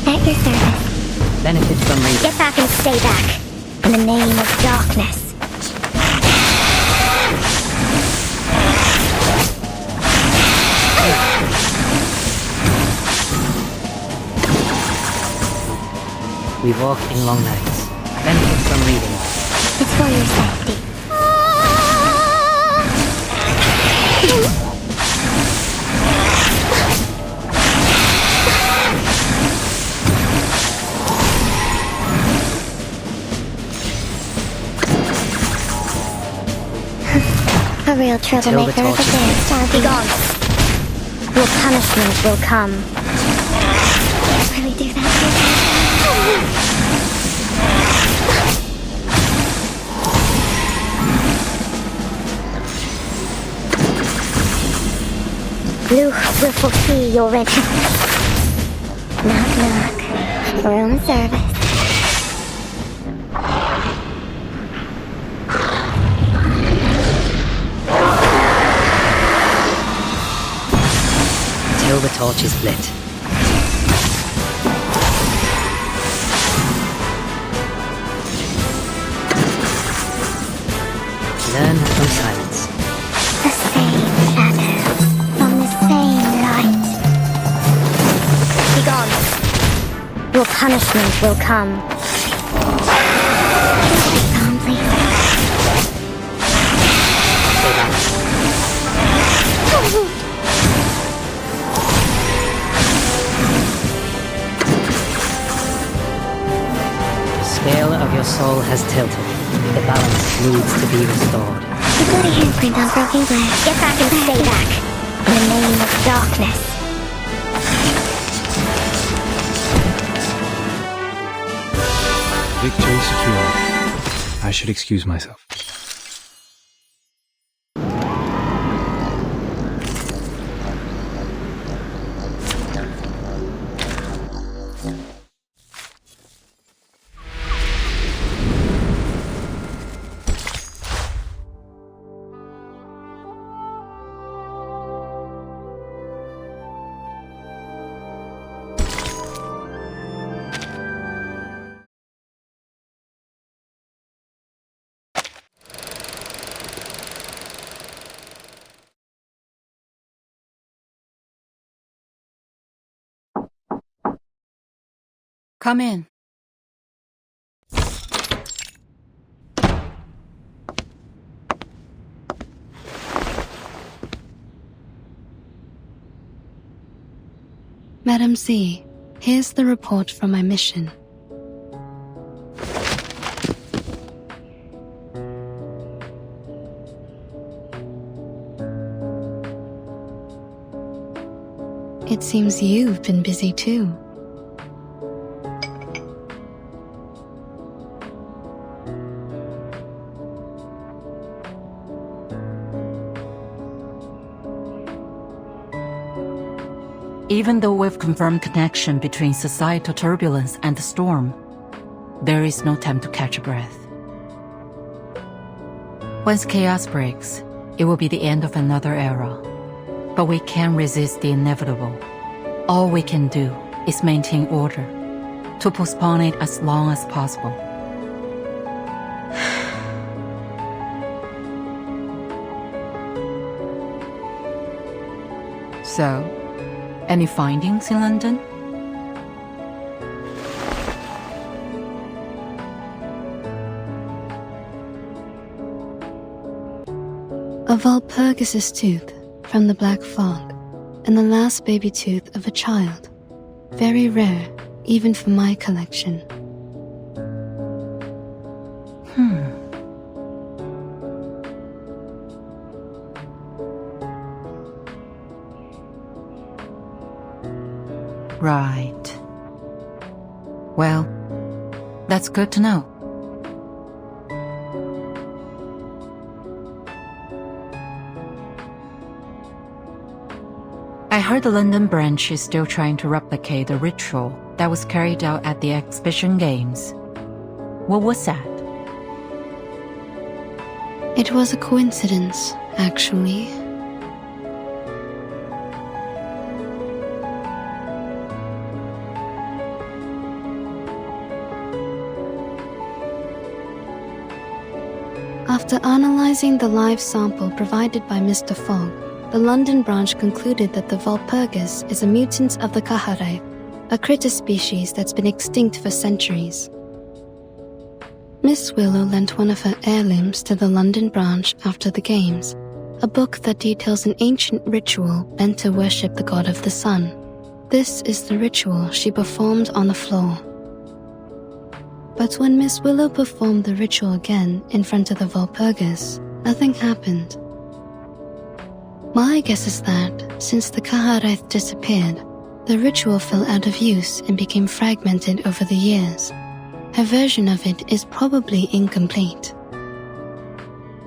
At your service. Benefit from reading. Get back and stay back. In the name of darkness. We walk in long nights. Benefit from reading. It's for your safety. A real troublemaker of a dance. I'll be gone. Your punishment will come. Can't really do that. Luch will foresee your red. Knock, knock. Room service. Till the torch is lit. Learn from silence. The same shadow from the same light. Be gone. Your punishment will come. Calm, please. The scale of your soul has tilted. The balance needs to be restored. The bloody handprint on broken glass. Get back and stay back. In the name of darkness. Victory secured. I should excuse myself. Come in. Madam Z, here's the report from my mission. It seems you've been busy too. Even though we've confirmed connection between societal turbulence and the storm, there is no time to catch a breath. Once chaos breaks, it will be the end of another era. But we can't resist the inevitable. All we can do is maintain order, to postpone it as long as possible. So, any findings in London? A Walpurgis's tooth from the black fog, and the last baby tooth of a child. Very rare, even for my collection. Right. Well, that's good to know. I heard the London branch is still trying to replicate the ritual that was carried out at the exhibition games. What was that? It was a coincidence, actually. After analyzing the live sample provided by Mr. Fogg, the London branch concluded that the Walpurgis is a mutant of the Kahare, a critter species that's been extinct for centuries. Miss Willow lent one of her heirlooms to the London branch after the games, a book that details an ancient ritual meant to worship the god of the sun. This is the ritual she performed on the floor. But when Miss Willow performed the ritual again in front of the Walpurgis, nothing happened. My guess is that, since the Kaharath disappeared, the ritual fell out of use and became fragmented over the years. Her version of it is probably incomplete.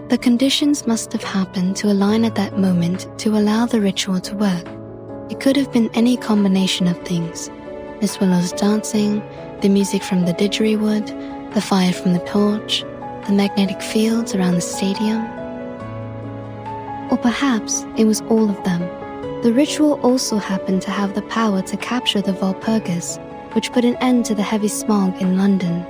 The conditions must have happened to align at that moment to allow the ritual to work. It could have been any combination of things. Miss Willow's dancing, the music from the didgeridoo, the fire from the torch, the magnetic fields around the stadium. Or perhaps it was all of them. The ritual also happened to have the power to capture the Walpurgis, which put an end to the heavy smog in London.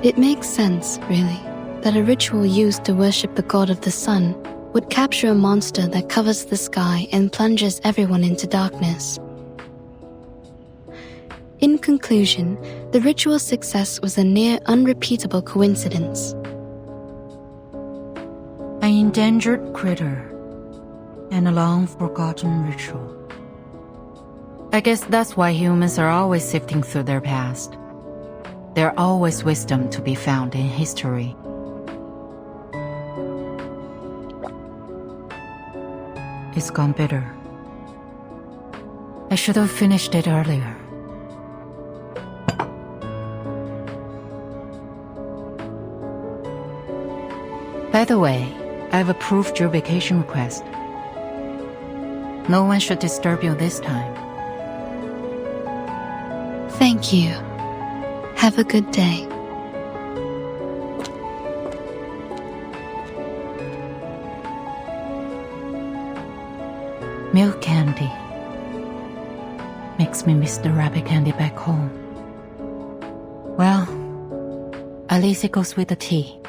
It makes sense, really, that a ritual used to worship the god of the sun would capture a monster that covers the sky and plunges everyone into darkness. In conclusion, the ritual's success was a near unrepeatable coincidence. An endangered critter and a long-forgotten ritual. I guess that's why humans are always sifting through their past. There's always wisdom to be found in history. It's gone bitter. I should have finished it earlier. By the way, I've approved your vacation request. No one should disturb you this time. Thank you. Have a good day. Milk candy makes me miss the rabbit candy back home. Well, at least it goes with the tea.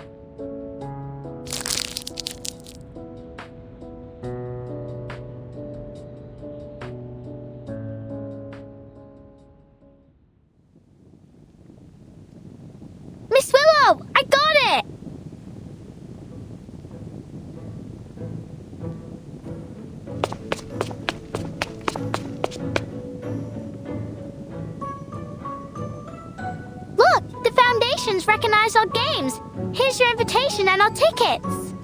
Miss Willow! I got it! Look! The Foundations recognize our games! Here's your invitation and our tickets!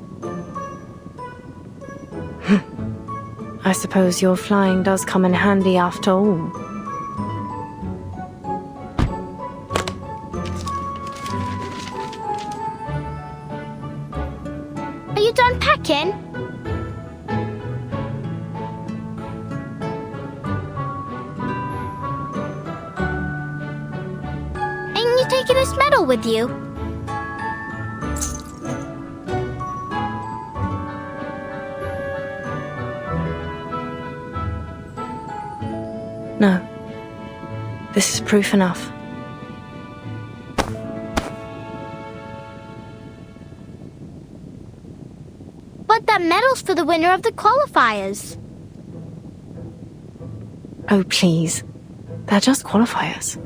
I suppose your flying does come in handy after all. Are you done packing? Ain't you taking this medal with you? No. This is proof enough. But that medal's for the winner of the qualifiers. Oh, please. They're just qualifiers.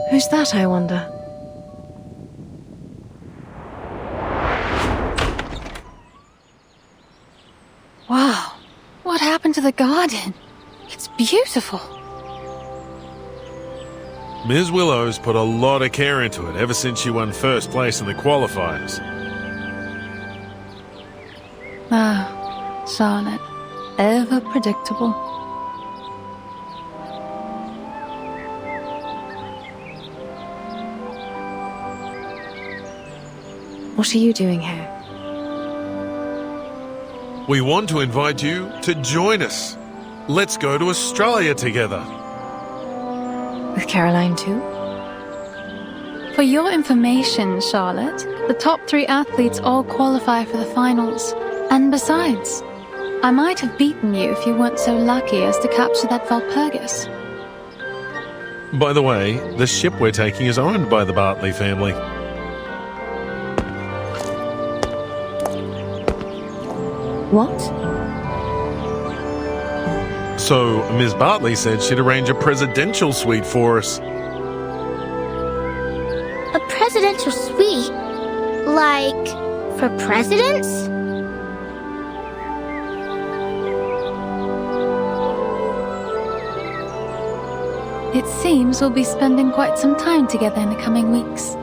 Who's that, I wonder? Wow. What happened to the garden? It's beautiful. Ms. Willow's put a lot of care into it ever since she won first place in the qualifiers. Ah, Charlotte. Ever predictable. What are you doing here? We want to invite you to join us. Let's go to Australia together. With Caroline too? For your information, Charlotte, the top 3 athletes all qualify for the finals. And besides, I might have beaten you if you weren't so lucky as to capture that Valpurgis. By the way, the ship we're taking is owned by the Bartley family. What? So, Ms. Bartley said she'd arrange a presidential suite for us. A presidential suite? Like, for presidents? It seems we'll be spending quite some time together in the coming weeks.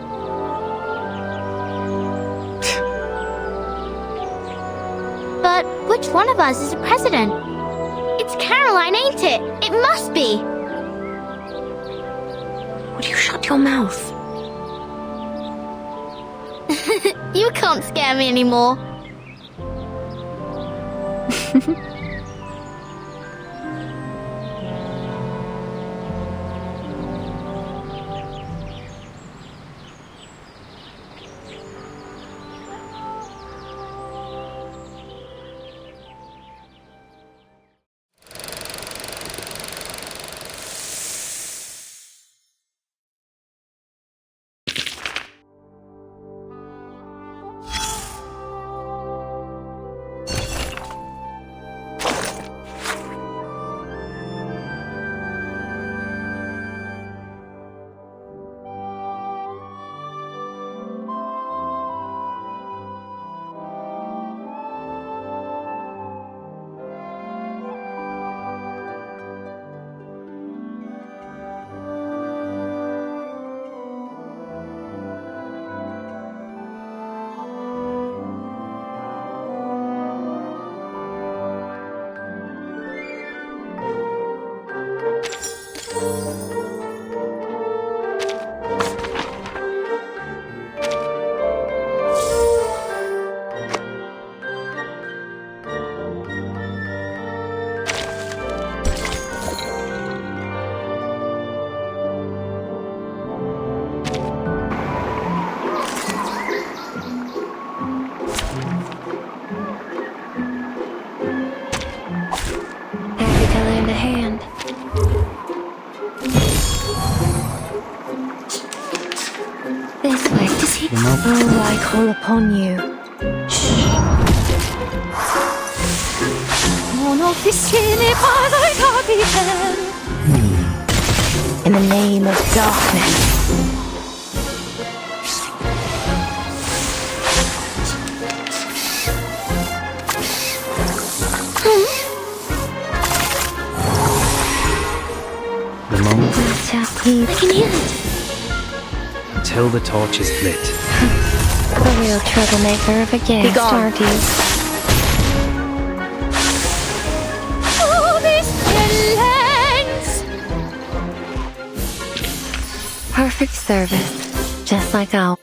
But which one of us is a president? It's Caroline, ain't it? It must be! Would you shut your mouth? You can't scare me anymore. Oh, I call upon you. In the name of darkness. The moment I can hear it. until the torch is lit. The real troublemaker of a guest, aren't you? Oh, this villains! Perfect service, just like ours.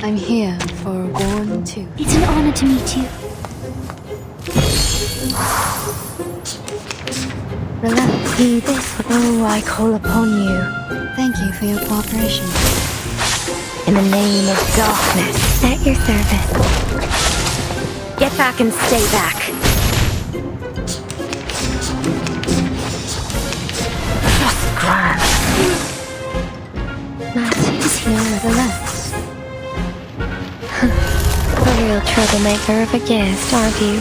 I'm here for vol.2. It's an honor to meet you. Relax, heed this. Oh, I call upon you. Thank you for your cooperation. In the name of darkness. At your service. Get back and stay back. Just grab. Is here, relax. A real troublemaker of a guest, aren't you?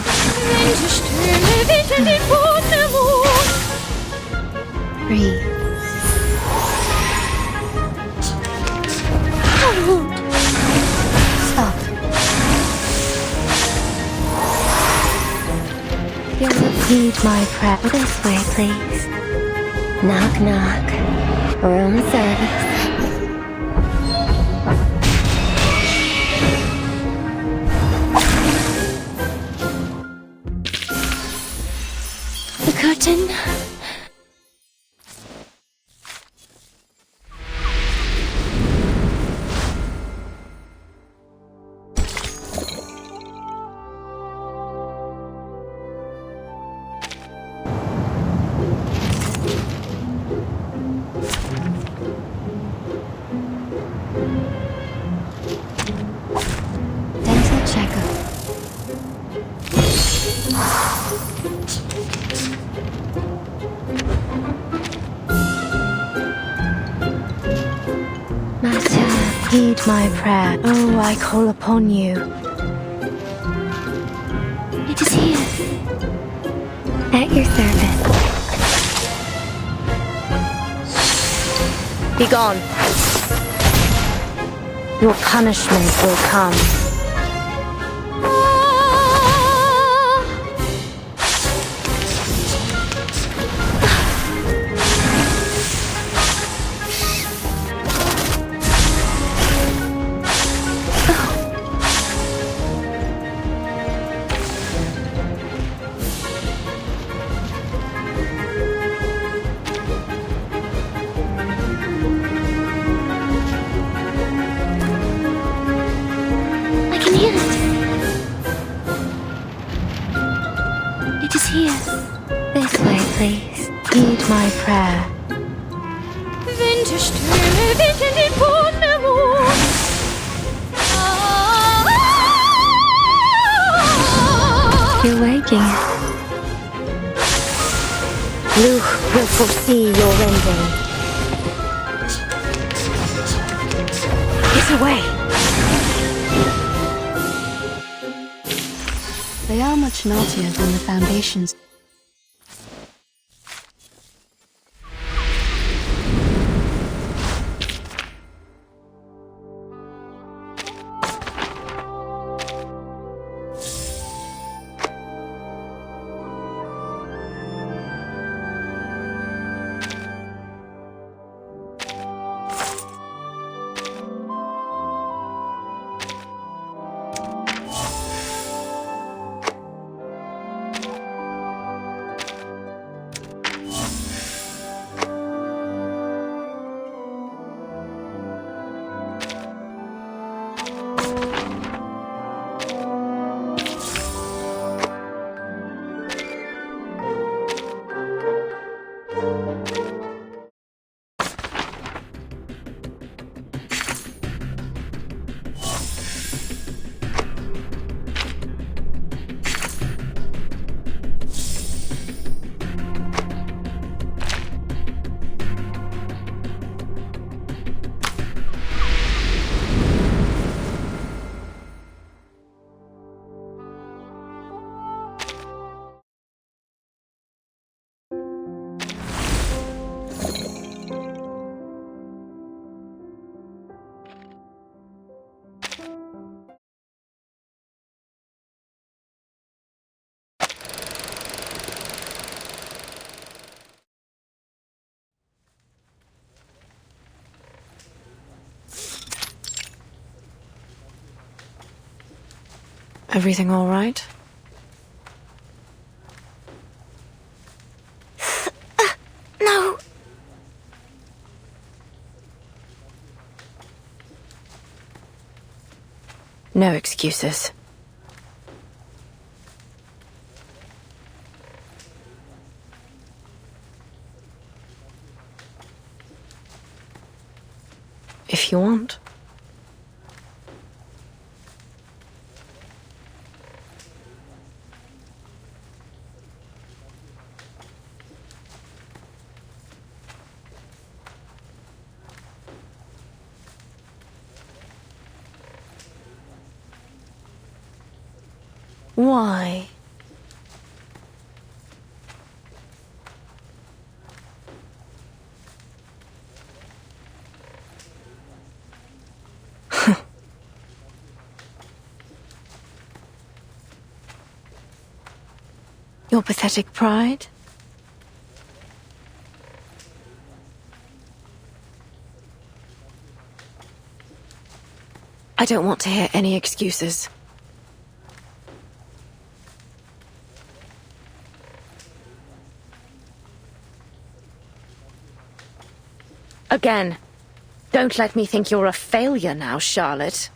Breathe. Stop. Heed my prayer. This way, please. Knock, knock. Room service. The curtain. Dental checkup. Master, heed my prayer. Oh, I call upon you. It is here. At your service. Begone. Your punishment will come. I can hear it. It is here. This way, please. Heed my prayer. You're waking. Luke will foresee your ending. Get away. They are much naughtier than the foundations. Everything all right? No. No excuses. If you want. Why? Your pathetic pride? I don't want to hear any excuses. Again, don't let me think you're a failure now, Charlotte.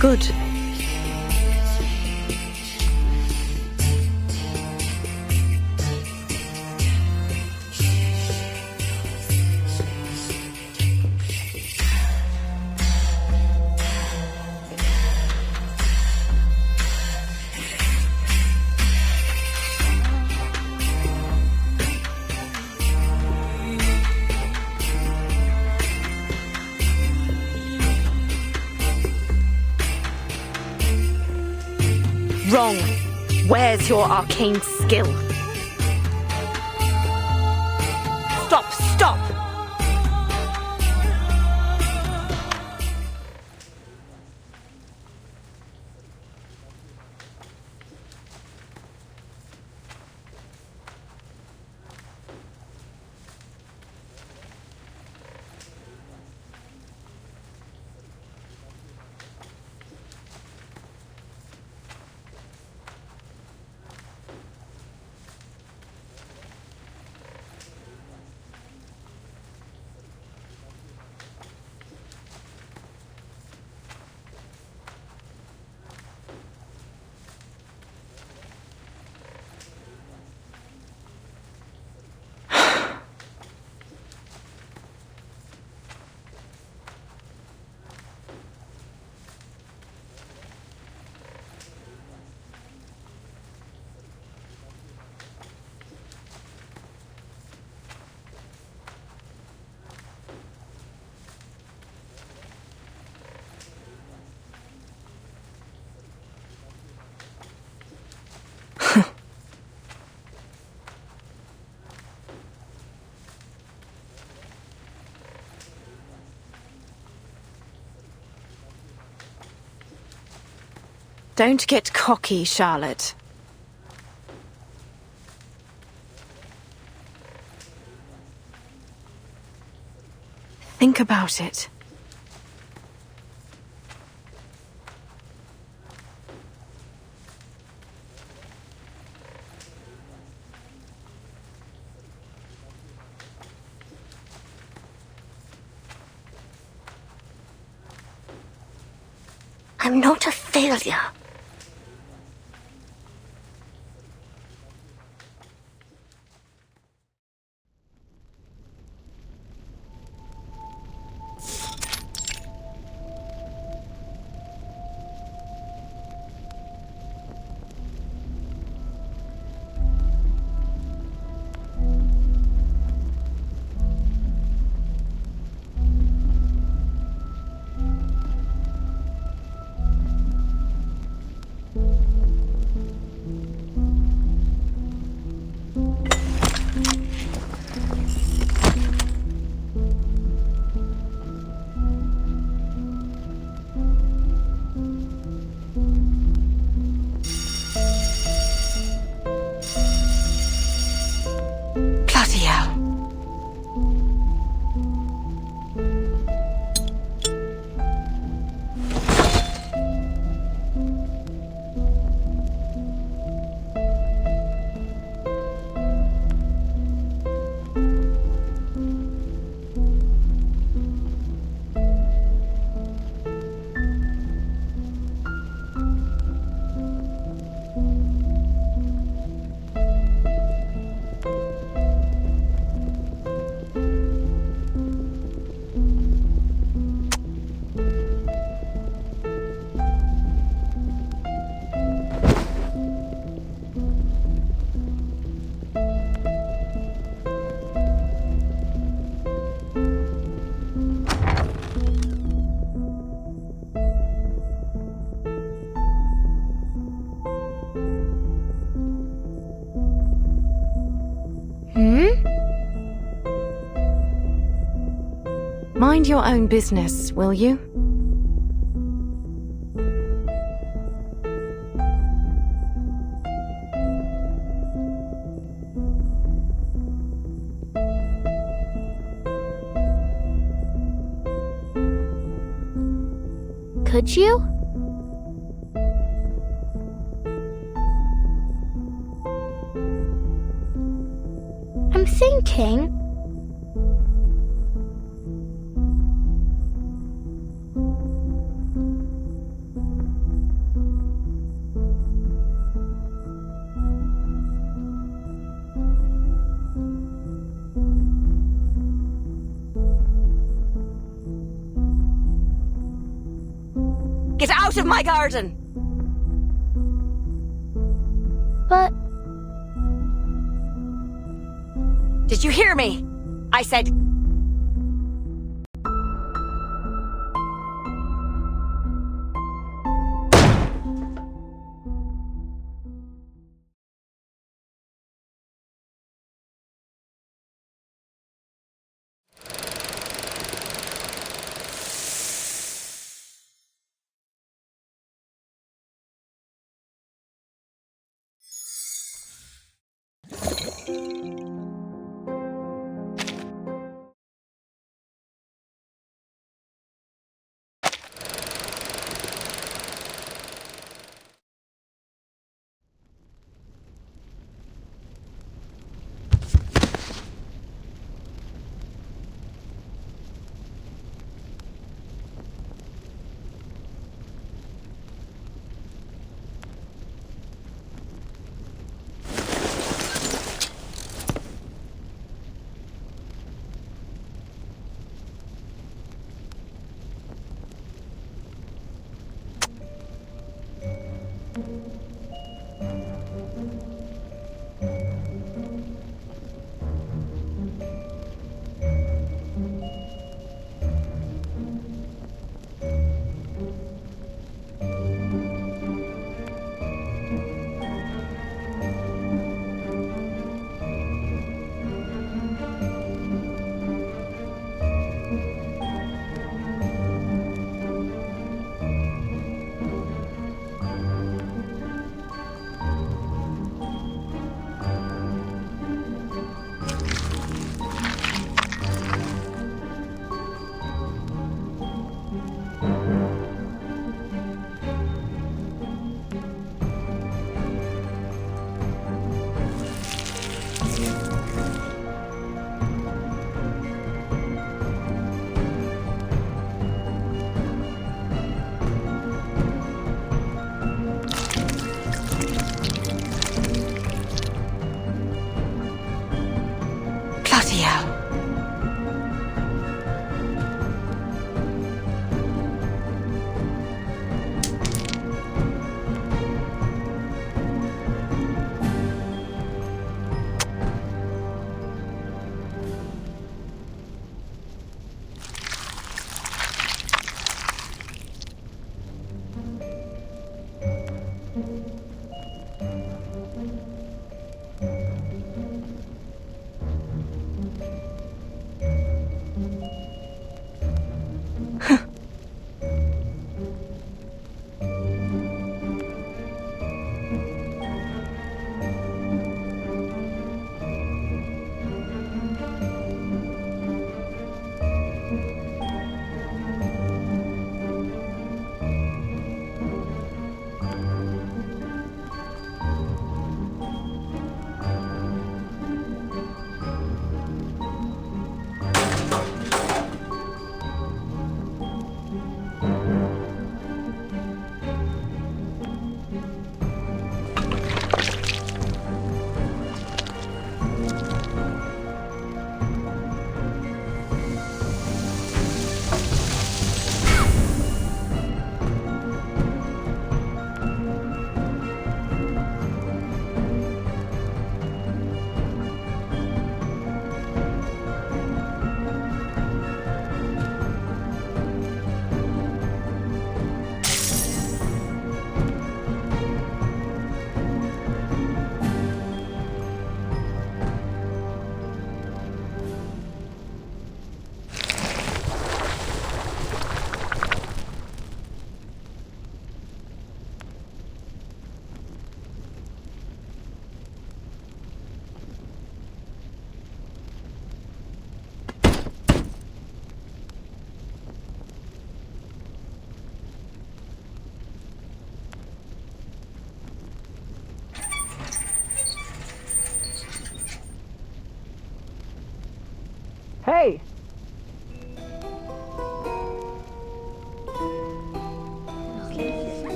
Good. Wrong. Where's your arcane skill? Stop, stop! Don't get cocky, Charlotte. Think about it. I'm not a failure. Mind your own business, will you? Could you? I'm thinking. Get out of my garden! But... Did you hear me? I said...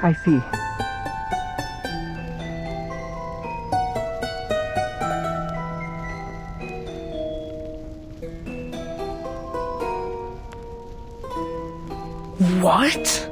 I see. What?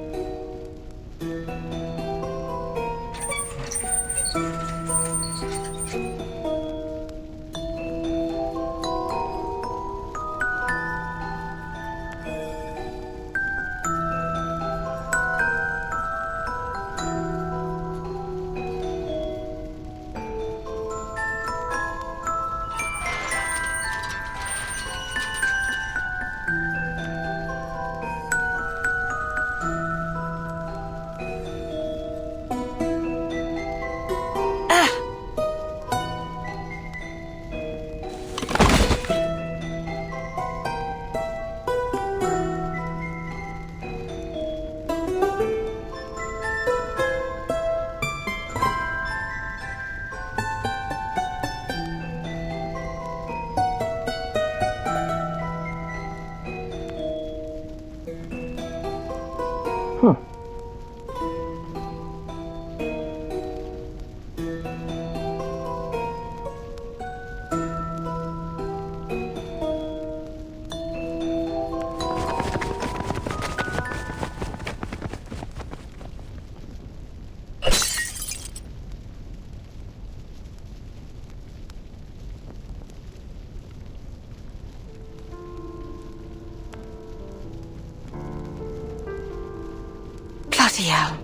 Bloody hell.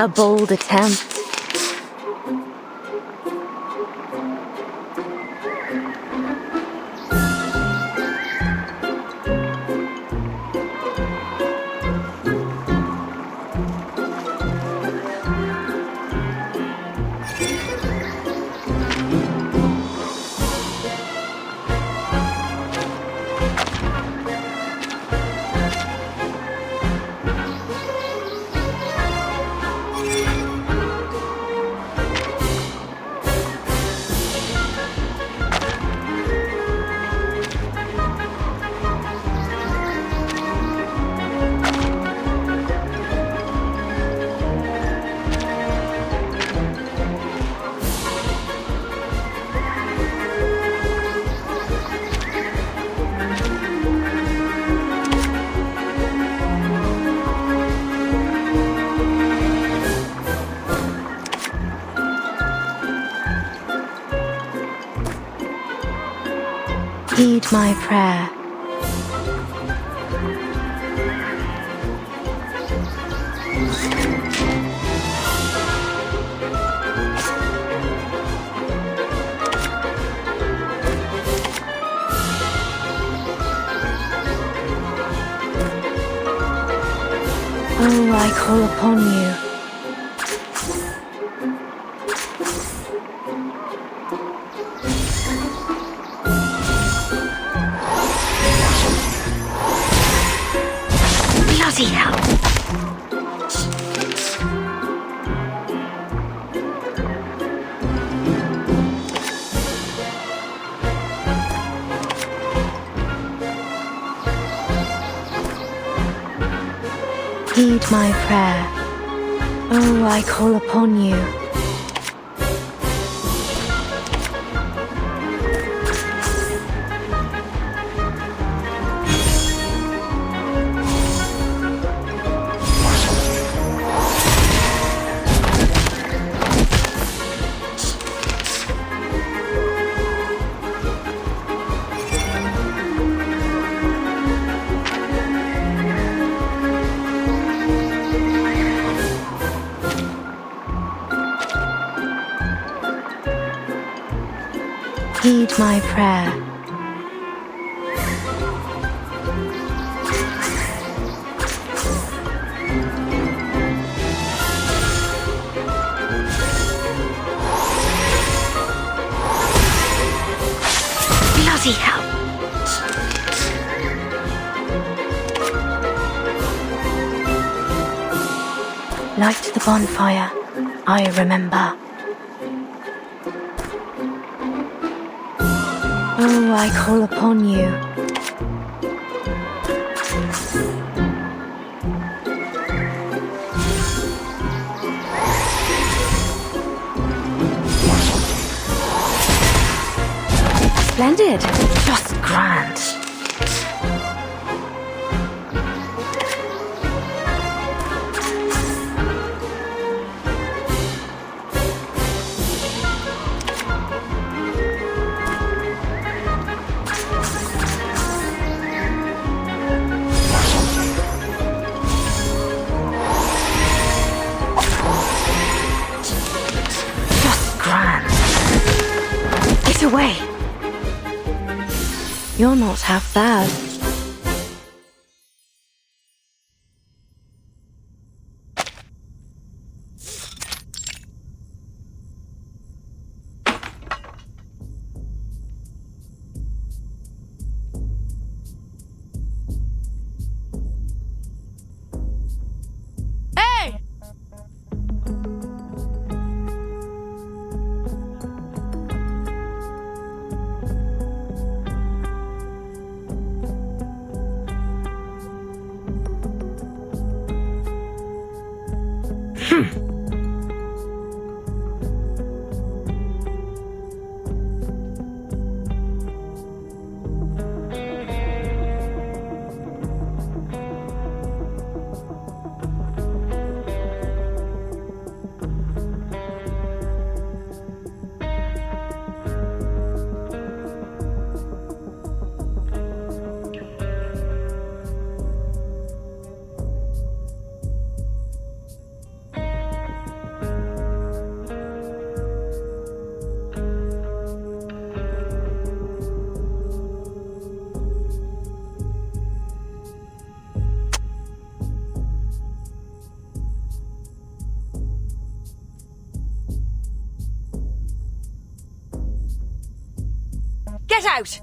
A bold attempt. Heed my prayer. Oh, I call upon you. Bloody hell! Heed my prayer. Oh, I call upon you. Heed my prayer. Bloody hell! Light the bonfire. I remember. Oh, I call upon you. Splendid. Just grand. Get away! You're not half bad. Hey! Get out!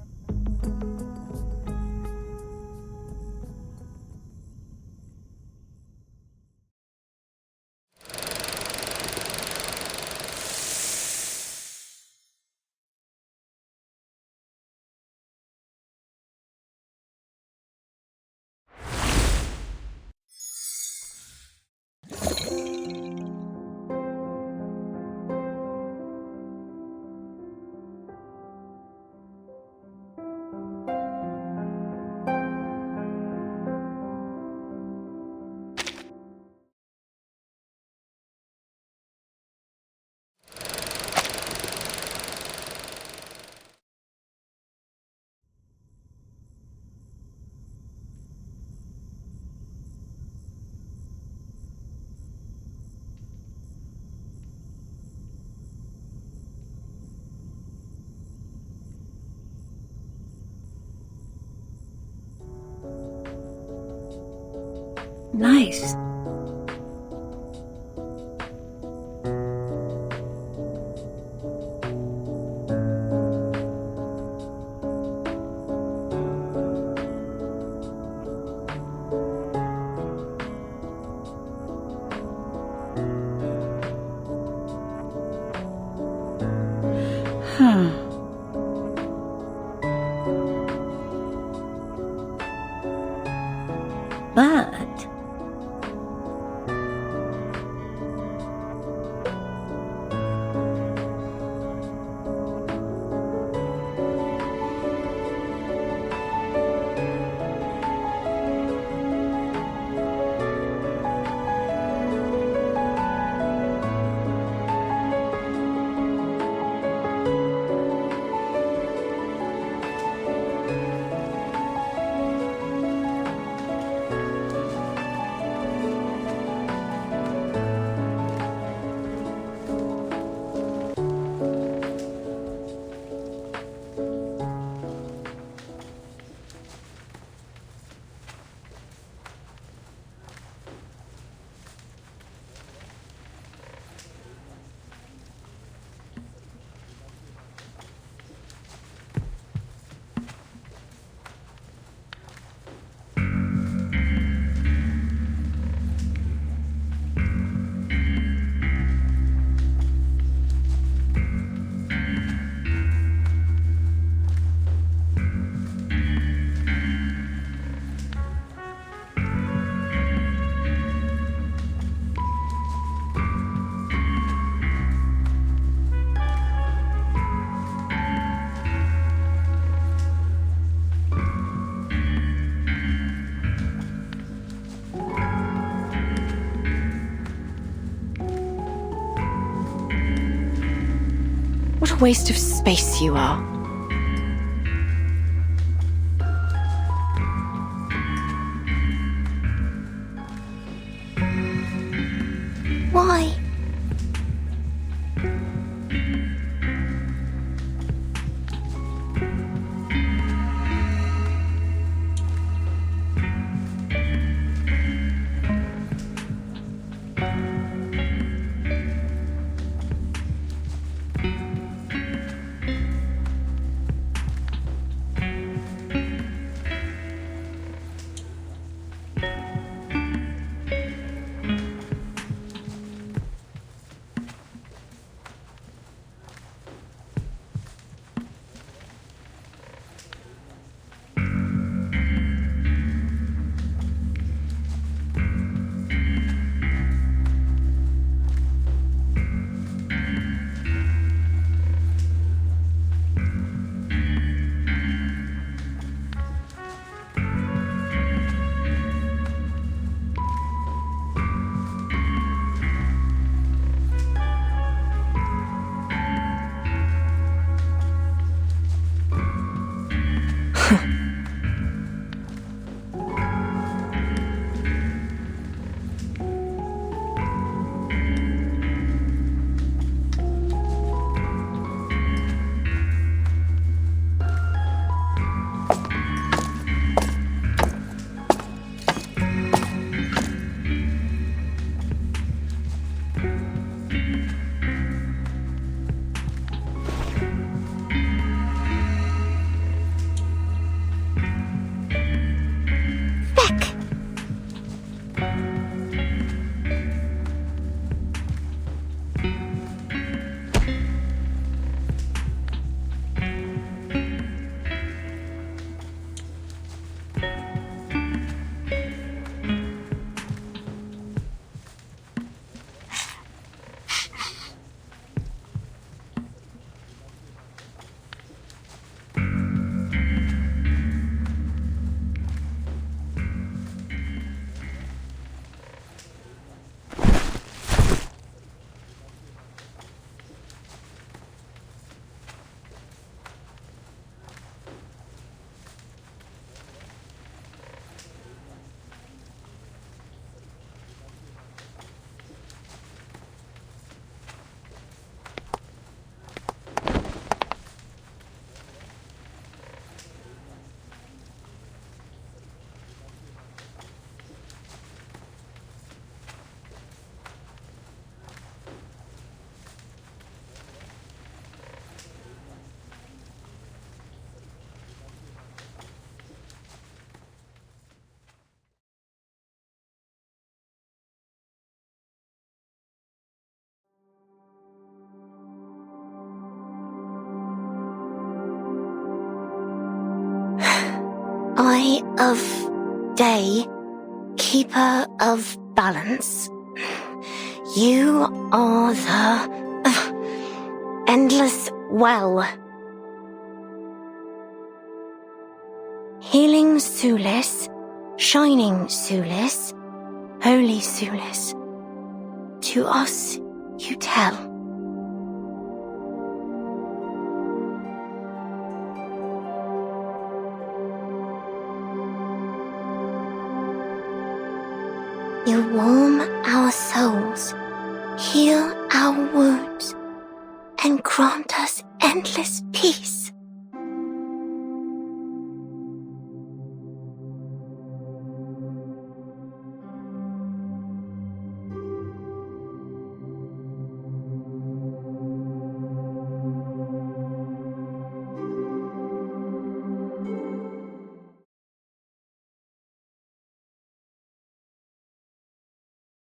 Nice. But what a waste of space you are. Why? of day, keeper of balance. You are the endless well. Healing Sulis, shining Sulis, holy Sulis. To us you tell. You warm our souls, heal our wounds, and grant us endless peace.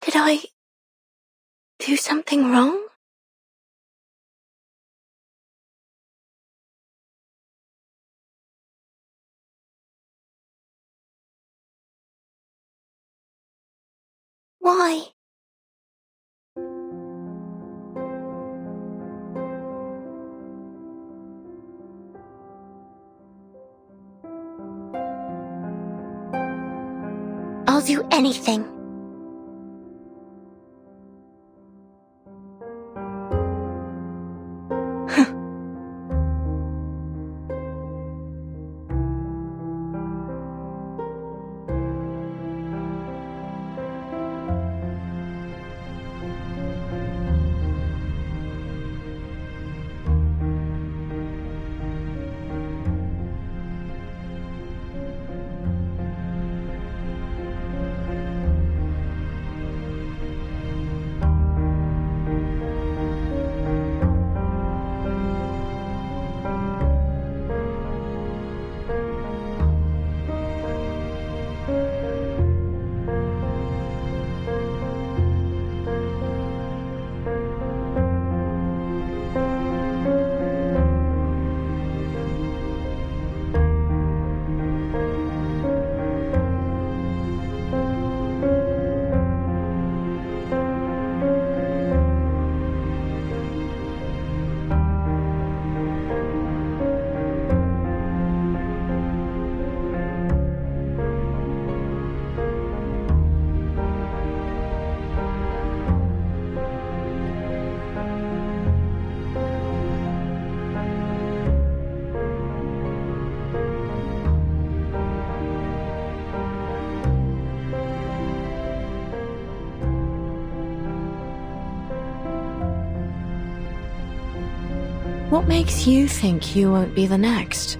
Did I do something wrong? Why? I'll do anything. What makes you think you won't be the next?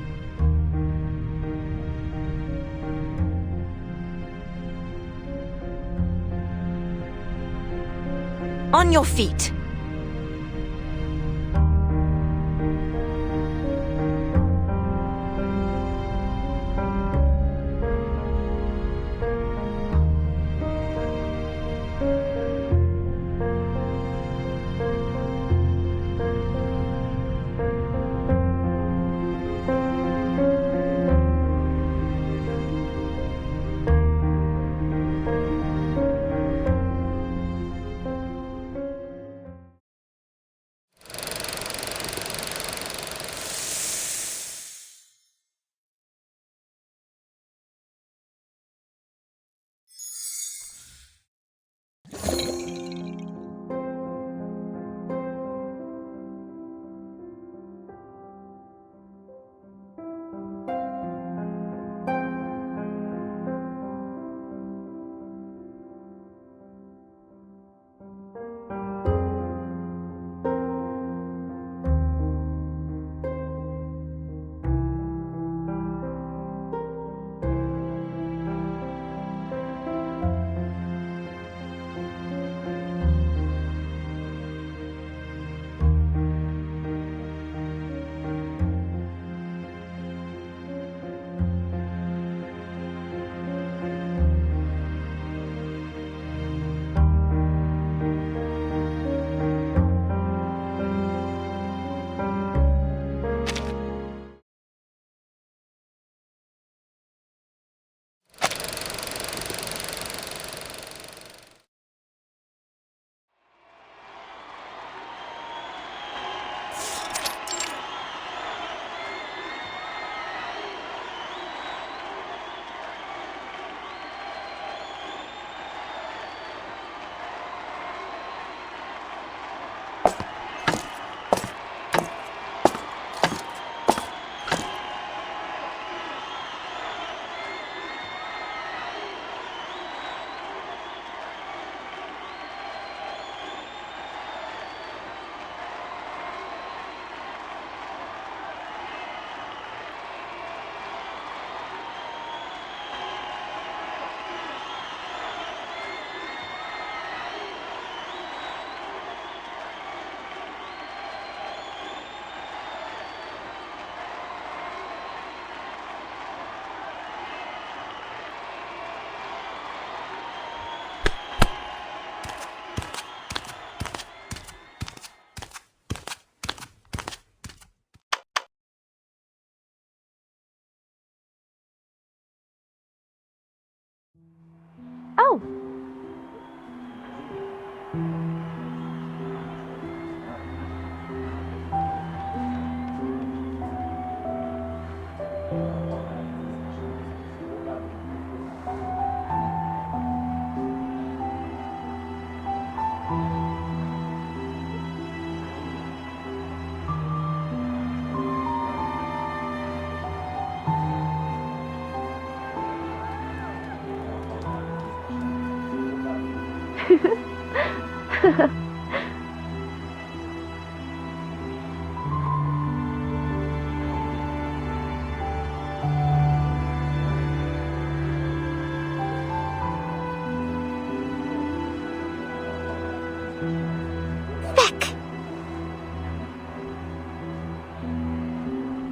On your feet! Oh!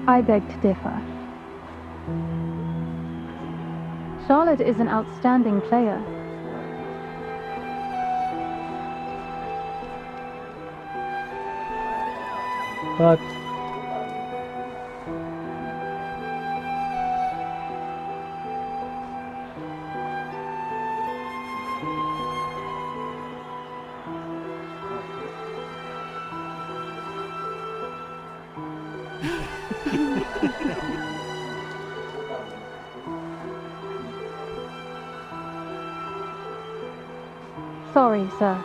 I beg to differ. Charlotte is an outstanding player. But Sorry, sir.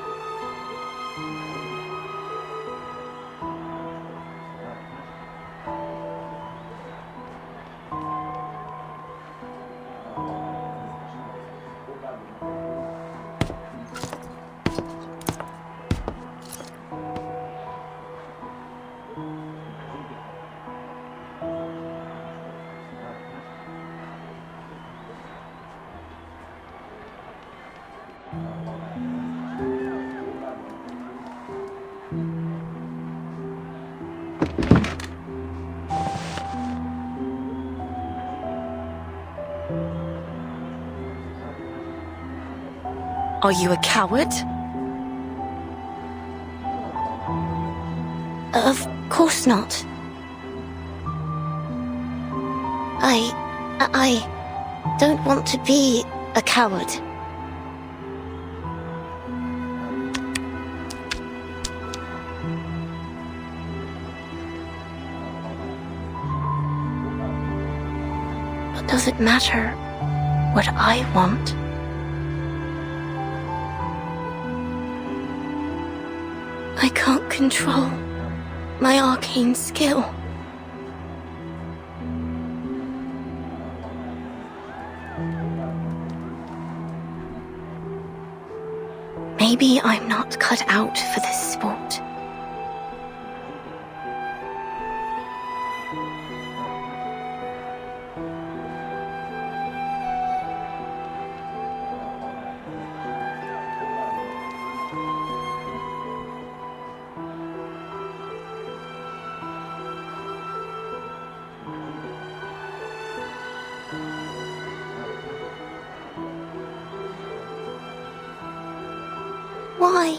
Are you a coward? Of course not. I don't want to be a coward. But does it matter what I want? I can't control my arcane skill. Maybe I'm not cut out for this sport. Why?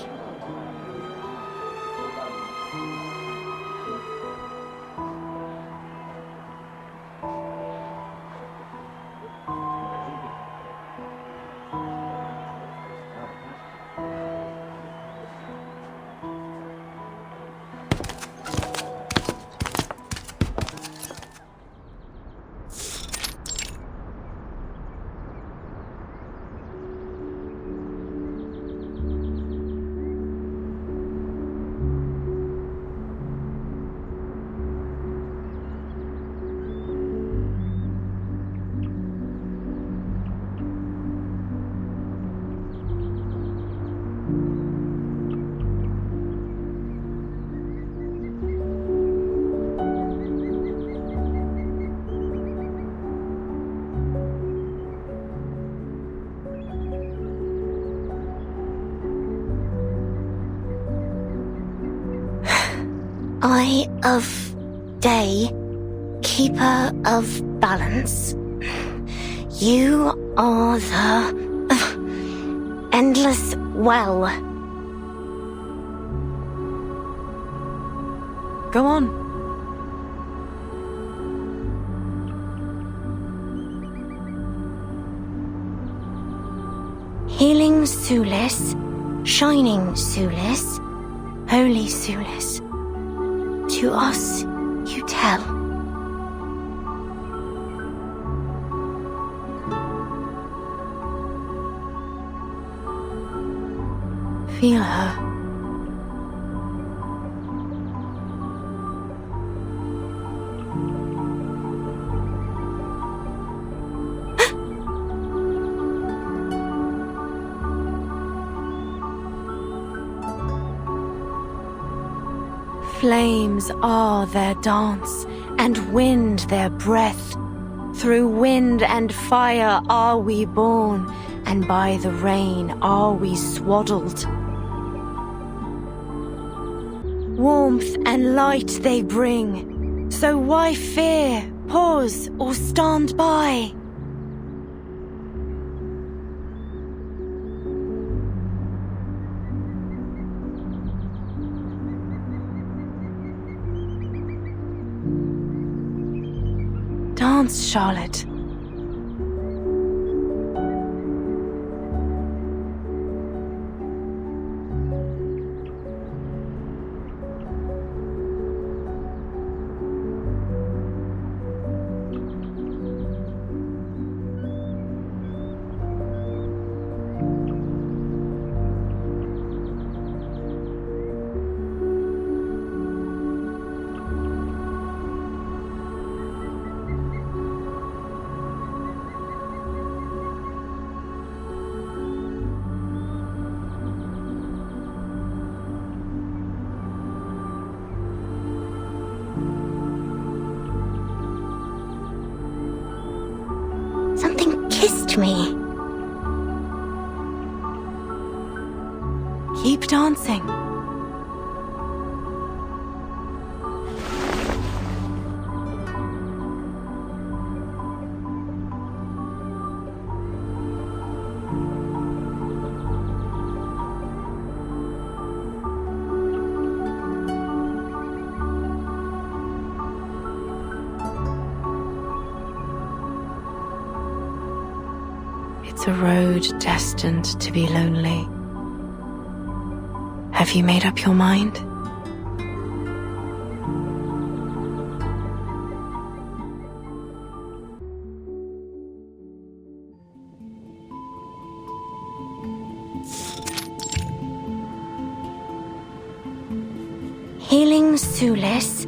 Eye of Day, Keeper of Balance. You are the Endless Well. Go on. Healing Sulis, shining Sulis, holy Sulis. To us you tell. Feel her. Flames are their dance, and wind their breath. Through wind and fire are we born, and by the rain are we swaddled. Warmth and light they bring, so why fear, pause, or stand by? Dance, Charlotte. Kissed me. Keep dancing. It's a road destined to be lonely. Have you made up your mind? Healing Sulis,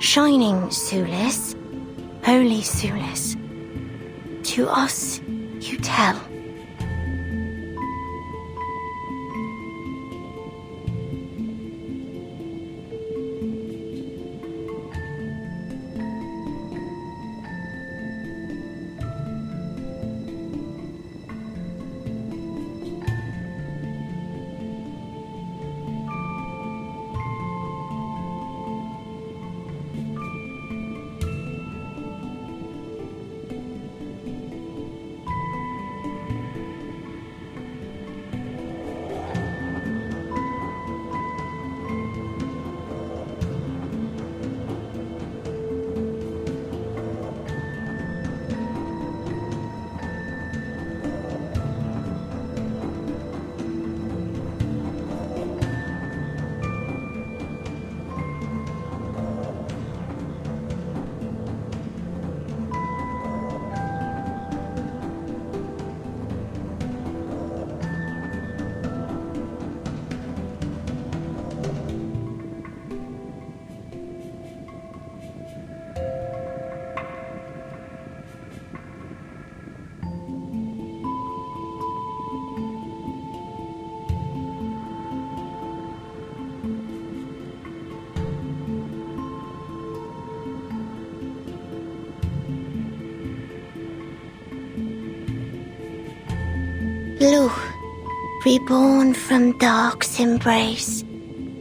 shining Sulis, holy Sulis. To us you tell. Blue, reborn from dark's embrace,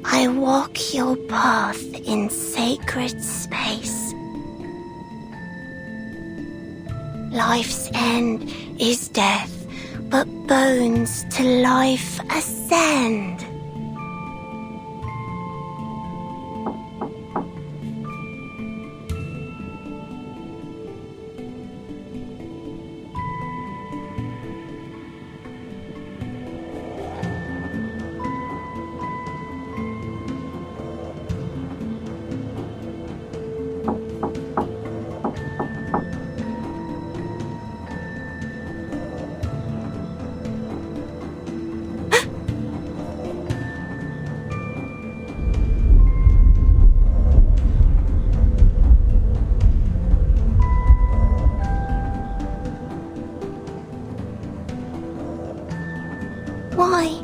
I walk your path in sacred space. Life's end is death, but bones to life ascend. Why?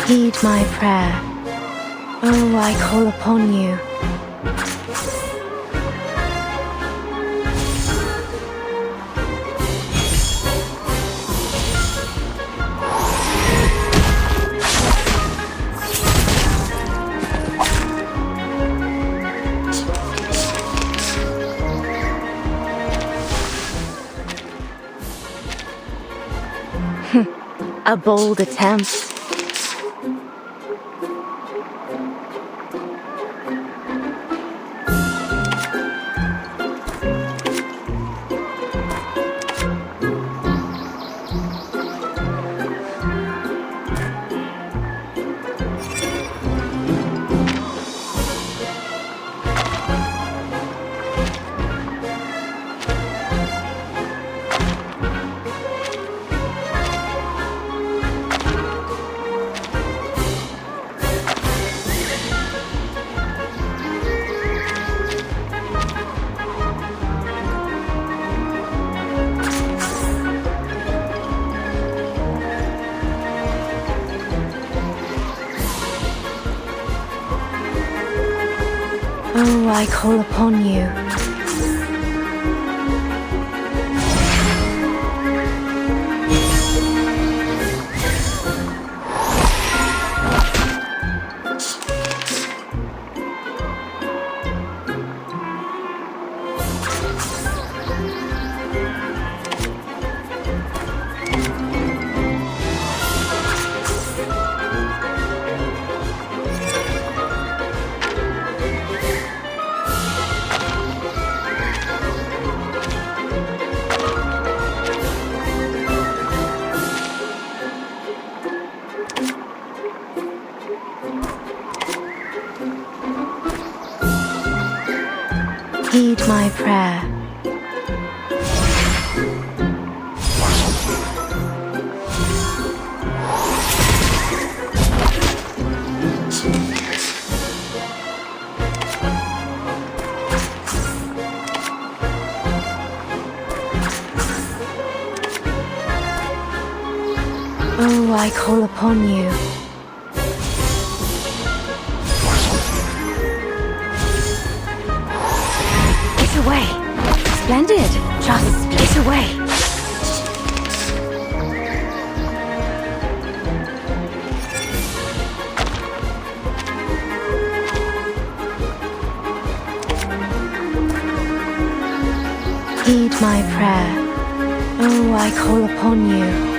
Heed my prayer. Oh, I call upon you. A bold attempt. Oh, I call upon you. Heed my prayer. Oh, I call upon you. Get away. Splendid. Just get away. Heed my prayer. Oh, I call upon you.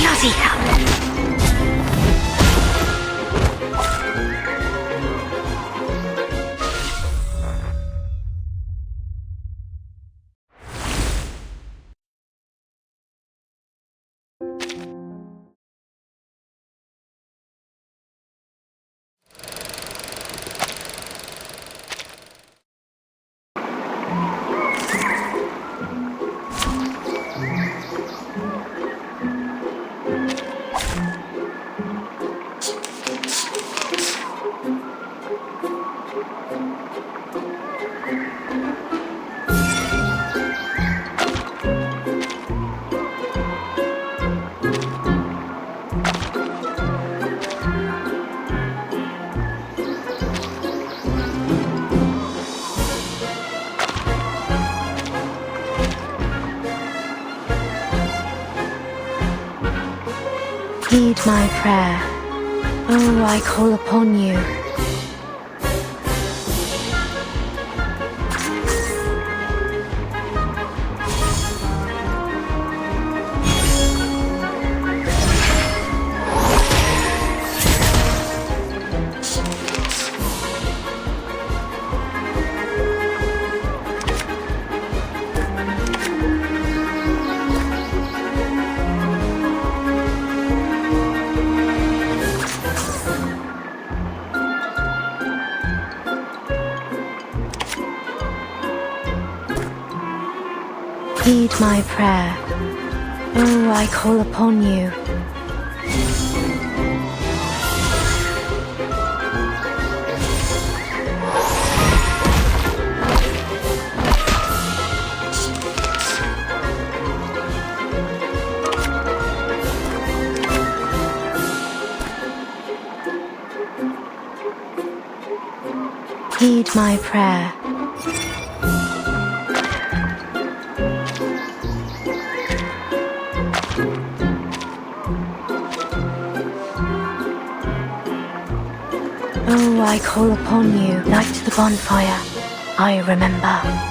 Bloody hell. Heed my prayer. Oh, I call upon you. Heed my prayer. Oh, I call upon you. Heed my prayer. Oh, I call upon you. Light the bonfire. I remember.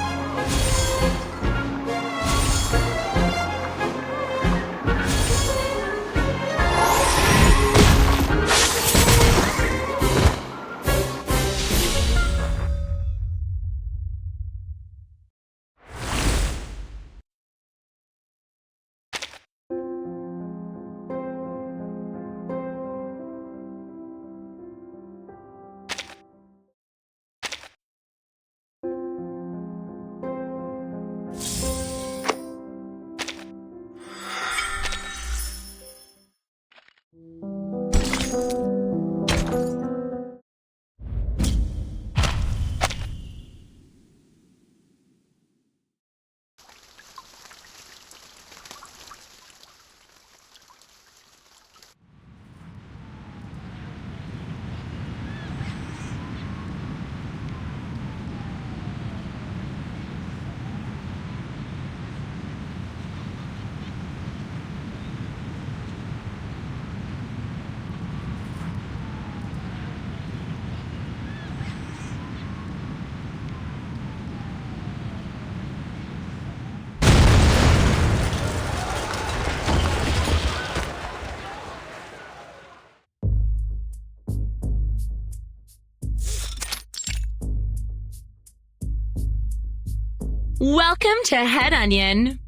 Welcome to Head Onion.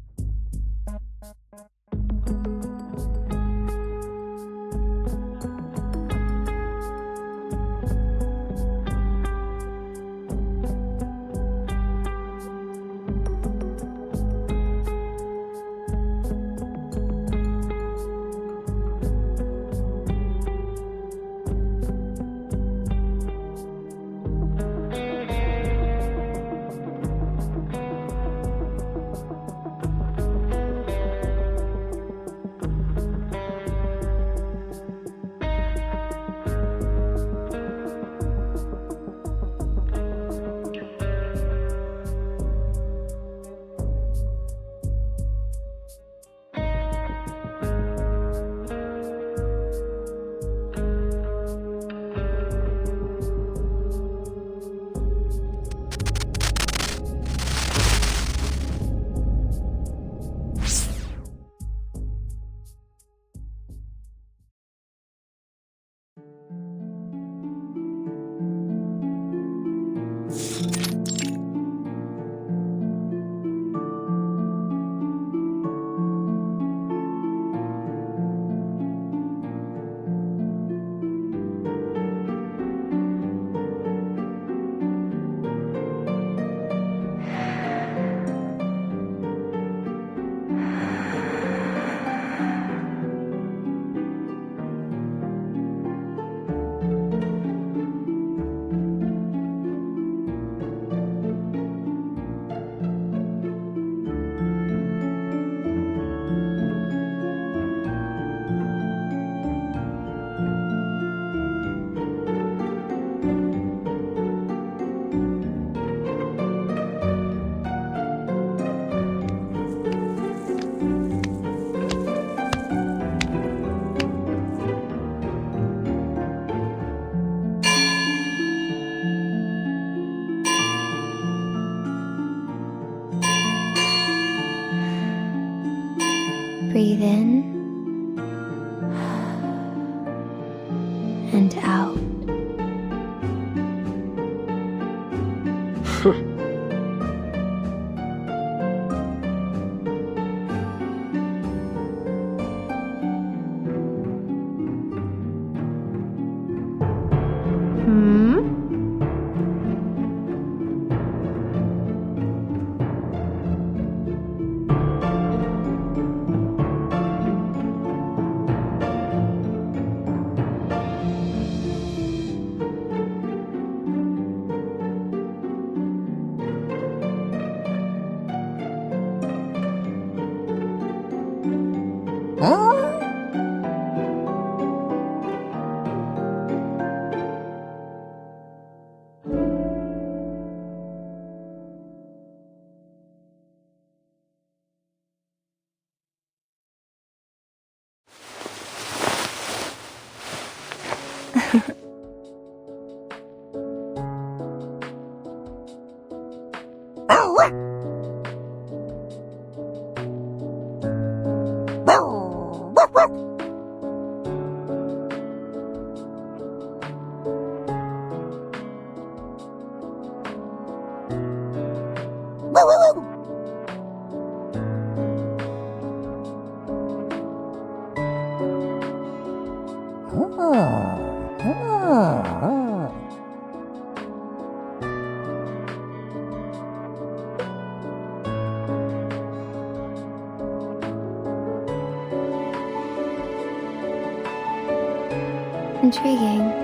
Breathe in and out. Intriguing.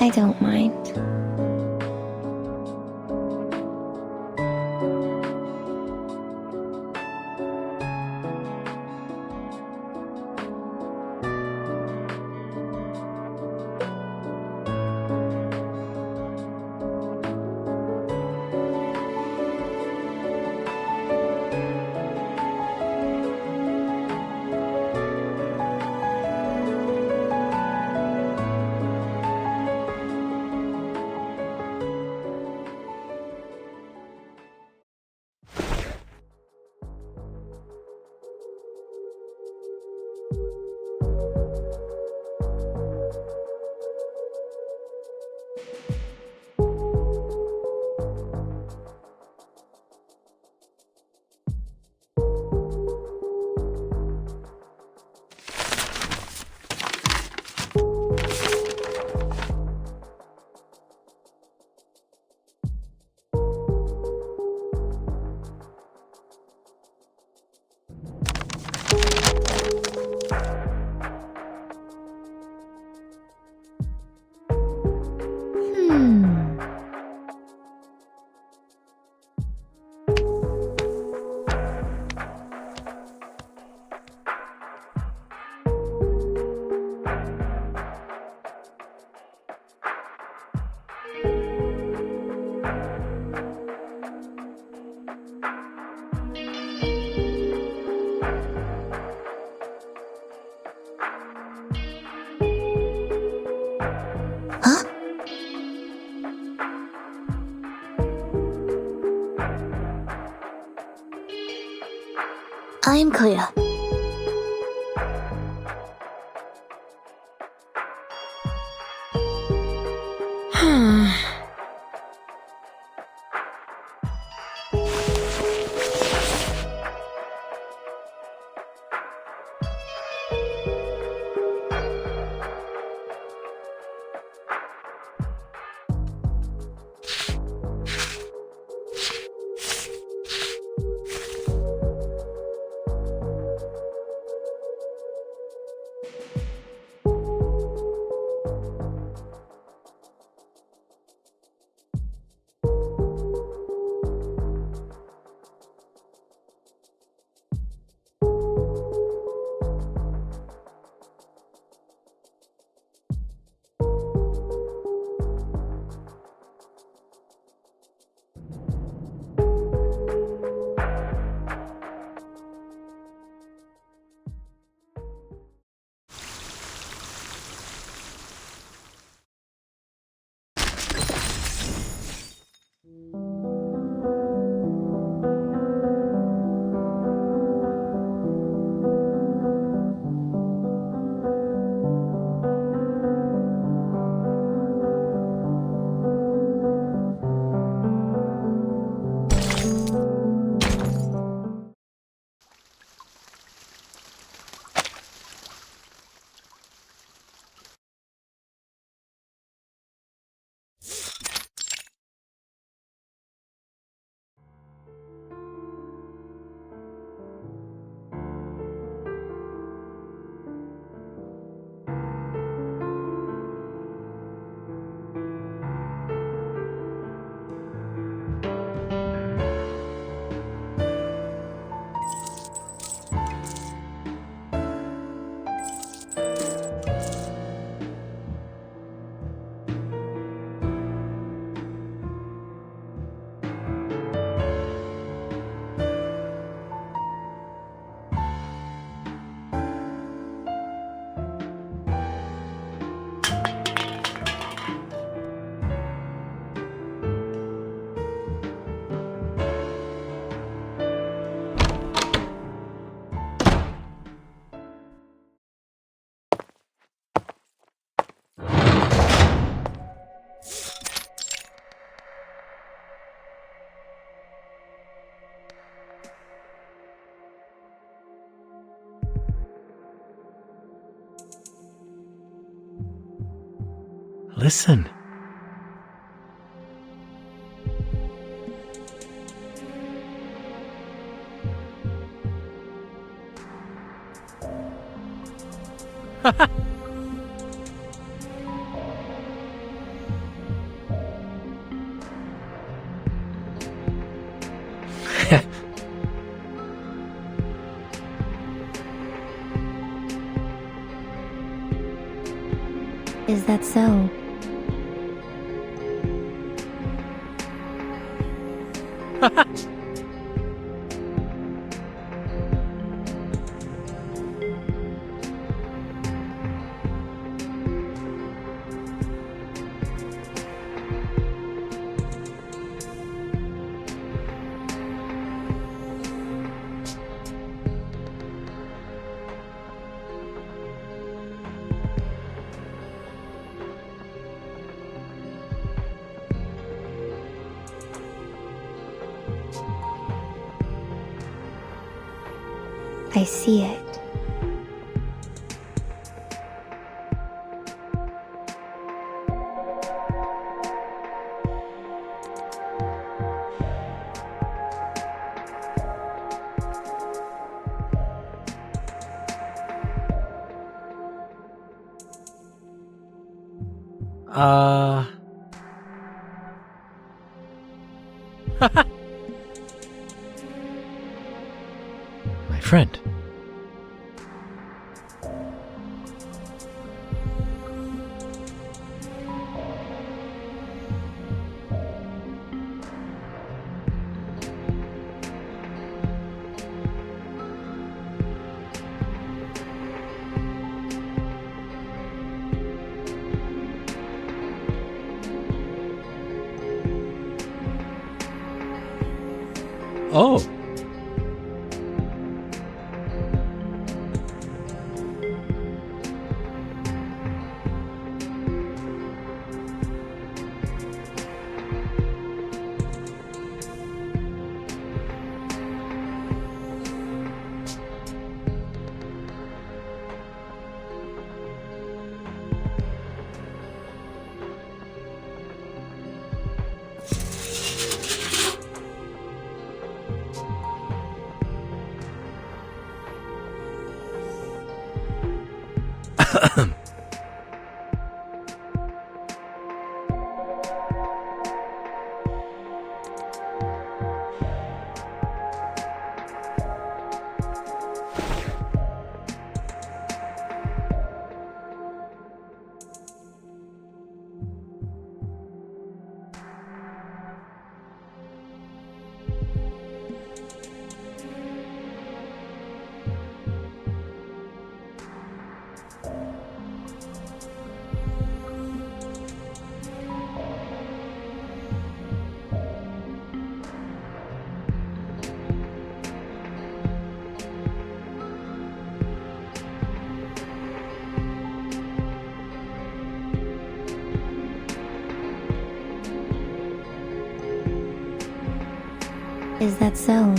I don't mind. I am clear. Listen. Is that so? I see it. My friend. Oh. Is that so?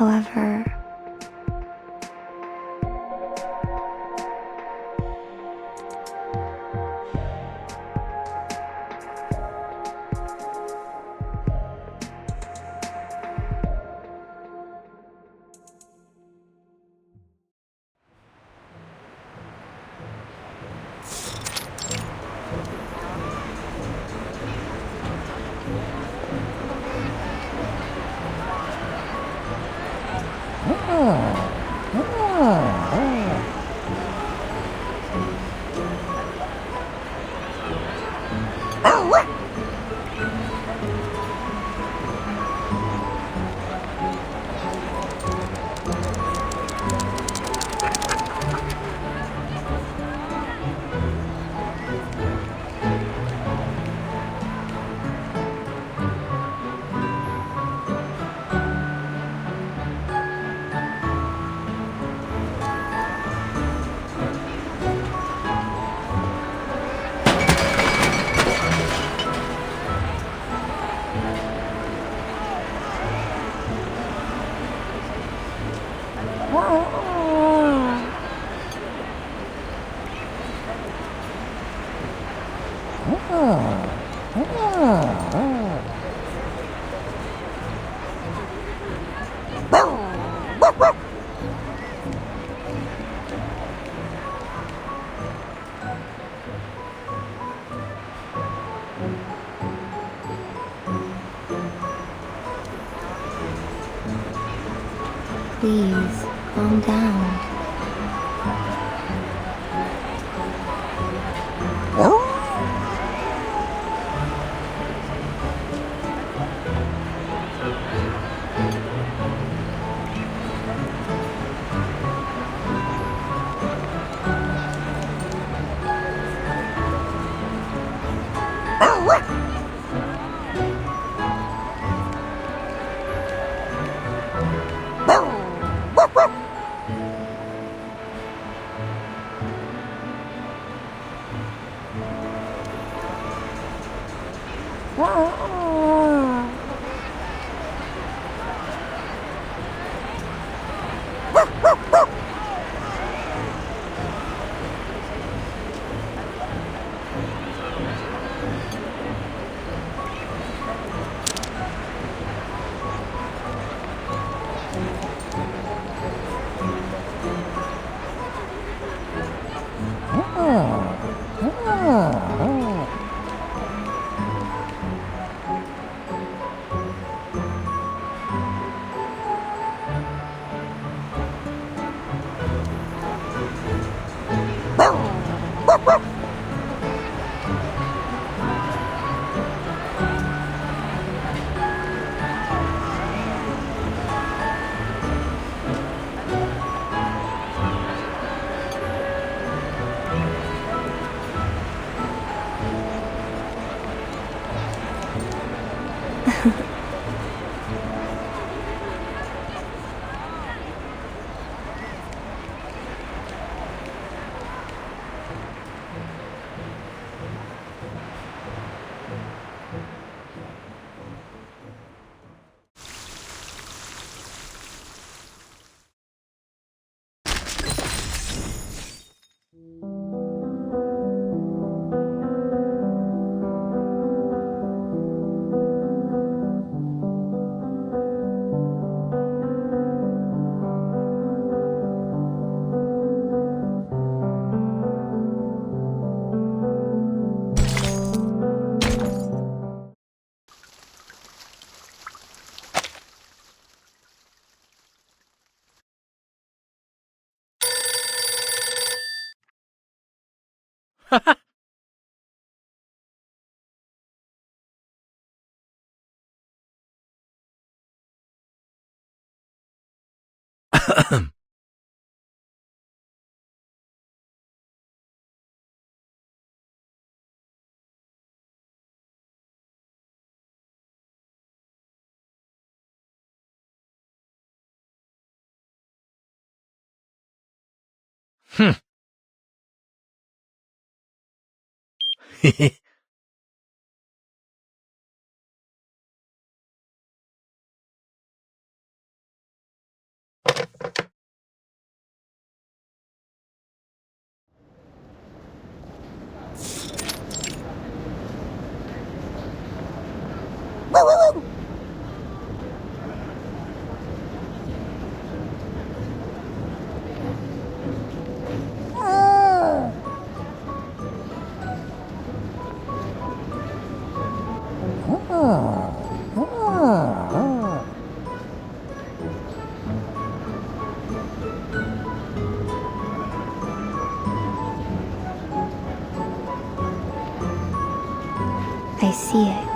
However, please calm down. I see it.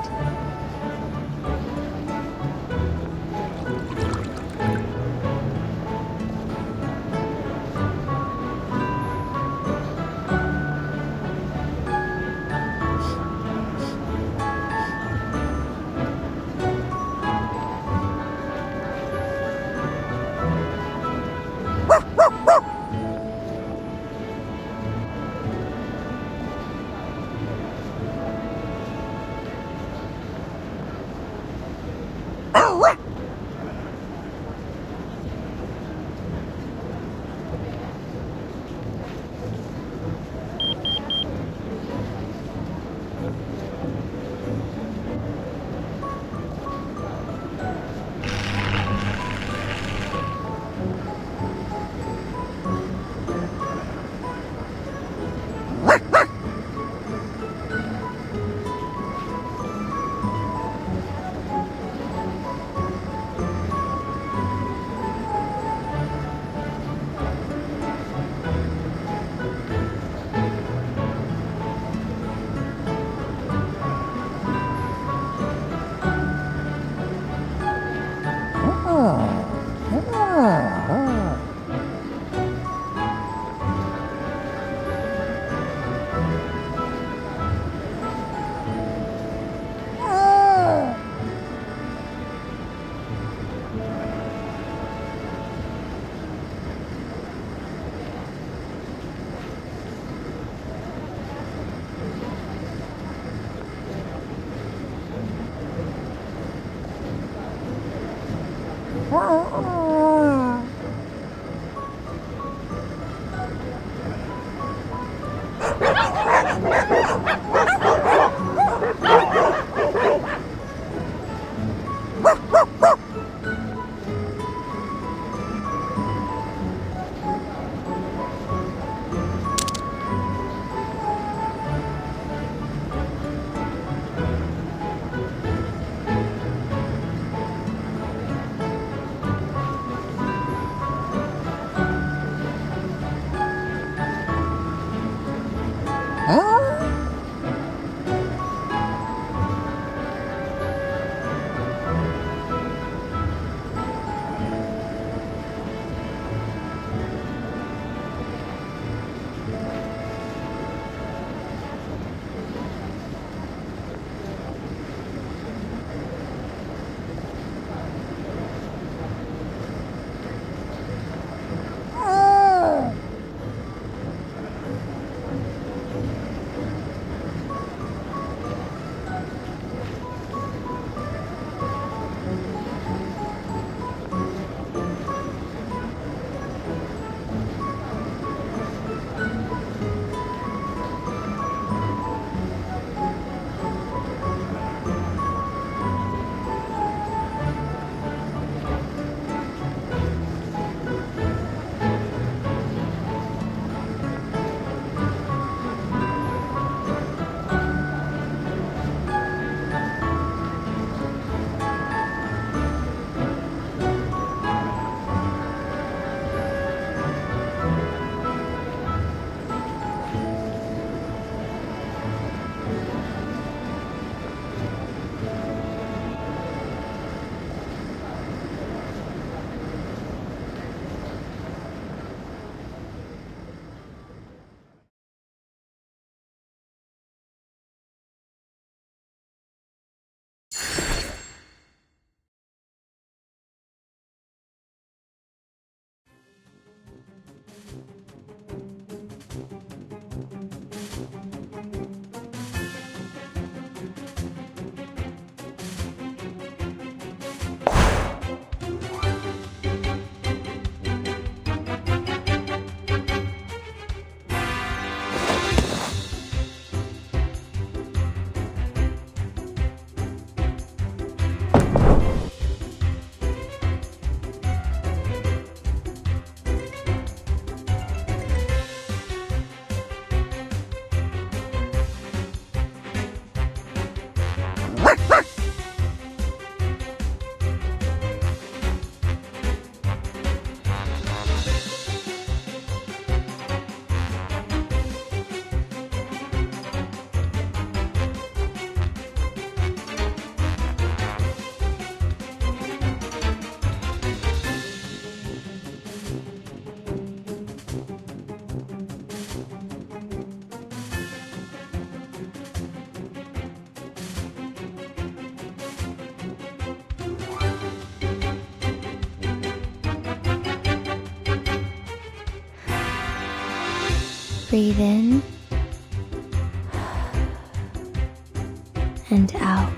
Breathe in and out.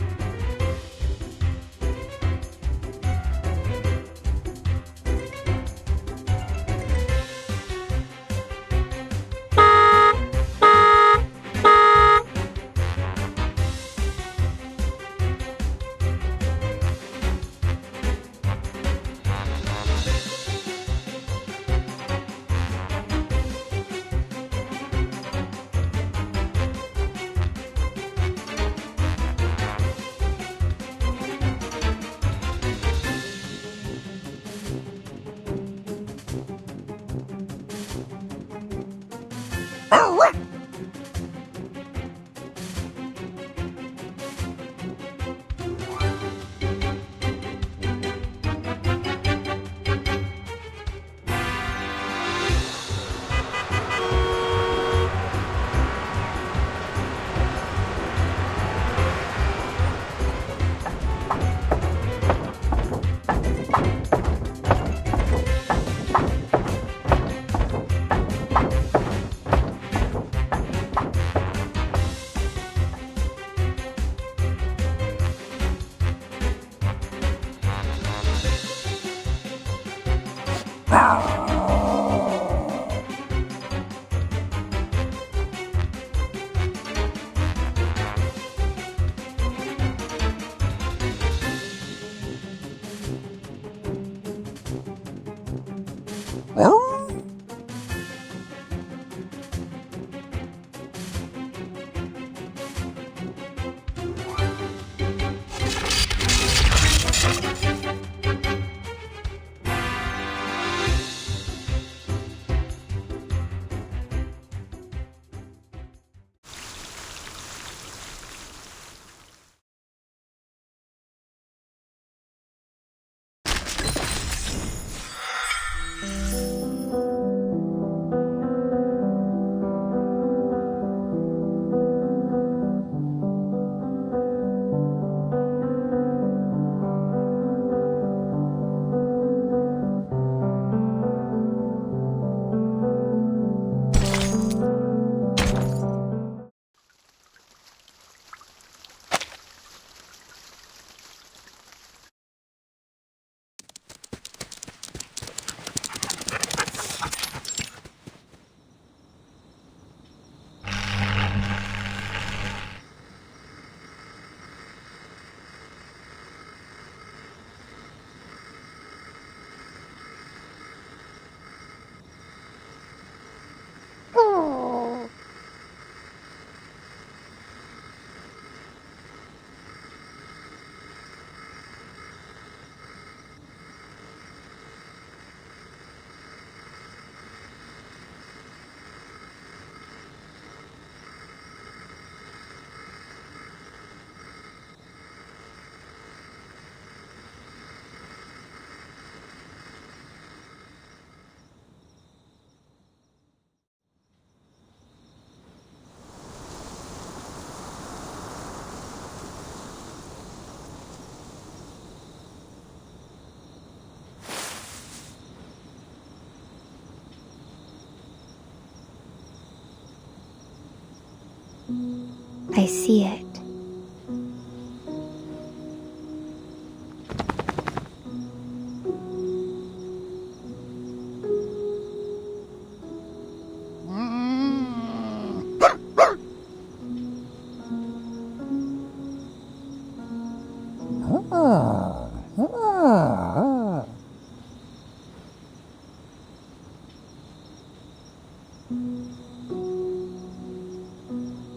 I see it.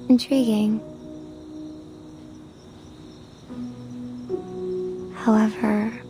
Intriguing. However,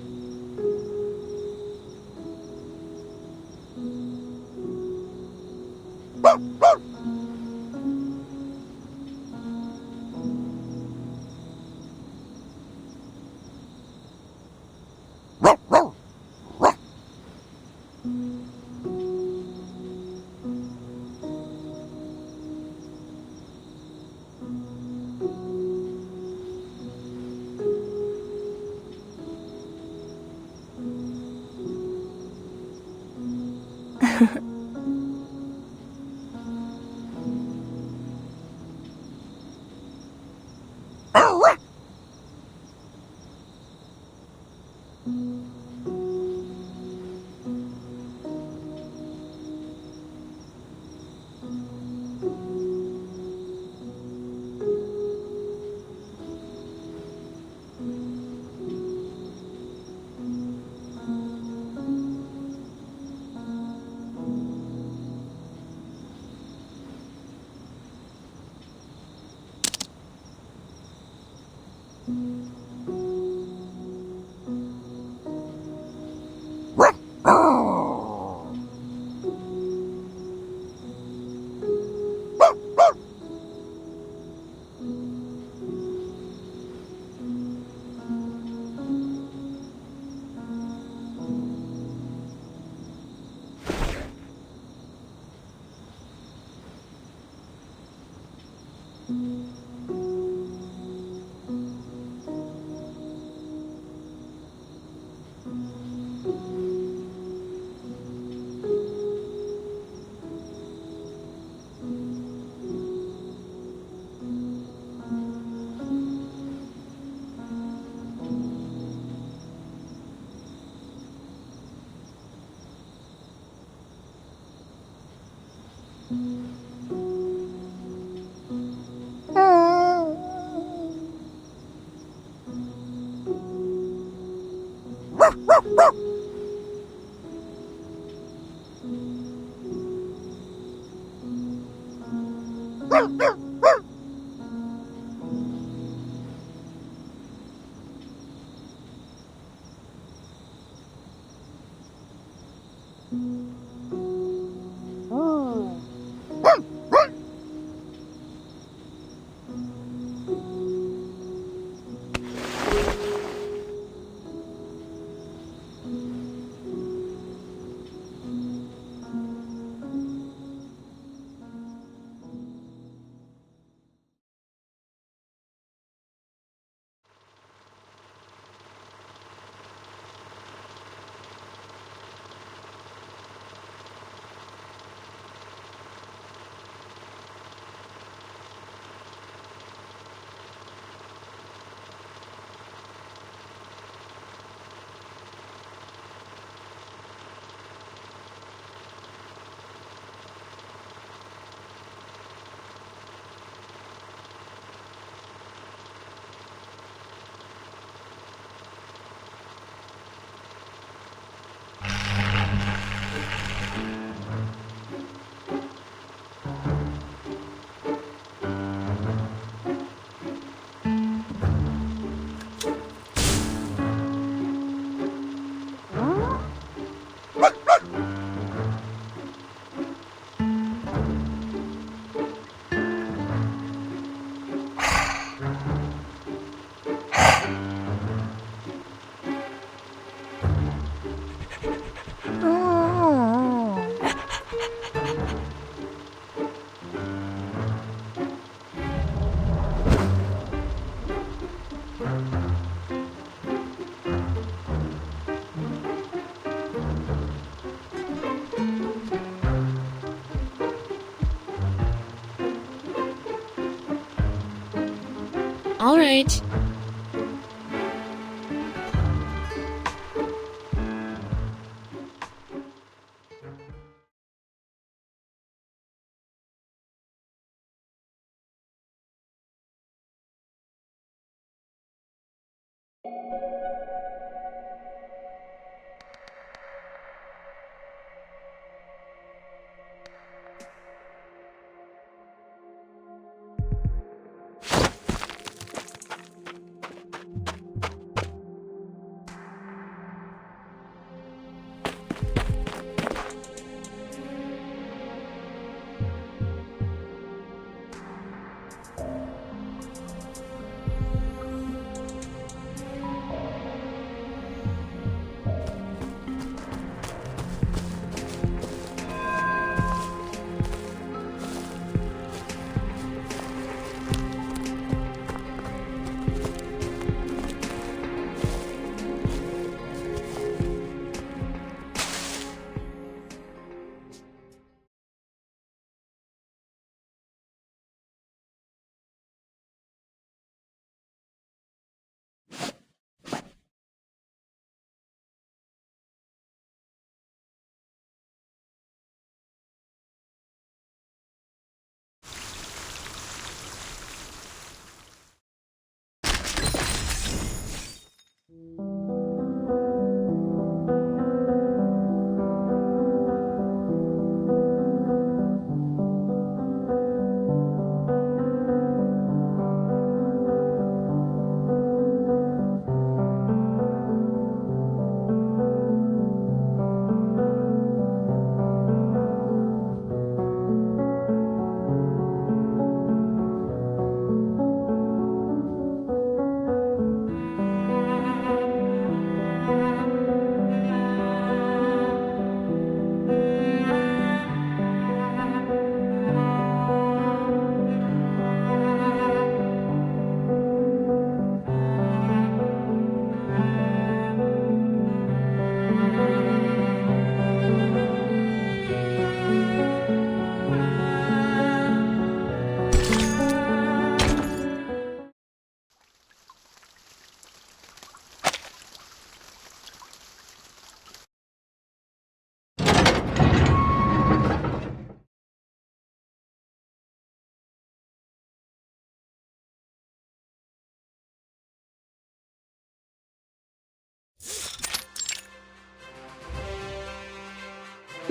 All right.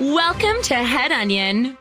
Welcome to Head Onion.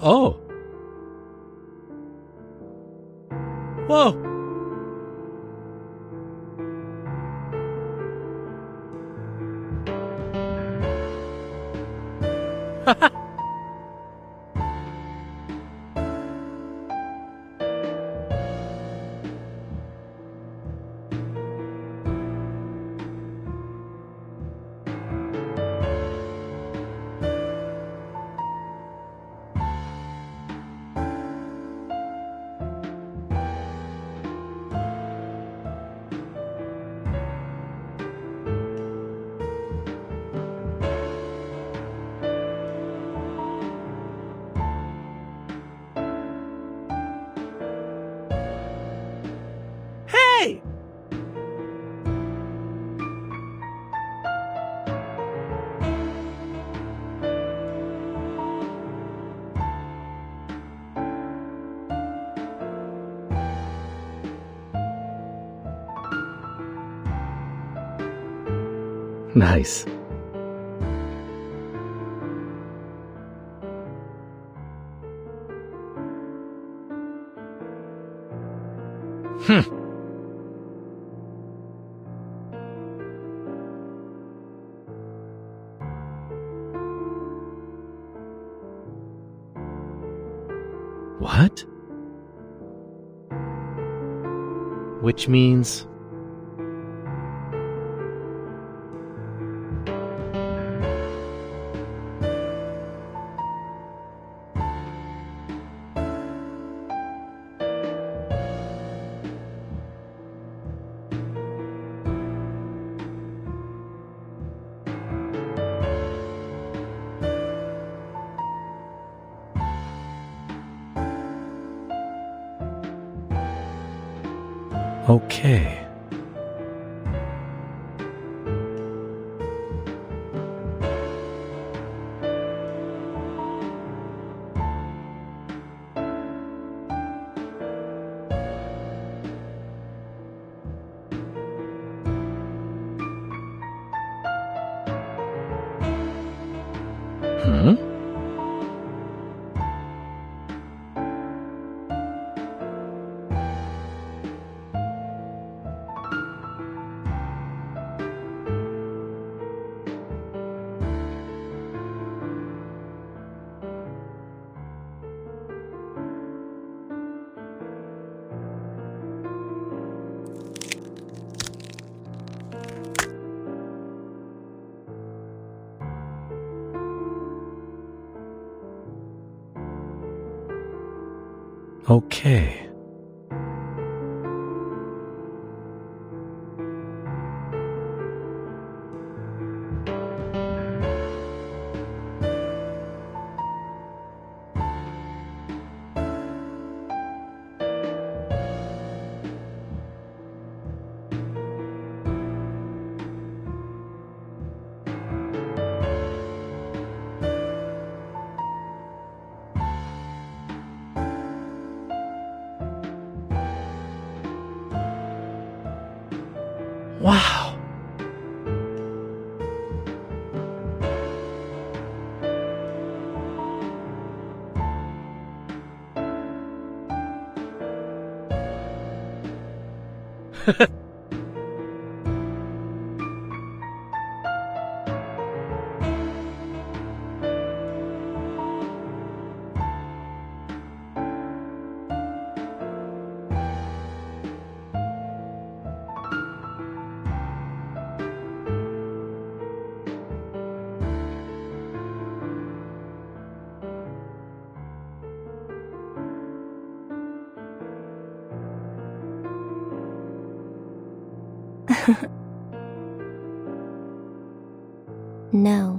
Oh. Whoa. Hey! Nice. What? Which means... Okay. Hmm? Okay. Wow. No.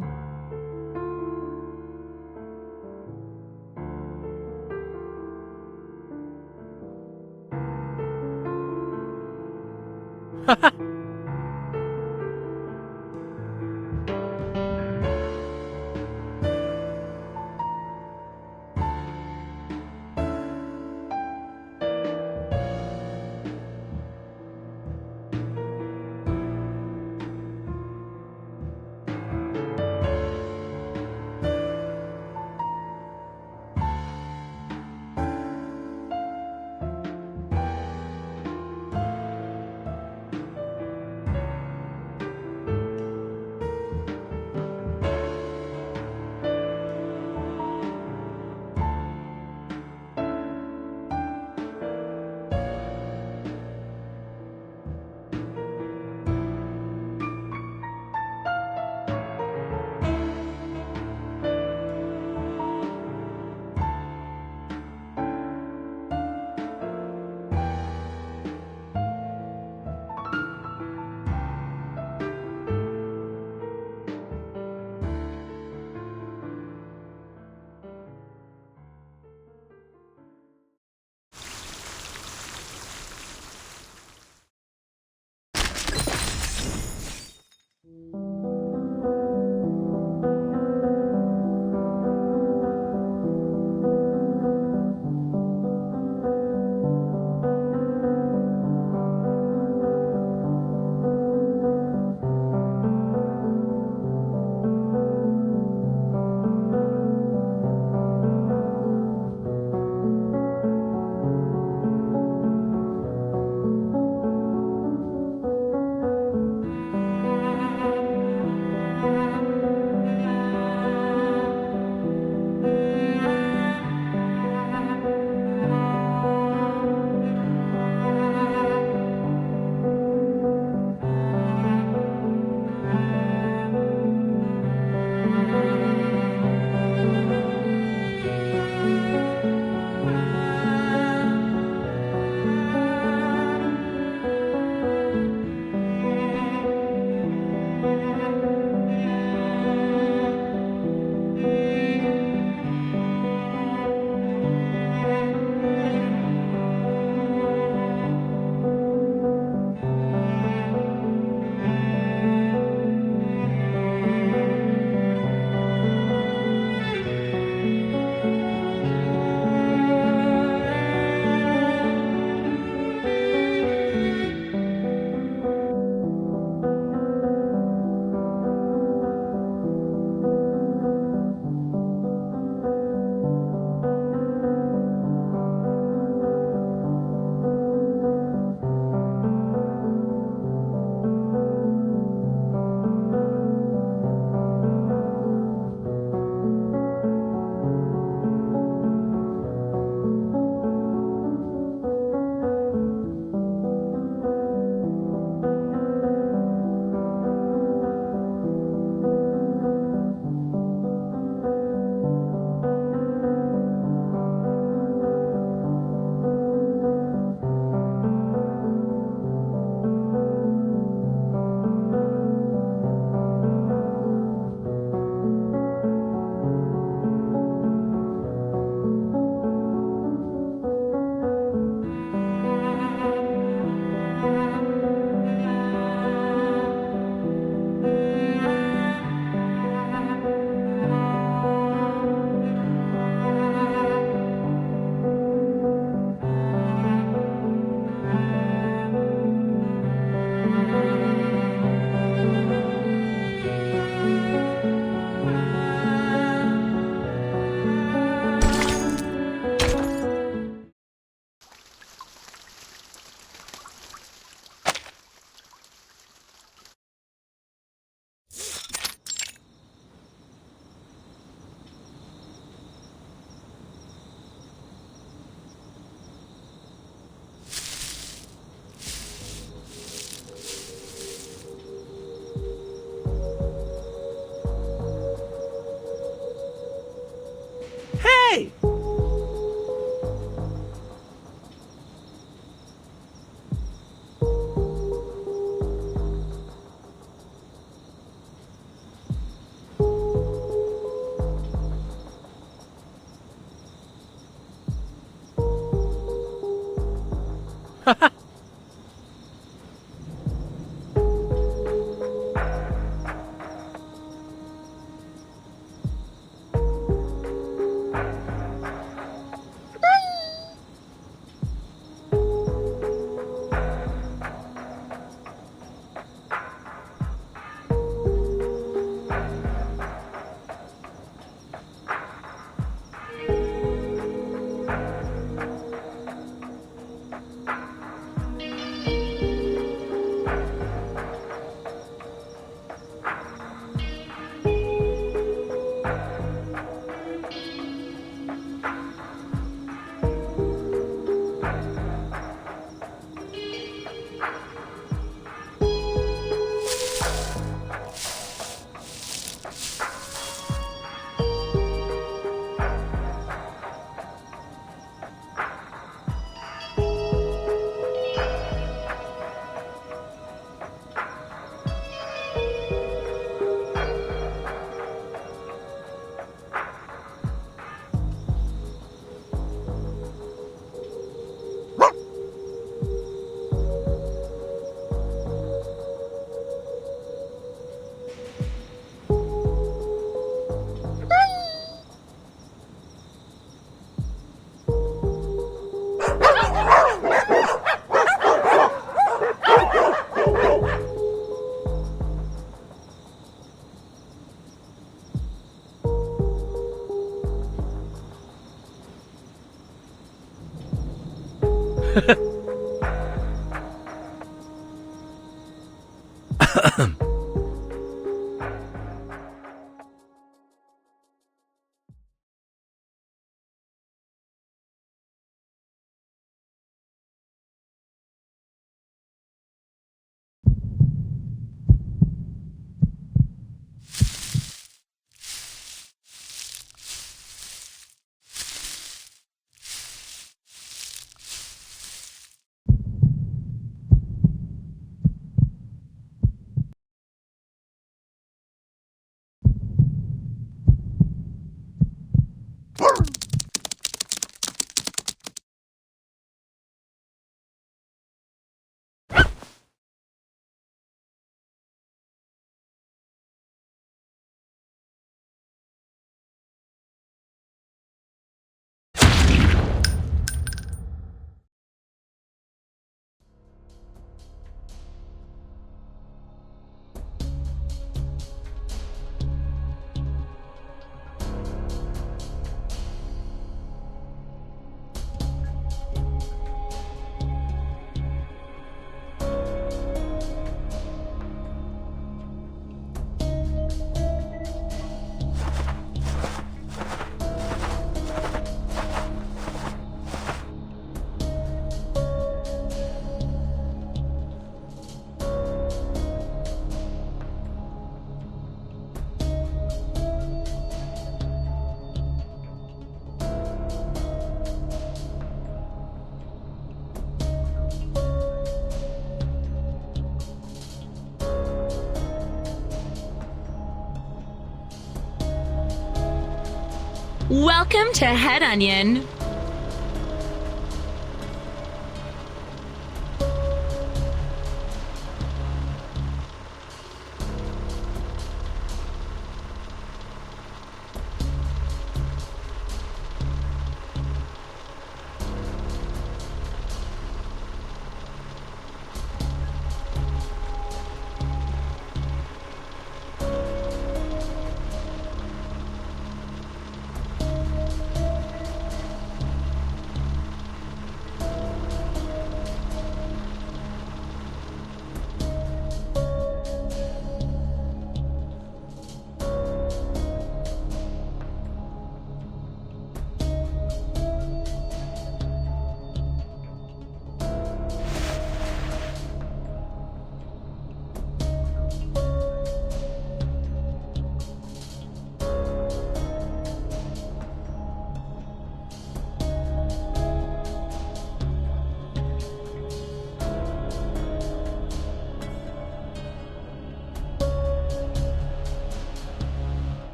Welcome to Head Onion.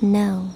No.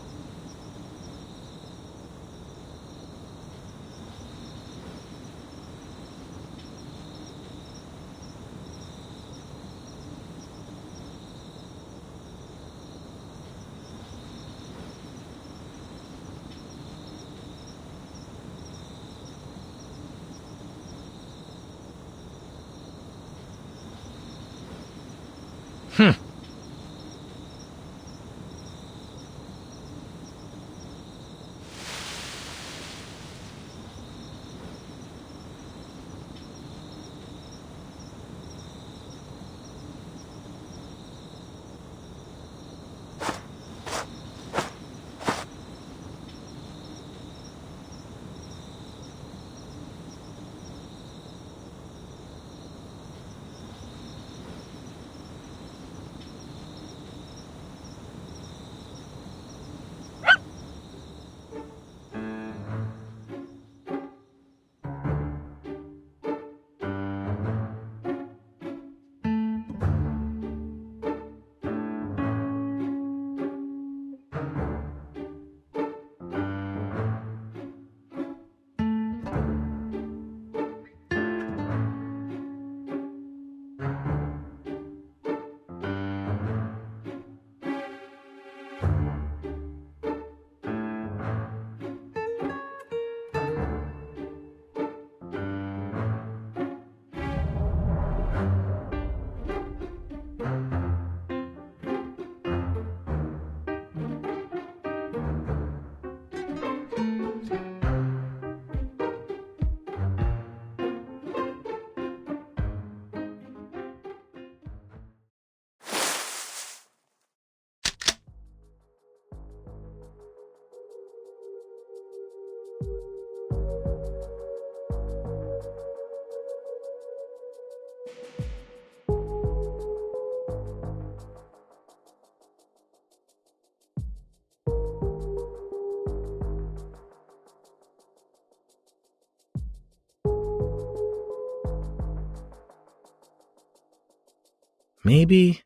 Maybe...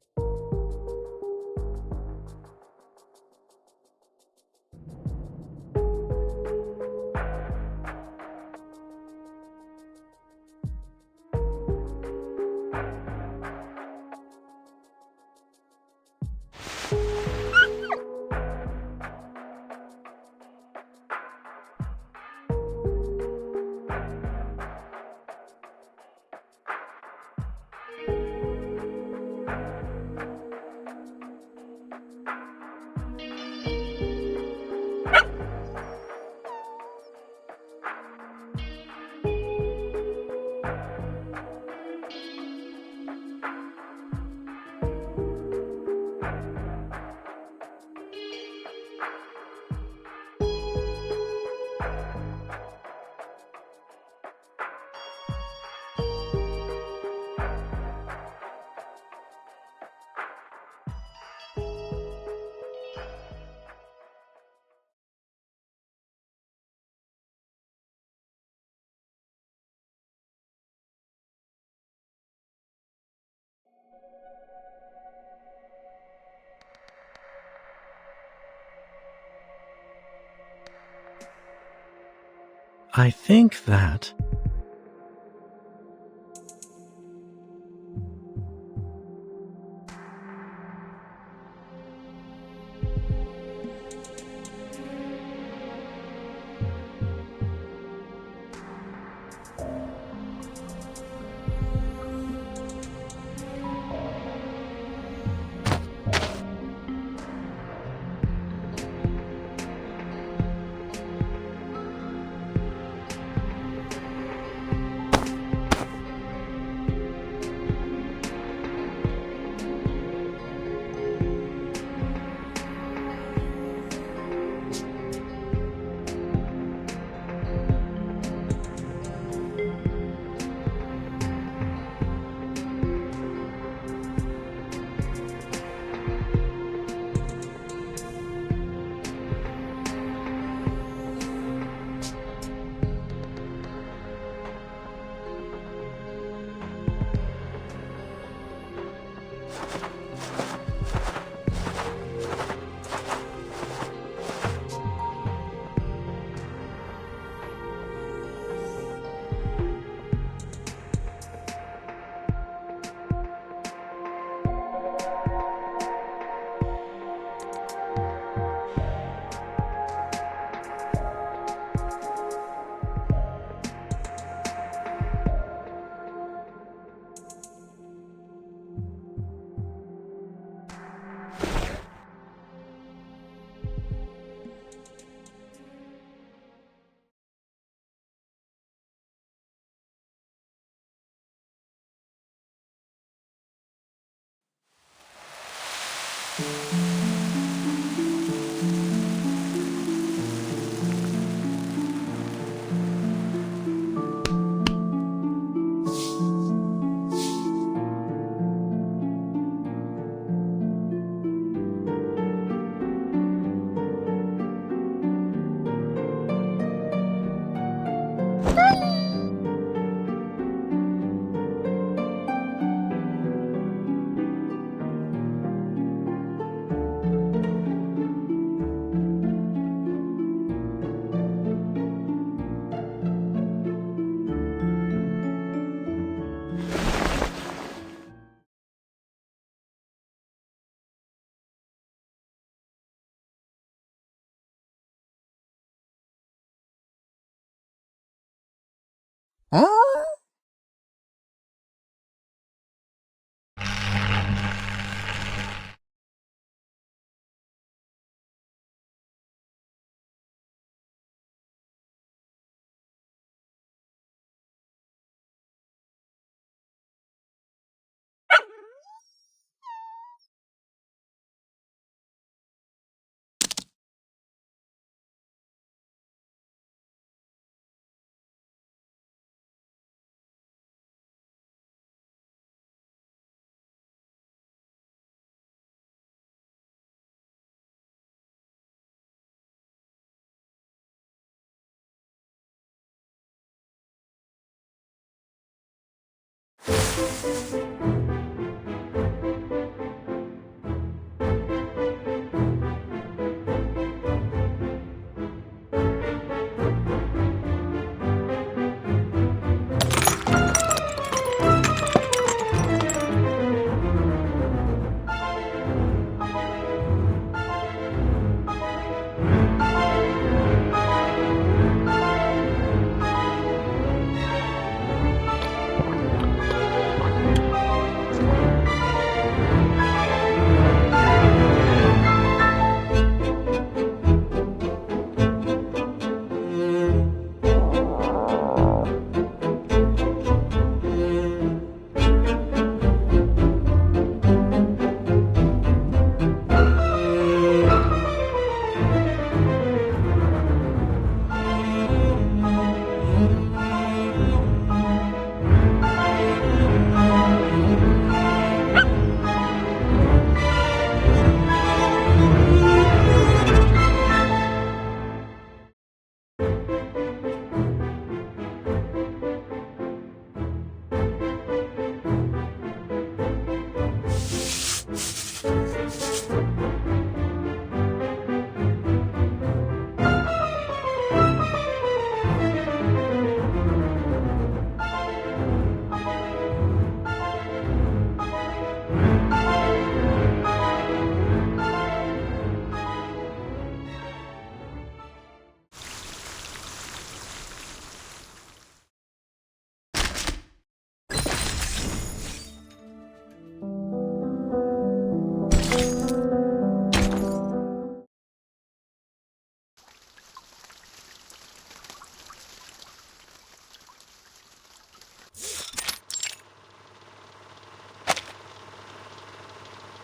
I think that... Huh?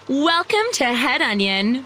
Welcome to Head Onion.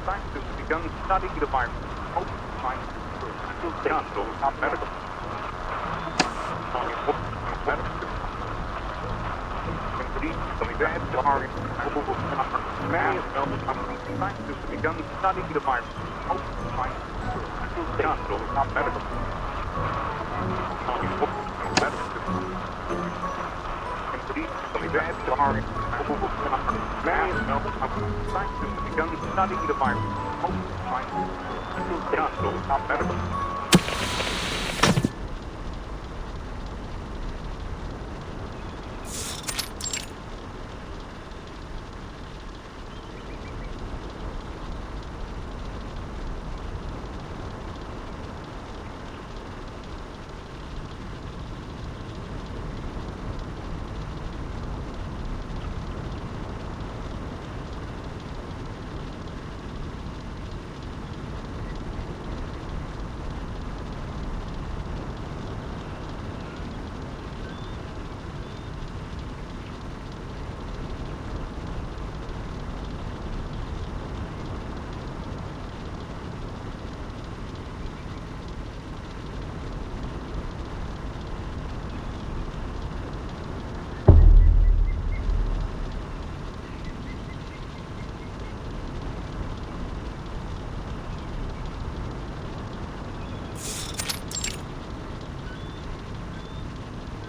Scientists begun studying the virus. Scientists begun studying the virus.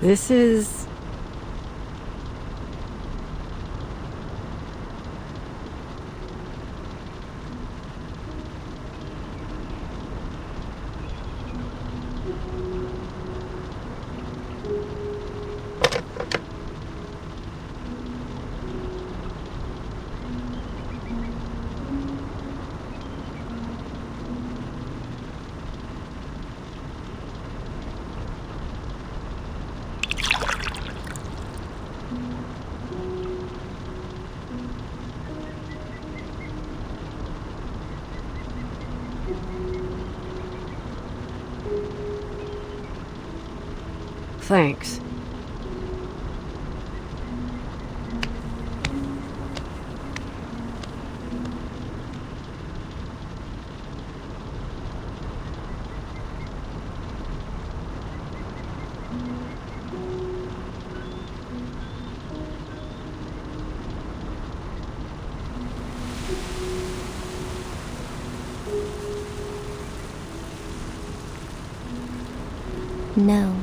This is... Thanks. No.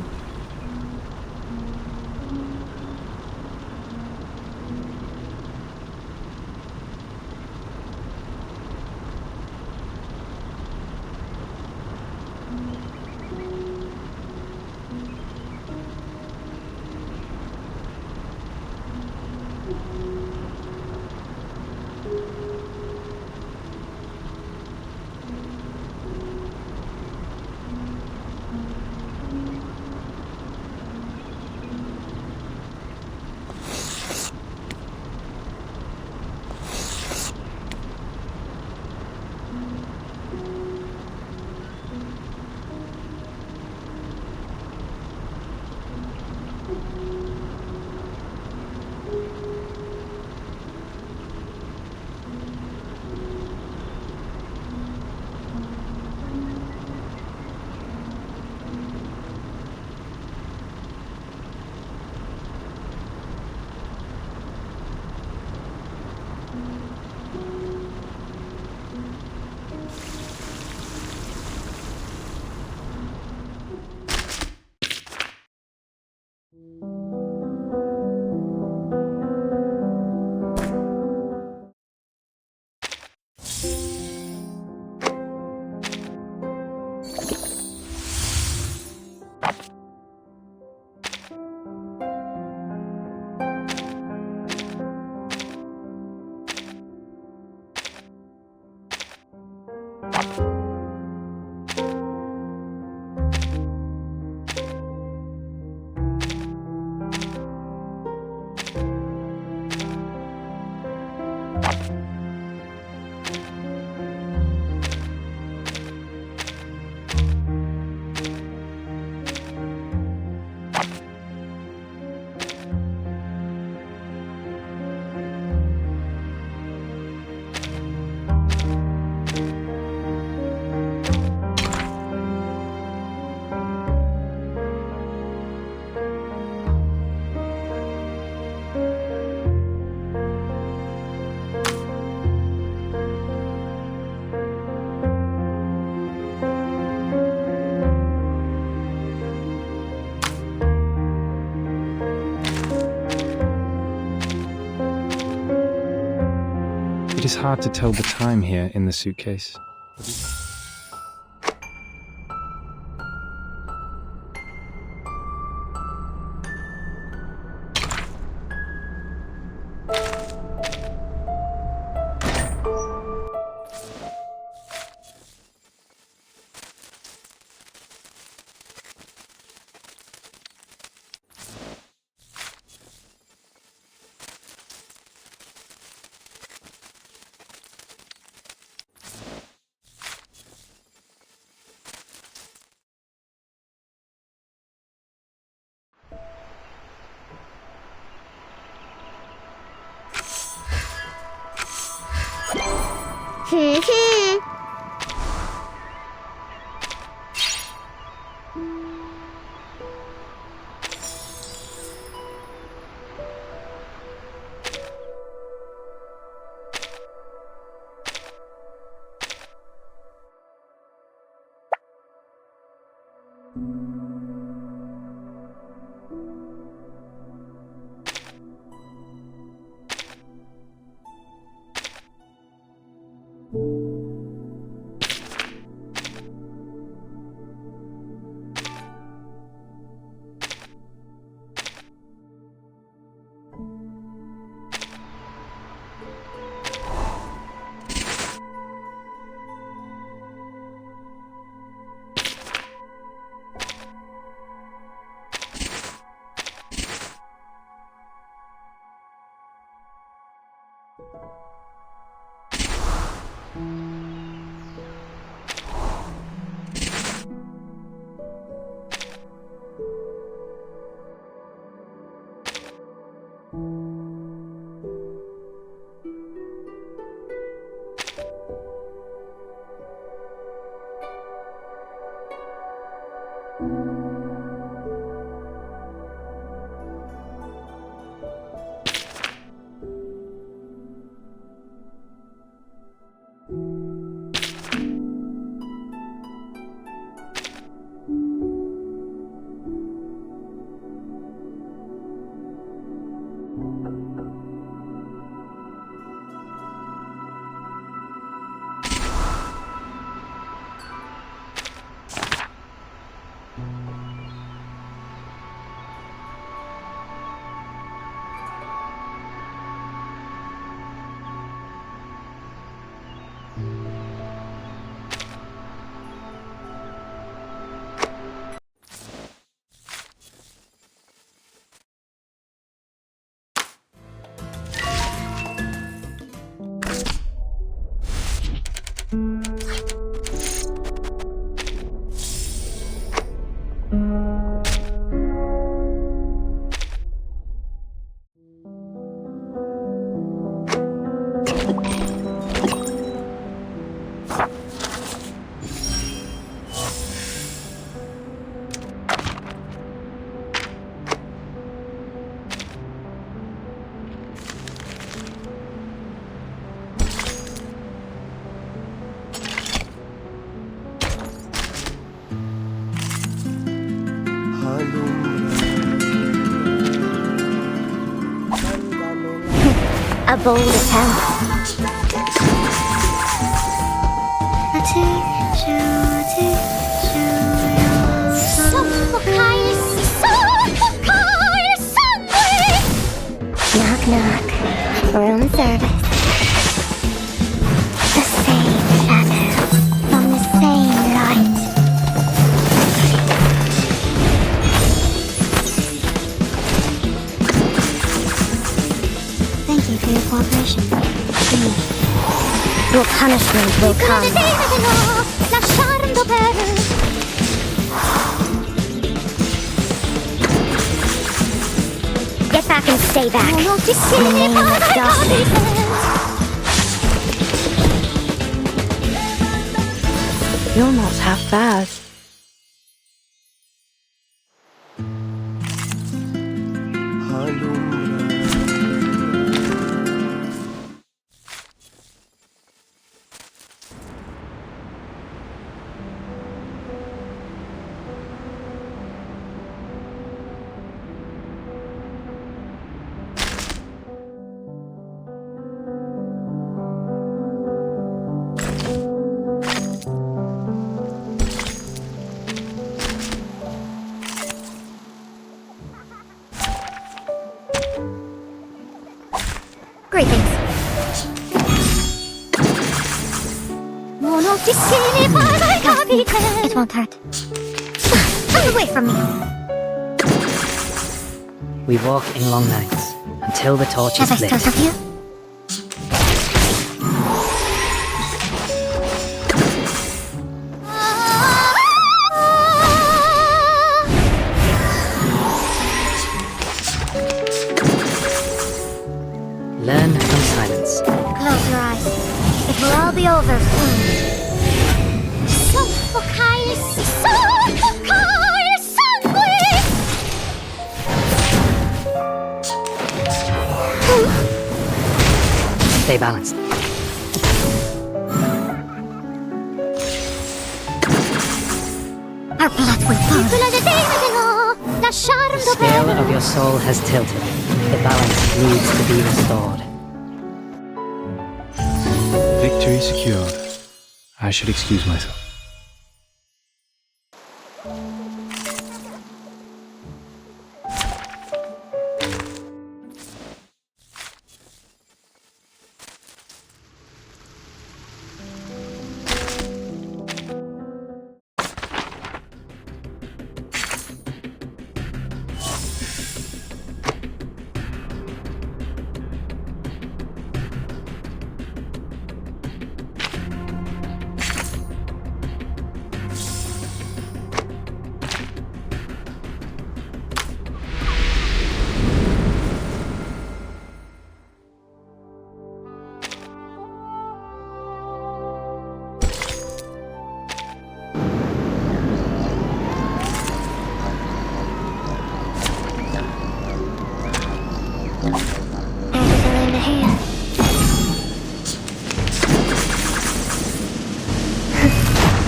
It is hard to tell the time here in the suitcase. A bold attempt. Knock, knock. Room service. The same shadow from the same light. Thank you for your cooperation. Your punishment will come. Get back and stay back. In the name of darkness. You're not half bad. It won't hurt. Get away from me. We walk in long nights until the torch is lit. Have I startled you? Learn from silence. Close your eyes. It will all be over soon. Stay balanced. Our blood will flow. The scale of your soul has tilted. The balance needs to be restored. Victory secured. I should excuse myself.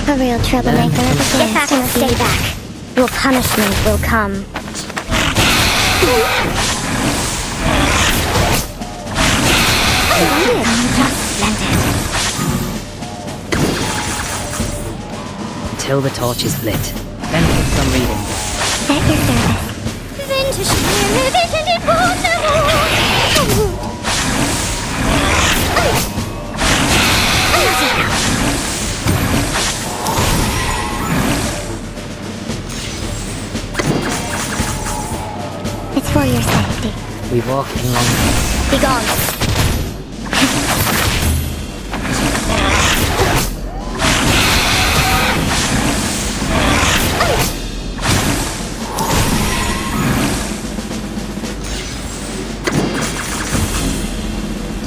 A real troublemaker. Get back and stay back. Your punishment will come. Until the torch is lit. Then put some reading. At your service. It's for your safety. We walk in long nights. Be gone.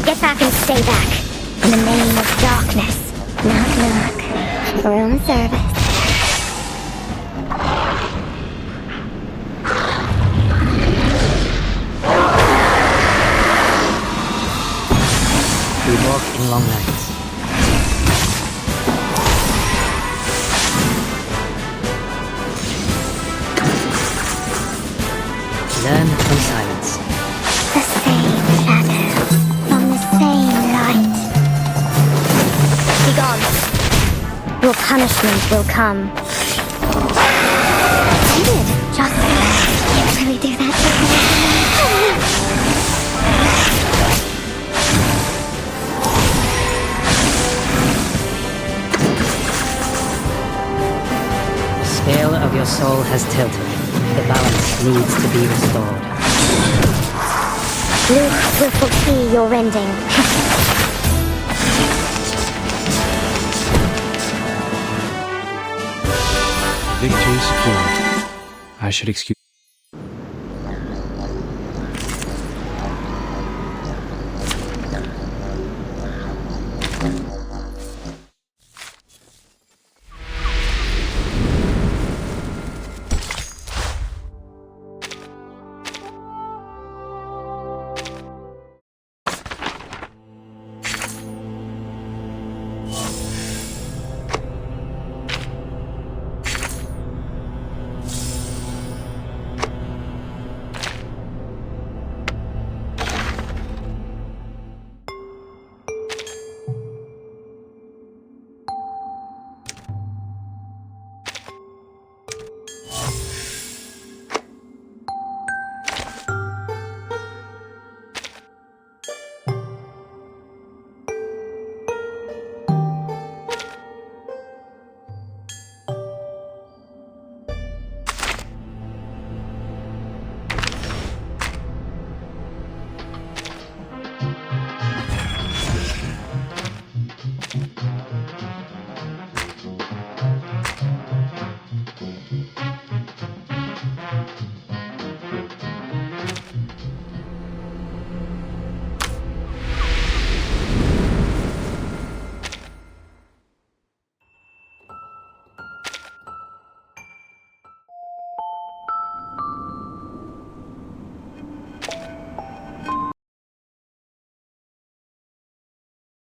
Get back and stay back. In the name of darkness. Knock, knock. Room service. We walk in long nights. Learn from silence. The same shadow from the same light. Be gone. Your punishment will come. You did. Just can't really do that The scale of your soul has tilted. The balance needs to be restored. Luke will foresee your ending. Victory secured. I should excuse